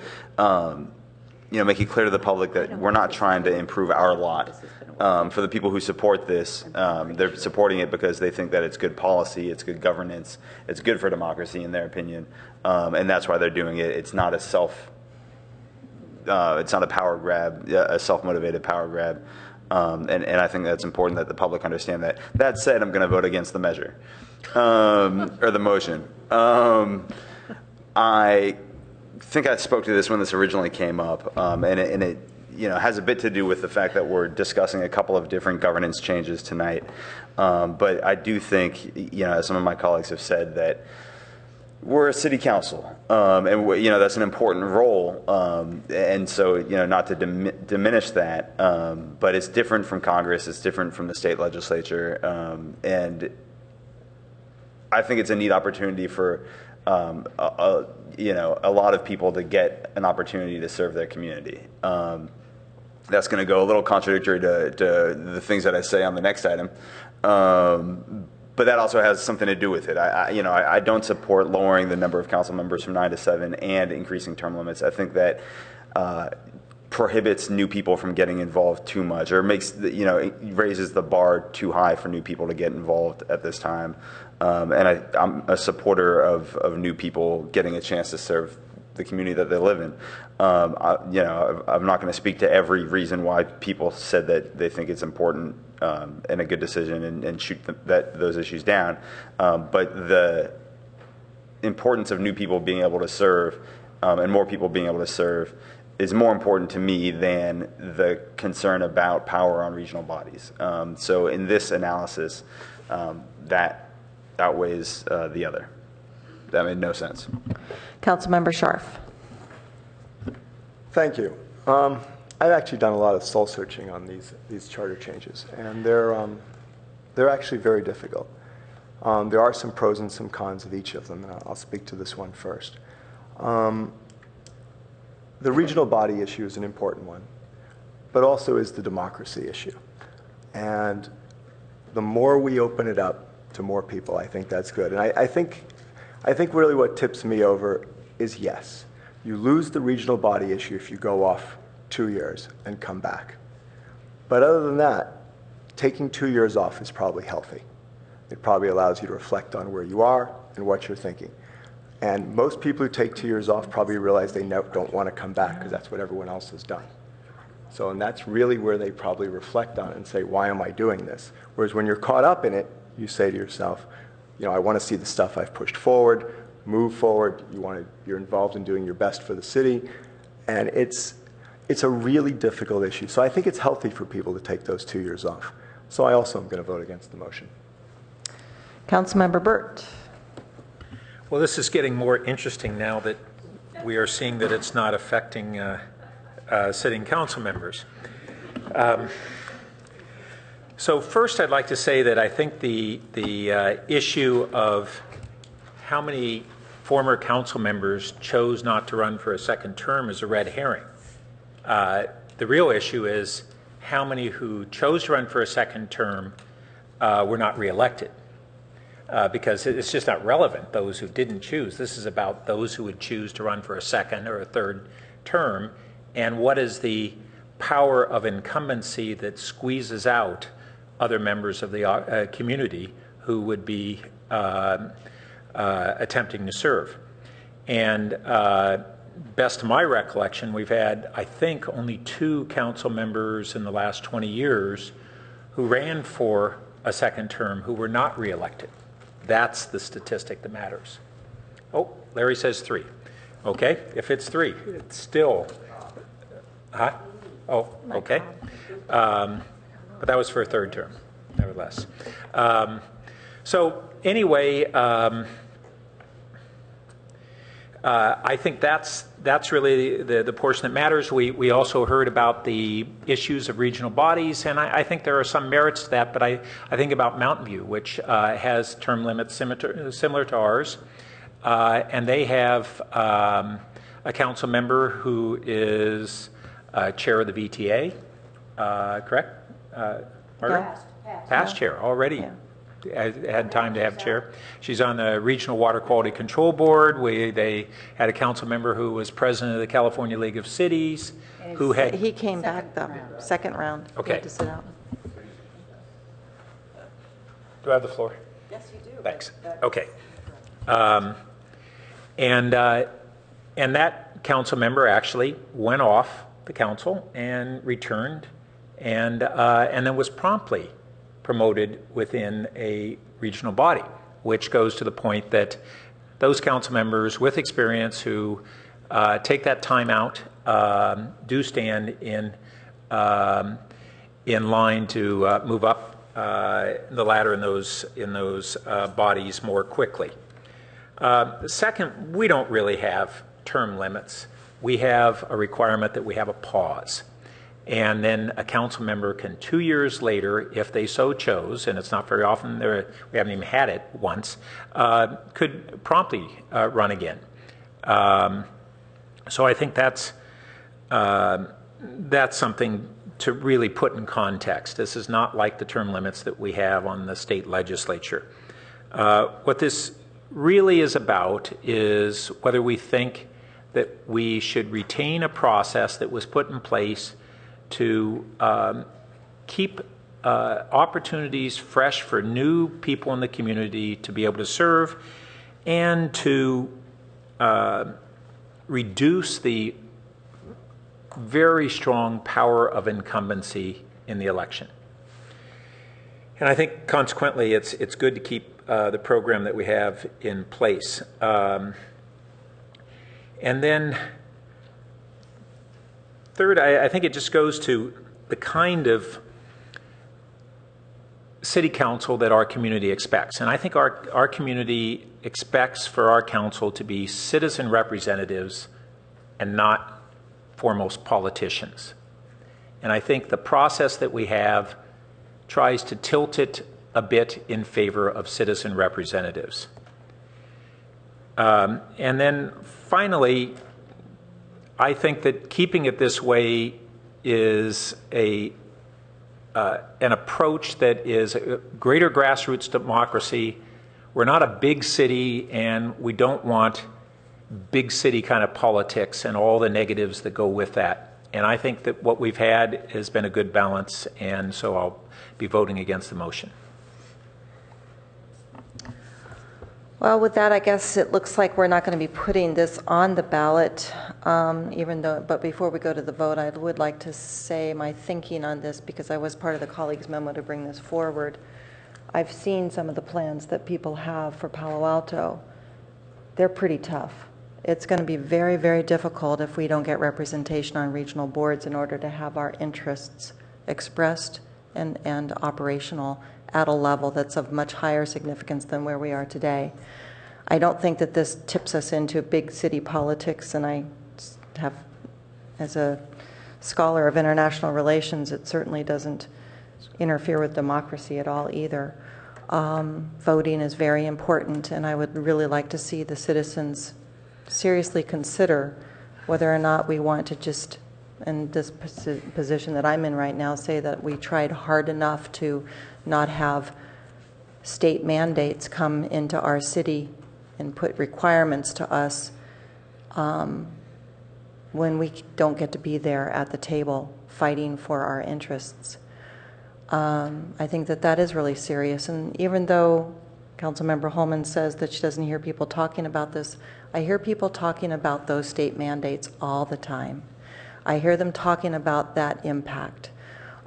make it clear to the public that we're not trying to improve our lot. For the people who support this, they're supporting it because they think that it's good policy, it's good governance, it's good for democracy in their opinion, and that's why they're doing it. It's not a it's not a power grab, a self-motivated power grab, and I think that's important that the public understand that. That said, I'm going to vote against the measure or the motion. I think I spoke to this when this originally came up, and it has a bit to do with the fact that we're discussing a couple of different governance changes tonight. But I do think, as some of my colleagues have said, that we're a city council, and that's an important role. And so, not to diminish that, but it's different from Congress, it's different from the state legislature, and I think it's a neat opportunity for a lot of people to get an opportunity to serve their community. That's going to go a little contradictory to the things that I say on the next item, but that also has something to do with it. I don't support lowering the number of council members from 9 to 7 and increasing term limits. I think that prohibits new people from getting involved too much, or it raises the bar too high for new people to get involved at this time. And I'm a supporter of new people getting a chance to serve the community that they live in. I'm not going to speak to every reason why people said that they think it's important and a good decision and shoot those issues down. But the importance of new people being able to serve and more people being able to serve is more important to me than the concern about power on regional bodies. So in this analysis, that outweighs the other. That made no sense.
Councilmember Scharf.
Thank you. I've actually done a lot of soul searching on these charter changes, and they're actually very difficult. There are some pros and some cons of each of them, and I'll speak to this one first. The regional body issue is an important one, but also is the democracy issue. And the more we open it up to more people, I think that's good. And I think really what tips me over is yes. You lose the regional body issue if you go off 2 years and come back. But other than that, taking 2 years off is probably healthy. It probably allows you to reflect on where you are and what you're thinking. And most people who take 2 years off probably realize they don't want to come back because that's what everyone else has done. So, and that's really where they probably reflect on it and say, why am I doing this? Whereas when you're caught up in it, you say to yourself, I want to see the stuff I've pushed forward, move forward. You're involved in doing your best for the city, and it's a really difficult issue. So I think it's healthy for people to take those 2 years off. So I also am going to vote against the motion.
Councilmember Burt.
Well, this is getting more interesting now that we are seeing that it's not affecting sitting council members. So first, I'd like to say that I think the issue of how many former council members chose not to run for a second term is a red herring. The real issue is how many who chose to run for a second term were not reelected. Because it's just not relevant, those who didn't choose. This is about those who would choose to run for a second or a third term, and what is the power of incumbency that squeezes out other members of the community who would be attempting to serve. And best to my recollection, we've had, I think, only 2 council members in the last 20 years who ran for a second term who were not reelected. That's the statistic that matters. Oh, Larry says 3. Okay, if it's 3, it's still, huh? Oh, okay. But that was for a third term, nevertheless. So anyway, I think that's really the portion that matters. We also heard about the issues of regional bodies, and I think there are some merits to that, but I think about Mountain View, which has term limits similar to ours, and they have a council member who is chair of the VTA, correct? Margaret? Past chair already. Yeah. Had time to have chair. She's on the Regional Water Quality Control Board. They had a council member who was president of the California League of Cities, who had...
He came back the second round.
Okay.
He had to sit out.
Do I have the floor?
Yes, you do.
Thanks. Okay. And that council member actually went off the council and returned, and then was promptly promoted within a regional body, which goes to the point that those council members with experience who take that time out do stand in line to move up the ladder in those bodies more quickly. Second, we don't really have term limits. We have a requirement that we have a pause. And then a council member can 2 years later, if they so chose, and it's not very often, we haven't even had it once, could promptly run again. So I think that's something to really put in context. This is not like the term limits that we have on the state legislature. What this really is about is whether we think that we should retain a process that was put in place to keep opportunities fresh for new people in the community to be able to serve, and to reduce the very strong power of incumbency in the election. And I think consequently it's good to keep the program that we have in place. And then third, I think it just goes to the kind of city council that our community expects. And I think our community expects for our council to be citizen representatives and not foremost politicians. And I think the process that we have tries to tilt it a bit in favor of citizen representatives. And then finally, I think that keeping it this way is an approach that is a greater grassroots democracy. We're not a big city, and we don't want big city kind of politics and all the negatives that go with that. And I think that what we've had has been a good balance, and so I'll be voting against the motion.
Well, with that, I guess it looks like we're not going to be putting this on the ballot, but before we go to the vote, I would like to say my thinking on this, because I was part of the colleagues' memo to bring this forward. I've seen some of the plans that people have for Palo Alto. They're pretty tough. It's going to be very, very difficult if we don't get representation on regional boards in order to have our interests expressed and operational at a level that's of much higher significance than where we are today. I don't think that this tips us into big city politics, and I have, as a scholar of international relations, it certainly doesn't interfere with democracy at all either. Voting is very important, and I would really like to see the citizens seriously consider whether or not we want to just, in this position that I'm in right now, say that we tried hard enough to not have state mandates come into our city and put requirements to us when we don't get to be there at the table fighting for our interests. I think that that is really serious. And even though Councilmember Holman says that she doesn't hear people talking about this, I hear people talking about those state mandates all the time. I hear them talking about that impact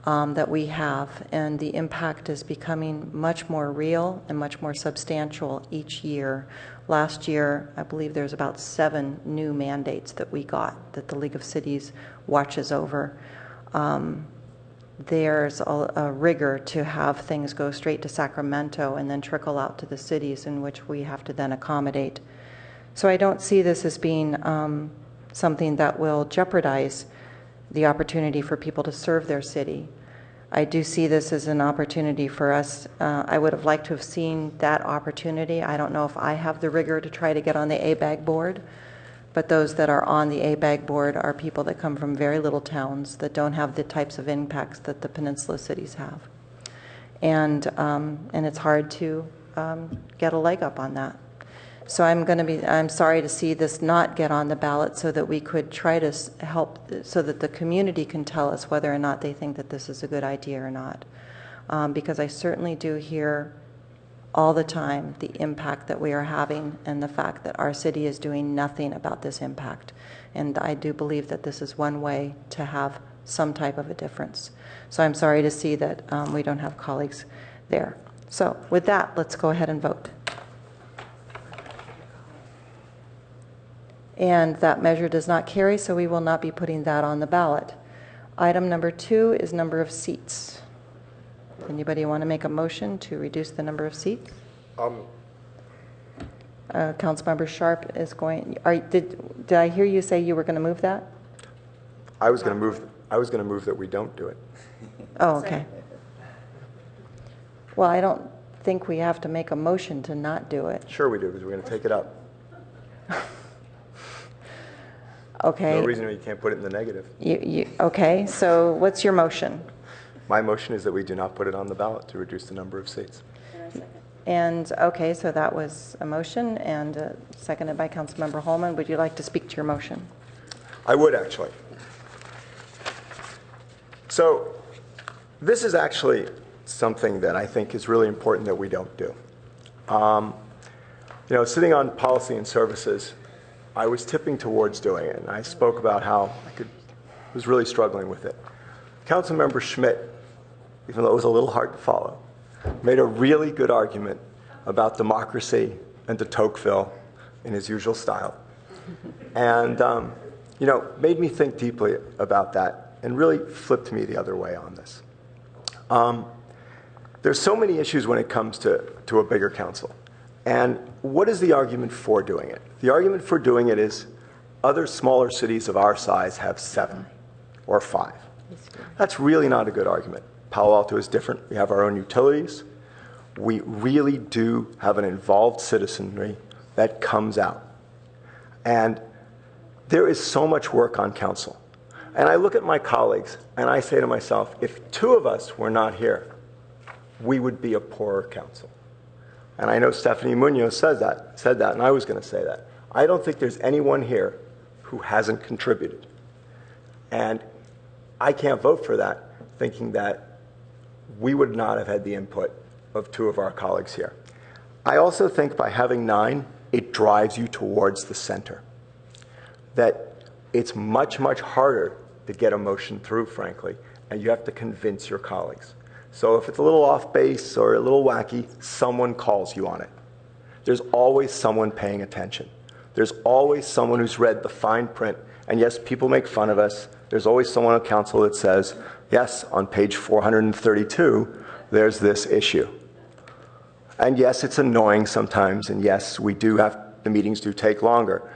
that we have, and the impact is becoming much more real and much more substantial each year. Last year, I believe there's about 7 new mandates that we got that the League of Cities watches over. There's a rigor to have things go straight to Sacramento and then trickle out to the cities in which we have to then accommodate. So I don't see this as being something that will jeopardize the opportunity for people to serve their city. I do see this as an opportunity for us. I would have liked to have seen that opportunity. I don't know if I have the rigor to try to get on the ABAG board, but those that are on the ABAG board are people that come from very little towns that don't have the types of impacts that the peninsula cities have. And it's hard to get a leg up on that. So I'm sorry to see this not get on the ballot so that we could try to help, so that the community can tell us whether or not they think that this is a good idea or not. Because I certainly do hear all the time the impact that we are having and the fact that our city is doing nothing about this impact. And I do believe that this is one way to have some type of a difference. So I'm sorry to see that we don't have colleagues there. So with that, let's go ahead and vote. And that measure does not carry, so we will not be putting that on the ballot. Item number 2 is number of seats. Anybody want to make a motion to reduce the number of seats? Councilmember Sharp is going. Did I hear you say you were going to move that?
I was going to move that we don't do it.
Oh, okay. Well, I don't think we have to make a motion to not do it.
Sure we do, because we're going to take it up.
Okay.
No reason why you can't put it in the negative.
Okay, so what's your motion?
My motion is that we do not put it on the ballot to reduce the number of seats.
And, okay, so that was a motion and seconded by Councilmember Holman. Would you like to speak to your motion?
I would, actually. So this is actually something that I think is really important that we don't do. Sitting on policy and services, I was tipping towards doing it, and I spoke about how I was really struggling with it. Councilmember Schmidt, even though it was a little hard to follow, made a really good argument about democracy and de Tocqueville in his usual style. And, made me think deeply about that and really flipped me the other way on this. There's so many issues when it comes to a bigger council. And what is the argument for doing it? The argument for doing it is other smaller cities of our size have 7 or 5. That's really not a good argument. Palo Alto is different. We have our own utilities. We really do have an involved citizenry that comes out. And there is so much work on council. And I look at my colleagues and I say to myself, if 2 of us were not here, we would be a poorer council. And I know Stephanie Munoz said that, and I was going to say that. I don't think there's anyone here who hasn't contributed. And I can't vote for that, thinking that we would not have had the input of 2 of our colleagues here. I also think by having 9, it drives you towards the center. That it's much, much harder to get a motion through, frankly, and you have to convince your colleagues. So if it's a little off base or a little wacky, someone calls you on it. There's always someone paying attention. There's always someone who's read the fine print. And yes, people make fun of us. There's always someone on council that says, Yes, on page 432, there's this issue. And yes, it's annoying sometimes, and yes, the meetings do take longer.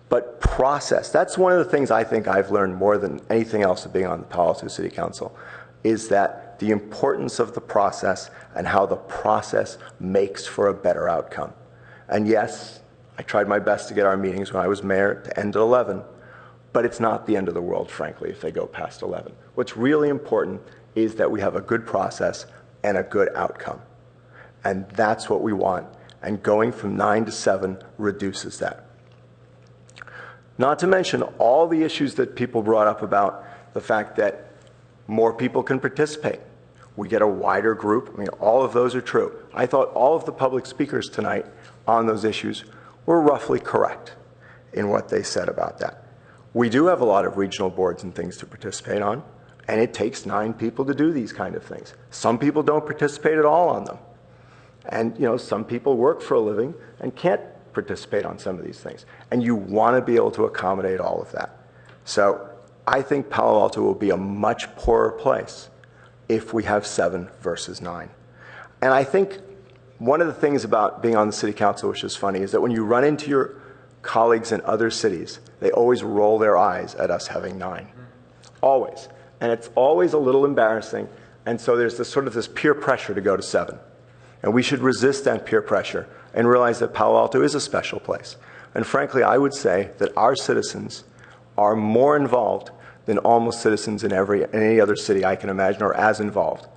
But process, that's one of the things I think I've learned more than anything else of being on the Palo Alto City Council, is that the importance of the process and how the process makes for a better outcome. And yes, I tried my best to get our meetings when I was mayor to end at 11, but it's not the end of the world, frankly, if they go past 11. What's really important is that we have a good process and a good outcome. And that's what we want. And going from 9 to 7 reduces that. Not to mention all the issues that people brought up about the fact that more people can participate. We get a wider group. I mean, all of those are true. I thought all of the public speakers tonight on those issues were roughly correct in what they said about that. We do have a lot of regional boards and things to participate on, and it takes 9 people to do these kind of things. Some people don't participate at all on them. And, some people work for a living and can't participate on some of these things. And you want to be able to accommodate all of that. So I think Palo Alto will be a much poorer place if we have 7 versus 9. And I think one of the things about being on the city council, which is funny, is that when you run into your colleagues in other cities, they always roll their eyes at us having 9. Always. And it's always a little embarrassing. And so there's this peer pressure to go to 7. And we should resist that peer pressure and realize that Palo Alto is a special place. And frankly, I would say that our citizens are more involved than almost citizens in any other city I can imagine are as involved.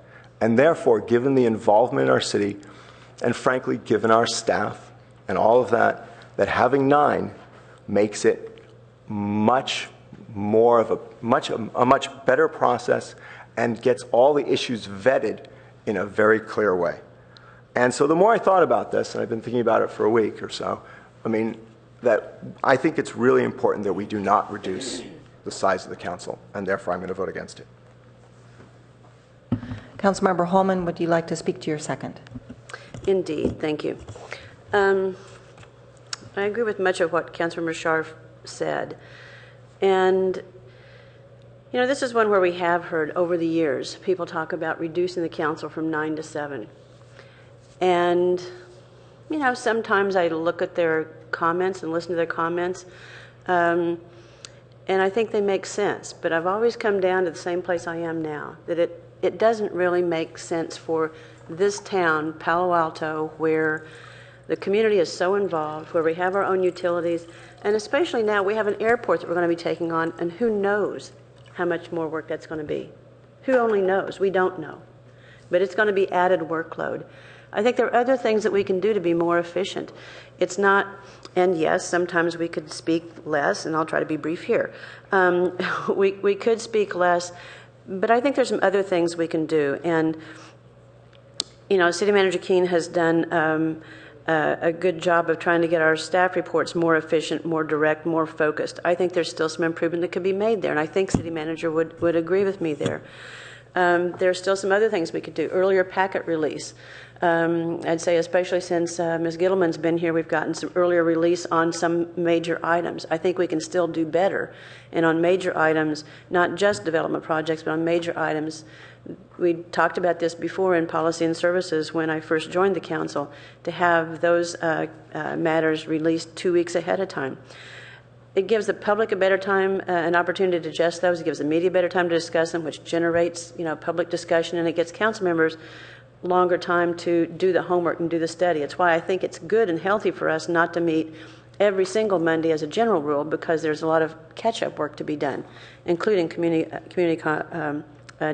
And therefore, given the involvement in our city, and frankly, given our staff and all of that, that having 9 makes it much more of a much better process and gets all the issues vetted in a very clear way. And so the more I thought about this, and I've been thinking about it for a week or so, that I think it's really important that we do not reduce the size of the council, and therefore I'm going to vote against it.
Councilmember Holman, would you like to speak to your second?
Indeed, thank you. I agree with much of what Councilmember Scharf said. And, this is one where we have heard over the years people talk about reducing the council from 9 to 7. And, sometimes I look at their comments and listen to their comments, and I think they make sense. But I've always come down to the same place I am now, that it doesn't really make sense for this town, Palo Alto, where the community is so involved, where we have our own utilities, and especially now we have an airport that we're going to be taking on, and who knows how much more work that's going to be. Who only knows? We don't know. But it's going to be added workload. I think there are other things that we can do to be more efficient. It's not, and yes, sometimes we could speak less, and I'll try to be brief here. We could speak less, but I think there's some other things we can do. And, City Manager Keene has done a good job of trying to get our staff reports more efficient, more direct, more focused. I think there's still some improvement that could be made there, and I think City Manager would agree with me there. There's still some other things we could do. Earlier packet release. I'd say especially since Ms. Gittleman's been here, we've gotten some earlier release on some major items. I think we can still do better. And on major items, not just development projects, but on major items, we talked about this before in Policy and Services when I first joined the council, to have those matters released 2 weeks ahead of time. It gives the public a better time, an opportunity to digest those. It gives the media better time to discuss them, which generates, public discussion, and it gets council members longer time to do the homework and do the study. It's why I think it's good and healthy for us not to meet every single Monday as a general rule, because there's a lot of catch-up work to be done, including community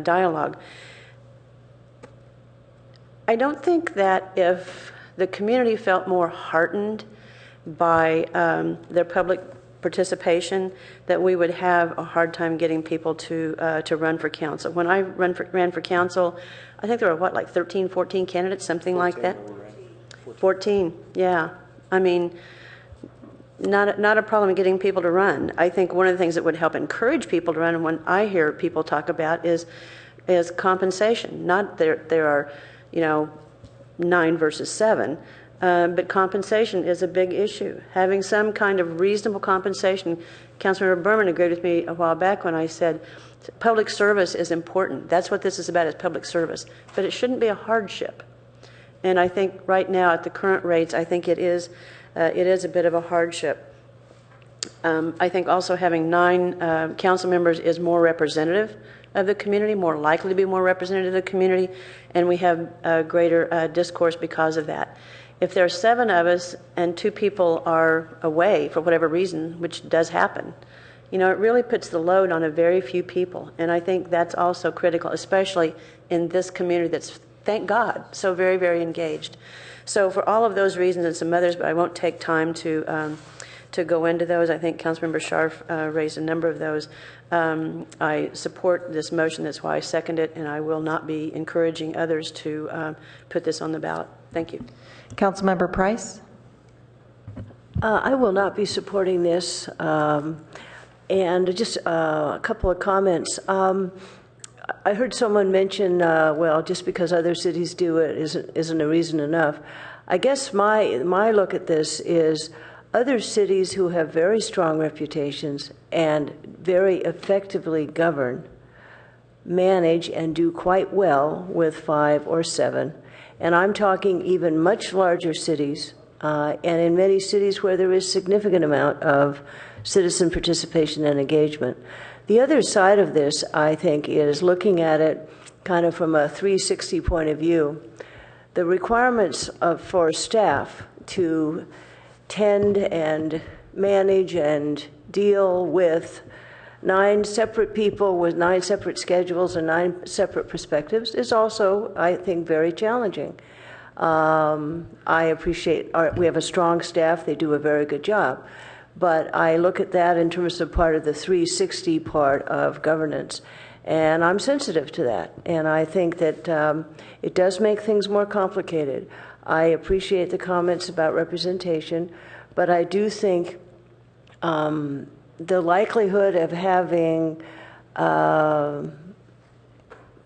dialogue. I don't think that if the community felt more heartened by their public participation, that we would have a hard time getting people to run for council. When I ran for council, I think there were, 13, 14 candidates, something like that? 14, yeah. Not a problem getting people to run. I think one of the things that would help encourage people to run, and when I hear people talk about, is compensation. Not there are, 9 versus 7, but compensation is a big issue. Having some kind of reasonable compensation. Councilmember Berman agreed with me a while back when I said, Public service is important. That's what this is about, is public service. But it shouldn't be a hardship. And I think right now at the current rates, I think it is a bit of a hardship. I think also having 9 council members is more representative of the community, more likely to be more representative of the community, and we have greater discourse because of that. If there are 7 of us and 2 people are away for whatever reason, which does happen, it really puts the load on a very few people. And I think that's also critical, especially in this community that's, thank God, so very, very engaged. So for all of those reasons and some others, but I won't take time to go into those. I think Councilmember Scharf raised a number of those. I support this motion. That's why I second it, and I will not be encouraging others to put this on the ballot. Thank you.
Councilmember Price?
I will not be supporting this. And just a couple of comments. I heard someone mention, well, just because other cities do it isn't a reason enough. I guess my look at this is other cities who have very strong reputations and very effectively govern, manage, and do quite well with 5 or 7. And I'm talking even much larger cities, and in many cities where there is significant amount of citizen participation and engagement. The other side of this, I think, is looking at it kind of from a 360 point of view. The requirements for staff to tend and manage and deal with 9 separate people with 9 separate schedules and 9 separate perspectives is also, I think, very challenging. I appreciate we have a strong staff. They do a very good job. But I look at that in terms of part of the 360 part of governance. And I'm sensitive to that. And I think that it does make things more complicated. I appreciate the comments about representation, but I do think the likelihood of having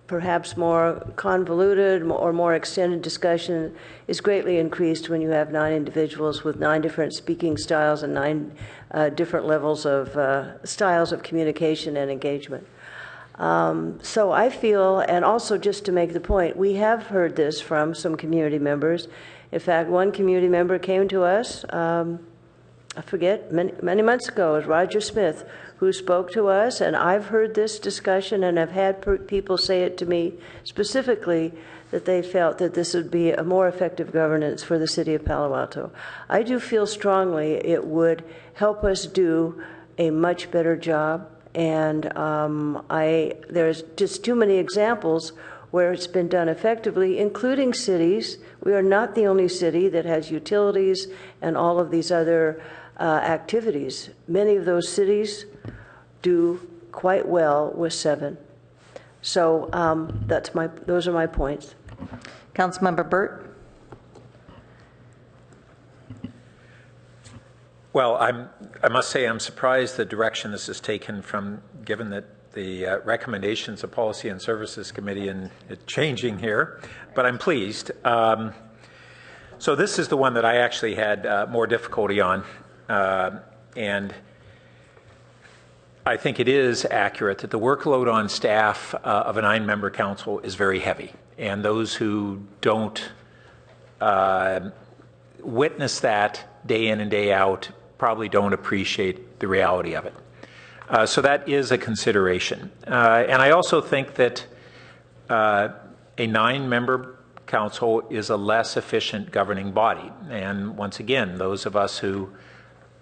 perhaps more convoluted or more extended discussion is greatly increased when you have 9 individuals with 9 different speaking styles and 9 different levels of styles of communication and engagement. So I feel, and also just to make the point, we have heard this from some community members. In fact, one community member came to us, I forget, many months ago, it was Roger Smith, who spoke to us, and I've heard this discussion and have had people say it to me specifically that they felt that this would be a more effective governance for the city of Palo Alto. I do feel strongly it would help us do a much better job, and there's just too many examples where it's been done effectively, including cities. We are not the only city that has utilities and all of these other activities. Many of those cities do quite well with 7. So those are my points.
Councilmember Burt?
Well, I must say I'm surprised the direction this is taken from, given that the recommendations of Policy and Services Committee and it changing here, but I'm pleased. So this is the one that I actually had more difficulty on. And I think it is accurate that the workload on staff of a 9-member council is very heavy. And those who don't witness that day in and day out probably don't appreciate the reality of it. So that is a consideration. And I also think that a 9-member council is a less efficient governing body. And once again, those of us who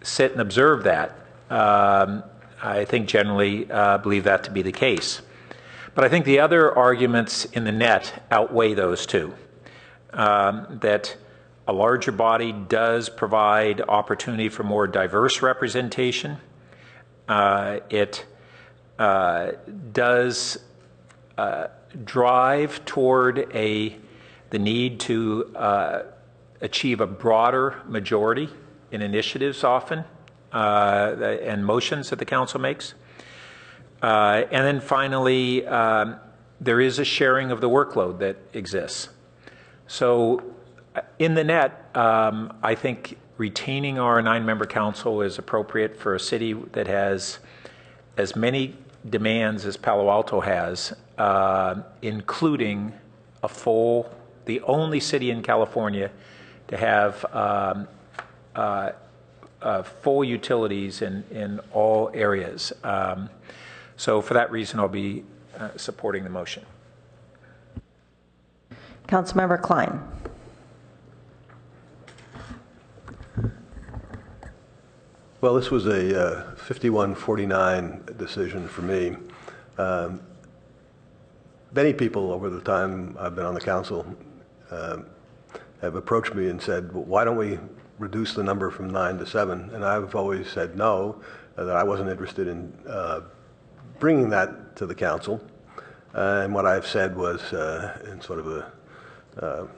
sit and observe that, I think generally believe that to be the case. But I think the other arguments in the net outweigh those two. That a larger body does provide opportunity for more diverse representation. It does drive toward the need to achieve a broader majority in initiatives often and motions that the council makes. And then finally, there is a sharing of the workload that exists. So in the net, I think retaining our 9-member council is appropriate for a city that has as many demands as Palo Alto has, including the only city in California to have full utilities in all areas. So for that reason, I'll be supporting the motion.
Councilmember Klein.
Well, this was a 51-49 decision for me. Many people over the time I've been on the council have approached me and said, well, why don't we reduce the number from 9 to 7? And I've always said no, that I wasn't interested in bringing that to the council. And what I've said was, in sort of a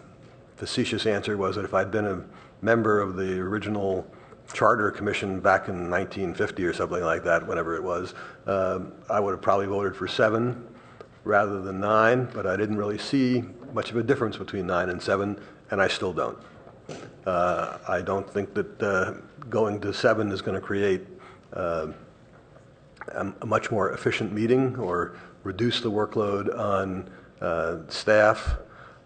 facetious answer, was that if I'd been a member of the original Charter Commission back in 1950 or something like that, whenever it was, I would have probably voted for 7 rather than 9, but I didn't really see much of a difference between 9 and 7, and I still don't. I don't think that going to 7 is going to create a much more efficient meeting or reduce the workload on staff.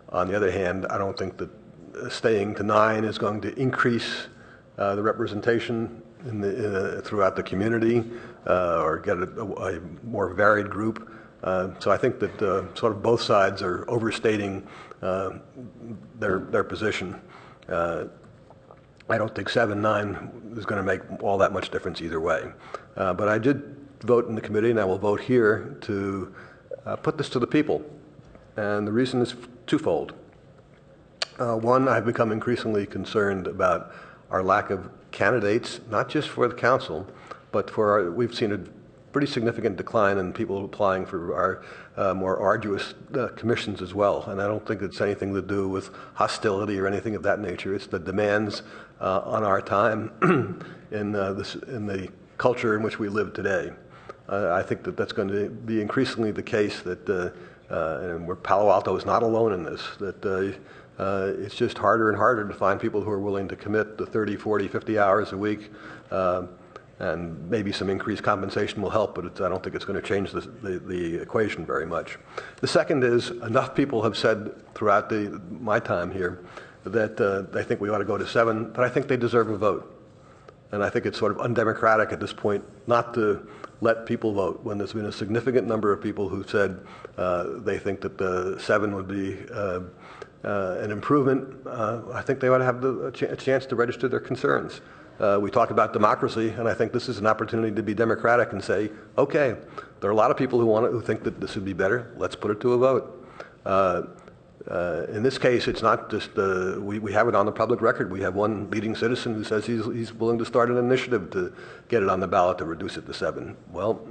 On the other hand, I don't think that staying to 9 is going to increase the representation throughout the community or get a more varied group. So I think that sort of both sides are overstating their position. I don't think 7-9 is going to make all that much difference either way. But I did vote in the committee, and I will vote here to put this to the people. And the reason is twofold. One, I've become increasingly concerned about our lack of candidates, not just for the council, but for we've seen a pretty significant decline in people applying for our more arduous commissions as well. And I don't think it's anything to do with hostility or anything of that nature. It's the demands on our time in the culture in which we live today. I think that that's going to be increasingly the case, that and where Palo Alto is not alone in this, that it's just harder and harder to find people who are willing to commit the 30, 40, 50 hours a week. And maybe some increased compensation will help, but I don't think it's going to change the equation very much. The second is, enough people have said throughout my time here that they think we ought to go to 7, but I think they deserve a vote. And I think it's sort of undemocratic at this point not to let people vote when there's been a significant number of people who said they think that the 7 would be an improvement. I think they ought to have a chance to register their concerns. We talk about democracy, and I think this is an opportunity to be democratic and say, okay, there are a lot of people who think that this would be better. Let's put it to a vote. In this case, it's not just we have it on the public record. We have one leading citizen who says he's willing to start an initiative to get it on the ballot to reduce it to 7. Well,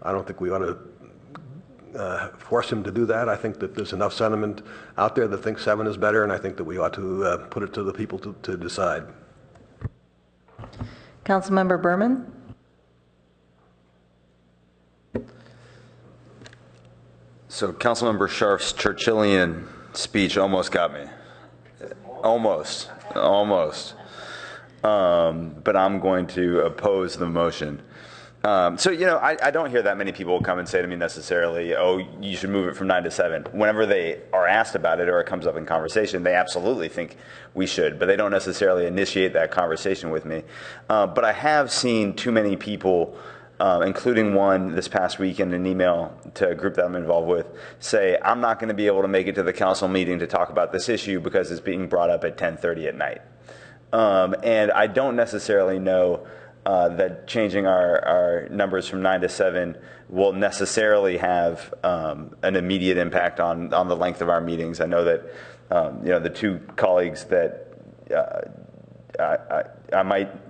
I don't think we ought to force him to do that. I think that there's enough sentiment out there that thinks 7 is better, and I think that we ought to put it to the people to decide.
Councilmember Berman.
So Councilmember Scharf's Churchillian speech almost got me. Almost. But I'm going to oppose the motion. So, you know, I don't hear that many people come and say to me necessarily, oh, you should move it from 9 to 7. Whenever they are asked about it or it comes up in conversation, they absolutely think we should, but they don't necessarily initiate that conversation with me. But I have seen too many people, including one this past week in an email to a group that I'm involved with, say, I'm not going to be able to make it to the council meeting to talk about this issue because it's being brought up at 10:30 at night. And I don't necessarily know that changing our numbers from 9 to 7 will necessarily have an immediate impact on the length of our meetings. I know that you know, the two colleagues that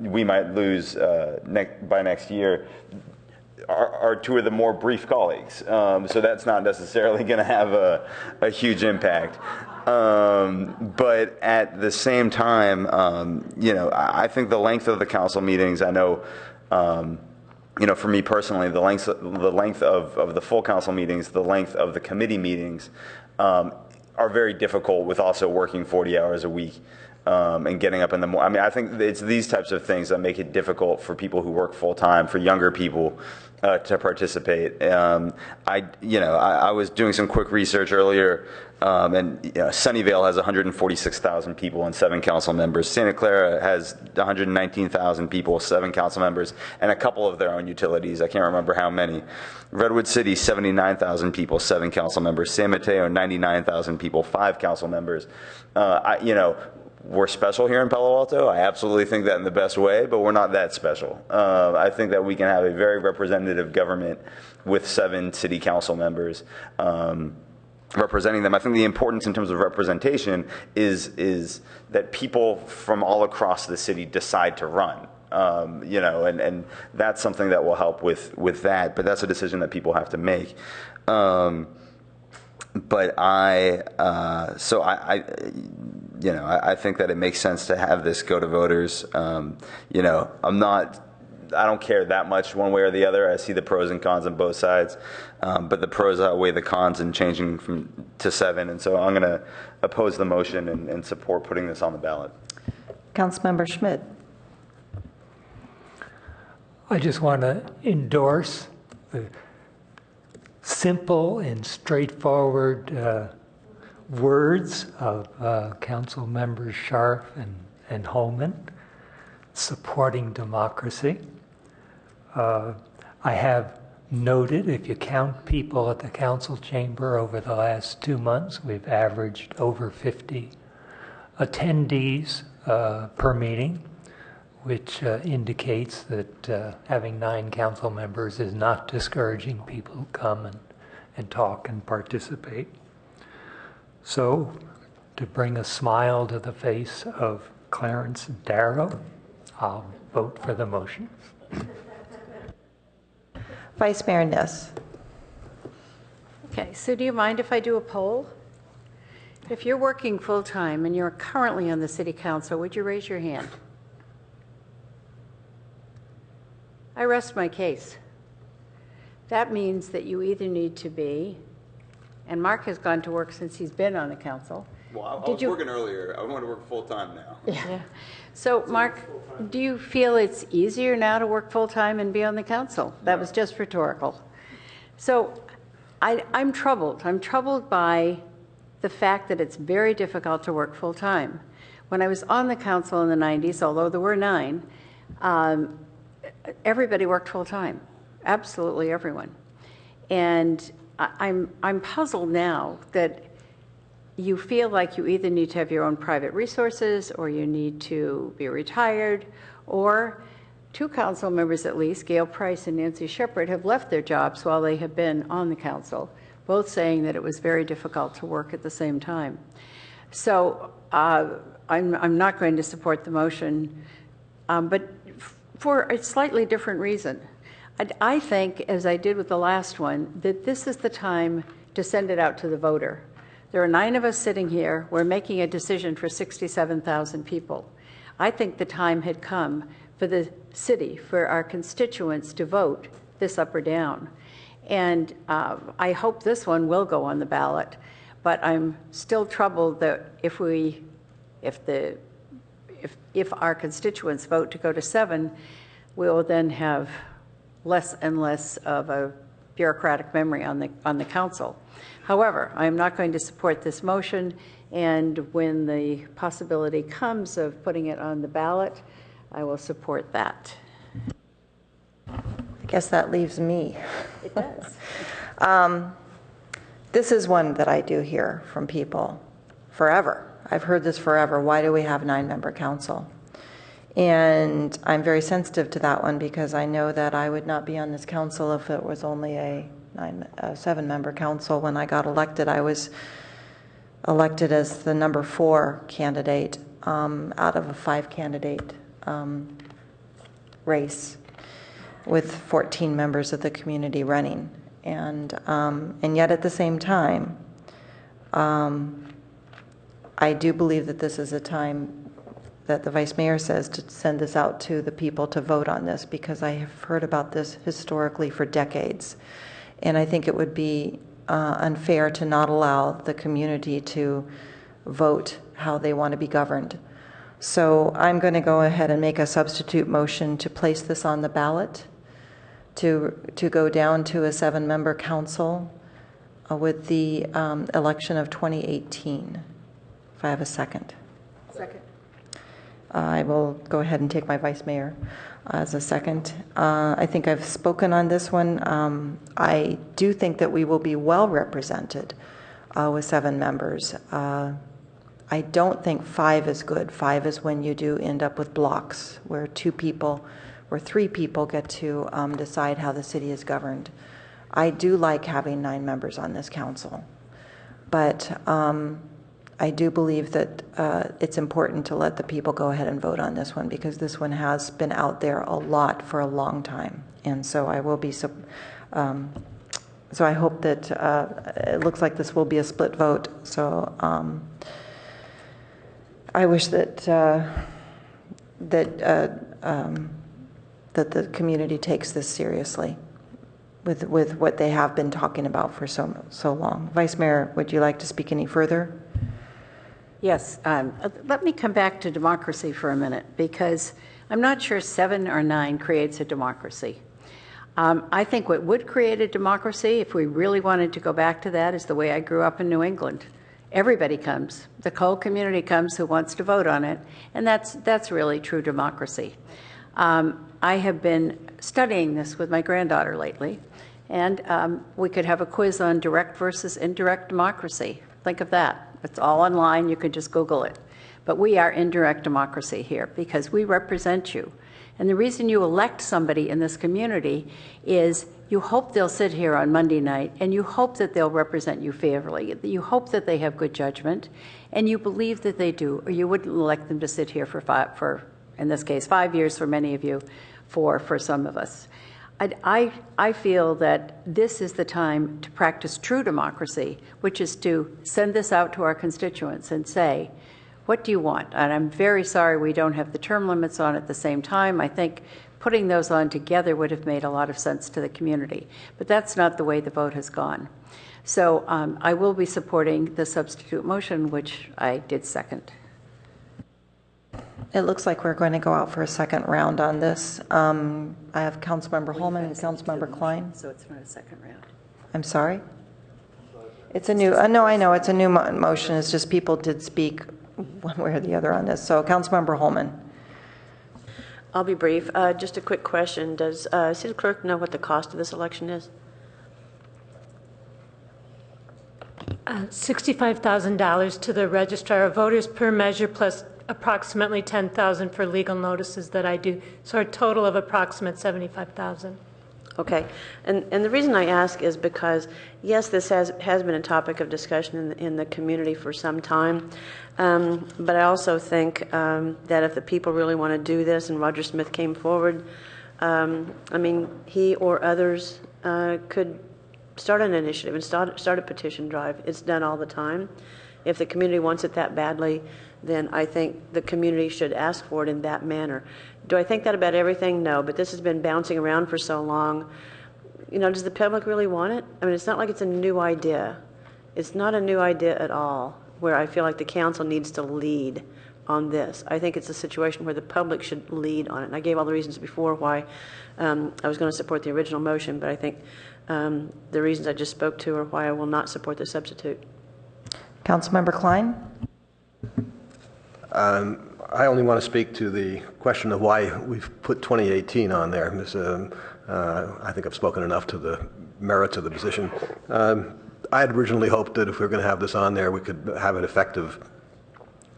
we might lose by next year are two of the more brief colleagues. So that's not necessarily going to have a huge impact. But at the same time, you know, I think the length of the council meetings, I know, you know, for me personally, the length of the full council meetings, the length of the committee meetings are very difficult with also working 40 hours a week. And getting up in the morning. I mean, I think it's these types of things that make it difficult for people who work full time, for younger people, to participate. I was doing some quick research earlier, and Sunnyvale has 146,000 people and 7 council members. Santa Clara has 119,000 people, 7 council members, and a couple of their own utilities. I can't remember how many. Redwood City, 79,000 people, 7 council members. San Mateo, 99,000 people, 5 council members. We're special here in Palo Alto. I absolutely think that in the best way, but we're not that special. I think that we can have a very representative government with 7 city council members representing them. I think the importance in terms of representation is that people from all across the city decide to run. And that's something that will help with that, but that's a decision that people have to make. But I think that it makes sense to have this go to voters. I don't care that much one way or the other. I see the pros and cons on both sides, but the pros outweigh the cons in changing to 7. And so I'm going to oppose the motion and support putting this on the ballot.
Councilmember Schmidt.
I just want to endorse the simple and straightforward words of Council Members Scharf and Holman, supporting democracy. I have noted, if you count people at the council chamber over the last 2 months, we've averaged over 50 attendees per meeting, which indicates that having 9 council members is not discouraging people who come and talk and participate. So, to bring a smile to the face of Clarence Darrow, I'll vote for the motion.
Vice Mayor Ness.
Okay, so do you mind if I do a poll? If you're working full-time and you're currently on the city council, would you raise your hand? I rest my case. That means that you either need to be, and Mark has gone to work since he's been on the council.
Well, I was working earlier. I want to work full-time now.
Yeah. So, Mark, do you feel it's easier now to work full-time and be on the council? That was just rhetorical. So, I'm troubled. I'm troubled by the fact that it's very difficult to work full-time. When I was on the council in the 90s, although there were 9, everybody worked full-time. Absolutely everyone. And I'm puzzled now that you feel like you either need to have your own private resources, or you need to be retired, or 2 council members at least, Gail Price and Nancy Shepard, have left their jobs while they have been on the council, both saying that it was very difficult to work at the same time. So I'm not going to support the motion, but for a slightly different reason. I think, as I did with the last one, that this is the time to send it out to the voter. There are 9 of us sitting here. We're making a decision for 67,000 people. I think the time had come for the city, for our constituents to vote this up or down. And I hope this one will go on the ballot. But I'm still troubled that if our constituents vote to go to 7, we'll then have less and less of a bureaucratic memory on the council. However, I am not going to support this motion, and when the possibility comes of putting it on the ballot, I will support that.
I guess that leaves me.
It does.
This is one that I do hear from people forever. I've heard this forever. Why do we have 9-member council? And I'm very sensitive to that one, because I know that I would not be on this council if it was only a 7-member council. When I got elected, I was elected as the number 4 candidate out of a 5-candidate race, with 14 members of the community running. And yet at the same time, I do believe that this is a time that the Vice Mayor says to send this out to the people to vote on this, because I have heard about this historically for decades. And I think it would be unfair to not allow the community to vote how they want to be governed. So I'm going to go ahead and make a substitute motion to place this on the ballot to go down to a 7-member council with the election of 2018. If I have a second.
Second.
I will go ahead and take my vice mayor as a second. I think I've spoken on this one. I do think that we will be well represented with 7 members. I don't think 5 is good. 5 is when you do end up with blocks where 2 people or 3 people get to decide how the city is governed. I do like having 9 members on this council, but I do believe that it's important to let the people go ahead and vote on this one, because this one has been out there a lot for a long time. And so I will be, so I hope that it looks like this will be a split vote. So I wish that that the community takes this seriously with what they have been talking about for so long. Vice Mayor, would you like to speak any further?
Yes. Let me come back to democracy for a minute, because I'm not sure 7 or 9 creates a democracy. I think what would create a democracy, if we really wanted to go back to that, is the way I grew up in New England. Everybody comes. The whole community comes who wants to vote on it, and that's really true democracy. I have been studying this with my granddaughter lately, and we could have a quiz on direct versus indirect democracy. Think of that. It's all online. You could just Google it. But we are indirect democracy here because we represent you. And the reason you elect somebody in this community is you hope they'll sit here on Monday night, and you hope that they'll represent you favorably. You hope that they have good judgment, and you believe that they do, or you wouldn't elect them to sit here for in this case, 5 years for many of you, for some of us. I feel that this is the time to practice true democracy, which is to send this out to our constituents and say, what do you want? And I'm very sorry we don't have the term limits on at the same time. I think putting those on together would have made a lot of sense to the community. But that's not the way the vote has gone. So I will be supporting the substitute motion, which I did second.
It looks like we're going to go out for a second round on this. I have Councilmember Holman and Councilmember Klein.
So it's not a second round.
I'm sorry? It's a new, no, I know, it's a new motion. It's just people did speak one way or the other on this. So Councilmember Holman.
I'll be brief. Just a quick question. Does City Clerk know what the cost of this election is?
$65,000 to the Registrar of Voters per measure, plus approximately $10,000 for legal notices that I do. So a total of approximate $75,000.
Okay, and the reason I ask is because, yes, this has been a topic of discussion in the community for some time, but I also think that if the people really want to do this, and Roger Smith came forward, I mean, he or others could start an initiative and start a petition drive. It's done all the time. If the community wants it that badly, then I think the community should ask for it in that manner. Do I think that about everything? No, but this has been bouncing around for so long. You know, does the public really want it? I mean, it's not like it's a new idea. It's not a new idea at all, where I feel like the council needs to lead on this. I think it's a situation where the public should lead on it. And I gave all the reasons before why I was going to support the original motion, but I think the reasons I just spoke to are why I will not support the substitute.
Councilmember Klein?
I only want to speak to the question of why we've put 2018 on there. I think I've spoken enough to the merits of the position. I had originally hoped that if we were going to have this on there, we could have it effective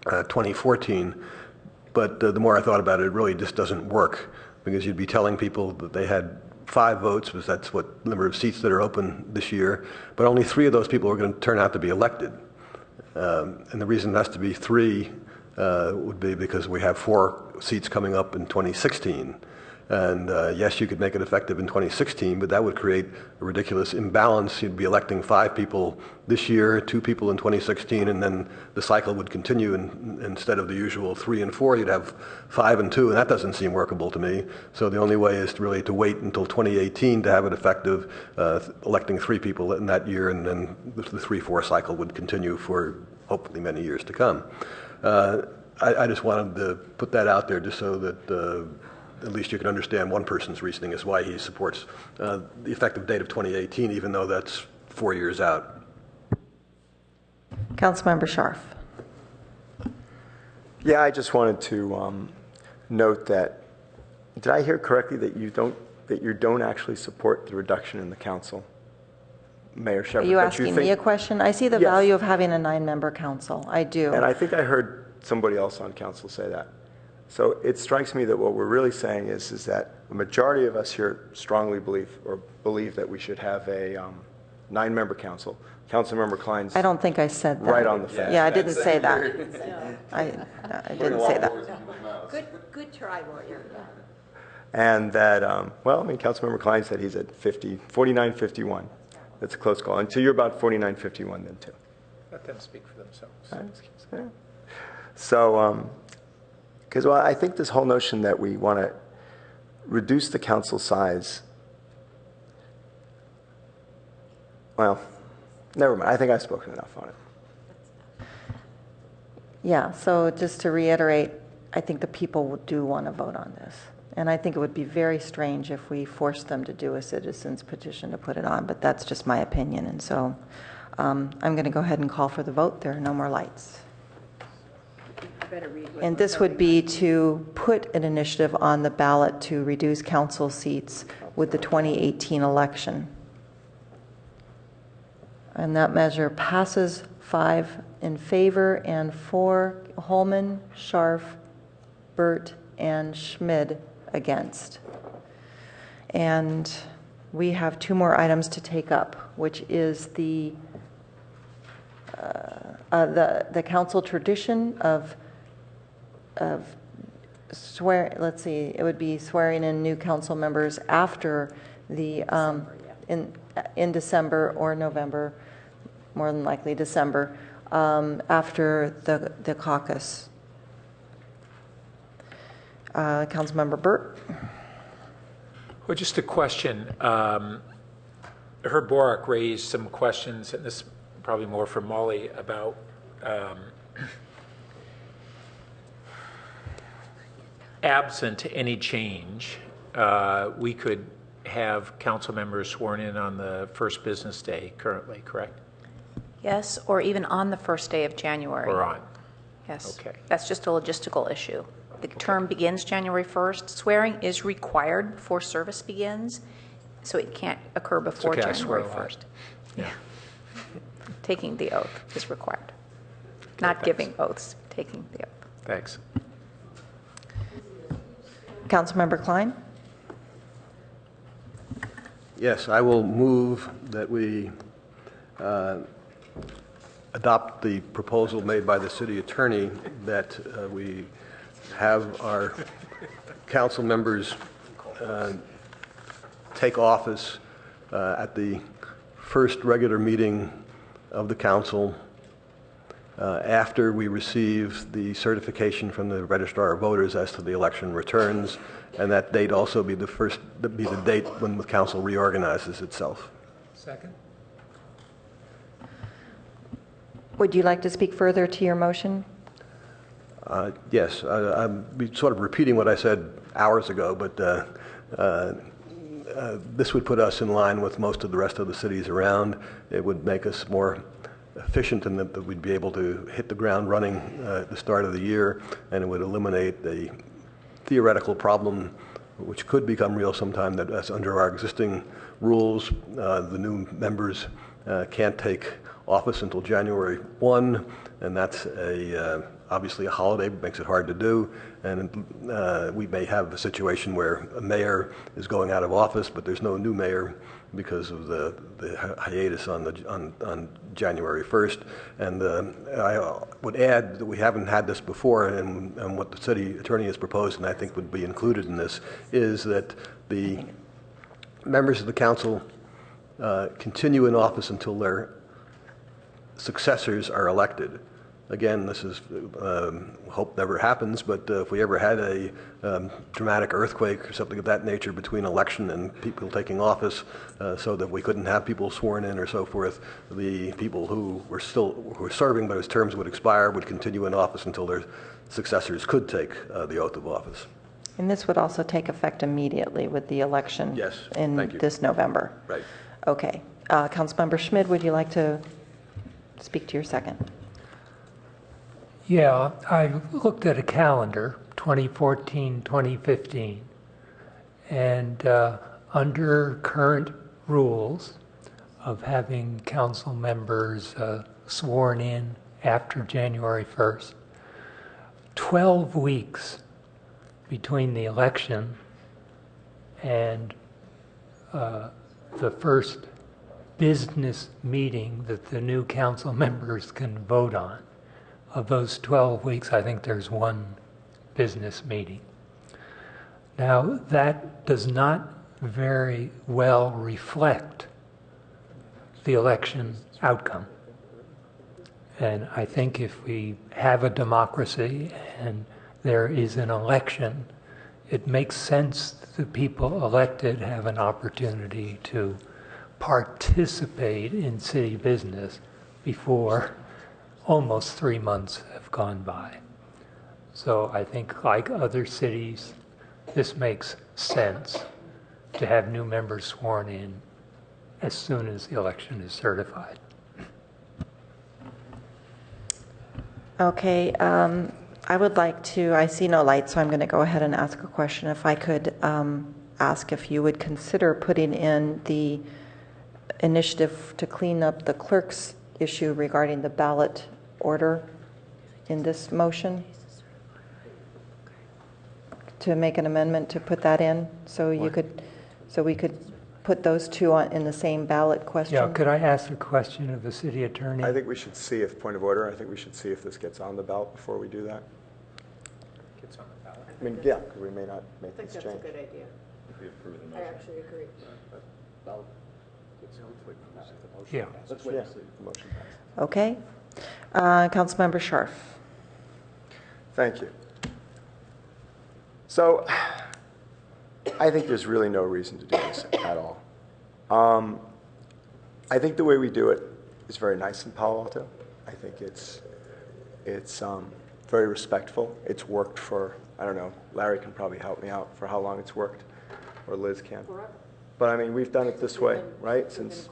2014. But the more I thought about it, it really just doesn't work, because you'd be telling people that they had 5 votes, because that's what number of seats that are open this year, but only 3 of those people are going to turn out to be elected. And the reason it has to be 3 would be because we have 4 seats coming up in 2016. And yes, you could make it effective in 2016, but that would create a ridiculous imbalance. You'd be electing 5 people this year, 2 people in 2016, and then the cycle would continue. And instead of the usual 3 and 4, you'd have 5 and 2, and that doesn't seem workable to me. So the only way is really to wait until 2018 to have it effective, electing 3 people in that year, and then the 3-4 cycle would continue for hopefully many years to come. I just wanted to put that out there just so that at least you can understand one person's reasoning as why he supports the effective date of 2018, even though that's 4 years out.
Councilmember Scharf.
Yeah, I just wanted to note that, did I hear correctly that you don't actually support the reduction in the council? Mayor Shepherd.
Are you asking me a question? I see the value of having a 9-member council. I do.
And I think I heard somebody else on council say that. So it strikes me that what we're really saying is that a majority of us here strongly believe that we should have a 9-member council. Councilmember Klein's
I don't think I said that.
right on the fence.
Yeah, I didn't say that. I didn't say that.
Good try, Warrior.
And that, well, I mean, Councilmember Klein said he's at 49-51. That's a close call. And so you're about 49-51 then, too.
Let them speak for themselves.
So, because I think this whole notion that we want to reduce the council size, well, never mind. I think I've spoken enough on it.
Yeah, so just to reiterate, I think the people do want to vote on this. And I think it would be very strange if we forced them to do a citizen's petition to put it on, but that's just my opinion. And so I'm going to go ahead and call for the vote. There are no more lights. And this would be to put an initiative on the ballot to reduce council seats with the 2018 election. And that measure passes 5 in favor and 4 Holman, Scharf, Burt, and Schmid against. And we have 2 more items to take up, which is the council tradition of swear. Let's see, it would be swearing in new council members after the in December or November, more than likely December, after the caucus. Councilmember Burt.
Well, just a question. Herb Borak raised some questions, and this is probably more for Molly, about absent any change, we could have council members sworn in on the first business day currently, correct?
Yes, or even on the first day of January.
Or on.
Yes.
Okay.
That's just a logistical issue. The term begins January 1st. Swearing is required before service begins, so it can't occur before
okay,
January 1st.
Yeah.
Taking the oath is required. Not giving oaths, taking the oath.
Thanks.
Councilmember Klein.
Yes, I will move that we adopt the proposal made by the city attorney that we have our council members take office at the first regular meeting of the council after we receive the certification from the registrar of voters as to the election returns, and that date also be the date when the council reorganizes itself.
Second.
Would you like to speak further to your motion?
Yes, I'm sort of repeating what I said hours ago, but this would put us in line with most of the rest of the cities around. It would make us more efficient in that we'd be able to hit the ground running at the start of the year, and it would eliminate the theoretical problem, which could become real sometime, that as under our existing rules, the new members can't take office until January 1, and that's obviously a holiday, makes it hard to do, and we may have a situation where a mayor is going out of office, but there's no new mayor because of the hiatus on January 1st. And I would add that we haven't had this before, and what the city attorney has proposed, and I think would be included in this, is that the members of the council continue in office until their successors are elected. Again, this is hope never happens, but if we ever had a dramatic earthquake or something of that nature between election and people taking office, so that we couldn't have people sworn in or so forth, the people who were serving but whose terms would expire would continue in office until their successors could take the oath of office.
And this would also take effect immediately with the election
Yes,
in
thank you.
this November.
Right.
Okay. Councilmember Schmid, would you like to speak to your second?
Yeah, I looked at a calendar, 2014, 2015, and under current rules of having council members sworn in after January 1st, 12 weeks between the election and the first business meeting that the new council members can vote on. Of those 12 weeks, I think there's one business meeting. Now, that does not very well reflect the election outcome. And I think if we have a democracy and there is an election, it makes sense that the people elected have an opportunity to participate in city business before almost 3 months have gone by. So I think, like other cities, this makes sense to have new members sworn in as soon as the election is certified.
Okay, I would like to, I see no light, so I'm going to go ahead and ask a question. If I could ask if you would consider putting in the initiative to clean up the clerk's issue regarding the ballot order in this motion, to make an amendment to put that in, so you could, so we could put those two in the same ballot question.
Yeah, could I ask a question of the city attorney?
I think we should see if, point of order, I think we should see if this gets on the ballot before we do that.
Gets on the ballot?
I mean, yeah, because we may not make this change.
idea.
If we approve the
I
motion.
actually agree.
Yeah.
Let's wait and see if the motion passes.
Okay. Councilmember Scharf.
Thank you. So, I think there's really no reason to do this at all. I think the way we do it is very nice in Palo Alto. I think it's very respectful. It's worked for, I don't know, Larry can probably help me out for how long it's worked, or Liz can. But I mean, we've done it this way, right? Since,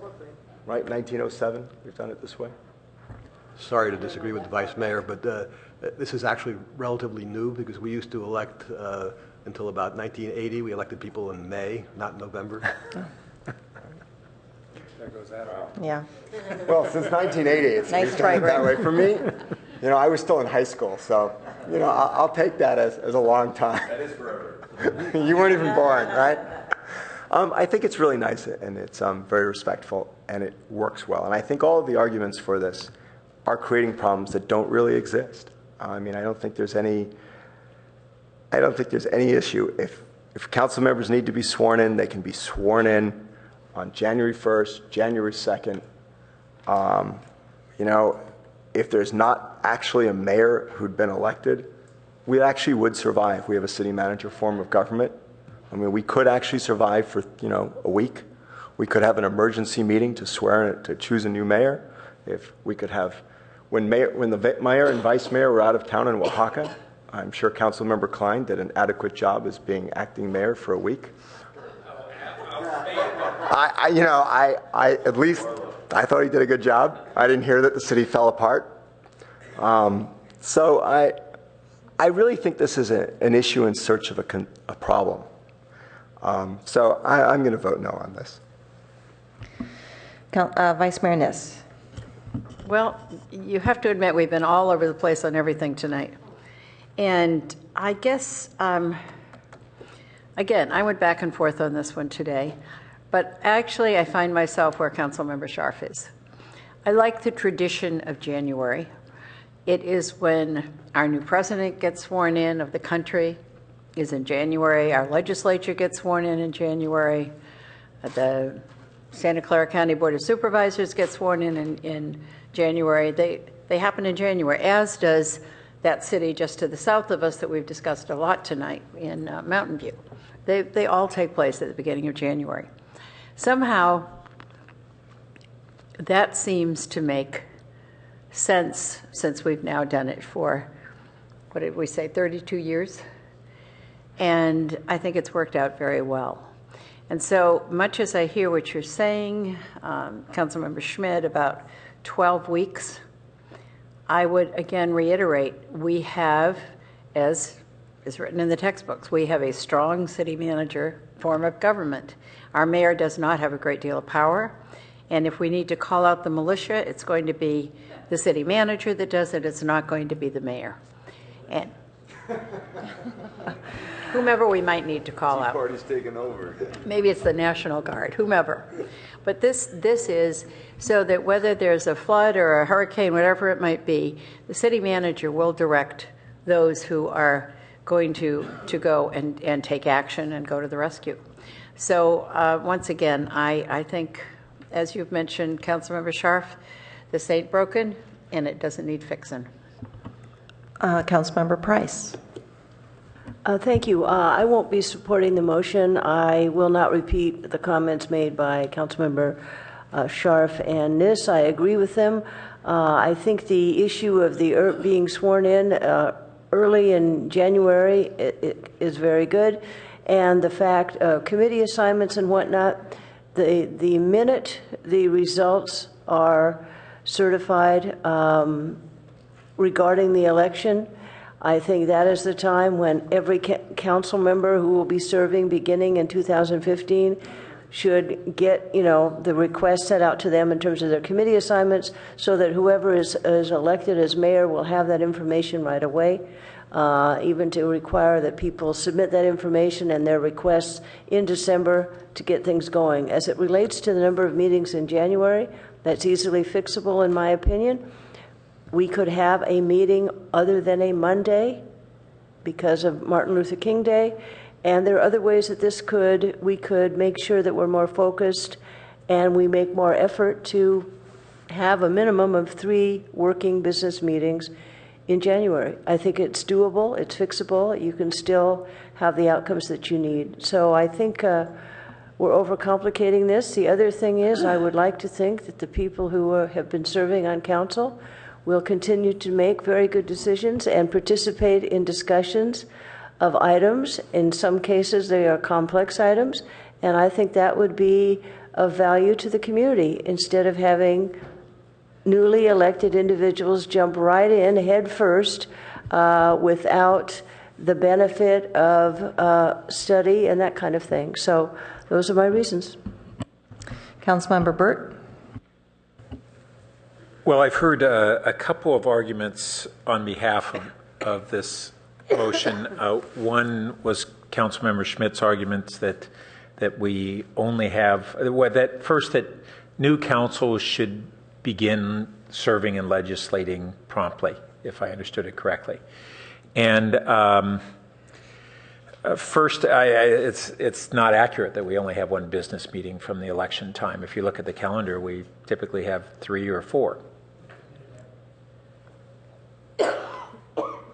right, 1907, we've done it this way.
Sorry to disagree with the Vice Mayor, but this is actually relatively new because we used to elect until about 1980. We elected people in May, not November.
There goes that out.
Yeah.
Well, since 1980, it's
Nice
we've
try,
done it that
Greg.
way. For me, you know, I was still in high school, so, you know, I'll take that as a long time.
That is forever.
You weren't even born, right? I think it's really nice, and it's very respectful, and it works well. And I think all of the arguments for this are creating problems that don't really exist. I mean, I don't think there's any issue. If council members need to be sworn in, they can be sworn in on January 1st, January 2nd. You know, if there's not actually a mayor who'd been elected, we actually would survive. We have a city manager form of government. I mean, we could actually survive for, you know, a week. We could have an emergency meeting to swear in, to choose a new mayor. If we could have, when the mayor and vice mayor were out of town in Oaxaca, I'm sure Councilmember Klein did an adequate job as being acting mayor for a week. At least I thought he did a good job. I didn't hear that the city fell apart. So I really think this is an issue in search of a problem. So I'm going to vote no on this.
Vice Mayor Niss.
Well, you have to admit we've been all over the place on everything tonight. And I guess, again, I went back and forth on this one today. But actually, I find myself where Councilmember Scharf is. I like the tradition of January. It is when our new president gets sworn in of the country, is in January. Our legislature gets sworn in January. The Santa Clara County Board of Supervisors gets sworn in January. They happen in January, as does that city just to the south of us that we've discussed a lot tonight in Mountain View. They all take place at the beginning of January. Somehow, that seems to make sense since we've now done it for, what did we say, 32 years? and I think it's worked out very well. And so much as I hear what you're saying, Councilmember Schmidt, about 12 weeks, I would again reiterate, we have, as is written in the textbooks, we have a strong city manager form of government. Our mayor does not have a great deal of power, and if we need to call out the militia, it's going to be the city manager that does it. It's not going to be the mayor. And whomever we might need to call out.
Party's taking over.
Maybe it's the National Guard, whomever. But this is so that whether there's a flood or a hurricane, whatever it might be, the city manager will direct those who are going to go and take action and go to the rescue. So once again, I think, as you've mentioned, Councilmember Scharf, this ain't broken and it doesn't need fixing.
Councilmember Price.
Thank you. I won't be supporting the motion. I will not repeat the comments made by Councilmember Scharf and Nis. I agree with them. I think the issue of the being sworn in early in January is very good, and the fact of committee assignments and whatnot, the minute the results are certified regarding the election, I think that is the time when every council member who will be serving beginning in 2015 should get, the request set out to them in terms of their committee assignments, so that whoever is elected as mayor will have that information right away, even to require that people submit that information and their requests in December to get things going. As it relates to the number of meetings in January, that's easily fixable in my opinion. We could have a meeting other than a Monday because of Martin Luther King Day. And there are other ways that we could make sure that we're more focused and we make more effort to have a minimum of 3 working business meetings in January. I think it's doable, it's fixable, you can still have the outcomes that you need. So I think we're overcomplicating this. The other thing is, I would like to think that the people who have been serving on council will continue to make very good decisions and participate in discussions of items. In some cases, they are complex items, and I think that would be of value to the community instead of having newly elected individuals jump right in head first without the benefit of study and that kind of thing. So those are my reasons.
Councilmember Burt.
Well, I've heard a couple of arguments on behalf of this motion. One was Councilmember Schmidt's arguments that we only have, that new council should begin serving and legislating promptly, if I understood it correctly. And first, it's not accurate that we only have 1 business meeting from the election time. If you look at the calendar, we typically have 3 or 4.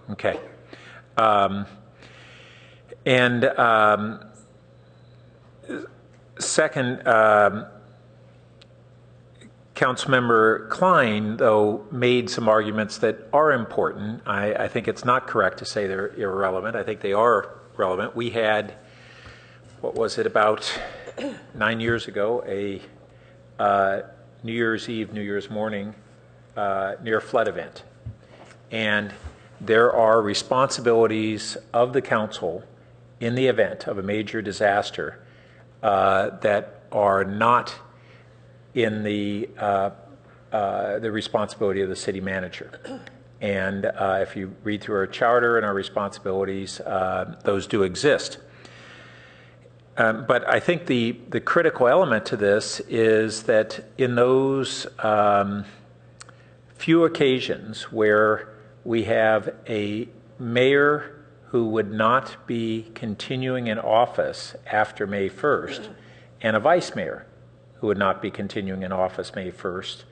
Okay. Second, Councilmember Klein, though, made some arguments that are important. I think it's not correct to say they're irrelevant. I think they are relevant. We had, what was it, about 9 years ago, a New Year's Eve, New Year's morning near flood event. And there are responsibilities of the council in the event of a major disaster that are not in the responsibility of the city manager. And if you read through our charter and our responsibilities, those do exist. But I think the critical element to this is that in those few occasions where we have a mayor who would not be continuing in office after May 1st and a vice mayor who would not be continuing in office May 1st.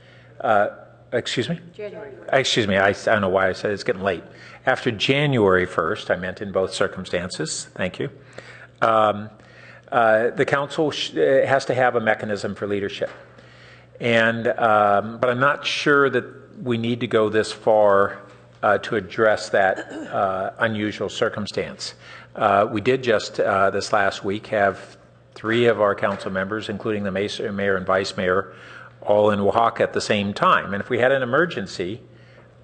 Excuse me? January 1st. Excuse me, I don't know why I said it's getting late. After January 1st, I meant in both circumstances, thank you. The council has to have a mechanism for leadership. And, but I'm not sure that we need to go this far to address that unusual circumstance. We did just this last week have 3 of our council members, including the mayor and vice mayor, all in Oaxaca at the same time. And if we had an emergency,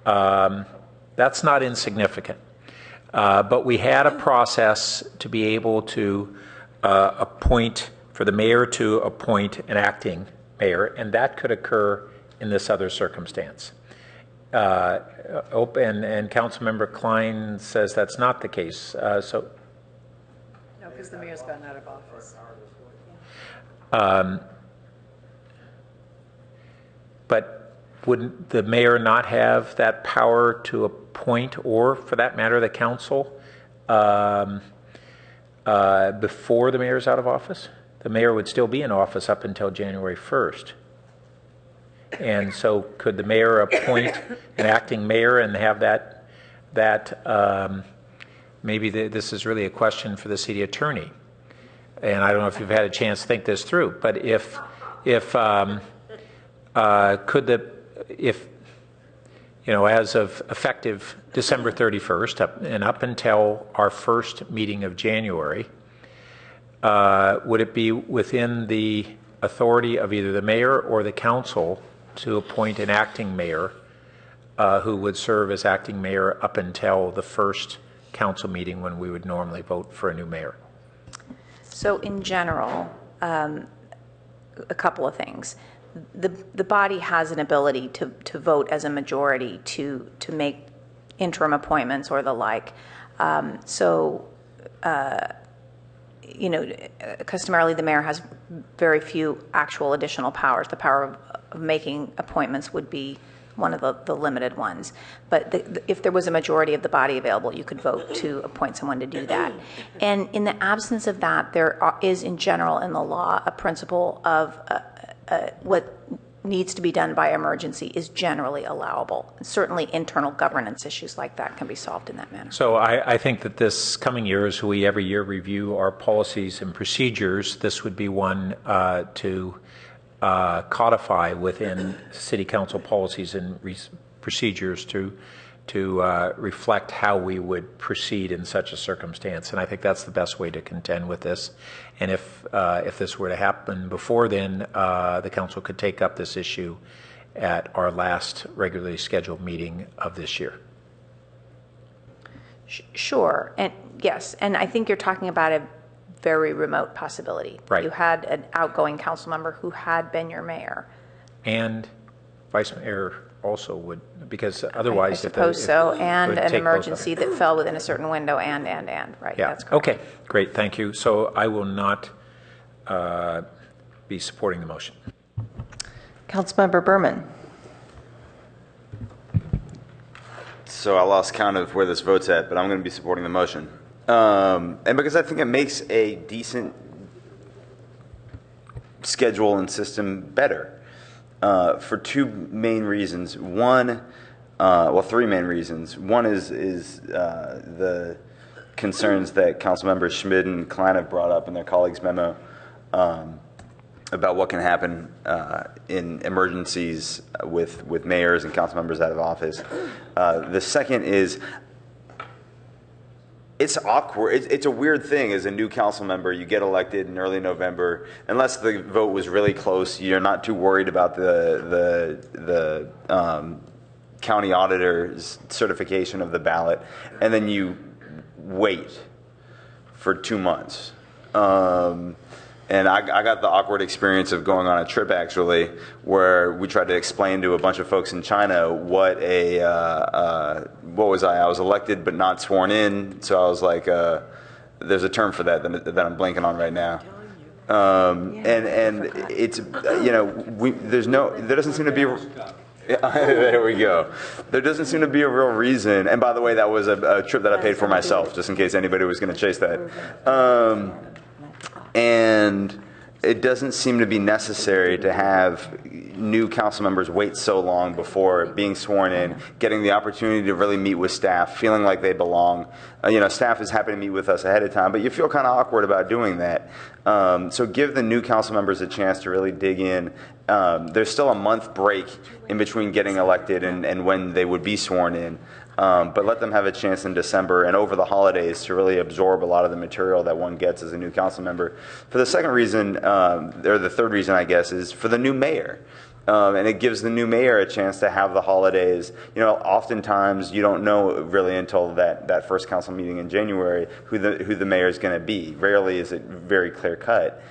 that's not insignificant. But we had a process to be able to for the mayor to appoint an acting mayor, and that could occur in this other circumstance. And Councilmember Klein says that's not the case.
No, because the mayor's gotten out of office.
But wouldn't the mayor not have that power to appoint, or for that matter, the council, before the mayor's out of office? The mayor would still be in office up until January 1st. And so could the mayor appoint an acting mayor and have maybe this is really a question for the city attorney. And I don't know if you've had a chance to think this through, but if as of effective December 31st and up until our first meeting of January, would it be within the authority of either the mayor or the council to appoint an acting mayor who would serve as acting mayor up until the first council meeting when we would normally vote for a new mayor?
So in general, a couple of things. The body has an ability to vote as a majority to make interim appointments or the like. Customarily the mayor has very few actual additional powers. The power of making appointments would be one of the limited ones. But if there was a majority of the body available, you could vote to appoint someone to do that. And in the absence of that, there is in general in the law a principle of what needs to be done by emergency is generally allowable. And certainly internal governance issues like that can be solved in that manner.
So I think that this coming year, as we every year review our policies and procedures, this would be one to codify within city council policies and procedures to reflect how we would proceed in such a circumstance. And I think that's the best way to contend with this. And if this were to happen before then, the council could take up this issue at our last regularly scheduled meeting of this year.
Sure, and yes, and I think you're talking about a very remote possibility.
Right.
You had an outgoing council member who had been your mayor.
And vice mayor also would, because otherwise...
I suppose so, and an emergency that fell within a certain window, and, right,
yeah.
That's correct.
Okay, great, thank you. So I will not be supporting the motion.
Councilmember Berman.
So I lost count of where this vote's at, but I'm going to be supporting the motion. And because I think it makes a decent schedule and system better. For 2 main reasons. One, three main reasons. One is the concerns that Councilmembers Schmid and Klein have brought up in their colleagues' memo about what can happen in emergencies with mayors and council members out of office. The second is it's awkward. It's a weird thing as a new council member. You get elected in early November. Unless the vote was really close, you're not too worried about the county auditor's certification of the ballot. And then you wait for 2 months. And I got the awkward experience of going on a trip, actually, where we tried to explain to a bunch of folks in China what was I? I was elected but not sworn in. So I was like, there's a term for that I'm blanking on right now. And it's, there doesn't seem to be... There we go. There doesn't seem to be a real reason. And by the way, that was a trip that I paid for myself, just in case anybody was going to chase that. And it doesn't seem to be necessary to have new council members wait so long before being sworn in, getting the opportunity to really meet with staff, feeling like they belong. Staff is happy to meet with us ahead of time, but you feel kind of awkward about doing that. So give the new council members a chance to really dig in. There's still a month break in between getting elected and when they would be sworn in. but let them have a chance in December and over the holidays to really absorb a lot of the material that one gets as a new council member. For the second reason, or the third reason, I guess, is for the new mayor. And it gives the new mayor a chance to have the holidays. You know, oftentimes you don't know really until that first council meeting in January who the mayor is going to be. Rarely is it very clear cut.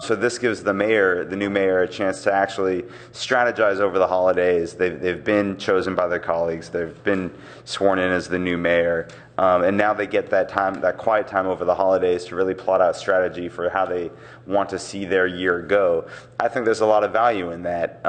So this gives the new mayor, a chance to actually strategize over the holidays. They've been chosen by their colleagues. They've been sworn in as the new mayor. And now they get that time, that quiet time over the holidays to really plot out strategy for how they want to see their year go. I think there's a lot of value in that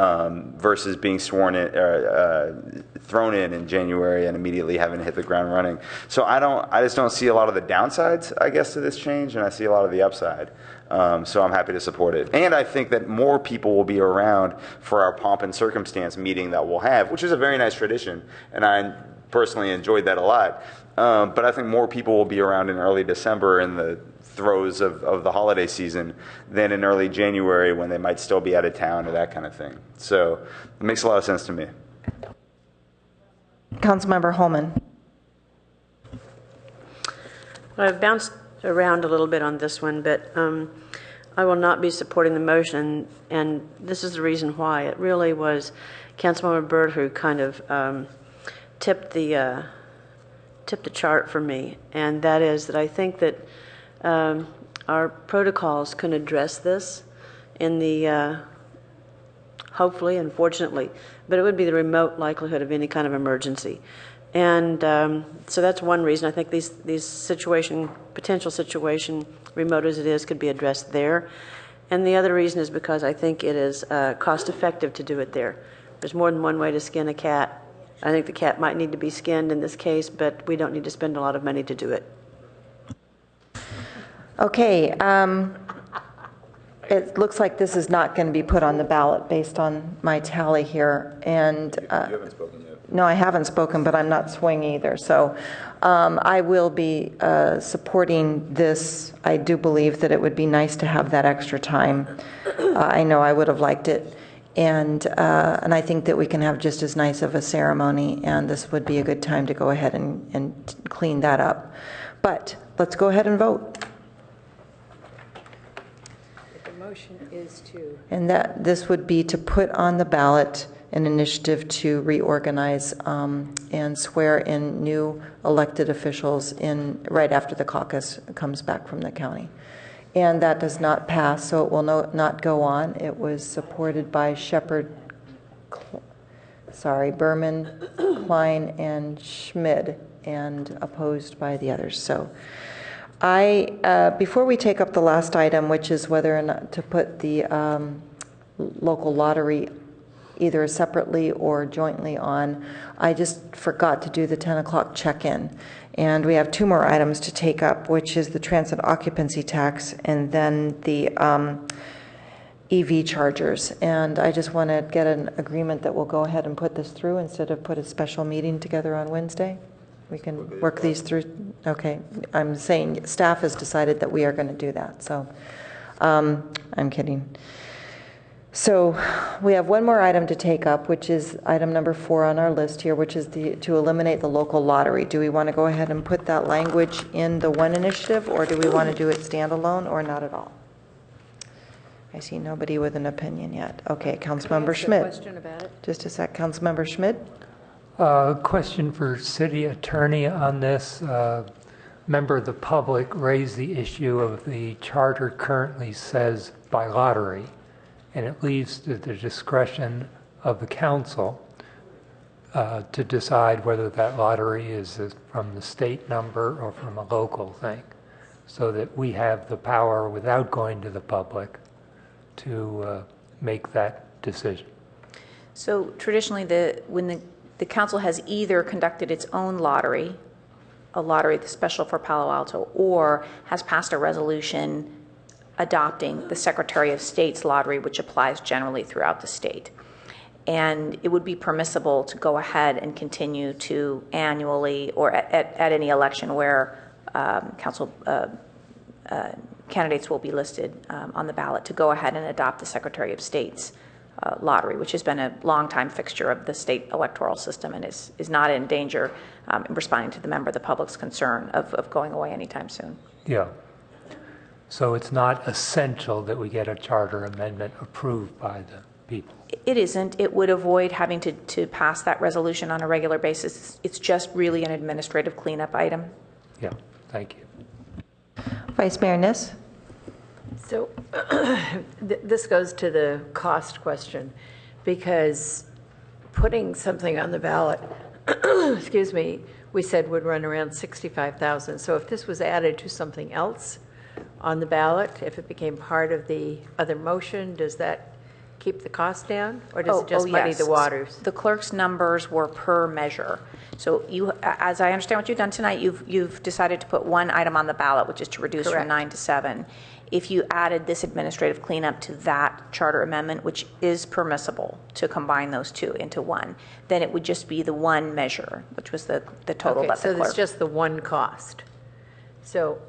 versus being sworn in, thrown in January and immediately having to hit the ground running. So I just don't see a lot of the downsides, I guess, to this change, and I see a lot of the upside. So I'm happy to support it. And I think that more people will be around for our pomp and circumstance meeting that we'll have, which is a very nice tradition, and I personally enjoyed that a lot. But I think more people will be around in early December in the throes of the holiday season than in early January when they might still be out of town or that kind of thing. So it makes a lot of sense to me.
Councilmember Holman.
I've bounced around a little bit on this one, but I will not be supporting the motion, and this is the reason why. It really was Councilmember Byrd who kind of tipped the chart for me, and that is that I think that our protocols can address this in the hopefully, unfortunately, but it would be the remote likelihood of any kind of emergency. And so that's one reason. I think these potential situation, remote as it is, could be addressed there. And the other reason is because I think it is cost effective to do it there. There's more than one way to skin a cat. I think the cat might need to be skinned in this case, but we don't need to spend a lot of money to do it.
Okay. It looks like this is not going to be put on the ballot based on my tally here. And
you haven't spoken yet.
No, I haven't spoken, but I'm not swinging either. So I will be supporting this. I do believe that it would be nice to have that extra time. I know I would have liked it. And I think that we can have just as nice of a ceremony, and this would be a good time to go ahead and clean that up. But let's go ahead and vote.
The motion is to...
And that this would be to put on the ballot an initiative to reorganize and swear in new elected officials right after the caucus comes back from the county. And that does not pass, so it will not go on. It was supported by Berman, Klein, and Schmid, and opposed by the others. So before we take up the last item, which is whether or not to put the local lottery either separately or jointly on, I just forgot to do the 10 o'clock check-in. And we have two more items to take up, which is the transit occupancy tax and then the EV chargers. And I just want to get an agreement that we'll go ahead and put this through instead of put a special meeting together on Wednesday. We can work these through. Okay. I'm saying staff has decided that we are going to do that. So I'm kidding. So we have one more item to take up, which is item number 4 on our list here, which is to eliminate the local lottery. Do we want to go ahead and put that language in the one initiative, or do we want to do it standalone, or not at all? I see nobody with an opinion yet. Okay, Councilmember Schmidt.
Question about it?
Just a sec, Councilmember Schmidt.
Question for City Attorney on this. Member of the public raised the issue of the charter currently says by lottery, and it leaves to the discretion of the council to decide whether that lottery is from the state number or from a local thing, so that we have the power without going to the public to make that decision.
So traditionally, when the council has either conducted its own lottery, a lottery that's special for Palo Alto, or has passed a resolution adopting the Secretary of State's lottery, which applies generally throughout the state. And it would be permissible to go ahead and continue to annually, or at any election where council candidates will be listed on the ballot, to go ahead and adopt the Secretary of State's lottery, which has been a long-time fixture of the state electoral system and is not in danger, responding to the member of the public's concern of going away anytime soon.
Yeah. So it's not essential that we get a charter amendment approved by the people.
It isn't. It would avoid having to pass that resolution on a regular basis. It's just really an administrative cleanup item.
Yeah, thank you.
Vice Mayor Niss?
So this goes to the cost question, because putting something on the ballot, excuse me, we said would run around $65,000. So if this was added to something else on the ballot, if it became part of the other motion, does that keep the cost down, or does it just muddy the waters?
The clerk's numbers were per measure. So you, as I understand what you've done tonight, you've decided to put one item on the ballot, which is to reduce
Correct.
from 9 to 7. If you added this administrative cleanup to that charter amendment, which is permissible to combine those two into one, then it would just be the one measure, which was the total that the
so
clerk.
it's just the one cost. So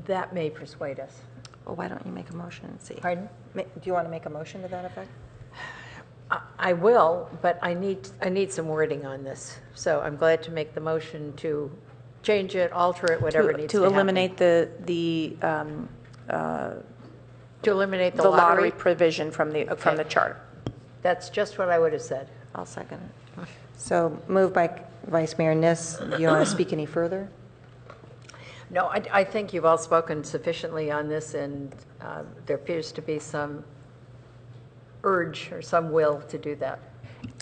that may persuade us.
Well, why don't you make a motion and see?
Pardon?
Do you want to make a motion to that effect?
I will, but I need some wording on this. So I'm glad to make the motion to change it, alter it, whatever needs to happen.
To eliminate
to eliminate the
lottery provision from the charter.
That's just what I would have said.
I'll second it. So moved by Vice Mayor Niss. Do you want to speak any further?
No, I think you've all spoken sufficiently on this, and there appears to be some urge or some will to do that.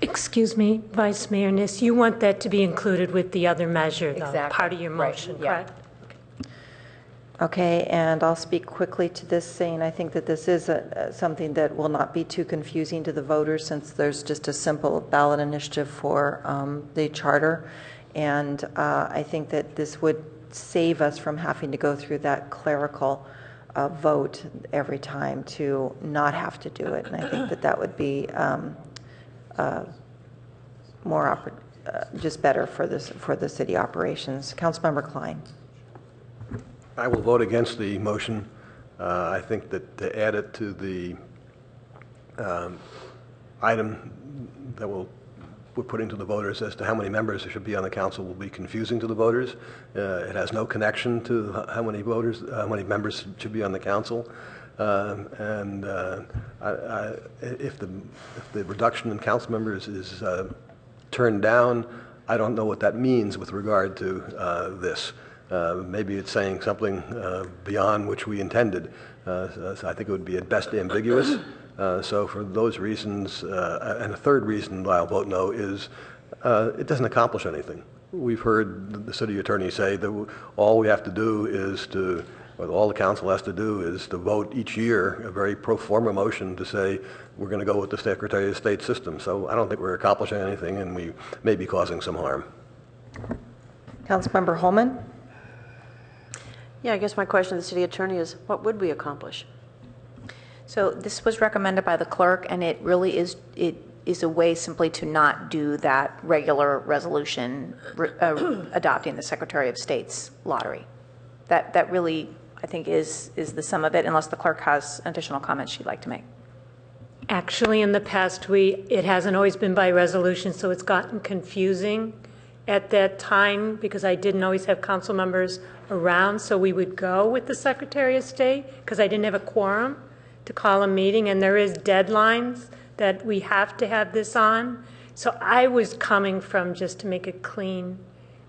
Excuse me, Vice Mayor Niss, you want that to be included with the other measure, though,
Exactly.
part of your motion,
Right, yeah.
correct?
Okay, and I'll speak quickly to this, saying I think that this is something that will not be too confusing to the voters, since there's just a simple ballot initiative for the charter. And I think that this would save us from having to go through that clerical vote every time to not have to do it. And I think that that would be just better for the city operations. Councilmember Klein.
I will vote against the motion. I think that to add it to the item that we're putting to the voters as to how many members there should be on the council will be confusing to the voters. It has no connection to how many members should be on the council. If the reduction in council members is turned down, I don't know what that means with regard to this. Maybe it's saying something beyond which we intended. So I think it would be at best ambiguous. So for those reasons, and a third reason why I'll vote no is it doesn't accomplish anything. We've heard the city attorney say that all we have to do is or all the council has to do is to vote each year a very pro forma motion to say we're going to go with the Secretary of State system. So I don't think we're accomplishing anything, and we may be causing some harm.
Councilmember Holman?
Yeah, I guess my question to the city attorney is, what would we accomplish?
So this was recommended by the clerk, and it really is a way simply to not do that regular resolution adopting the Secretary of State's lottery. That really, I think, is the sum of it, unless the clerk has additional comments she'd like to make.
Actually, in the past, it hasn't always been by resolution, so it's gotten confusing at that time because I didn't always have council members around, so we would go with the Secretary of State because I didn't have a quorum to call a meeting, and there is deadlines that we have to have this on. So I was coming from just to make it clean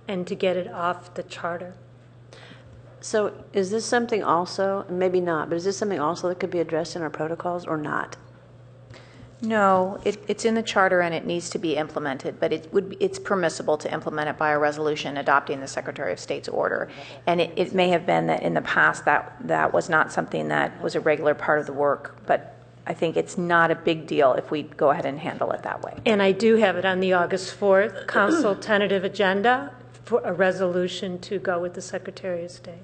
and to get it off the charter.
So is this something also, maybe not, but is this something also that could be addressed in our protocols or not?
No, it's in the charter and it needs to be implemented, but it's permissible to implement it by a resolution adopting the Secretary of State's order. And it may have been that in the past that was not something that was a regular part of the work, but I think it's not a big deal if we go ahead and handle it that way.
And I do have it on the August 4th council tentative agenda for a resolution to go with the Secretary of State.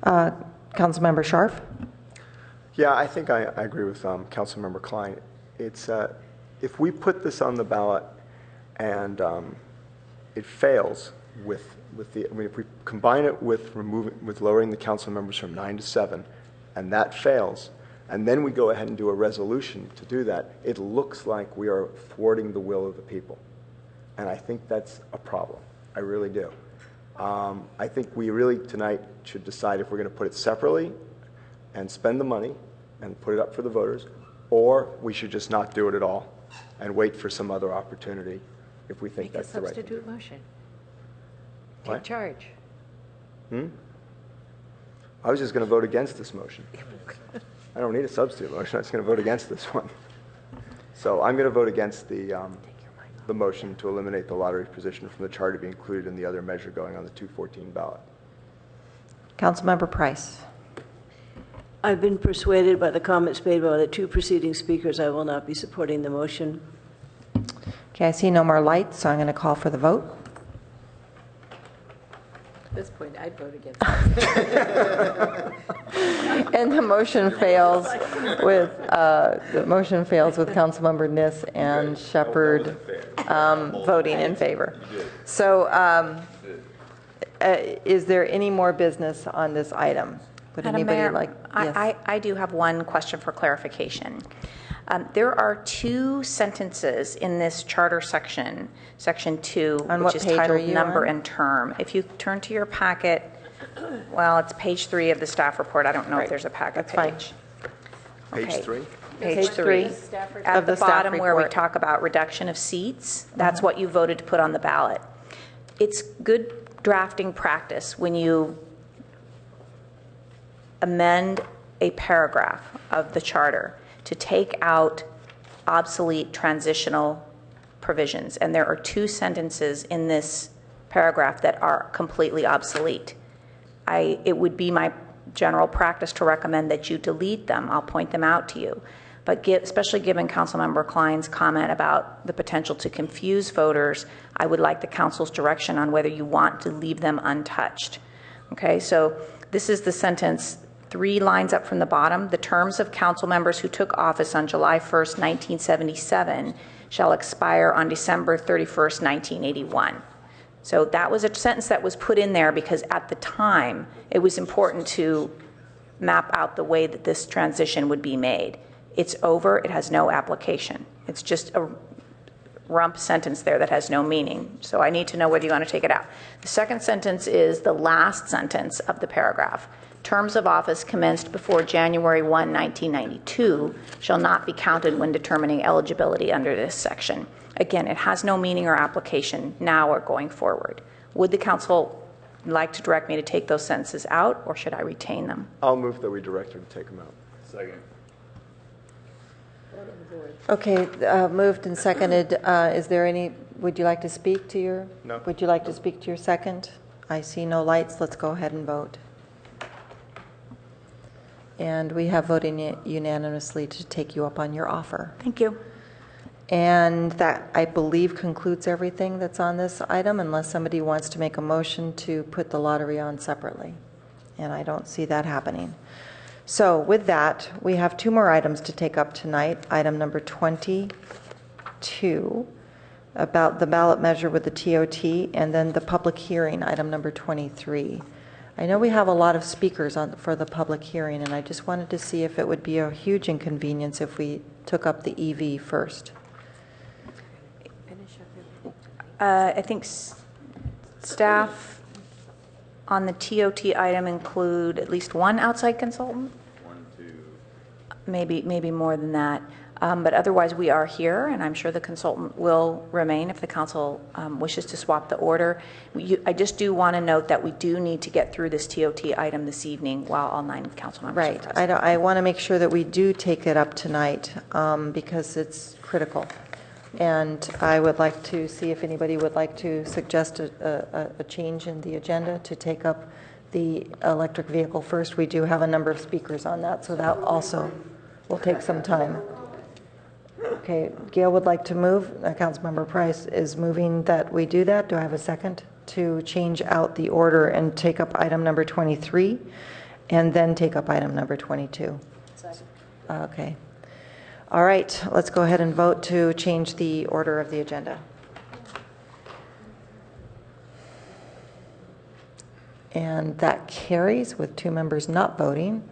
Councilmember Scharf?
Yeah, I think I agree with Councilmember Klein. It's if we put this on the ballot and it fails if we combine it with lowering the council members from 9 to 7, and that fails, and then we go ahead and do a resolution to do that, it looks like we are thwarting the will of the people. And I think that's a problem. I really do. I think we really tonight should decide if we're going to put it separately and spend the money and put it up for the voters, or we should just not do it at all and wait for some other opportunity if we think that's the right thing.
Make a substitute motion.
What?
Take charge.
I was just going to vote against this motion. I don't need a substitute motion. I'm just going to vote against this one. So I'm going to vote against the motion to eliminate the lottery position from the charter to be included in the other measure going on the 214 ballot.
Councilmember Price.
I've been persuaded by the comments made by the two preceding speakers. I will not be supporting the motion.
Okay, I see no more lights, so I'm going to call for the vote.
At this point, I'd vote against
And the motion fails with Councilmember Niss and Shepherd voting in favor. So, is there any more business on this item? Would
Madam
anybody
Mayor,
like? Yes.
I do have one question for clarification. There are two sentences in this charter section, section 2,
On
which
what
is
page are
titled
you
Number
on?
and Term. If you turn to your packet, well, it's page 3 of the staff report. I don't know if there's a packet page.
Page
Okay.
3?
Page 3. At
Of
the
the staff
bottom where we
report.
talk about reduction of seats, that's what you voted to put on the ballot. It's good drafting practice when you amend a paragraph of the charter to take out obsolete transitional provisions. And there are two sentences in this paragraph that are completely obsolete. It would be my general practice to recommend that you delete them. I'll point them out to you. But especially given Councilmember Klein's comment about the potential to confuse voters, I would like the council's direction on whether you want to leave them untouched. Okay, so this is the sentence 3 lines up from the bottom. The terms of council members who took office on July 1st, 1977 shall expire on December 31st, 1981. So that was a sentence that was put in there because at the time it was important to map out the way that this transition would be made. It's over, it has no application. It's just a rump sentence there that has no meaning. So I need to know whether you want to take it out. The second sentence is the last sentence of the paragraph. Terms of office commenced before January 1, 1992 shall not be counted when determining eligibility under this section. Again, it has no meaning or application now or going forward. Would the council like to direct me to take those sentences out, or should I retain them?
I'll move that we direct her to take them out.
Second.
Okay, moved and seconded. Is there any, would you like to speak to your?
No.
Would you like to speak to your second? I see no lights. Let's go ahead and vote. And we have voted unanimously to take you up on your offer.
Thank you.
And that, I believe, concludes everything that's on this item, unless somebody wants to make a motion to put the lottery on separately. And I don't see that happening. So with that, we have 2 more items to take up tonight. Item number 22, about the ballot measure with the TOT, and then the public hearing, item number 23. I know we have a lot of speakers for the public hearing, and I just wanted to see if it would be a huge inconvenience if we took up the EV first.
I think staff on the TOT item include at least 1 outside consultant?
1, 2.
Maybe more than that. But otherwise, we are here, and I'm sure the consultant will remain if the council wishes to swap the order. I just do want to note that we do need to get through this TOT item this evening while all 9 council members are present.
I want to make sure that we do take it up tonight because it's critical. And I would like to see if anybody would like to suggest a change in the agenda to take up the electric vehicle first. We do have a number of speakers on that, so that also will take some time. Okay, Gail would like to move. Councilmember Price is moving that we do that. Do I have a second to change out the order and take up item number 23 and then take up item number 22? Second. Okay. All right, let's go ahead and vote to change the order of the agenda. And that carries with 2 members not voting.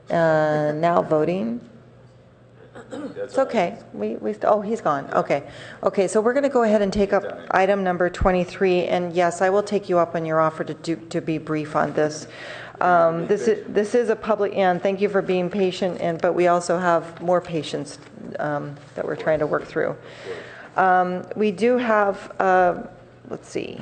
Now voting. It's okay. Oh, he's gone. Okay. Okay, so we're going to go ahead and take up item number 23. And yes, I will take you up on your offer to be brief on this. This is a public, and thank you for being patient, but we also have more patients that we're trying to work through. We do have, let's see.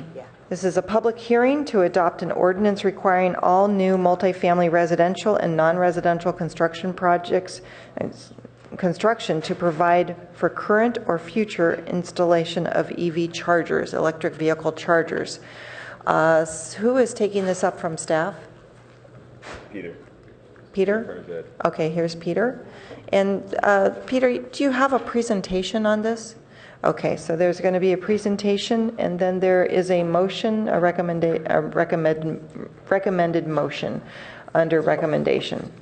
This is a public hearing to adopt an ordinance requiring all new multifamily residential and non-residential construction projects to provide for current or future installation of EV chargers, electric vehicle chargers. Who is taking this up from staff?
Peter.
Peter? Okay, here's Peter. And Peter, do you have a presentation on this? Okay, so there's going to be a presentation, and then there is a motion, a recommended motion under recommendation.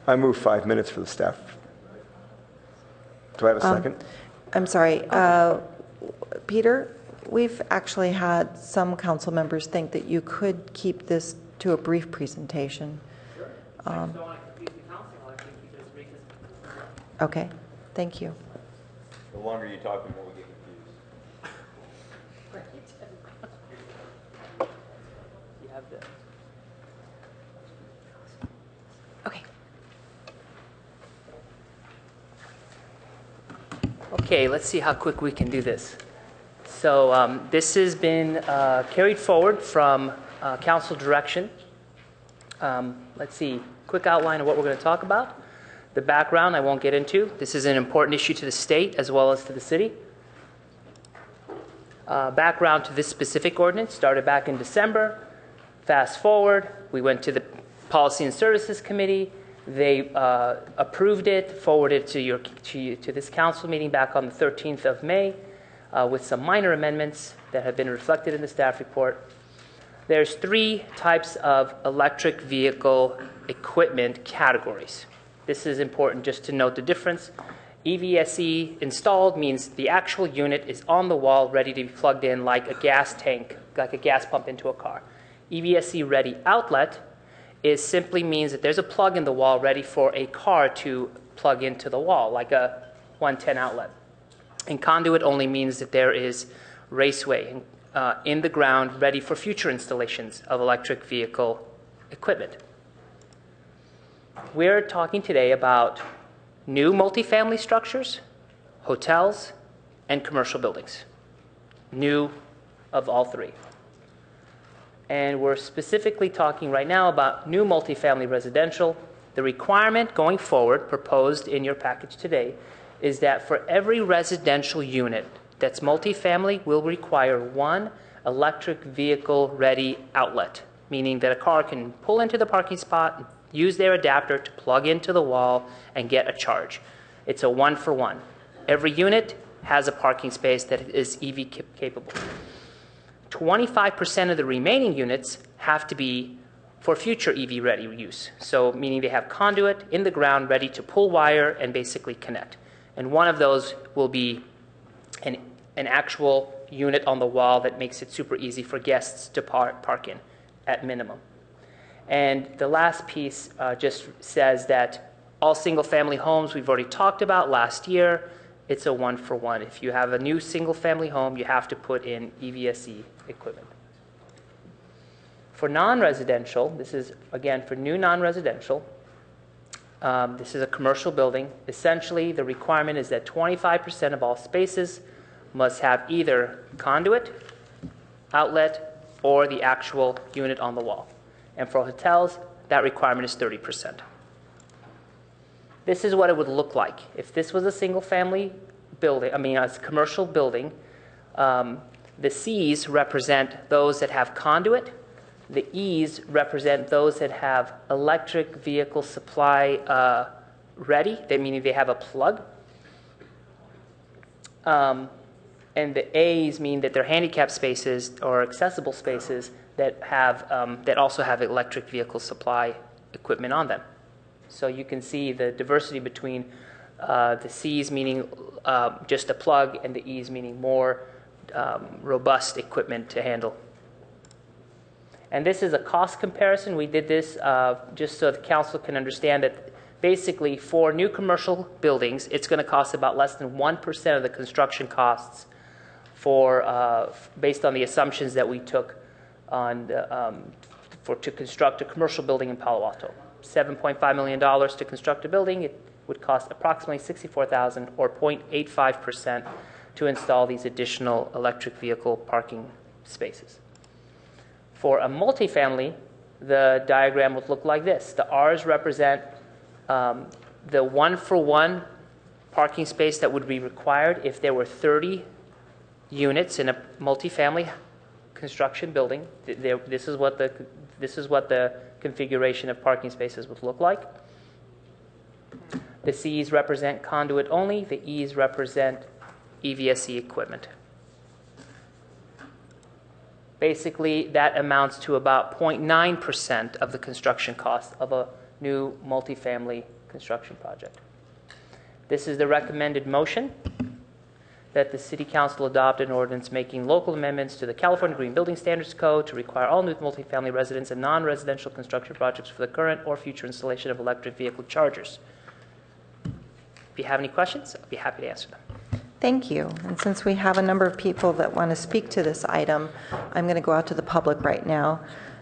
I move 5 minutes for the staff. Do I have a second?
I'm sorry. Peter, we've actually had some council members think that you could keep this to a brief presentation. Okay, thank you.
The longer you talk, the more we get confused.
You have the...
Okay.
Okay, let's see how quick we can do this. So this has been carried forward from council direction. Let's see, quick outline of what we're going to talk about. The background I won't get into. This is an important issue to the state as well as to the city. Background to this specific ordinance started back in December. Fast forward, we went to the Policy and Services Committee. They approved it, forwarded it to this council meeting back on the 13th of May with some minor amendments that have been reflected in the staff report. There's 3 types of electric vehicle equipment categories. This is important just to note the difference. EVSE installed means the actual unit is on the wall ready to be plugged in like a gas tank, like a gas pump into a car. EVSE ready outlet simply means that there's a plug in the wall ready for a car to plug into the wall, like a 110 outlet. And conduit only means that there is raceway in the ground ready for future installations of electric vehicle equipment. We're talking today about new multifamily structures, hotels, and commercial buildings. New of all 3. And we're specifically talking right now about new multifamily residential. The requirement going forward, proposed in your package today, is that for every residential unit that's multifamily will require 1 electric vehicle ready outlet, meaning that a car can pull into the parking spot, use their adapter to plug into the wall and get a charge. It's a 1-for-1. Every unit has a parking space that is EV capable. 25% of the remaining units have to be for future EV ready use. So meaning they have conduit in the ground ready to pull wire and basically connect. And one of those will be an actual unit on the wall that makes it super easy for guests to park in at minimum. And the last piece just says that all single-family homes we've already talked about last year, it's a 1-for-1. If you have a new single-family home, you have to put in EVSE equipment. For non-residential, this is, again, for new non-residential, this is a commercial building. Essentially, the requirement is that 25% of all spaces must have either conduit, outlet, or the actual unit on the wall. And for hotels, that requirement is 30%. This is what it would look like. If this was a single-family building, a commercial building, the C's represent those that have conduit. The E's represent those that have electric vehicle supply ready, meaning they have a plug. And the A's mean that they're handicap spaces or accessible spaces that also have electric vehicle supply equipment on them. So you can see the diversity between the C's meaning just a plug and the E's meaning more robust equipment to handle. And this is a cost comparison. We did this just so the council can understand that basically for new commercial buildings, it's going to cost about less than 1% of the construction costs based on the assumptions that we took on to construct a commercial building in Palo Alto. $7.5 million to construct a building. It would cost approximately $64,000 or 0.85% to install these additional electric vehicle parking spaces. For a multifamily, the diagram would look like this. The R's represent the one-for-one parking space that would be required if there were 30 units in a multifamily construction building. This is what the configuration of parking spaces would look like. The C's represent conduit only. The E's represent EVSE equipment. Basically, that amounts to about 0.9% of the construction cost of a new multifamily construction project. This is the recommended motion that the City Council adopt an ordinance making local amendments to the California Green Building Standards Code to require all new multifamily residents and non-residential construction projects for the current or future installation of electric vehicle chargers. If you have any questions, I'll be happy to answer them.
Thank you. And since we have a number of people that want to speak to this item, I'm going to go out to the public right now.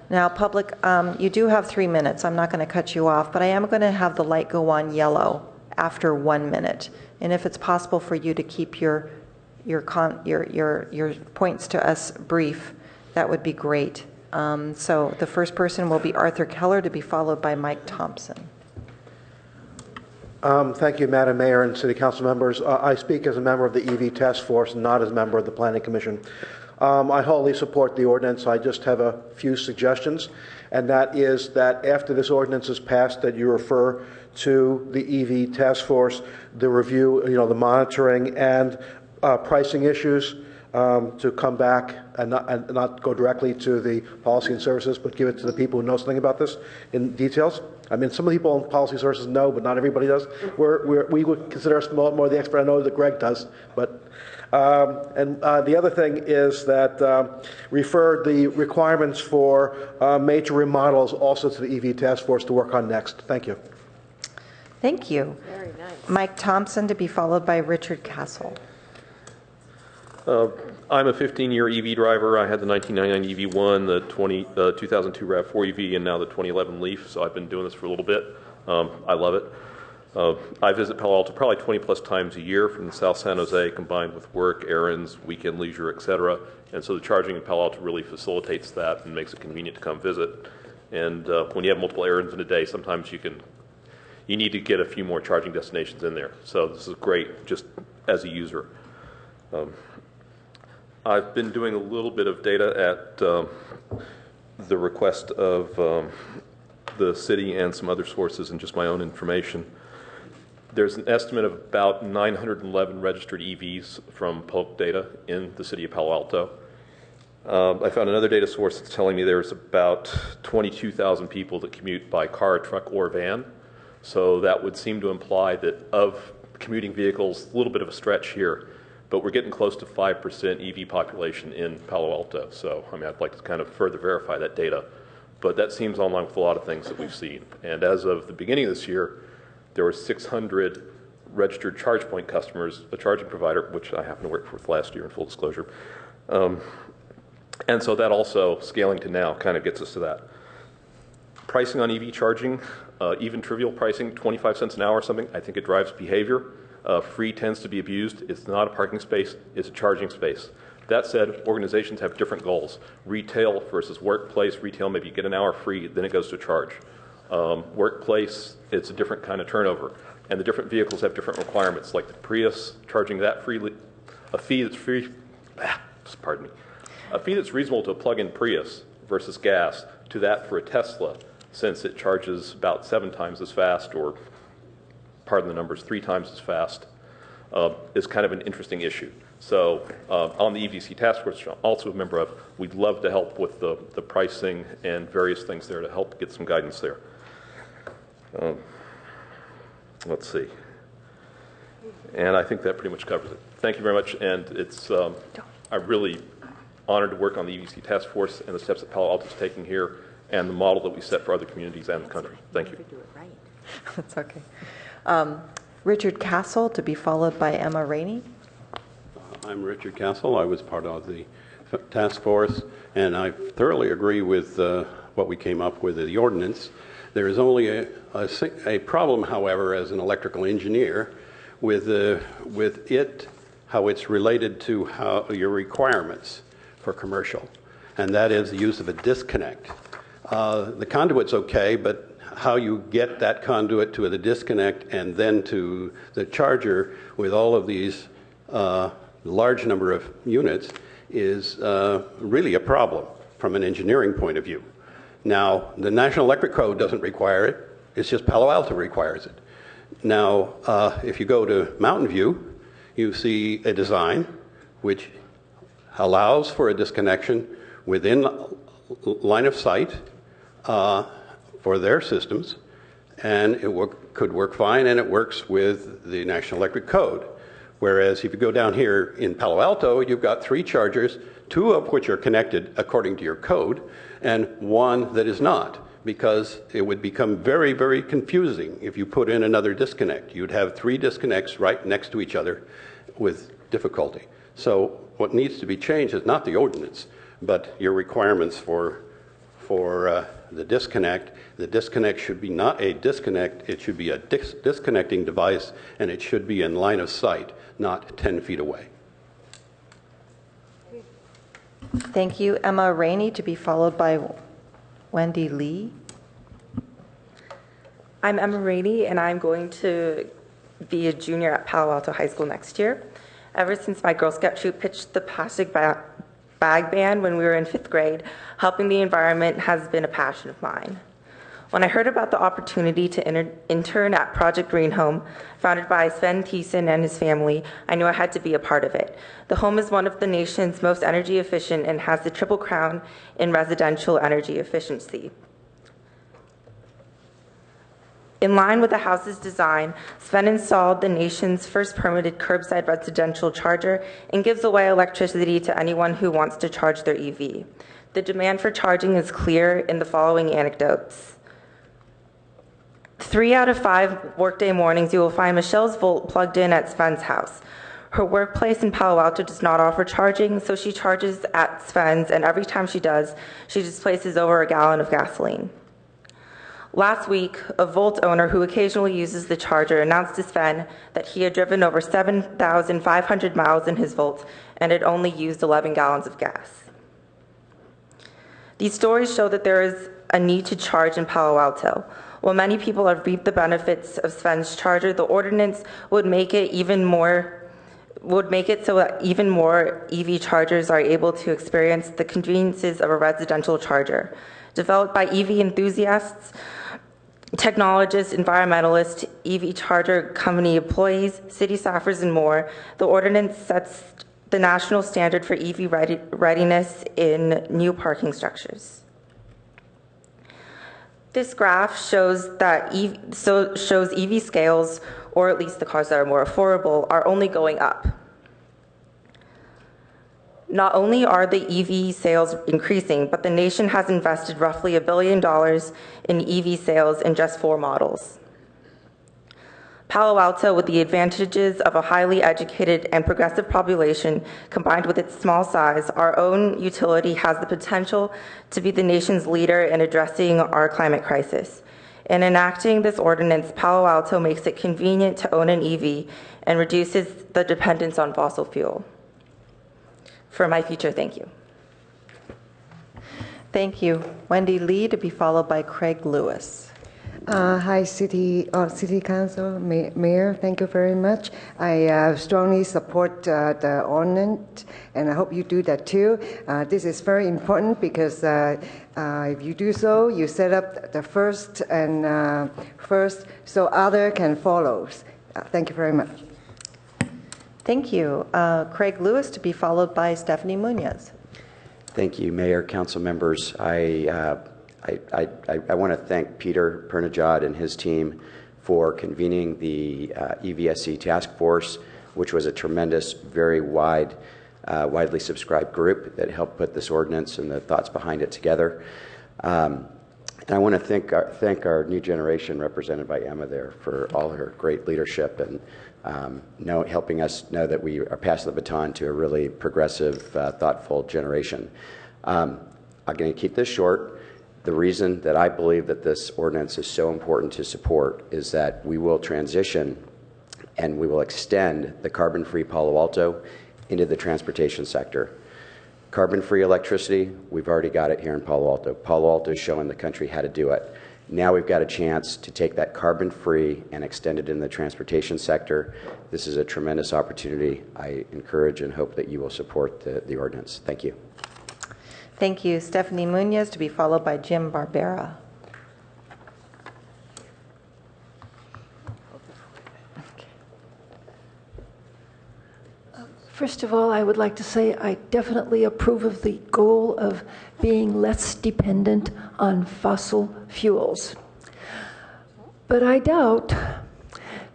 Now, public, you do have 3 minutes. I'm not going to cut you off, but I am going to have the light go on yellow after 1 minute. And if it's possible for you to keep your points to us brief, that would be great. So the first person will be Arthur Keller, to be followed by Mike Thompson.
Thank you, Madam Mayor and City Council members. I speak as a member of the EV Task Force and not as a member of the Planning Commission. I wholly support the ordinance. I just have a few suggestions, and that is that after this ordinance is passed, that you refer to the EV Task Force, the review, the monitoring and pricing issues, to come back and not go directly to the policy and services, but give it to the people who know something about this in details. I mean, some of the people in policy services know, but not everybody does. We would consider us more the expert. I know that Greg does, but the other thing is that refer the requirements for major remodels also to the EV Task Force to work on next. Thank you.
Thank you.
Very nice.
Mike Thompson, to be followed by Richard Castle.
I'm a 15-year EV driver. I had the 1999 EV1, the 2002 RAV4 EV, and now the 2011 Leaf, so I've been doing this for a little bit. I love it. I visit Palo Alto probably 20-plus times a year from South San Jose, combined with work, errands, weekend leisure, etc. And so the charging in Palo Alto really facilitates that and makes it convenient to come visit. And when you have multiple errands in a day, sometimes you need to get a few more charging destinations in there. So this is great just as a user. I've been doing a little bit of data at the request of the city and some other sources and just my own information. There's an estimate of about 911 registered EVs from Polk data in the city of Palo Alto. I found another data source that's telling me there's about 22,000 people that commute by car, truck, or van. So that would seem to imply that of commuting vehicles, a little bit of a stretch here, but we're getting close to 5% EV population in Palo Alto. So, I mean, I'd like to kind of further verify that data. But that seems in line with a lot of things that we've seen. And as of the beginning of this year, there were 600 registered ChargePoint customers, a charging provider, which I happened to work with last year in full disclosure. And so that also, scaling to now, kind of gets us to that. Pricing on EV charging, even trivial pricing, 25 cents an hour or something, I think it drives behavior. Free tends to be abused. It's not a parking space, it's a charging space. That said, organizations have different goals. Retail versus workplace. Retail, maybe you get an hour free, then it goes to charge. Workplace, it's a different kind of turnover. And the different vehicles have different requirements, like the Prius, charging that freely, a fee that's free, pardon me, a fee that's reasonable to a plug-in Prius versus gas to that for a Tesla, since it charges about 7 times as fast, or pardon the numbers, 3 times as fast. is kind of an interesting issue. So on the EVC task force, which I'm also a member of, we'd love to help with the pricing and various things there to help get some guidance there. Let's see. And I think that pretty much covers it. Thank you very much. And it's I'm really honored to work on the EVC task force and the steps that Palo Alto is taking here and the model that we set for other communities and the country. Thank you.
That's okay. Richard Castle, to be followed by Emma Rainey.
I'm Richard Castle. I was part of the task force, and I thoroughly agree with what we came up with in the ordinance. There is only a problem, however, as an electrical engineer, with it, how it's related to how your requirements for commercial, and that is the use of a disconnect. The conduit's okay, but how you get that conduit to the disconnect and then to the charger with all of these large number of units is really a problem from an engineering point of view. Now, the National Electric Code doesn't require it. It's just Palo Alto requires it. Now, if you go to Mountain View, you see a design which allows for a disconnection within line of sight for their systems, and it could work fine, and it works with the National Electric Code. Whereas if you go down here in Palo Alto, you've got 3 chargers, 2 of which are connected according to your code, and 1 that is not, because it would become very, very confusing if you put in another disconnect. You'd have 3 disconnects right next to each other with difficulty. So what needs to be changed is not the ordinance, but your requirements for the disconnect. The disconnect should be not a disconnect, it should be a disconnecting device, and it should be in line of sight, not 10 feet away.
Thank you. Emma Rainey, to be followed by Wendy Lee.
I'm Emma Rainey, and I'm going to be a junior at Palo Alto High School next year. Ever since my Girl Scout troop pitched the plastic bag ban when we were in 5th grade, helping the environment has been a passion of mine. When I heard about the opportunity to intern at Project Green Home, founded by Sven Thiessen and his family, I knew I had to be a part of it. The home is one of the nation's most energy efficient and has the triple crown in residential energy efficiency. In line with the house's design, Sven installed the nation's first permitted curbside residential charger and gives away electricity to anyone who wants to charge their EV. The demand for charging is clear in the following anecdotes. 3 out of 5 workday mornings, you will find Michelle's Volt plugged in at Sven's house. Her workplace in Palo Alto does not offer charging, so she charges at Sven's, and every time she does, she displaces over a gallon of gasoline. Last week, a Volt owner who occasionally uses the charger announced to Sven that he had driven over 7,500 miles in his Volt and had only used 11 gallons of gas. These stories show that there is a need to charge in Palo Alto. While many people have reaped the benefits of Sven's charger, the ordinance would make it so that even more EV chargers are able to experience the conveniences of a residential charger. Developed by EV enthusiasts, technologists, environmentalists, EV charger company employees, city staffers, and more, the ordinance sets the national standard for EV readiness in new parking structures. This graph shows that shows EV scales, or at least the cars that are more affordable, are only going up. Not only are the EV sales increasing, but the nation has invested roughly $1 billion in EV sales in just 4 models. Palo Alto, with the advantages of a highly educated and progressive population, combined with its small size, our own utility has the potential to be the nation's leader in addressing our climate crisis. In enacting this ordinance, Palo Alto makes it convenient to own an EV and reduces the dependence on fossil fuel. For my future, thank you.
Thank you. Wendy Lee, to be followed by Craig Lewis.
Hi, City Council, Mayor, thank you very much. I strongly support the ordinance, and I hope you do that too. This is very important because if you do so, you set up the first so other can follow. Thank you very much.
Thank you. Craig Lewis to be followed by Stephanie Munoz.
Thank you, Mayor, council members. I want to thank Peter Pernajad and his team for convening the EVSE task force, which was a tremendous, very widely subscribed group that helped put this ordinance and the thoughts behind it together. And I want to thank our new generation represented by Emma there for all her great leadership and helping us know that we are passing the baton to a really progressive, thoughtful generation. I'm going to keep this short. The reason that I believe that this ordinance is so important to support is that we will transition and we will extend the carbon-free Palo Alto into the transportation sector. Carbon-free electricity, we've already got it here in Palo Alto. Palo Alto is showing the country how to do it. Now we've got a chance to take that carbon-free and extend it in the transportation sector. This is a tremendous opportunity. I encourage and hope that you will support the ordinance. Thank you.
Thank you. Stephanie Munoz to be followed by Jim Barbera.
First of all, I would like to say I definitely approve of the goal of being less dependent on fossil fuels. But I doubt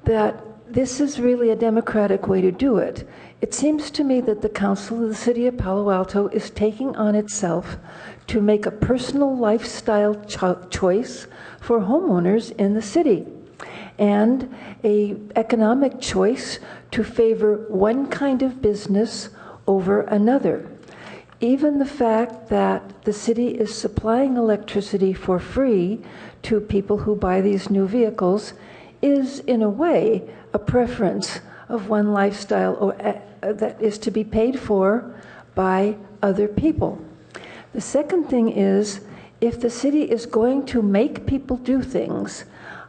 that this is really a democratic way to do it. It seems to me that the Council of the City of Palo Alto is taking on itself to make a personal lifestyle choice for homeowners in the city, and an economic choice to favor one kind of business over another. Even the fact that the city is supplying electricity for free to people who buy these new vehicles is, in a way, a preference of one lifestyle that is to be paid for by other people. The second thing is, if the city is going to make people do things,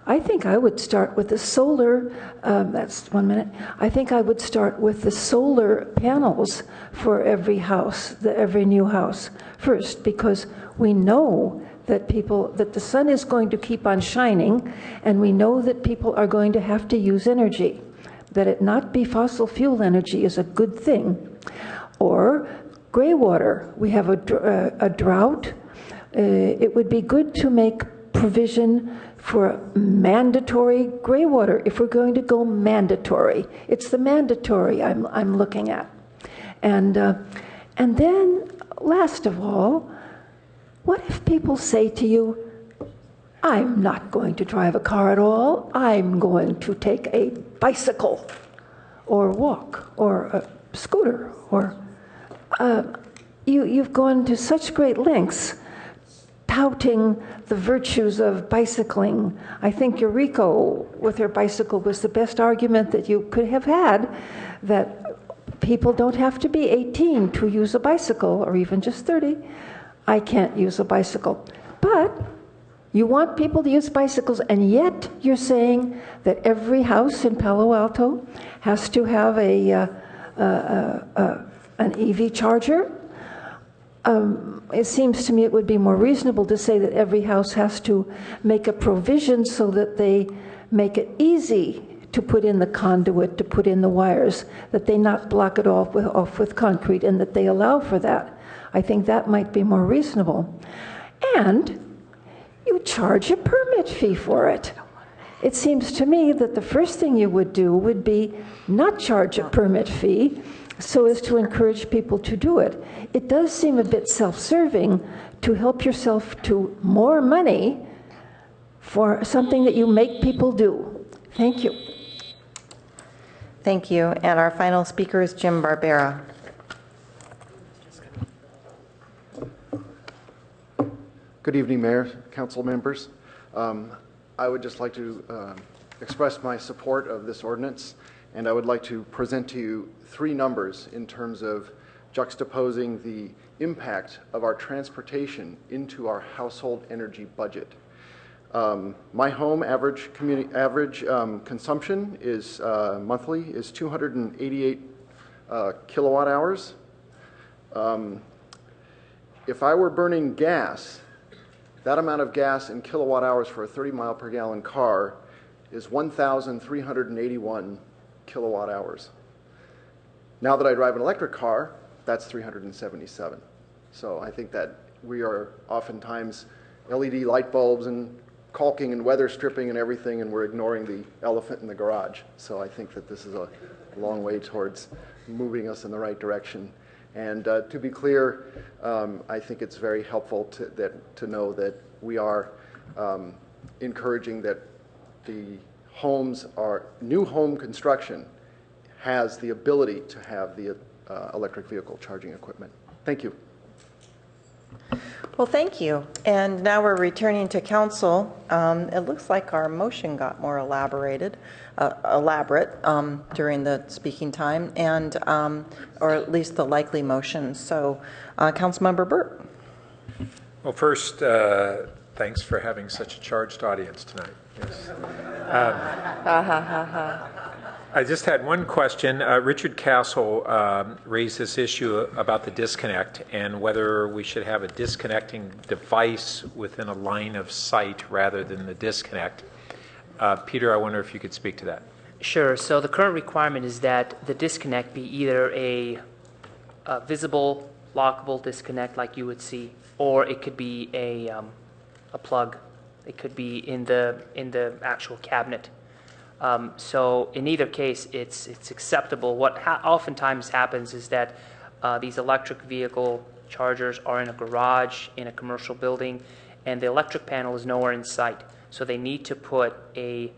I think I would start with the solar, I think I would start with the solar panels for every house, every new house first, because we know that that the sun is going to keep on shining, and we know that people are going to have to use energy. That it not be fossil fuel energy is a good thing. Or gray water. We have a drought. It would be good to make provision for mandatory gray water if we're going to go mandatory. It's the mandatory I'm looking at. And then, last of all, what if people say to you, I'm not going to drive a car at all, I'm going to take a bicycle or walk or a scooter, or you've gone to such great lengths touting the virtues of bicycling. I think Eureka with her bicycle was the best argument that you could have had, that people don't have to be 18 to use a bicycle, or even just 30. I can't use a bicycle. But you want people to use bicycles, and yet you're saying that every house in Palo Alto has to have an EV charger? It seems to me it would be more reasonable to say that every house has to make a provision so that they make it easy to put in the conduit, to put in the wires, that they not block it off with concrete, and that they allow for that. I think that might be more reasonable. And you charge a permit fee for it. It seems to me that the first thing you would do would be not charge a permit fee so as to encourage people to do it. It does seem a bit self-serving to help yourself to more money for something that you make people do. Thank you.
Thank you. And our final speaker is Jim Barbera.
Good evening, Mayor, Council members. I would just like to express my support of this ordinance, and I would like to present to you three numbers in terms of juxtaposing the impact of our transportation into our household energy budget. My home average consumption is monthly is 288 kilowatt hours. If I were burning gas, that amount of gas in kilowatt hours for a 30 mile per gallon car is 1,381 kilowatt hours. Now that I drive an electric car, that's 377. So I think that we are oftentimes LED light bulbs and caulking and weather stripping and everything, and we're ignoring the elephant in the garage. So I think that this is a long way towards moving us in the right direction. And to be clear, I think it's very helpful to know that we are encouraging that the homes are, new home construction has the ability to have the electric vehicle charging equipment. Thank you.
Well, thank you. And now we're returning to council. It looks like our motion got more elaborate during the speaking time, and or at least the likely motion. So, Councilmember Burt.
Well, first, thanks for having such a charged audience tonight. Yes. I just had one question. Richard Castle raised this issue about the disconnect and whether we should have a disconnecting device within a line of sight rather than the disconnect. Peter, I wonder if you could speak to that.
Sure. So the current requirement is that the disconnect be either a visible, lockable disconnect like you would see, or it could be a plug. It could be in the actual cabinet. So in either case, it's acceptable. What oftentimes happens is that these electric vehicle chargers are in a garage, in a commercial building, and the electric panel is nowhere in sight. So they need to put a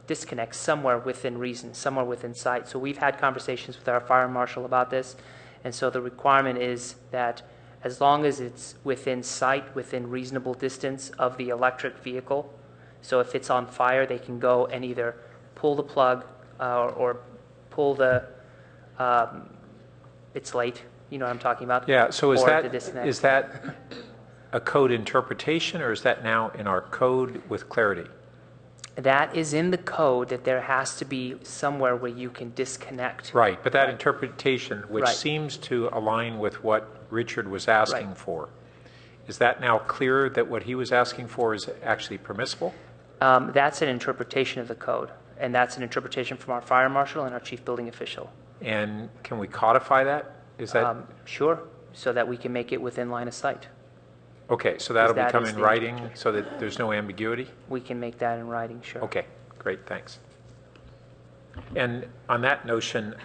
disconnect somewhere within reason, somewhere within sight. So we've had conversations with our fire marshal about this, and so the requirement is that as long as it's within sight, within reasonable distance of the electric vehicle. So if it's on fire, they can go and either pull the plug or pull the, it's late, you know what I'm talking about?
Yeah, so is
that
a code interpretation, or is that now in our code with clarity?
That is in the code, that there has to be somewhere where you can disconnect.
Right, but that interpretation, which
Right.
seems to align with what Richard was asking for, is that now clear that what he was asking for is actually permissible?
That's an interpretation of the code, and that's an interpretation from our fire marshal and our chief building official.
And can we codify that? Is that
sure, so that we can make it within line of sight.
okay? So that'll
that
become
is
in
the
writing, so that there's no ambiguity.
We can make that in writing, sure.
Okay, great, thanks. And on that notion,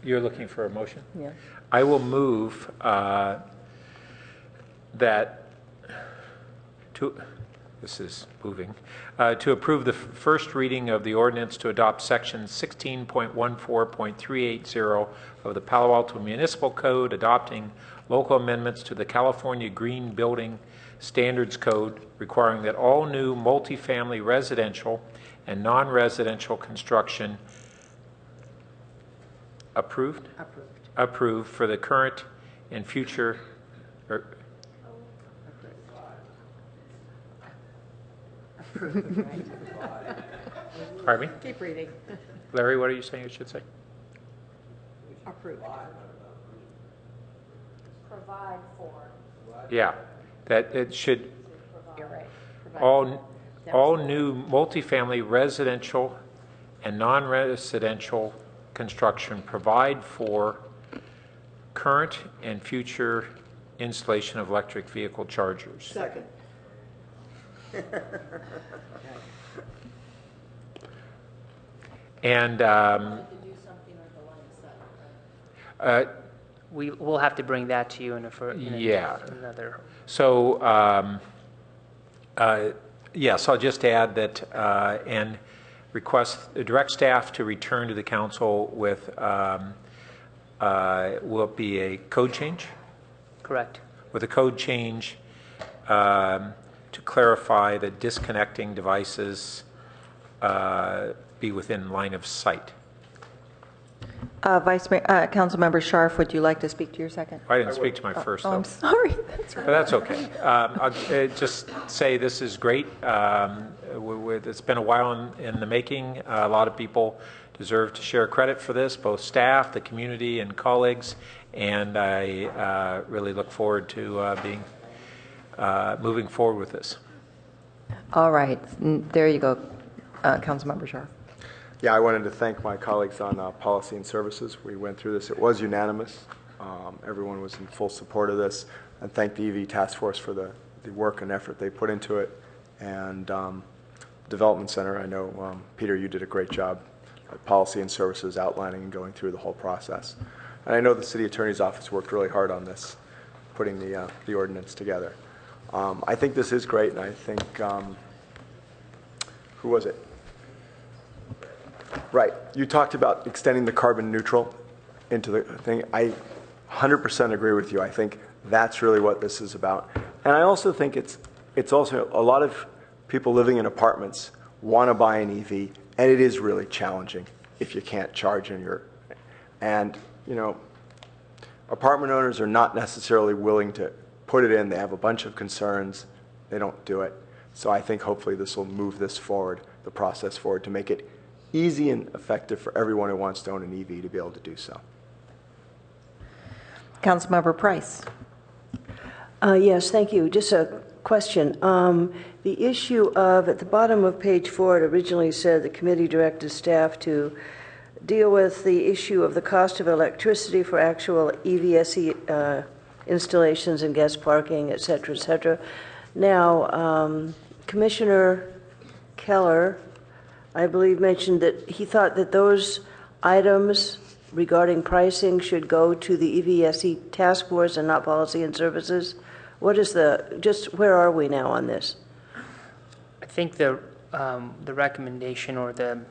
you're looking for a motion?
Yeah.
I will move this is moving, to approve the first reading of the ordinance to adopt section 16.14.380 of the Palo Alto Municipal Code, adopting local amendments to the California Green Building Standards Code, requiring that all new multifamily residential and non-residential construction approved for the current and future. Pardon me?
Keep reading.
Larry, what are you saying it should say?
Approved.
Provide for.
Yeah, that it should,
You're right.
all new multifamily residential and non-residential construction provide for current and future installation of electric vehicle chargers.
Second.
And
we'll have to bring that to you in another.
So yes, I'll just add that and direct staff to return to the council with will it be a code change?
Correct.
With a code change to clarify that disconnecting devices be within line of sight.
Councilmember Scharf, would you like to speak to your second?
I didn't speak to my first, though.
I'm sorry. That's right.
But that's okay. I'll just say this is great. It's been a while in the making. A lot of people deserve to share credit for this, both staff, the community, and colleagues. And I really look forward to moving forward with this.
All right. There you go, Councilmember Scharf.
Yeah, I wanted to thank my colleagues on Policy and Services. We went through this. It was unanimous. Everyone was in full support of this. And thank the EV Task Force for the work and effort they put into it. And Development Center, I know, Peter, you did a great job at Policy and Services outlining and going through the whole process. And I know the City Attorney's Office worked really hard on this, putting the ordinance together. I think this is great, and I think, who was it? Right. You talked about extending the carbon neutral into the thing. I 100% agree with you. I think that's really what this is about. And I also think it's also a lot of people living in apartments want to buy an EV, and it is really challenging if you can't charge in your. And, you know, apartment owners are not necessarily willing to put it in. They have a bunch of concerns. They don't do it. So I think hopefully this will move this forward, the process forward, to make it easy and effective for everyone who wants to own an EV to be able to do so.
Councilmember Price.
Yes, thank you. Just a question. The issue of, at the bottom of page 4, it originally said the committee directed staff to deal with the issue of the cost of electricity for actual EVSE installations and guest parking, et cetera, et cetera. Now, Commissioner Keller, I believe, mentioned that he thought that those items regarding pricing should go to the EVSE task force and not Policy and Services. What is just where are we now on this?
I think the recommendation or the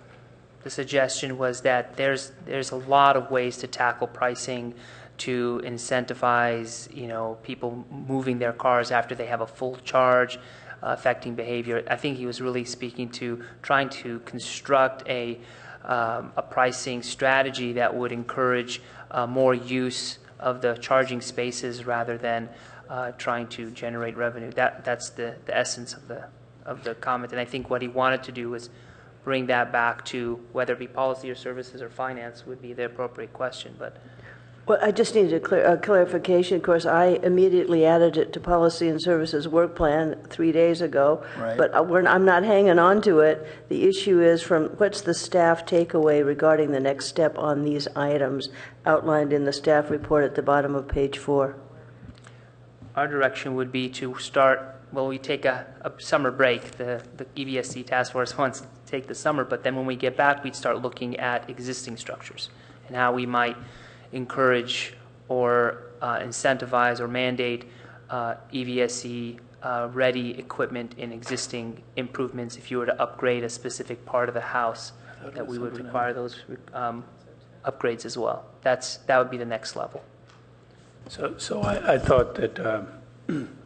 suggestion was that there's a lot of ways to tackle pricing to incentivize, people moving their cars after they have a full charge, affecting behavior. I think he was really speaking to trying to construct a pricing strategy that would encourage more use of the charging spaces rather than trying to generate revenue. That's the essence of the comment. And I think what he wanted to do was bring that back to whether it be policy or services or finance would be the appropriate question.
Well, I just needed a clarification. Of course, I immediately added it to Policy and Services work plan 3 days ago,
Right.
But I'm not hanging on to it. The issue is what's the staff takeaway regarding the next step on these items outlined in the staff report at the bottom of page 4?
Our direction would be to start, we take a summer break. The EVSC task force wants to take the summer, but then when we get back, we'd start looking at existing structures and how we might encourage or incentivize or mandate EVSE ready equipment in existing improvements. If you were to upgrade a specific part of the house, that we would require those upgrades as well. That would be the next level.
So I thought that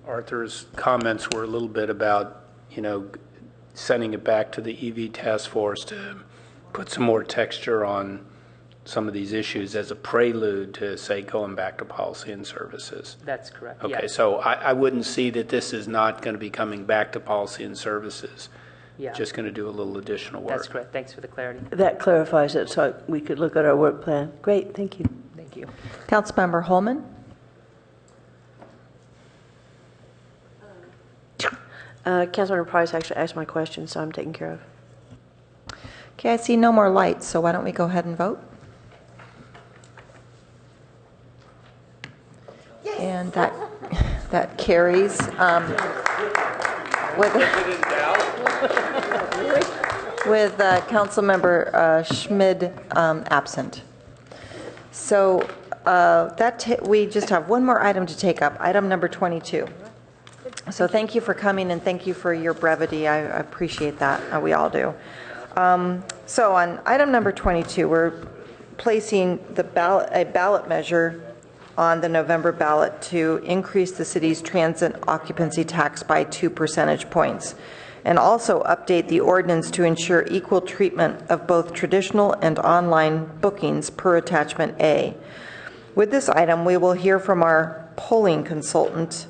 Arthur's comments were a little bit about, sending it back to the EV task force to put some more texture on some of these issues as a prelude to, say, going back to Policy and Services.
That's correct.
Okay,
yeah.
so I wouldn't see that this is not going to be coming back to Policy and Services.
Yeah.
Just going to do a little additional work.
That's correct. Thanks for the clarity.
That clarifies it, so we could look at our work plan. Great, thank you.
Thank you.
Councilmember Holman.
Councilmember Price actually asked my question, so I'm taken care of.
Okay, I see no more lights, so why don't we go ahead and vote? And that carries with Councilmember Schmid absent. So we just have one more item to take up, item number 22. So thank you for coming and thank you for your brevity. I appreciate that. We all do. So on item number 22, we're placing a ballot measure on the November ballot to increase the city's transit occupancy tax by 2 percentage points, and also update the ordinance to ensure equal treatment of both traditional and online bookings per attachment A. With this item, we will hear from our polling consultant,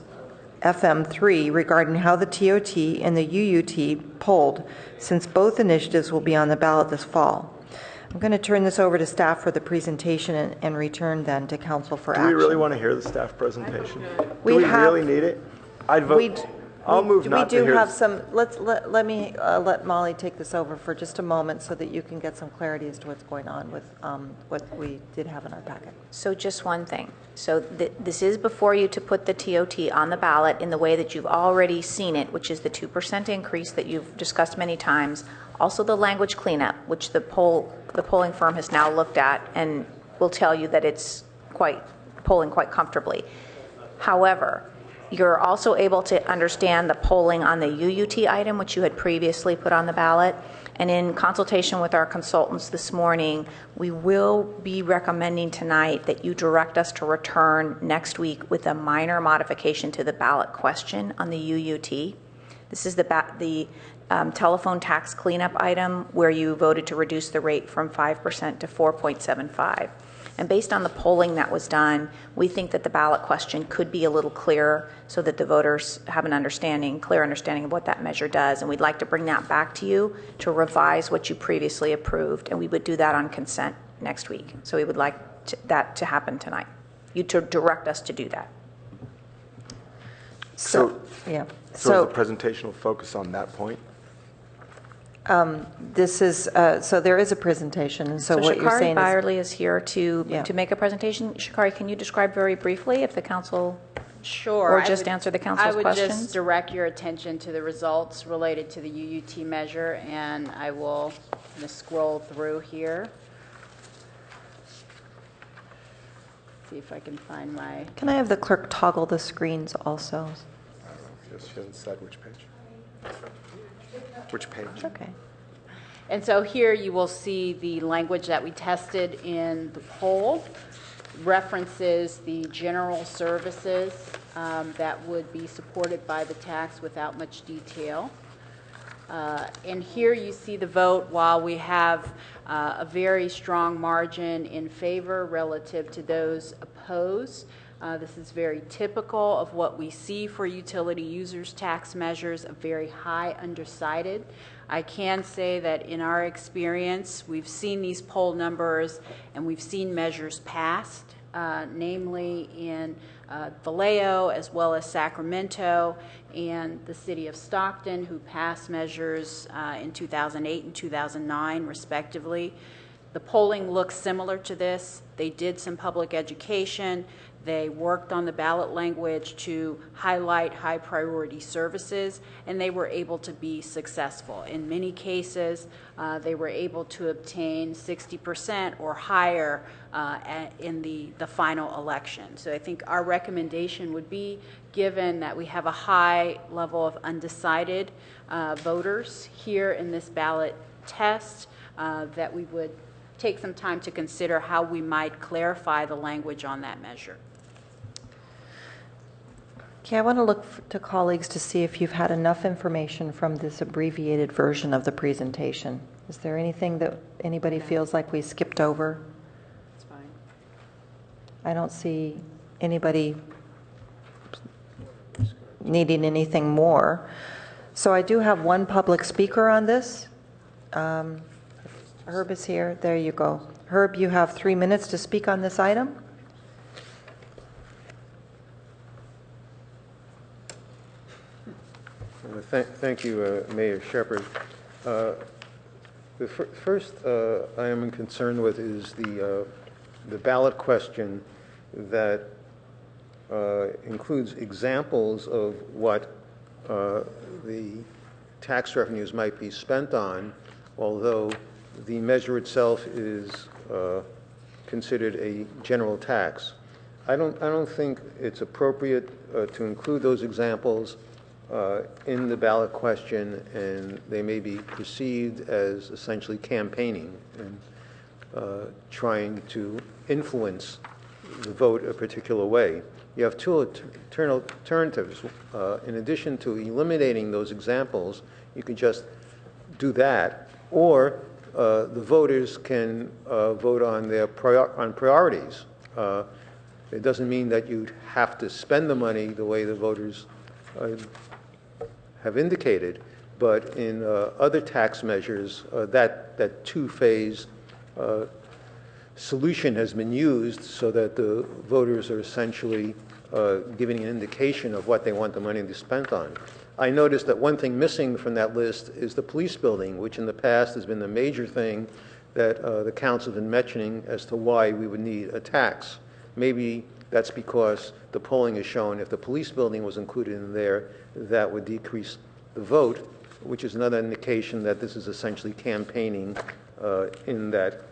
FM3, regarding how the TOT and the UUT polled, since both initiatives will be on the ballot this fall. I'm going to turn this over to staff for the presentation and return then to council for action.
Do we really want to hear the staff presentation? Do
we
we really need it? I'd vote. I'll move not to
We do
hear.
have some, let me let Molly take this over for just a moment so that you can get some clarity as to what's going on with what we did have in our packet.
So just one thing. So this is before you to put the TOT on the ballot in the way that you've already seen it, which is the 2% increase that you've discussed many times. Also the language cleanup, which the polling firm has now looked at and will tell you that it's polling quite comfortably. However, you're also able to understand the polling on the UUT item, which you had previously put on the ballot. And in consultation with our consultants this morning, we will be recommending tonight that you direct us to return next week with a minor modification to the ballot question on the UUT. This is the telephone tax cleanup item where you voted to reduce the rate from 5% to 4.75. And based on the polling that was done, we think that the ballot question could be a little clearer so that the voters have an clear understanding of what that measure does. And we'd like to bring that back to you to revise what you previously approved. And we would do that on consent next week. So we would like that to happen tonight. You to direct us to do that.
So
yeah.
So the presentation will focus on that point?
This is, so there is a presentation, and so what you're
Shikari
saying is...
Byerly is here to make a presentation. Shikari, can you describe very briefly if the council...
Sure.
Or just answer the council's questions?
I would just direct your attention to the results related to the UUT measure, and I will just scroll through here. See if I can find my...
Can I have the clerk toggle the screens also?
She hasn't said which page. Which page?
Okay.
And so here you will see the language that we tested in the poll references the general services that would be supported by the tax without much detail. And here you see the vote. While we have a very strong margin in favor relative to those opposed, this is very typical of what we see for utility users tax measures, a very high undecided. I can say that in our experience, we've seen these poll numbers and we've seen measures passed, namely in Vallejo as well as Sacramento and the city of Stockton, who passed measures in 2008 and 2009 respectively. The polling looks similar to this. They did some public education. They worked on the ballot language to highlight high priority services, and they were able to be successful. In many cases, they were able to obtain 60% or higher in the final election. So I think our recommendation would be, given that we have a high level of undecided voters here in this ballot test, that we would take some time to consider how we might clarify the language on that measure.
Okay, I want to look to colleagues to see if you've had enough information from this abbreviated version of the presentation. Is there anything that anybody feels like we skipped over?
That's fine.
I don't see anybody needing anything more. So I do have one public speaker on this. Herb is here. There you go. Herb, you have 3 minutes to speak on this item.
Thank you, Mayor Shepherd. The first I am concerned with is the ballot question that includes examples of what the tax revenues might be spent on, although the measure itself is considered a general tax. I don't think it's appropriate to include those examples in the ballot question, and they may be perceived as essentially campaigning and trying to influence the vote a particular way. You have two alternatives. In addition to eliminating those examples, you can just do that, or the voters can vote on their priorities. It doesn't mean that you'd have to spend the money the way the voters have indicated, but in other tax measures, that two-phase solution has been used so that the voters are essentially giving an indication of what they want the money to be spent on. I noticed that one thing missing from that list is the police building, which in the past has been the major thing that the council has been mentioning as to why we would need a tax. Maybe that's because the polling has shown if the police building was included in there, that would decrease the vote, which is another indication that this is essentially campaigning in that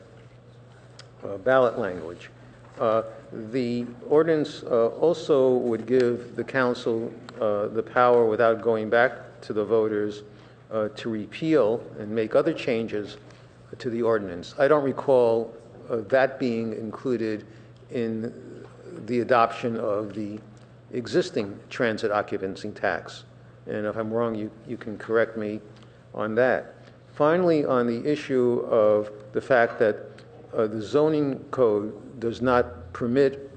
ballot language. The ordinance also would give the council the power, without going back to the voters, to repeal and make other changes to the ordinance. I don't recall that being included in the adoption of the existing transit occupancy tax. And if I'm wrong, you can correct me on that. Finally, on the issue of the fact that the zoning code does not permit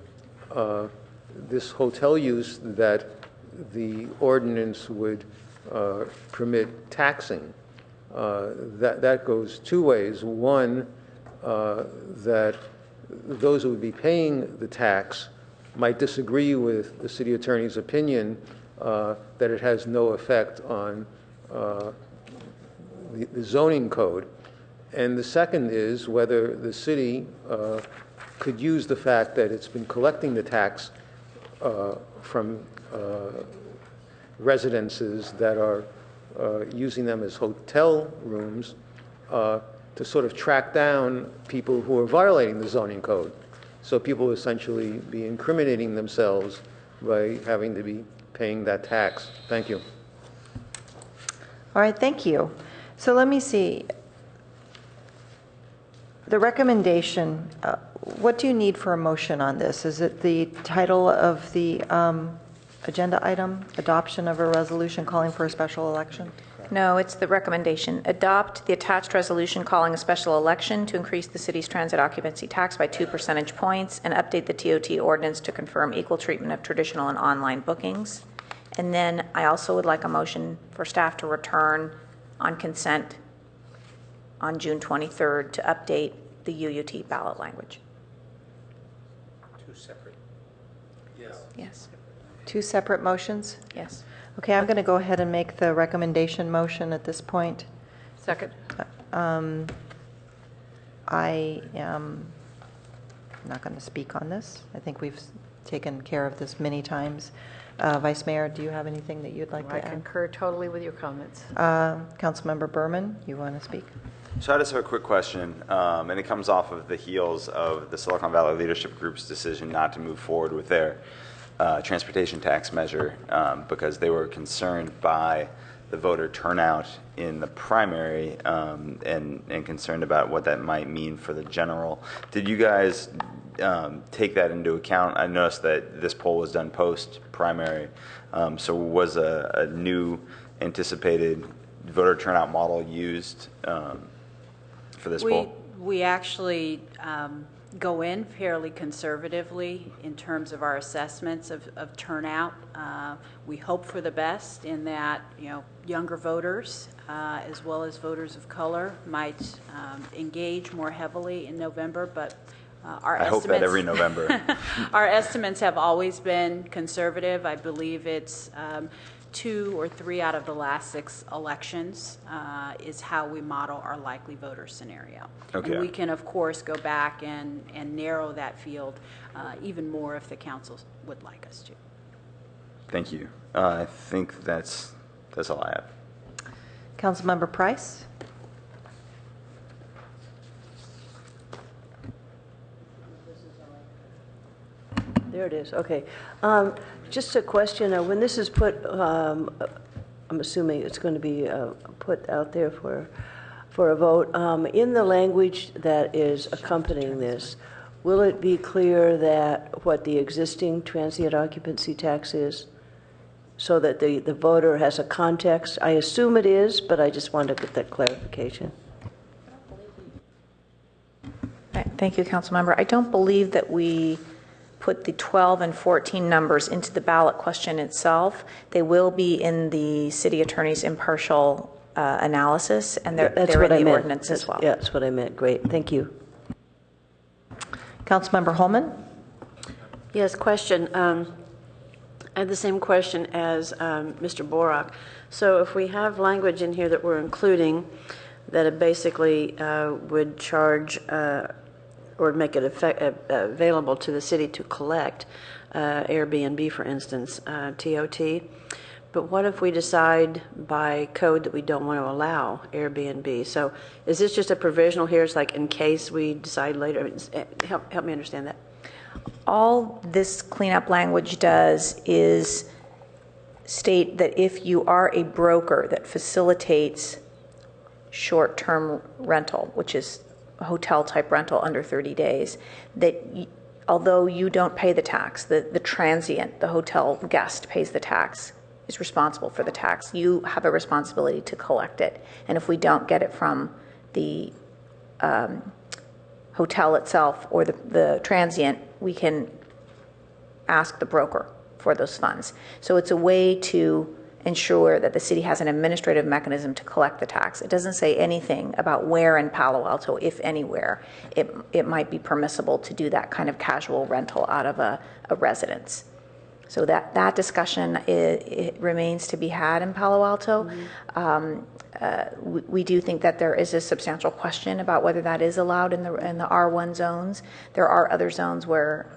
this hotel use that the ordinance would permit taxing. That goes two ways. One, that those who would be paying the tax might disagree with the city attorney's opinion that it has no effect on the zoning code. And the second is whether the city could use the fact that it's been collecting the tax from residences that are using them as hotel rooms to sort of track down people who are violating the zoning code. So people essentially be incriminating themselves by having to be paying that tax. Thank you.
All right, thank you. So let me see. The recommendation, what do you need for a motion on this? Is it the title of the agenda item, adoption of a resolution calling for a special election?
No, it's the recommendation. Adopt the attached resolution calling a special election to increase the city's transit occupancy tax by 2 percentage points and update the TOT ordinance to confirm equal treatment of traditional and online bookings. And then I also would like a motion for staff to return on consent on June 23rd to update the UUT ballot language.
Two separate.
Yes.
Yes.
Two separate motions?
Yes.
Okay, I'm going to go ahead and make the recommendation motion at this point.
Second.
I am not going to speak on this. I think we've taken care of this many times. Vice Mayor, do you have anything that you'd like to add?
I concur totally with your comments.
Councilmember Berman, you want to speak?
So I just have a quick question, and it comes off of the heels of the Silicon Valley Leadership Group's decision not to move forward with their transportation tax measure because they were concerned by the voter turnout in the primary and concerned about what that might mean for the general. Did you guys take that into account? I noticed that this poll was done post-primary, so was a new anticipated voter turnout model used for this poll?
We actually go in fairly conservatively in terms of our assessments of turnout. We hope for the best in that, younger voters as well as voters of color might engage more heavily in November, but our estimates,
hope that every November.
Our estimates have always been conservative. I believe it's 2 or 3 out of the last 6 elections is how we model our likely voter scenario.
Okay.
And we can, of course, go back and narrow that field even more if the council would like us to.
Thank you. I think that's all I have.
Councilmember Price?
There it is. Okay. Just a question. When this is put, I'm assuming it's going to be put out there for a vote. In the language that is accompanying this, will it be clear that what the existing transient occupancy tax is, so that the voter has a context? I assume it is, but I just wanted to get that clarification.
Thank you, Councilmember. I don't believe that we put the 12 and 14 numbers into the ballot question itself. They will be in the city attorney's impartial analysis, and they're in the ordinance as well.
Yeah, that's what I meant. Great. Thank you.
Councilmember Holman?
Yes, question. I had the same question as Mr. Borak. So if we have language in here that we're including that it basically would charge or make it available to the city to collect Airbnb, for instance, TOT, but what if we decide by code that we don't want to allow Airbnb? So is this just a provisional here? It's like in case we decide later? I mean, help me understand that.
All this cleanup language does is state that if you are a broker that facilitates short-term rental, which is a hotel-type rental under 30 days, that although you don't pay the tax, the transient, the hotel guest pays the tax, is responsible for the tax. You have a responsibility to collect it. And if we don't get it from the hotel itself or the transient, we can ask the broker for those funds. So it's a way to ensure that the city has an administrative mechanism to collect the tax. It doesn't say anything about where in Palo Alto, if anywhere, it might be permissible to do that kind of casual rental out of a residence. So that discussion it remains to be had in Palo Alto. Mm-hmm. We do think that there is a substantial question about whether that is allowed in the R1 zones. There are other zones where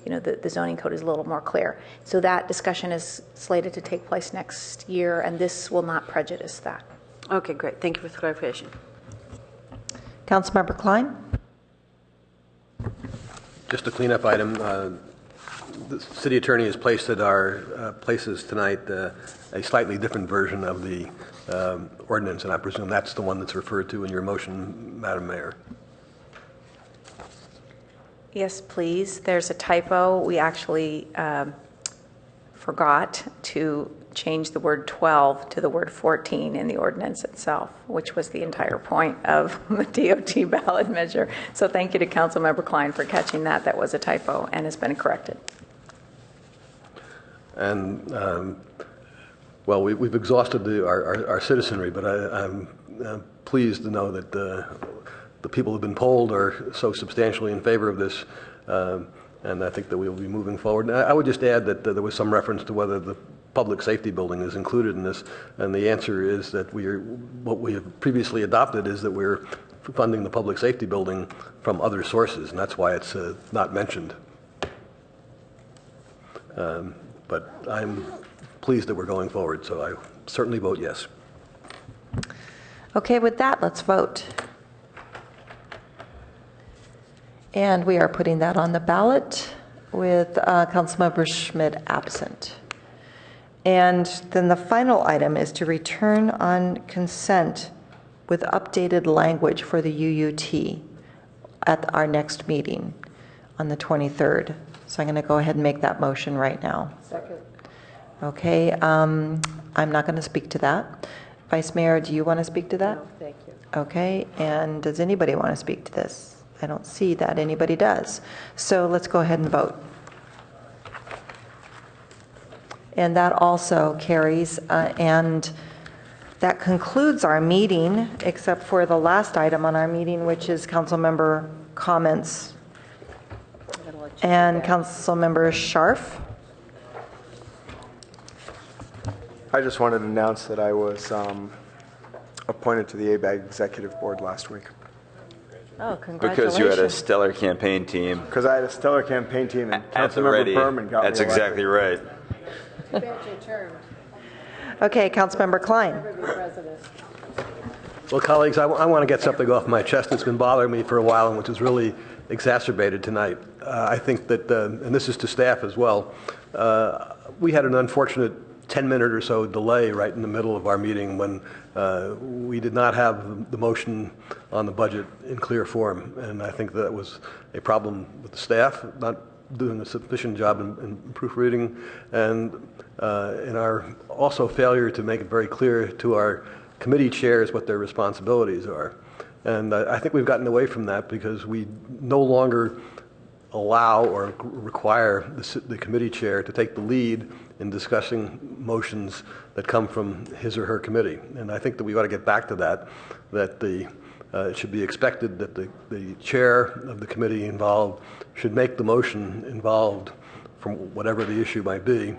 the zoning code is a little more clear. So that discussion is slated to take place next year, and this will not prejudice that.
Okay, great. Thank you for the clarification.
Councilmember Klein?
Just a cleanup item. The city attorney has placed at our places tonight a slightly different version of the ordinance, and I presume that's the one that's referred to in your motion, Madam Mayor.
Yes, please. There's a typo. We actually forgot to change the word 12 to the word 14 in the ordinance itself, which was the entire point of the DOT ballot measure. So thank you to Councilmember Klein for catching that. That was a typo and has been corrected.
And, well, we've exhausted our citizenry, but I'm pleased to know that the people who have been polled are so substantially in favor of this, and I think that we will be moving forward. I would just add that there was some reference to whether the public safety building is included in this, and the answer is that what we have previously adopted is that we're funding the public safety building from other sources, and that's why it's not mentioned. But I'm pleased that we're going forward, so I certainly vote yes.
Okay, with that, let's vote. And we are putting that on the ballot with Councilmember Schmidt absent. And then the final item is to return on consent with updated language for the UUT at our next meeting on the 23rd. So I'm going to go ahead and make that motion right now.
Second.
Okay, I'm not going to speak to that. Vice Mayor, do you want to speak to that?
No, thank you.
Okay, and does anybody want to speak to this? I don't see that anybody does. So let's go ahead and vote. And that also carries, and that concludes our meeting, except for the last item on our meeting, which is council member comments. And Councilmember Scharf.
I just wanted to announce that I was appointed to the ABAG Executive Board last week.
Oh, congratulations.
Because you had a stellar campaign team.
Because I had a stellar campaign team, and
At the
Councilmember
ready.
Berman got
That's
me elected.
exactly right.
Okay, Councilmember Klein.
Well, colleagues, I want to get something off my chest that's been bothering me for a while and which is really exacerbated tonight. I think that, and this is to staff as well, we had an unfortunate 10-minute or so delay right in the middle of our meeting when we did not have the motion on the budget in clear form. And I think that was a problem with the staff not doing a sufficient job in proofreading, and in our also failure to make it very clear to our committee chairs what their responsibilities are. And I think we've gotten away from that because we no longer allow or require the committee chair to take the lead in discussing motions that come from his or her committee. And I think that we ought to get back to that, that it should be expected that the chair of the committee involved should make the motion involved from whatever the issue might be,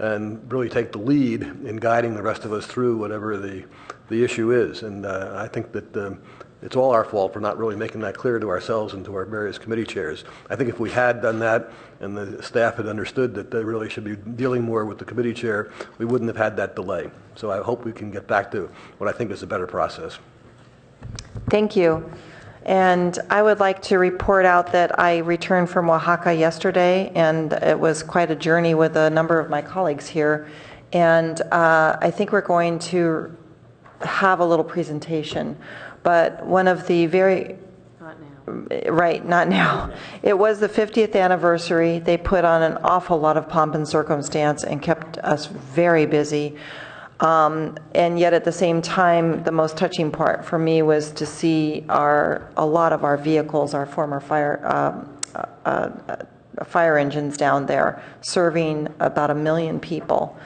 and really take the lead in guiding the rest of us through whatever the issue is. And I think that it's all our fault for not really making that clear to ourselves and to our various committee chairs. I think if we had done that and the staff had understood that they really should be dealing more with the committee chair, we wouldn't have had that delay. So I hope we can get back to what I think is a better process.
Thank you. And I would like to report out that I returned from Oaxaca yesterday, and it was quite a journey with a number of my colleagues here. And I think we're going to have a little presentation. But one of the very... Not now. Right, not now. It was the 50th anniversary. They put on an awful lot of pomp and circumstance and kept us very busy. And yet at the same time, the most touching part for me was to see a lot of our vehicles, our former fire engines down there, serving about 1 million people.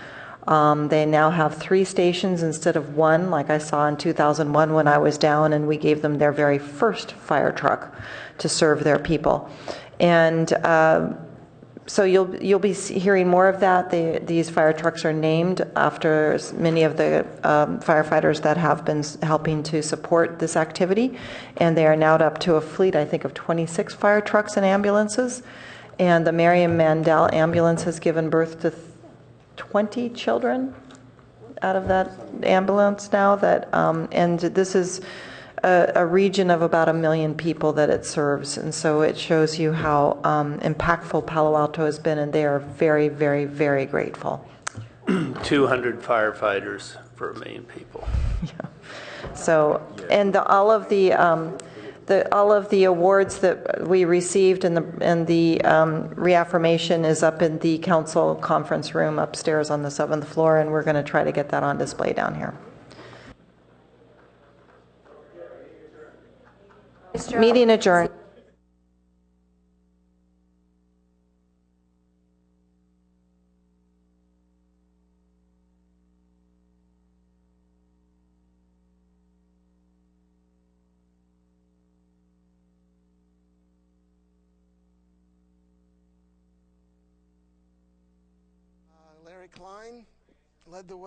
They now have 3 stations instead of 1, like I saw in 2001 when I was down, and we gave them their very first fire truck to serve their people. And so you'll be hearing more of that. These fire trucks are named after many of the firefighters that have been helping to support this activity, and they are now up to a fleet, I think, of 26 fire trucks and ambulances. And the Marion Mandel ambulance has given birth to 20 children out of that ambulance now. And this is a region of about 1 million people that it serves, and so it shows you how impactful Palo Alto has been, and they are very, very, very grateful.
200 firefighters for 1 million people.
Yeah. So, and all of the awards that we received and the reaffirmation is up in the council conference room upstairs on the 7th floor, and we're going to try to get that on display down here. Meeting adjourned.
Larry Klein led the way.